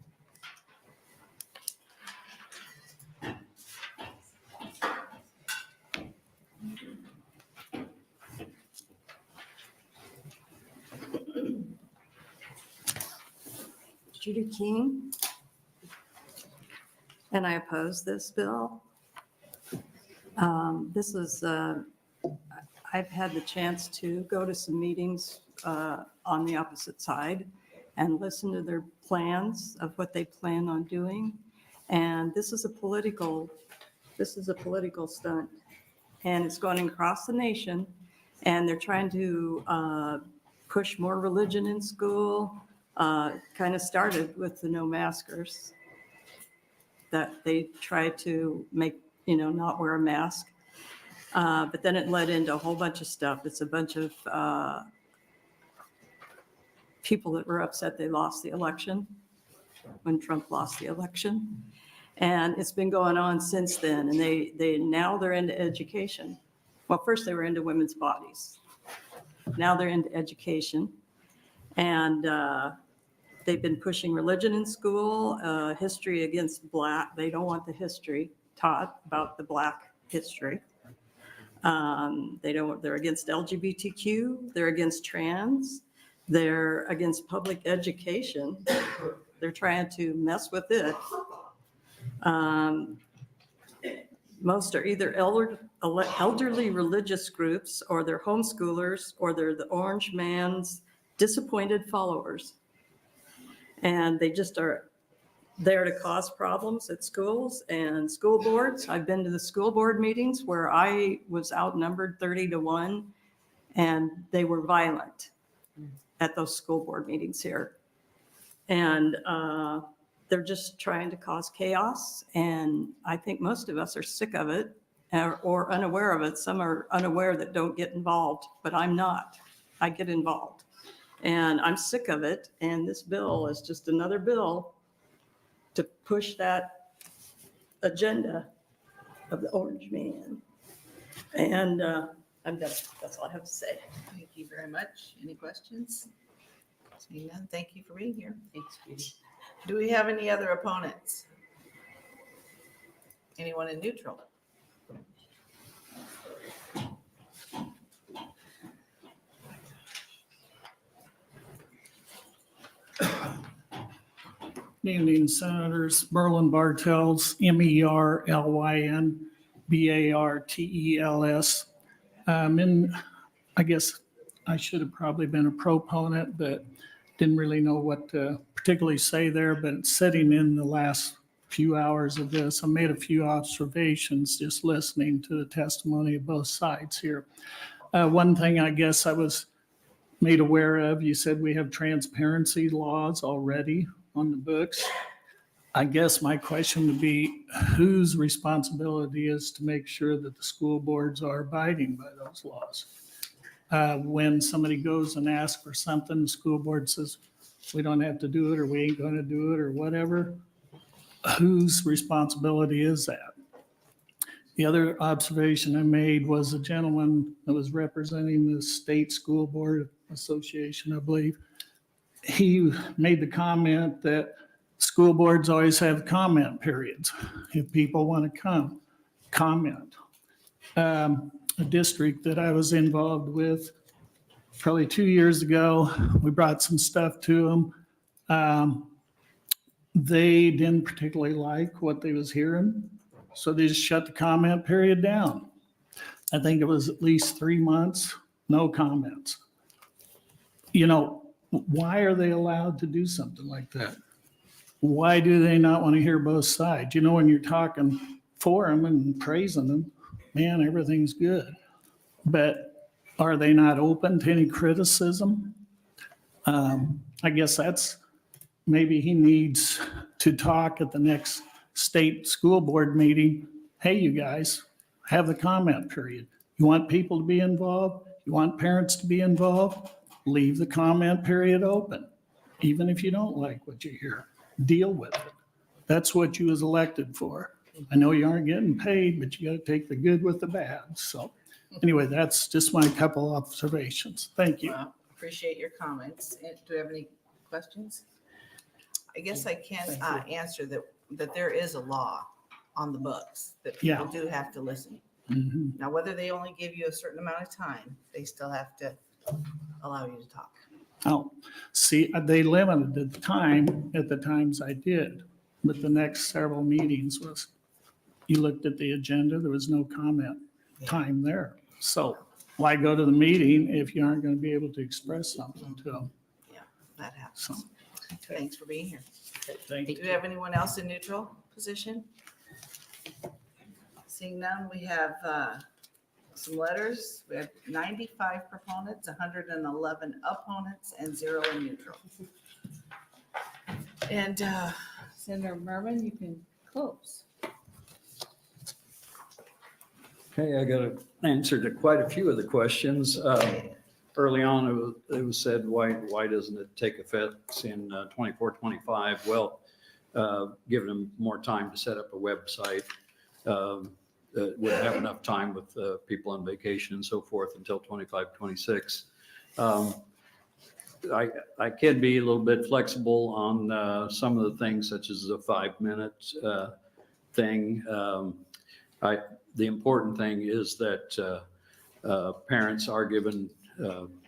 Judy King, and I oppose this bill. I've had the chance to go to some meetings on the opposite side and listen to their plans of what they plan on doing. And this is a political stunt. and it's going across the nation. And they're trying to push more religion in school. Kind of started with the no maskers, that they try to make, not wear a mask. But then it led into a whole bunch of stuff. It's a bunch of people that were upset they lost the election, when Trump lost the election. And it's been going on since then. And now they're into education. Well, first they were into women's bodies. Now they're into education. And they've been pushing religion in school, history against Black. They don't want the history taught about the Black history. They're against LGBTQ. They're against trans. They're against public education. They're trying to mess with it. Most are either elderly religious groups, or they're homeschoolers, or they're the orange man's disappointed followers. And they just are there to cause problems at schools and school boards. I've been to the school board meetings where I was outnumbered 30-1, and they were violent at those school board meetings here. And they're just trying to cause chaos. And I think most of us are sick of it or unaware of it. Some are unaware that don't get involved, but I'm not. I get involved. And I'm sick of it. And this bill is just another bill to push that agenda of the orange man. And I'm done. That's all I have to say. Thank you very much. Any questions? Seeing none, thank you for being here. Thanks, Judy. Do we have any other opponents? Anyone in neutral? Evening, Senators. Merlin Bartels, MERLYN BARTELS. And I guess I should have probably been a proponent, but didn't really know what to particularly say there. But sitting in the last few hours of this, I made a few observations just listening to the testimony of both sides here. One thing I guess I was made aware of, you said we have transparency laws already on the books. I guess my question would be, whose responsibility is to make sure that the school boards are abiding by those laws? When somebody goes and asks for something, the school board says, we don't have to do it, or we ain't going to do it, or whatever. Whose responsibility is that? The other observation I made was a gentleman that was representing the State School Board Association, I believe. He made the comment that school boards always have comment periods if people want to comment. A district that I was involved with probably 2 years ago, we brought some stuff to them. They didn't particularly like what they was hearing, so they just shut the comment period down. I think it was at least 3 months, no comments. Why are they allowed to do something like that? Why do they not want to hear both sides? When you're talking for them and praising them, man, everything's good. But are they not open to any criticism? I guess that's, maybe he needs to talk at the next state school board meeting. Hey, you guys, have the comment period. You want people to be involved? You want parents to be involved? Leave the comment period open. Even if you don't like what you hear, deal with it. That's what you was elected for. I know you aren't getting paid, but you got to take the good with the bad. So anyway, that's just my couple observations. Thank you. Well, appreciate your comments. Do you have any questions? I guess I can answer that there is a law on the books that people do have to listen. Mm-hmm. Now, whether they only give you a certain amount of time, they still have to allow you to talk. Oh, see, they limited the time at the times I did, but the next several meetings was, you looked at the agenda, there was no comment time there. So why go to the meeting if you aren't going to be able to express something to them? Yeah, that happens. So, Thanks for being here. thank Do you. we have anyone else in neutral position? Seeing none, we have some letters. We have 95 proponents, 111 opponents, and 0 in neutral. And Senator Murman, you can close. Okay, I got an answer to quite a few of the questions. Early on, it was said, why doesn't it take effect in 24, 25? Well, giving them more time to set up a website. Wouldn't have enough time with people on vacation and so forth until 25, 26. I can be a little bit flexible on some of the things, such as the 5-minute thing. The important thing is that parents are given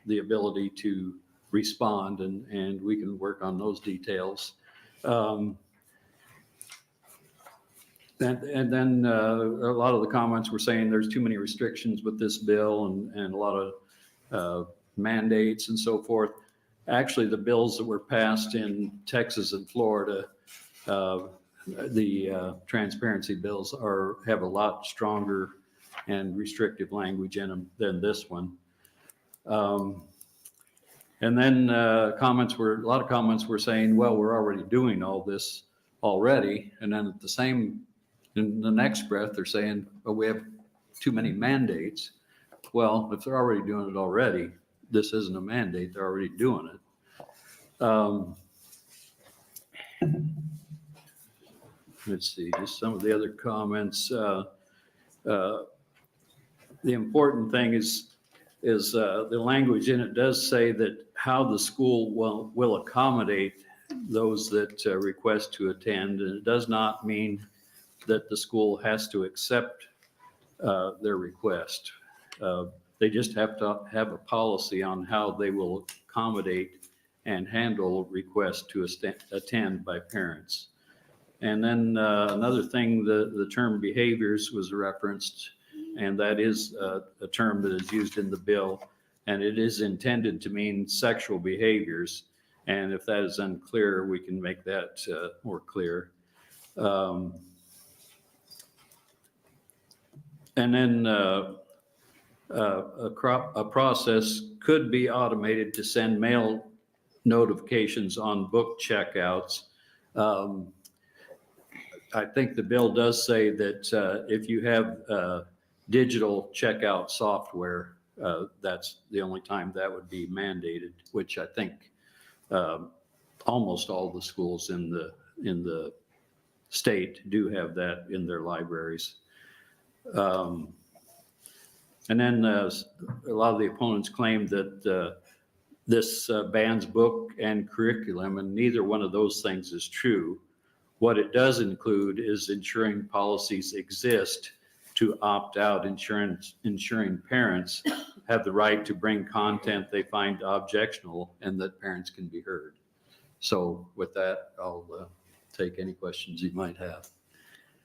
the ability to respond, and we can work on those details. And then a lot of the comments were saying there's too many restrictions with this bill and a lot of mandates and so forth. Actually, the bills that were passed in Texas and Florida, the transparency bills have a lot stronger and restrictive language in them than this one. And then a lot of comments were saying, well, we're already doing all this already. And then in the next breath, they're saying, well, we have too many mandates. Well, if they're already doing it already, this isn't a mandate, they're already doing it. Let's see, just some of the other comments. The important thing is the language in it does say that how the school will accommodate those that request to attend, and it does not mean that the school has to accept their request. They just have to have a policy on how they will accommodate and handle requests to attend by parents. And then another thing, the term behaviors was referenced, and that is a term that is used in the bill, and it is intended to mean sexual behaviors. And if that is unclear, we can make that more clear. And then a process could be automated to send mail notifications on book checkouts. I think the bill does say that if you have digital checkout software, that's the only time that would be mandated, which I think almost all the schools in the state do have that in their libraries. And then a lot of the opponents claimed that this bans book and curriculum, and neither one of those things is true. What it does include is ensuring policies exist to opt out, ensuring parents have the right to bring content they find objectionable and that parents can be heard. So with that, I'll take any questions you might have.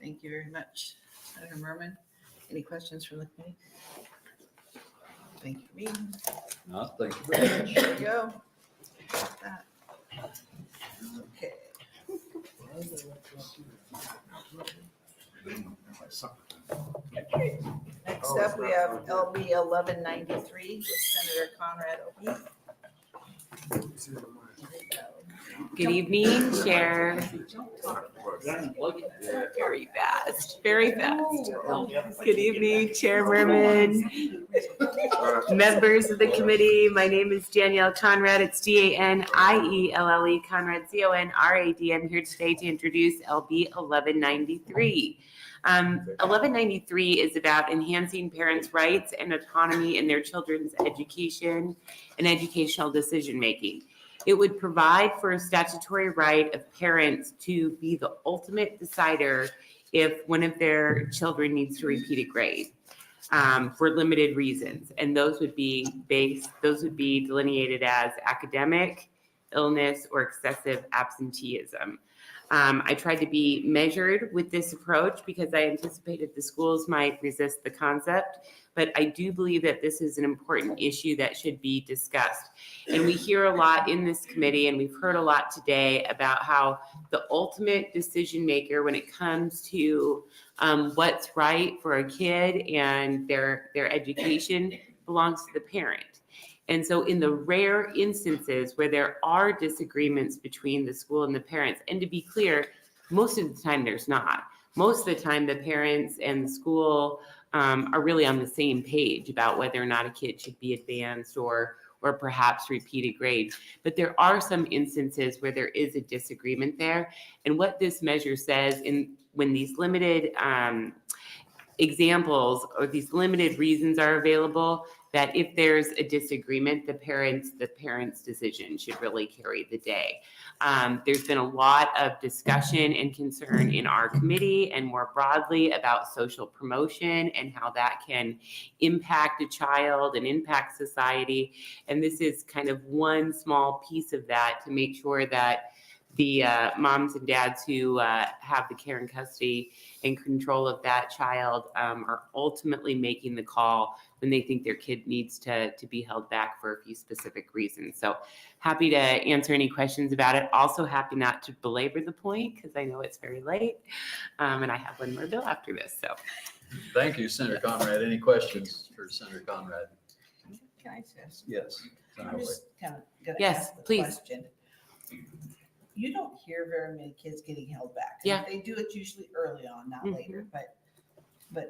Thank you very much, Senator Murman. Any questions from the committee? Thank you for being. Thank you very much. There you go. Okay. Next up, we have LB 1193 with Senator Conrad O'Keefe. Good evening, Chair. Very fast, very fast. Good evening, Chair Murman, members of the committee. My name is Danielle Conrad. It's DANIELLE, Conrad, CONRAD. I'm here today to introduce LB 1193. 1193 is about enhancing parents' rights and autonomy in their children's education and educational decision-making. It would provide for a statutory right of parents to be the ultimate decider if one of their children needs to repeat a grade for limited reasons. And those would be delineated as academic, illness, or excessive absenteeism. I tried to be measured with this approach because I anticipated the schools might resist the concept, but I do believe that this is an important issue that should be discussed. And we hear a lot in this committee, and we've heard a lot today about how the ultimate decision maker when it comes to what's right for a kid and their education belongs to the parent. And so in the rare instances where there are disagreements between the school and the parents, and to be clear, most of the time there's not. Most of the time the parents and the school are really on the same page about whether or not a kid should be advanced or perhaps repeat a grade. But there are some instances where there is a disagreement there. And what this measure says when these limited examples or these limited reasons are available, that if there's a disagreement, the parent's decision should really carry the day. There's been a lot of discussion and concern in our committee and more broadly about social promotion and how that can impact a child and impact society. And this is kind of one small piece of that to make sure that the moms and dads who have the care and custody and control of that child are ultimately making the call when they think their kid needs to be held back for a few specific reasons. So happy to answer any questions about it. Also happy not to belabor the point because I know it's very late and I have one more bill after this. So Thank you, Senator Conrad. Any questions for Senator Conrad? Can I ask? Yes. I'm just kind of gonna Yes, ask the please. question. You don't hear very many kids getting held back. And Yeah. if they do it usually early on, not Mhm. later, but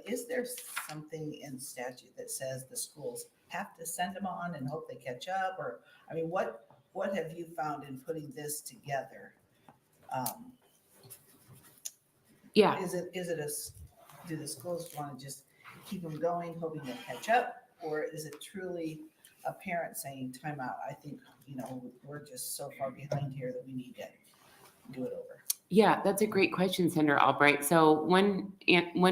is there something in statute that says the schools have to send them on and hope they catch up? Or, I mean, what have you found in putting this together? Yeah. Do the schools want to just keep them going, hoping they'll catch up? Or is it truly a parent saying, time out, I think, we're just so far behind here that we need to do it over? Yeah, that's a great question, Senator Albright. So one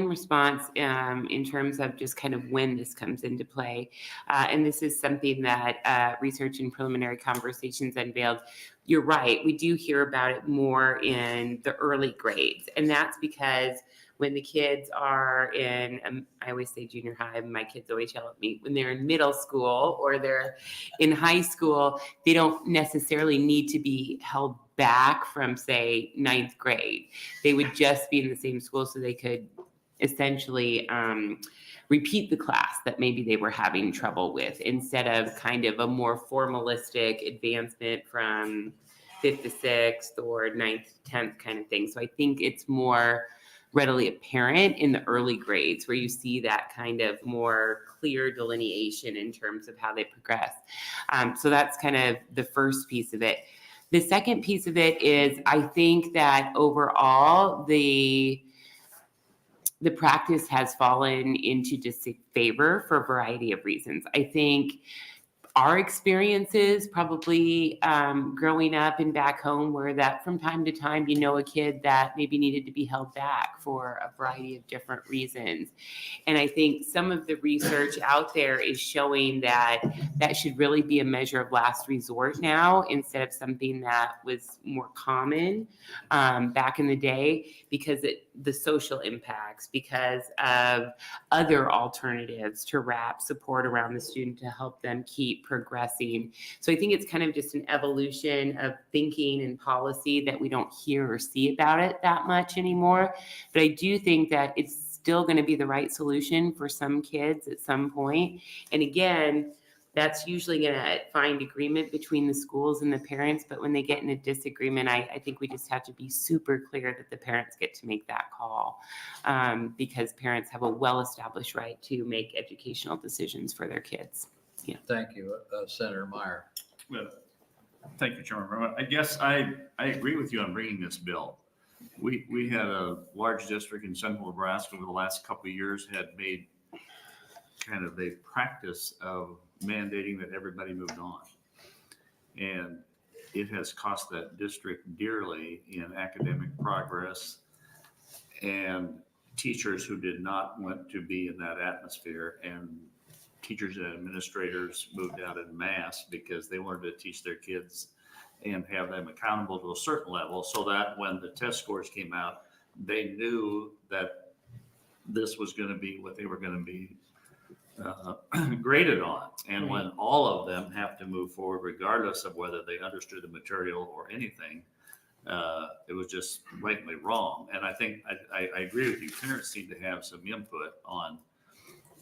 response in terms of just kind of when this comes into play, and this is something that research and preliminary conversations unveiled. You're right, we do hear about it more in the early grades, and that's because when the kids are in, I always say junior high, my kids always yell at me, when they're in middle school or they're in high school, they don't necessarily need to be held back from, say, 9th grade. They would just be in the same school so they could essentially repeat the class that maybe they were having trouble with instead of kind of a more formalistic advancement from 5th to 6th or 9th to 10th kind of thing. So I think it's more readily apparent in the early grades where you see that kind of more clear delineation in terms of how they progress. So that's kind of the first piece of it. The second piece of it is I think that overall the practice has fallen into disfavor for a variety of reasons. I think our experiences probably growing up and back home were that from time to time, a kid that maybe needed to be held back for a variety of different reasons. And I think some of the research out there is showing that that should really be a measure of last resort now instead of something that was more common back in the day because the social impacts, because of other alternatives to wrap support around the student to help them keep progressing. So I think it's kind of just an evolution of thinking and policy that we don't hear or see about it that much anymore. But I do think that it's still going to be the right solution for some kids at some point. And again, that's usually going to find agreement between the schools and the parents. But when they get in a disagreement, I think we just have to be super clear that the parents get to make that call because parents have a well-established right to make educational decisions for their kids. Yeah. Thank you, Senator Meyer. Well, thank you, Chairman. I guess I agree with you on bringing this bill. We had a large district in central Nebraska over the last couple of years had made kind of a practice of mandating that everybody moved on. And it has cost that district dearly in academic progress and teachers who did not want to be in that atmosphere, and teachers and administrators moved out en masse because they wanted to teach their kids and have them accountable to a certain level so that when the test scores came out, they knew that this was going to be what they were going to be graded on. And when all of them have to move forward, regardless of whether they understood the material or anything, it was just blatantly wrong. And I think I agree with you. Parents need to have some input on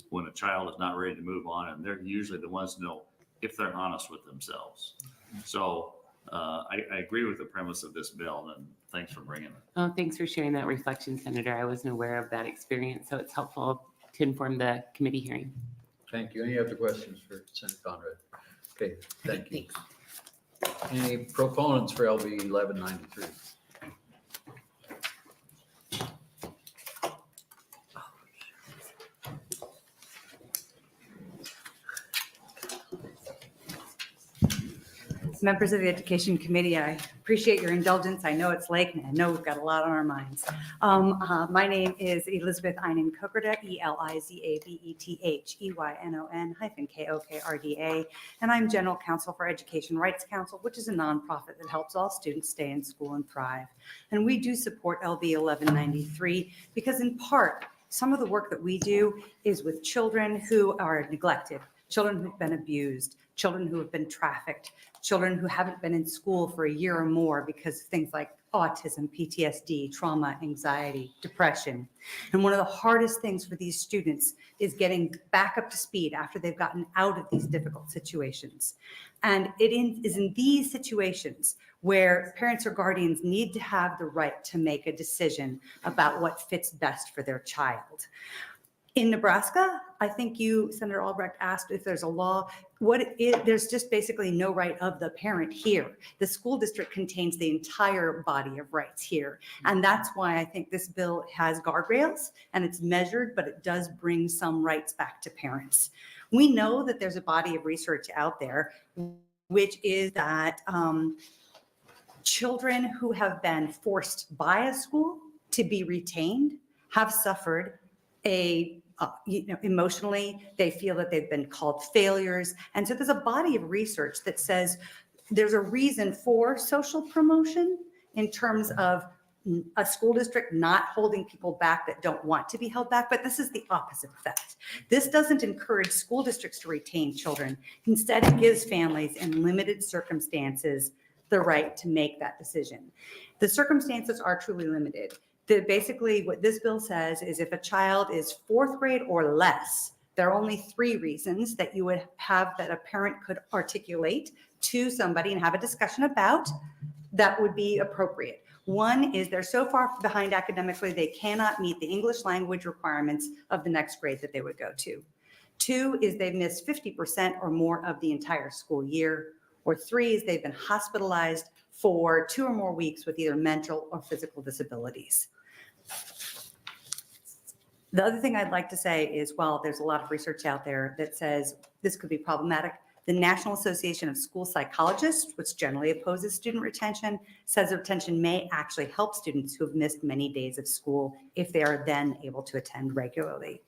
when a child is not ready to move on, and they're usually the ones to know if they're honest with themselves. So I agree with the premise of this bill, and thanks for bringing it. Oh, thanks for sharing that reflection, Senator. I wasn't aware of that experience, so it's helpful to inform the committee hearing. Thank you. Any other questions for Senator Conrad? Okay, thank you. Any proponents for LB 1193? Members of the Education Committee, I appreciate your indulgence. I know it's late and I know we've got a lot on our minds. My name is Elizabeth Einen Kokerda, ELIZABETHEYNON-KOKRDA, and I'm General Counsel for Education Rights Council, which is a nonprofit that helps all students stay in school and thrive. And we do support LB 1193 because in part, some of the work that we do is with children who are neglected, children who've been abused, children who have been trafficked, children who haven't been in school for a year or more because of things like autism, PTSD, trauma, anxiety, depression. And one of the hardest things for these students is getting back up to speed after they've gotten out of these difficult situations. And it is in these situations where parents or guardians need to have the right to make a decision about what fits best for their child. In Nebraska, I think you, Senator Albrecht, asked if there's a law. There's just basically no right of the parent here. The school district contains the entire body of rights here. And that's why I think this bill has guardrails and it's measured, but it does bring some rights back to parents. We know that there's a body of research out there, which is that children who have been forced by a school to be retained have suffered emotionally, they feel that they've been called failures. And so there's a body of research that says there's a reason for social promotion in terms of a school district not holding people back that don't want to be held back, but this is the opposite effect. This doesn't encourage school districts to retain children. Instead, it gives families in limited circumstances the right to make that decision. The circumstances are truly limited. Basically, what this bill says is if a child is fourth grade or less, there are only 3 reasons that you would have that a parent could articulate to somebody and have a discussion about that would be appropriate. One is they're so far behind academically, they cannot meet the English language requirements of the next grade that they would go to. 2 is they've missed 50% or more of the entire school year. Or 3 is they've been hospitalized for 2 or more weeks with either mental or physical disabilities. The other thing I'd like to say is, while there's a lot of research out there that says this could be problematic, the National Association of School Psychologists, which generally opposes student retention, says retention may actually help students who have missed many days of school if they are then able to attend regularly.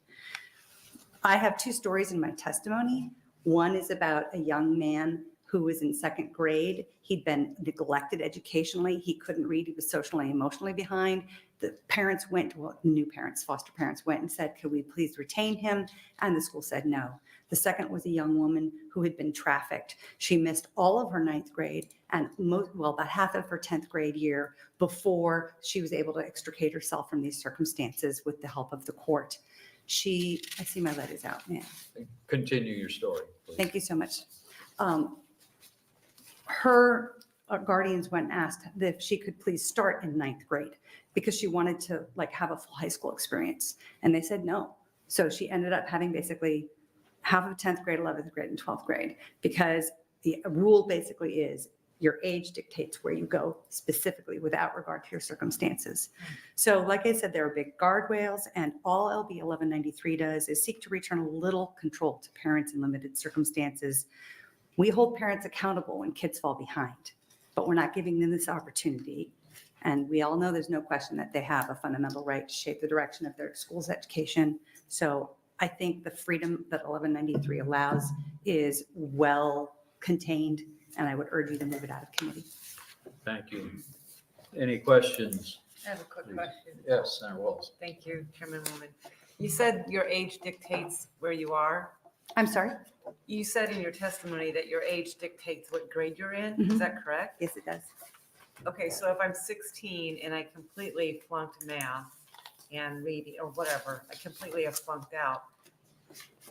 I have 2 stories in my testimony. One is about a young man who was in 2nd grade. He'd been neglected educationally. He couldn't read. He was socially and emotionally behind. The parents went, new parents, foster parents went and said, could we please retain him? And the school said no. The second was a young woman who had been trafficked. She missed all of her 9th grade and about half of her 10th grade year before she was able to extricate herself from these circumstances with the help of the court. I see my light is out, man. Continue your story, please. Thank you so much. Her guardians went and asked if she could please start in 9th grade because she wanted to have a full high school experience. And they said no. So she ended up having basically half of 10th grade, 11th grade, and 12th grade because the rule basically is your age dictates where you go specifically without regard to your circumstances. So like I said, there are big guardrails, and all LB 1193 does is seek to return a little control to parents in limited circumstances. We hold parents accountable when kids fall behind, but we're not giving them this opportunity. And we all know there's no question that they have a fundamental right to shape the direction of their school's education. So I think the freedom that 1193 allows is well contained And I would urge you to move it out of committee. Thank you. Any questions? I have a quick question. Yes, Senator Walz. Thank you, Chairman Murman. You said your age dictates where you are. I'm sorry? You said in your testimony that your age dictates what grade you're in. Mhm. Is that correct? Yes, it does. Okay, so if I'm 16 and I completely flunked math and reading or whatever, I completely have flunked out.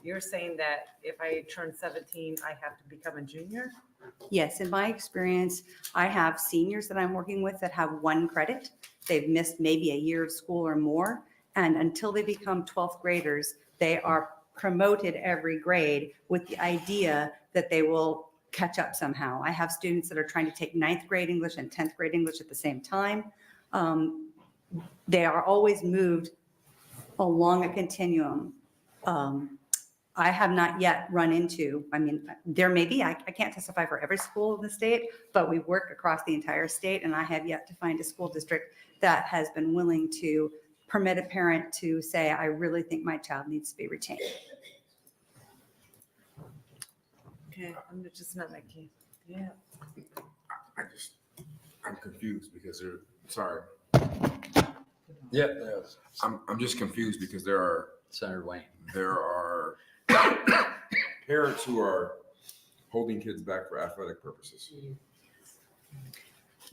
You're saying that if I turn 17, I have to become a junior? Yes, in my experience, I have seniors that I'm working with that have 1 credit. They've missed maybe a year of school or more. And until they become 12th graders, they are promoted every grade with the idea that they will catch up somehow. I have students that are trying to take 9th grade English and 10th grade English at the same time. They are always moved along a continuum. I have not yet run into, I mean, there may be, I can't testify for every school in the state, but we work across the entire state, and I have yet to find a school district that has been willing to permit a parent to say, I really think my child needs to be retained. Okay, I'm just not making, yeah. I'm confused because sorry. Yeah, yes. I'm just confused because there are Senator Wayne. There are parents who are holding kids back for athletic purposes.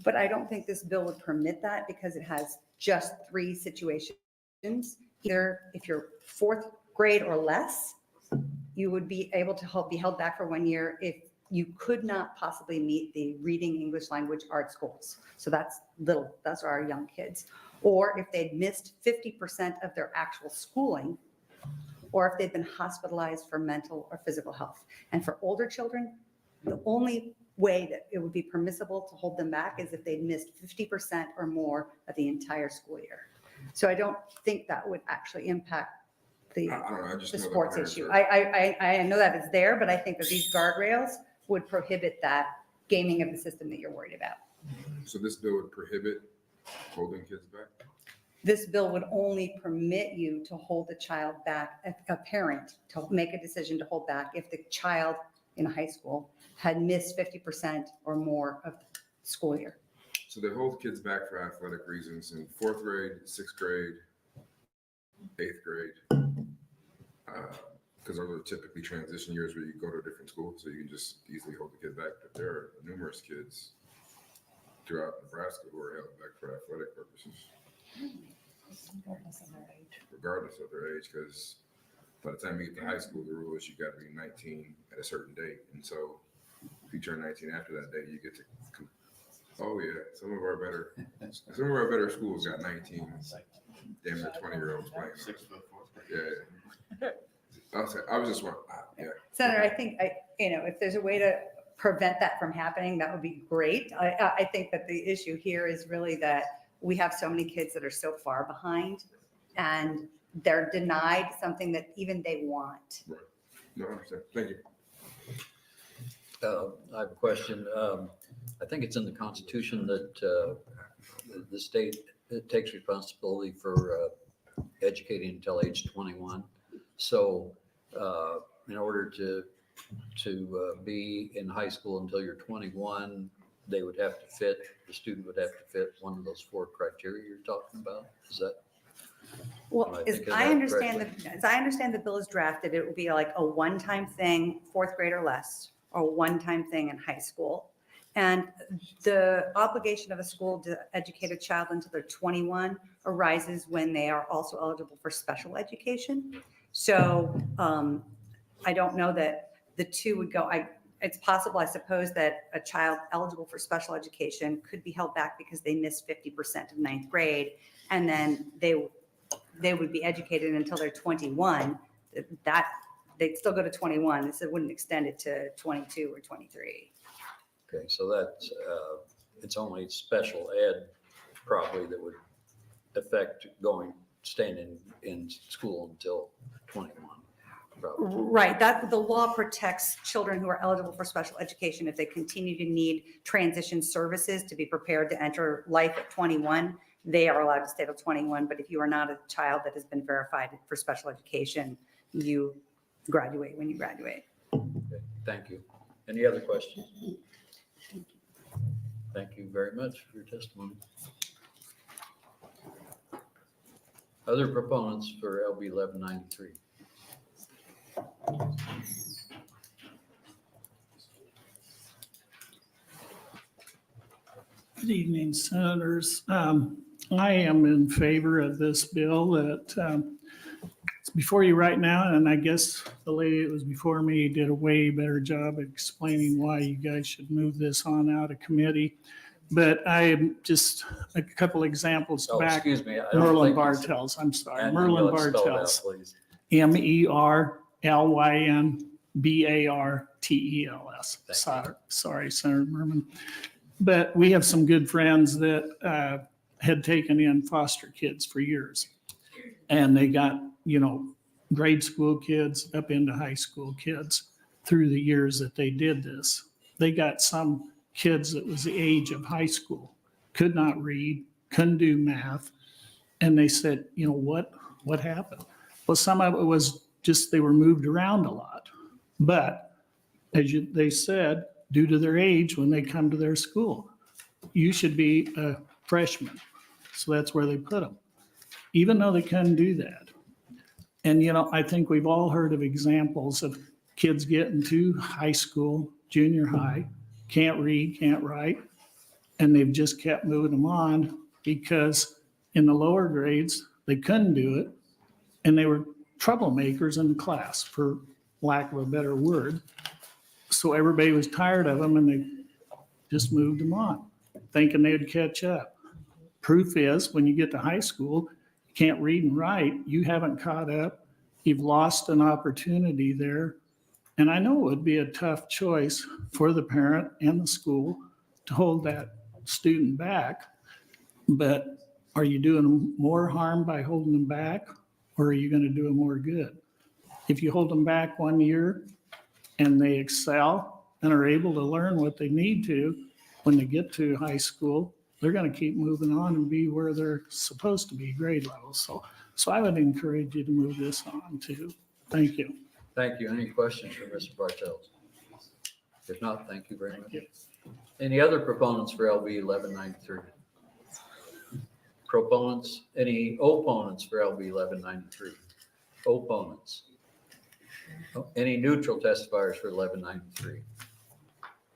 But I don't think this bill would permit that because it has just 3 situations. Either if you're 4th grade or less, you would be able to be held back for 1 year if you could not possibly meet the reading, English language, art goals. So that's our young kids. Or if they'd missed 50% of their actual schooling, or if they've been hospitalized for mental or physical health. And for older children, the only way that it would be permissible to hold them back is if they'd missed 50% or more of the entire school year. So I don't think that would actually impact the sports issue. I know that it's there, but I think that these guardrails would prohibit that gaming of the system that you're worried about. So this bill would prohibit holding kids back? This bill would only permit you to hold a child back, a parent to make a decision to hold back if the child in high school had missed 50% or more of the school year. So they hold kids back for athletic reasons in 4th grade, 6th grade, 8th grade. Because those are typically transition years where you go to a different school, so you can just easily hold the kid back. But there are numerous kids throughout Nebraska who are held back for athletic purposes. Regardless of their age, because by the time you get to high school, the rule is you got to be 19 at a certain date. And so if you turn 19 after that date, you get to, oh yeah, some of our better schools got 19, damn near 20-year-olds playing. Yeah. I was just wondering, yeah. Senator, I think, if there's a way to prevent that from happening, that would be great. I think that the issue here is really that we have so many kids that are so far behind and they're denied something that even they want. Right. No, I understand. Thank you. I have a question. I think it's in the Constitution that the state takes responsibility for educating until age 21. So in order to be in high school until you're 21, the student would have to fit one of those 4 criteria you're talking about. Is that? Well, as I understand the bill is drafted, it would be like a one-time thing, 4th grade or less, or one-time thing in high school. And the obligation of a school to educate a child until they're 21 arises when they are also eligible for special education. So I don't know that the 2 would go. It's possible, I suppose, that a child eligible for special education could be held back because they missed 50% of 9th grade, and then they would be educated until they're 21. That they'd still go to 21. This wouldn't extend it to 22 or 23. Okay, so that's it's only special ed probably that would affect staying in school until 21. Probably. Right, that the law protects children who are eligible for special education if they continue to need transition services to be prepared to enter life at 21. They are allowed to stay till 21, but if you are not a child that has been verified for special education, you graduate when you graduate. Okay, thank you. Any other questions? Thank you very much for your testimony. Other proponents for LB 1193? Good evening, Senators. I am in favor of this bill that it's before you right now, and I guess the lady that was before me did a way better job of explaining why you guys should move this on out of committee. But I just, a couple examples Oh, back. excuse me. I don't Merlin think it's- Bartels, I'm sorry, And Merlin let's spell it out, Bartels. please. MERLYNBARTELS. Sorry, Senator Murman. But we have some good friends that had taken in foster kids for years. And they got, grade school kids up into high school kids through the years that they did this. They got some kids that was the age of high school, could not read, couldn't do math. And they said, what happened? Well, some of it was just they were moved around a lot. But they said, due to their age, when they come to their school, you should be a freshman. So that's where they put them, even though they couldn't do that. And, I think we've all heard of examples of kids getting to high school, junior high, can't read, can't write, and they've just kept moving them on because in the lower grades, they couldn't do it, and they were troublemakers in the class, for lack of a better word. So everybody was tired of them, and they just moved them on, thinking they would catch up. Proof is, when you get to high school, you can't read and write, you haven't caught up, you've lost an opportunity there. And I know it would be a tough choice for the parent and the school to hold that student back, but are you doing them more harm by holding them back, or are you going to do them more good? If you hold them back 1 year and they excel and are able to learn what they need to, when they get to high school, they're going to keep moving on and be where they're supposed to be, grade level. So I would encourage you to move this on too. Thank you. Thank you. Any questions for Mr. Bartels? If not, thank you very much. Any other proponents for LB 1193? Proponents, any opponents for LB 1193? Opponents? Any neutral testifiers for 1193?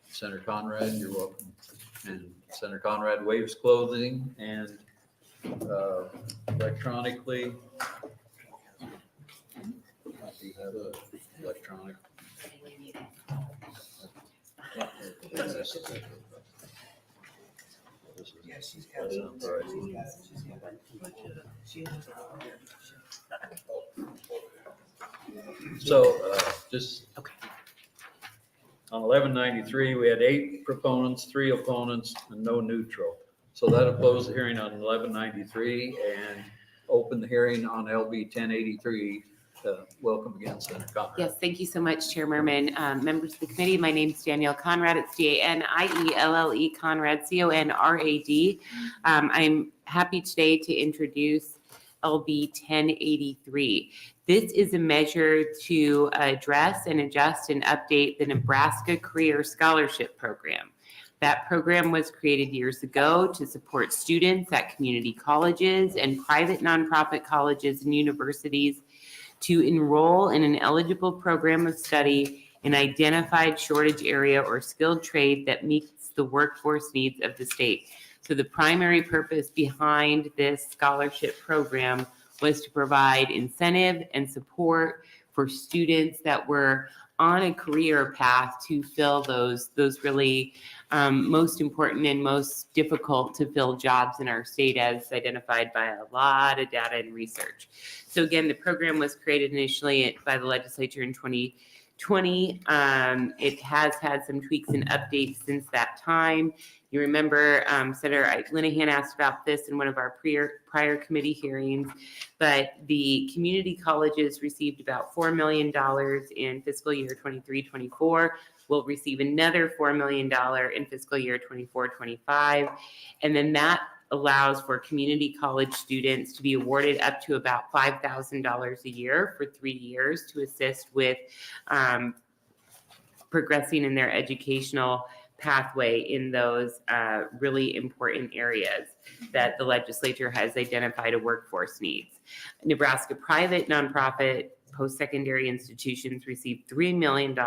Senator Conrad, you're welcome. And Senator Conrad waives clothing and electronically. Do you have a electronic? So just on 1193, we had 8 proponents, 3 opponents, and no neutral. So that'll close the hearing on 1193 and open the hearing on LB 1083. Welcome again, Senator Conrad. Yes, thank you so much, Chair Murman. Members of the committee, my name is Danielle Conrad. It's DANIELLE Conrad, CONRAD. I'm happy today to introduce LB 1083. This is a measure to address and adjust and update the Nebraska Career Scholarship Program. That program was created years ago to support students at community colleges and private nonprofit colleges and universities to enroll in an eligible program of study in identified shortage area or skilled trade that meets the workforce needs of the state. So the primary purpose behind this scholarship program was to provide incentive and support for students that were on a career path to fill those really most important and most difficult to fill jobs in our state, as identified by a lot of data and research. So again, the program was created initially by the legislature in 2020. It has had some tweaks and updates since that time. You remember Senator Linehan asked about this in one of our prior committee hearings, but the community colleges received about $4 million in fiscal year 23-24. We'll receive another $4 million in fiscal year 24-25. And then that allows for community college students to be awarded up to about $5,000 a year for 3 years to assist with progressing in their educational pathway in those really important areas that the legislature has identified a workforce needs. Nebraska private nonprofit post-secondary institutions received $3 million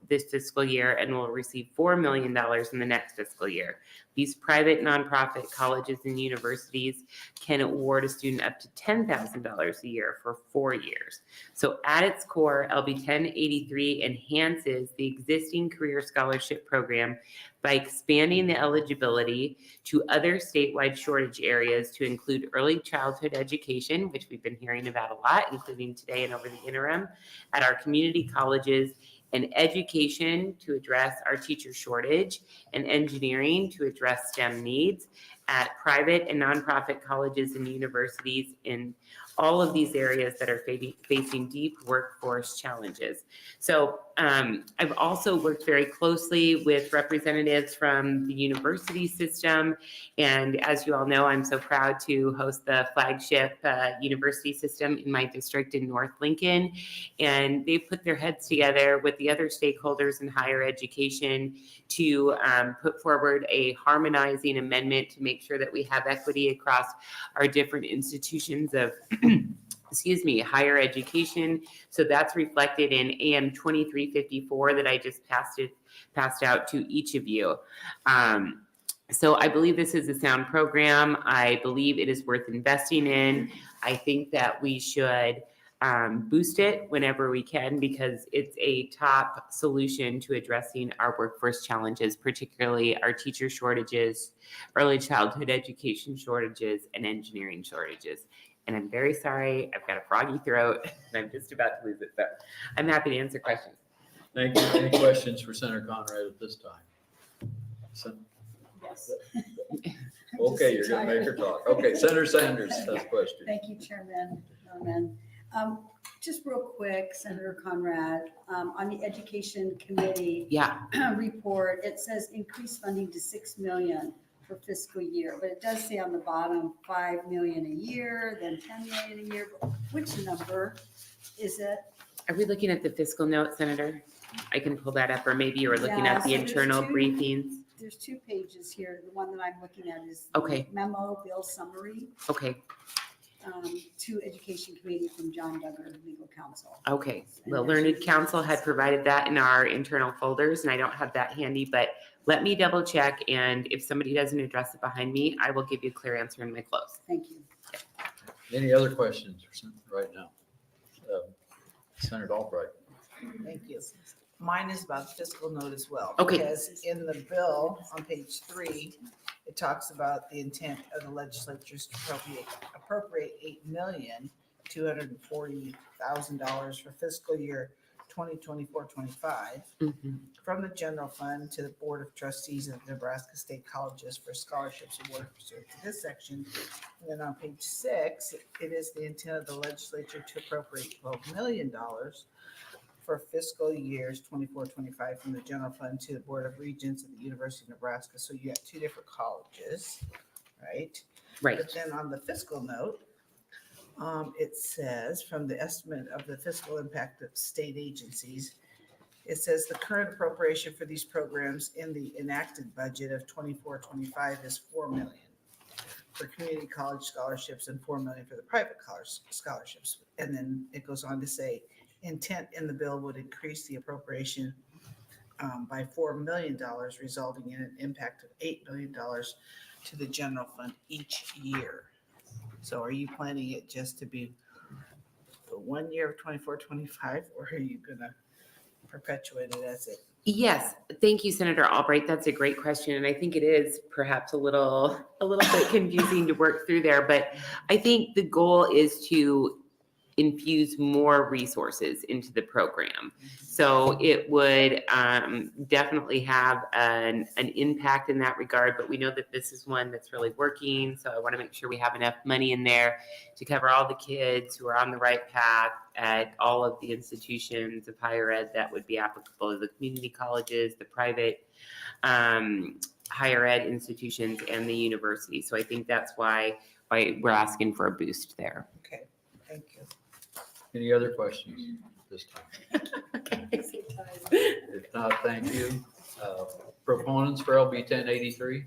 this fiscal year and will receive $4 million in the next fiscal year. These private nonprofit colleges and universities can award a student up to $10,000 a year for 4 years. So at its core, LB 1083 enhances the existing career scholarship program by expanding the eligibility to other statewide shortage areas to include early childhood education, which we've been hearing about a lot, including today and over the interim, at our community colleges, and education to address our teacher shortage, and engineering to address STEM needs at private and nonprofit colleges and universities in all of these areas that are facing deep workforce challenges. So I've also worked very closely with representatives from the university system. And as you all know, I'm so proud to host the flagship university system in my district in North Lincoln. And they put their heads together with the other stakeholders in higher education to put forward a harmonizing amendment to make sure that we have equity across our different institutions of higher education. So that's reflected in AM 2354 that I just passed out to each of you. So I believe this is a sound program. I believe it is worth investing in. I think that we should boost it whenever we can, because it's a top solution to addressing our workforce challenges, particularly our teacher shortages, early childhood education shortages, and engineering shortages. And I'm very sorry, I've got a froggy throat and I'm just about to lose it. So I'm happy to answer questions. Thank you. Any questions for Senator Conrad at this time? Yes. Okay, you're going to make her talk. Okay, Senator Sanders has a question. Thank you, Chairman Murman. Just real quick, Senator Conrad, on the Education Committee report, it says increase funding to $6 million for fiscal year, but it does say on the bottom $5 million a year, then $10 million a year. Which number is it? Are we looking at the fiscal note, Senator? I can pull that up, or maybe you were looking at the internal briefings. There's 2 pages here. The one that I'm looking at is Okay. the memo bill summary Okay. To Education Committee from John Duggar, legal counsel. Okay. Well, Learned Counsel had provided that in our internal folders, and I don't have that handy, but let me double check. And if somebody doesn't address it behind me, I will give you a clear answer in my close. Thank you. Any other questions right now? Senator Albright. Thank you. Mine is about the fiscal note as well. Okay. Because in the bill on page 3, it talks about the intent of the legislatures to appropriate $8,240,000 for fiscal year 2024-25 from the general fund to the Board of Trustees of the Nebraska State Colleges for scholarships awarded pursuant to this section. And then on page 6, it is the intent of the legislature to appropriate $12 million for fiscal years 24-25 from the general fund to the Board of Regents of the University of Nebraska. So you have 2 different colleges, right? Right. But then on the fiscal note, it says from the estimate of the fiscal impact of state agencies, it says the current appropriation for these programs in the enacted budget of 24-25 is $4 million for community college scholarships and $4 million for the private college scholarships. And then it goes on to say, intent in the bill would increase the appropriation by $4 million, resulting in an impact of $8 million to the general fund each year. So are you planning it just to be the 1 year of 24-25, or are you going to perpetuate it as it? Yes, thank you, Senator Albright. That's a great question, and I think it is perhaps a little bit confusing to work through there. But I think the goal is to infuse more resources into the program. So it would definitely have an impact in that regard, but we know that this is one that's really working. So I want to make sure we have enough money in there to cover all the kids who are on the right path at all of the institutions of higher ed that would be applicable to the community colleges, the private higher ed institutions, and the university. So I think that's why we're asking for a boost there. Okay, thank you. Any other questions this time? If not, thank you. Proponents for LB 1083?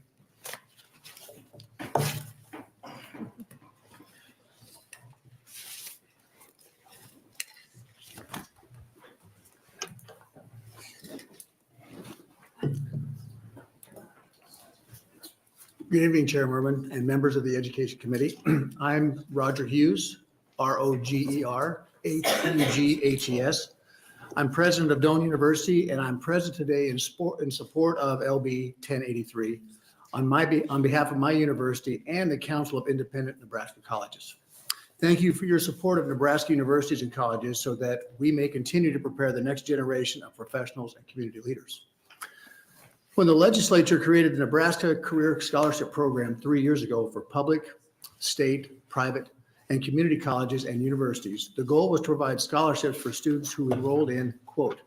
Good evening, Chair Murman and members of the Education Committee. I'm Roger Hughes, ROGERHUGHES. I'm president of Doane University, and I'm present today in support of LB 1083 on behalf of my university and the Council of Independent Nebraska Colleges. Thank you for your support of Nebraska universities and colleges so that we may continue to prepare the next generation of professionals and community leaders. When the legislature created the Nebraska Career Scholarship Program 3 years ago for public, state, private, and community colleges and universities, the goal was to provide scholarships for students who enrolled in, quote,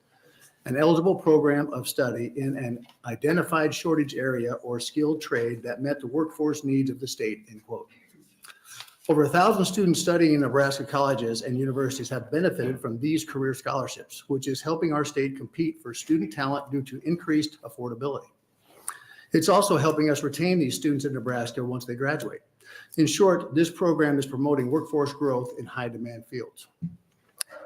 an eligible program of study in an identified shortage area or skilled trade that met the workforce needs of the state, end quote. Over 1,000 students studying in Nebraska colleges and universities have benefited from these career scholarships, which is helping our state compete for student talent due to increased affordability. It's also helping us retain these students in Nebraska once they graduate. In short, this program is promoting workforce growth in high demand fields.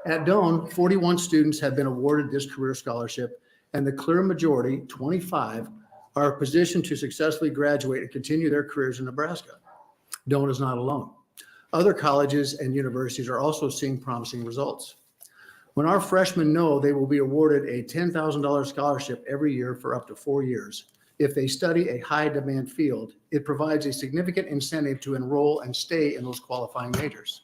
At Doane, 41 students have been awarded this career scholarship, and the clear majority, 25, are positioned to successfully graduate and continue their careers in Nebraska. Doane is not alone. Other colleges and universities are also seeing promising results. When our freshmen know they will be awarded a $10,000 scholarship every year for up to 4 years, if they study a high demand field, it provides a significant incentive to enroll and stay in those qualifying majors.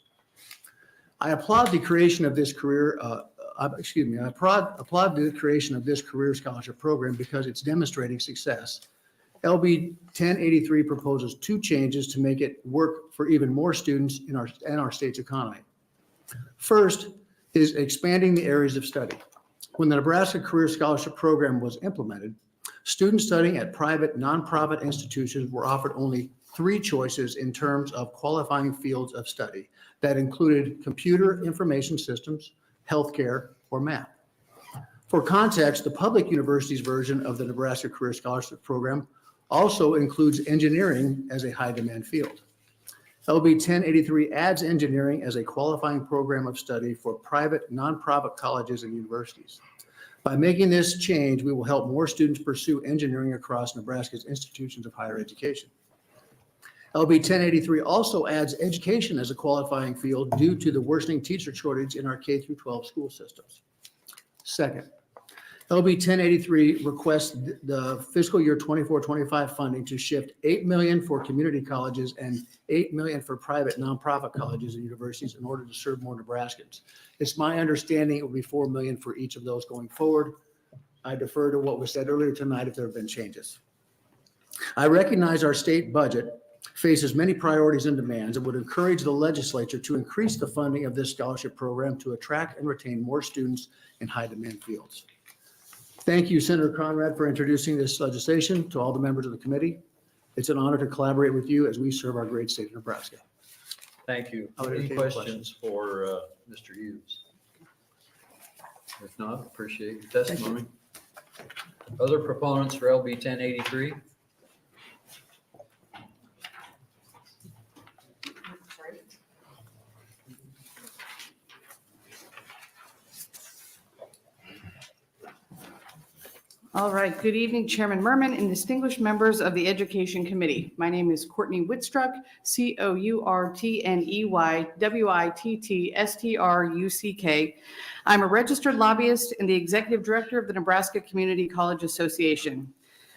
I applaud the creation of this career, I applaud the creation of this career scholarship program because it's demonstrating success. LB 1083 proposes 2 changes to make it work for even more students in our state's economy. First is expanding the areas of study. When the Nebraska Career Scholarship Program was implemented, students studying at private nonprofit institutions were offered only 3 choices in terms of qualifying fields of study that included computer information systems, healthcare, or math. For context, the public university's version of the Nebraska Career Scholarship Program also includes engineering as a high demand field. LB 1083 adds engineering as a qualifying program of study for private nonprofit colleges and universities. By making this change, we will help more students pursue engineering across Nebraska's institutions of higher education. LB 1083 also adds education as a qualifying field due to the worsening teacher shortage in our K-12 school systems. Second, LB 1083 requests the fiscal year 24-25 funding to shift $8 million for community colleges and $8 million for private nonprofit colleges and universities in order to serve more Nebraskans. It's my understanding it will be $4 million for each of those going forward. I defer to what was said earlier tonight if there have been changes. I recognize our state budget faces many priorities and demands and would encourage the legislature to increase the funding of this scholarship program to attract and retain more students in high demand fields. Thank you, Senator Conrad, for introducing this legislation. To all the members of the committee, it's an honor to collaborate with you as we serve our great state of Nebraska. Thank you. I would Any entertain questions for Mr. Hughes? If not, appreciate your testimony. Other proponents for LB 1083? All right, good evening, Chairman Murman and distinguished members of the Education Committee. My name is Courtney Wittstruck, COURTNEY, I'm a registered lobbyist and the Executive Director of the Nebraska Community College Association.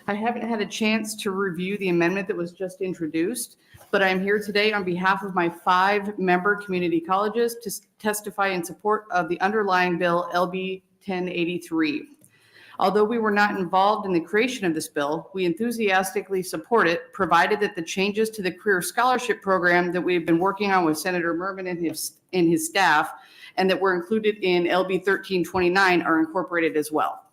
I haven't had a chance to review the amendment that was just introduced, but I'm here today on behalf of my 5-member community colleges to testify in support of the underlying bill, LB 1083. Although we were not involved in the creation of this bill, we enthusiastically support it, provided that the changes to the Career Scholarship Program that we have been working on with Senator Murman and his staff, and that were included in LB 1329 are incorporated as well.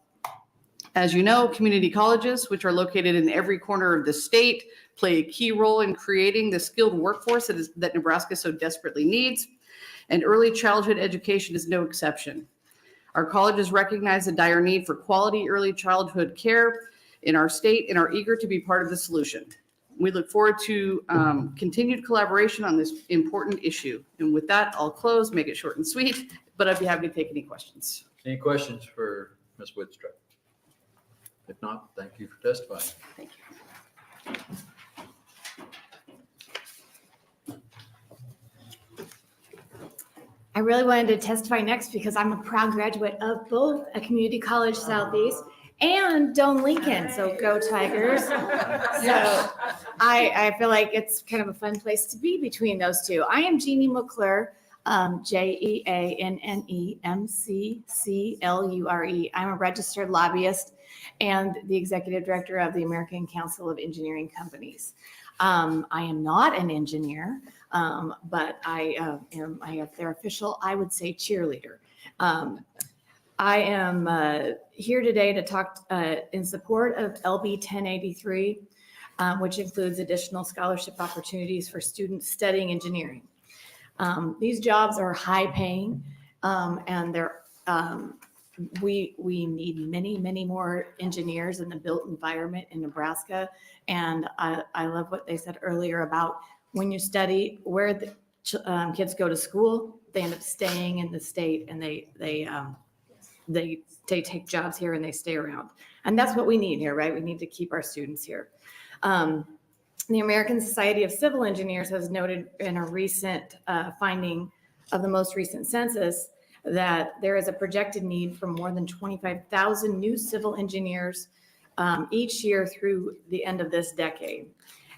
As you know, community colleges, which are located in every corner of the state, play a key role in creating the skilled workforce that Nebraska so desperately needs, and early childhood education is no exception. Our colleges recognize the dire need for quality early childhood care in our state and are eager to be part of the solution. We look forward to continued collaboration on this important issue. And with that, I'll close, make it short and sweet, but I'd be happy to take any questions. Any questions for Ms. Woodstruck? If not, thank you for testifying. Thank you. I really wanted to testify next because I'm a proud graduate of both a community college Southeast and Doane Lincoln. So go Tigers. So I feel like it's kind of a fun place to be between those two. I am Jeannie McClure, JeanneMcclure. I'm a registered lobbyist and the executive director of the American Council of Engineering Companies. I am not an engineer, but I am their official, I would say, cheerleader. I am here today to talk in support of LB 1083, which includes additional scholarship opportunities for students studying engineering. These jobs are high paying, and we need many more engineers in the built environment in Nebraska. And I love what they said earlier about when you study where the kids go to school, they end up staying in the state, and they take jobs here and they stay around. And that's what we need here, right? We need to keep our students here. The American Society of Civil Engineers has noted in a recent finding of the most recent census that there is a projected need for more than 25,000 new civil engineers each year through the end of this decade.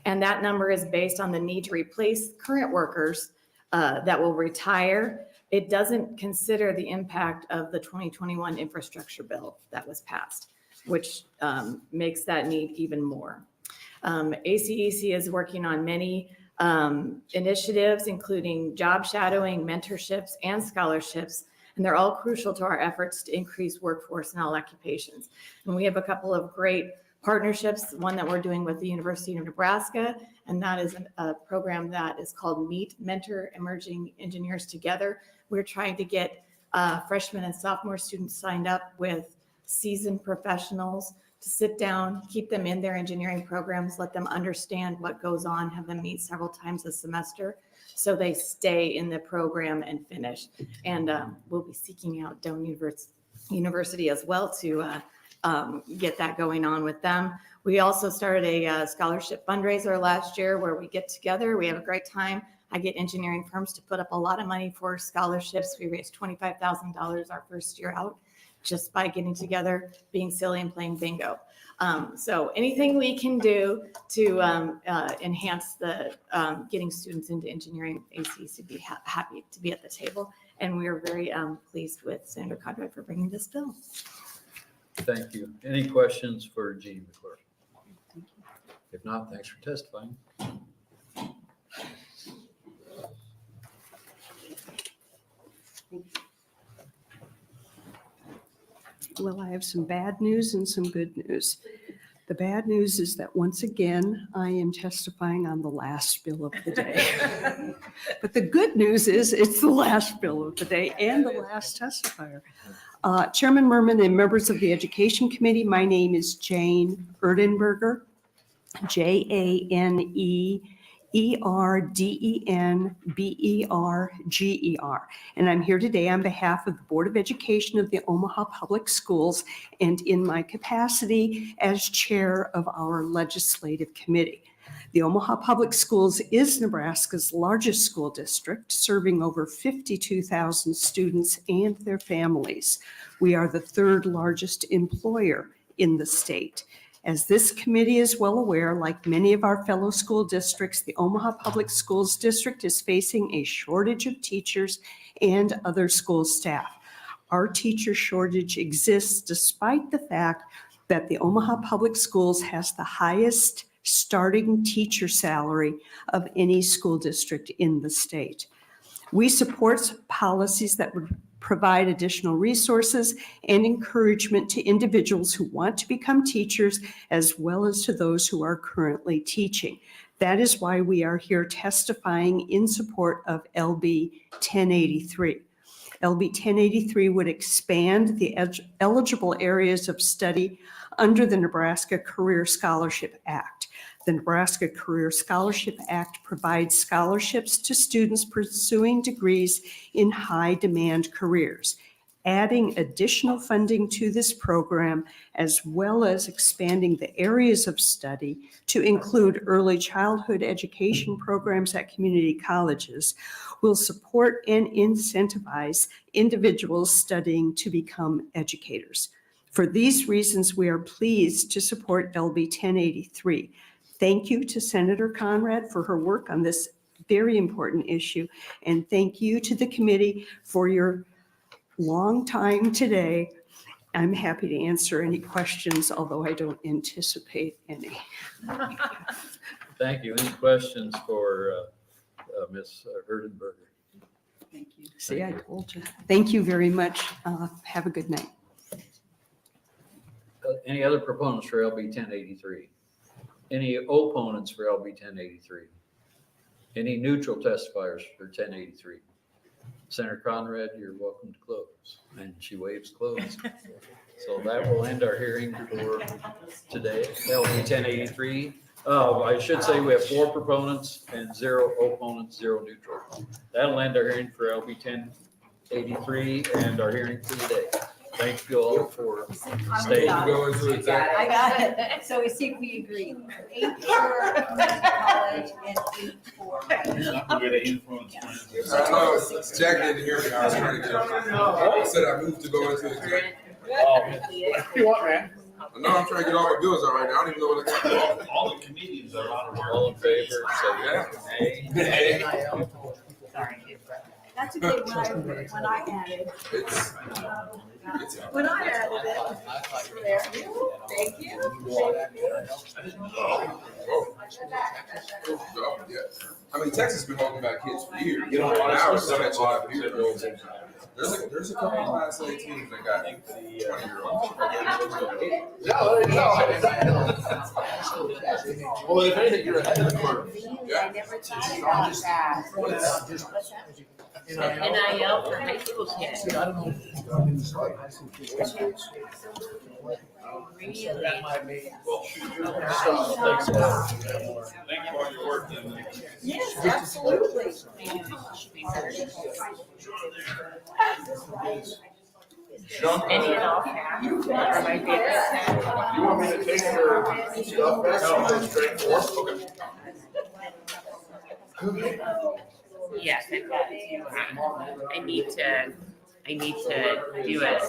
And that number is based on the need to replace current workers that will retire. It doesn't consider the impact of the 2021 infrastructure bill that was passed, which makes that need even more. ACEC is working on many initiatives, including job shadowing, mentorships, and scholarships, and they're all crucial to our efforts to increase workforce in all occupations. And we have a couple of great partnerships, one that we're doing with the University of Nebraska, and that is a program that is called Meet, Mentor Emerging Engineers Together. We're trying to get freshmen and sophomore students signed up with seasoned professionals to sit down, keep them in their engineering programs, let them understand what goes on, have them meet several times a semester so they stay in the program and finish. And we'll be seeking out Doane University as well to get that going on with them. We also started a scholarship fundraiser last year where we get together, we have a great time. I get engineering firms to put up a lot of money for scholarships. We raised $25,000 our first year out just by getting together, being silly, and playing bingo. So anything we can do to enhance the getting students into engineering, ACEC would be happy to be at the table. And we are very pleased with Senator Conrad for bringing this bill. Thank you. Any questions for Jeannie McClure? If not, thanks for testifying. Well, I have some bad news and some good news. The bad news is that once again, I am testifying on the last bill of the day. But the good news is it's the last bill of the day and the last testifier. Chairman Murman and members of the Education Committee, my name is Jane Erdenberger, JaneErdenberger, and I'm here today on behalf of the Board of Education of the Omaha Public Schools and in my capacity as chair of our legislative committee. The Omaha Public Schools is Nebraska's largest school district, serving over 52,000 students and their families. We are the third largest employer in the state. As this committee is well aware, like many of our fellow school districts, the Omaha Public Schools District is facing a shortage of teachers and other school staff. Our teacher shortage exists despite the fact that the Omaha Public Schools has the highest starting teacher salary of any school district in the state. We support policies that would provide additional resources and encouragement to individuals who want to become teachers, as well as to those who are currently teaching. That is why we are here testifying in support of LB 1083. LB 1083 would expand the eligible areas of study under the Nebraska Career Scholarship Act. The Nebraska Career Scholarship Act provides scholarships to students pursuing degrees in high-demand careers. Adding additional funding to this program, as well as expanding the areas of study to include early childhood education programs at community colleges, will support and incentivize individuals studying to become educators. For these reasons, we are pleased to support LB 1083. Thank you to Senator Conrad for her work on this very important issue, and thank you to the committee for your long time today. I'm happy to answer any questions, although I don't anticipate any. Thank you. Any questions for Ms. Herdenberger? Thank you. See, I told you. Thank you very much. Have a good night. Any other proponents for LB 1083? Any opponents for LB 1083? Any neutral testifiers for 1083? Senator Conrad, you're welcome to close. And she waves close. So that will end our hearing for today. LB 1083. I should say we have 4 proponents and 0 opponents, 0 neutral. That'll end our hearing for LB 1083 and our hearing for today. Thank you all for staying. I got it. So we see if we agree. 8 for college and 8 for. Jack didn't hear me. I was trying to get I said I moved to go into executive. You want, man? No, I'm trying to get all my bills out right now. I don't even know what I got. All the comedians are out of work. All in favor, say nay. That's a good one when I added. When I added it. There. Thank you. Yeah. I mean, Texas has been holding back kids for years. You know, now it's such a lot of people. There's a couple of Class A teams that got 20-year-olds. Well, if anything, you're ahead of the curve. Yeah. I never thought about that. NIL for high school kids. See, I don't know. Really? That might be. Thanks for your work. Yes, absolutely. Any and all cash are my favorite. You want me to take your stuff back? No, straight forward. Okay. Yes, I've got to. I need to do it.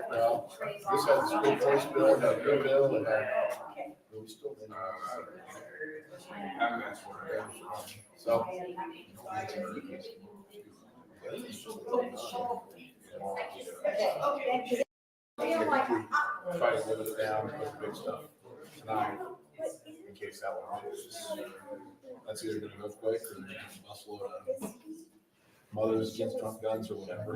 Well, this has a school choice bill, and a good bill, and I'm asked for it. so. Try to live it down with the big stuff tonight, in case that one is. That's either gonna go quick or they're gonna muscle it up. Mothers against Trump guns or whatever.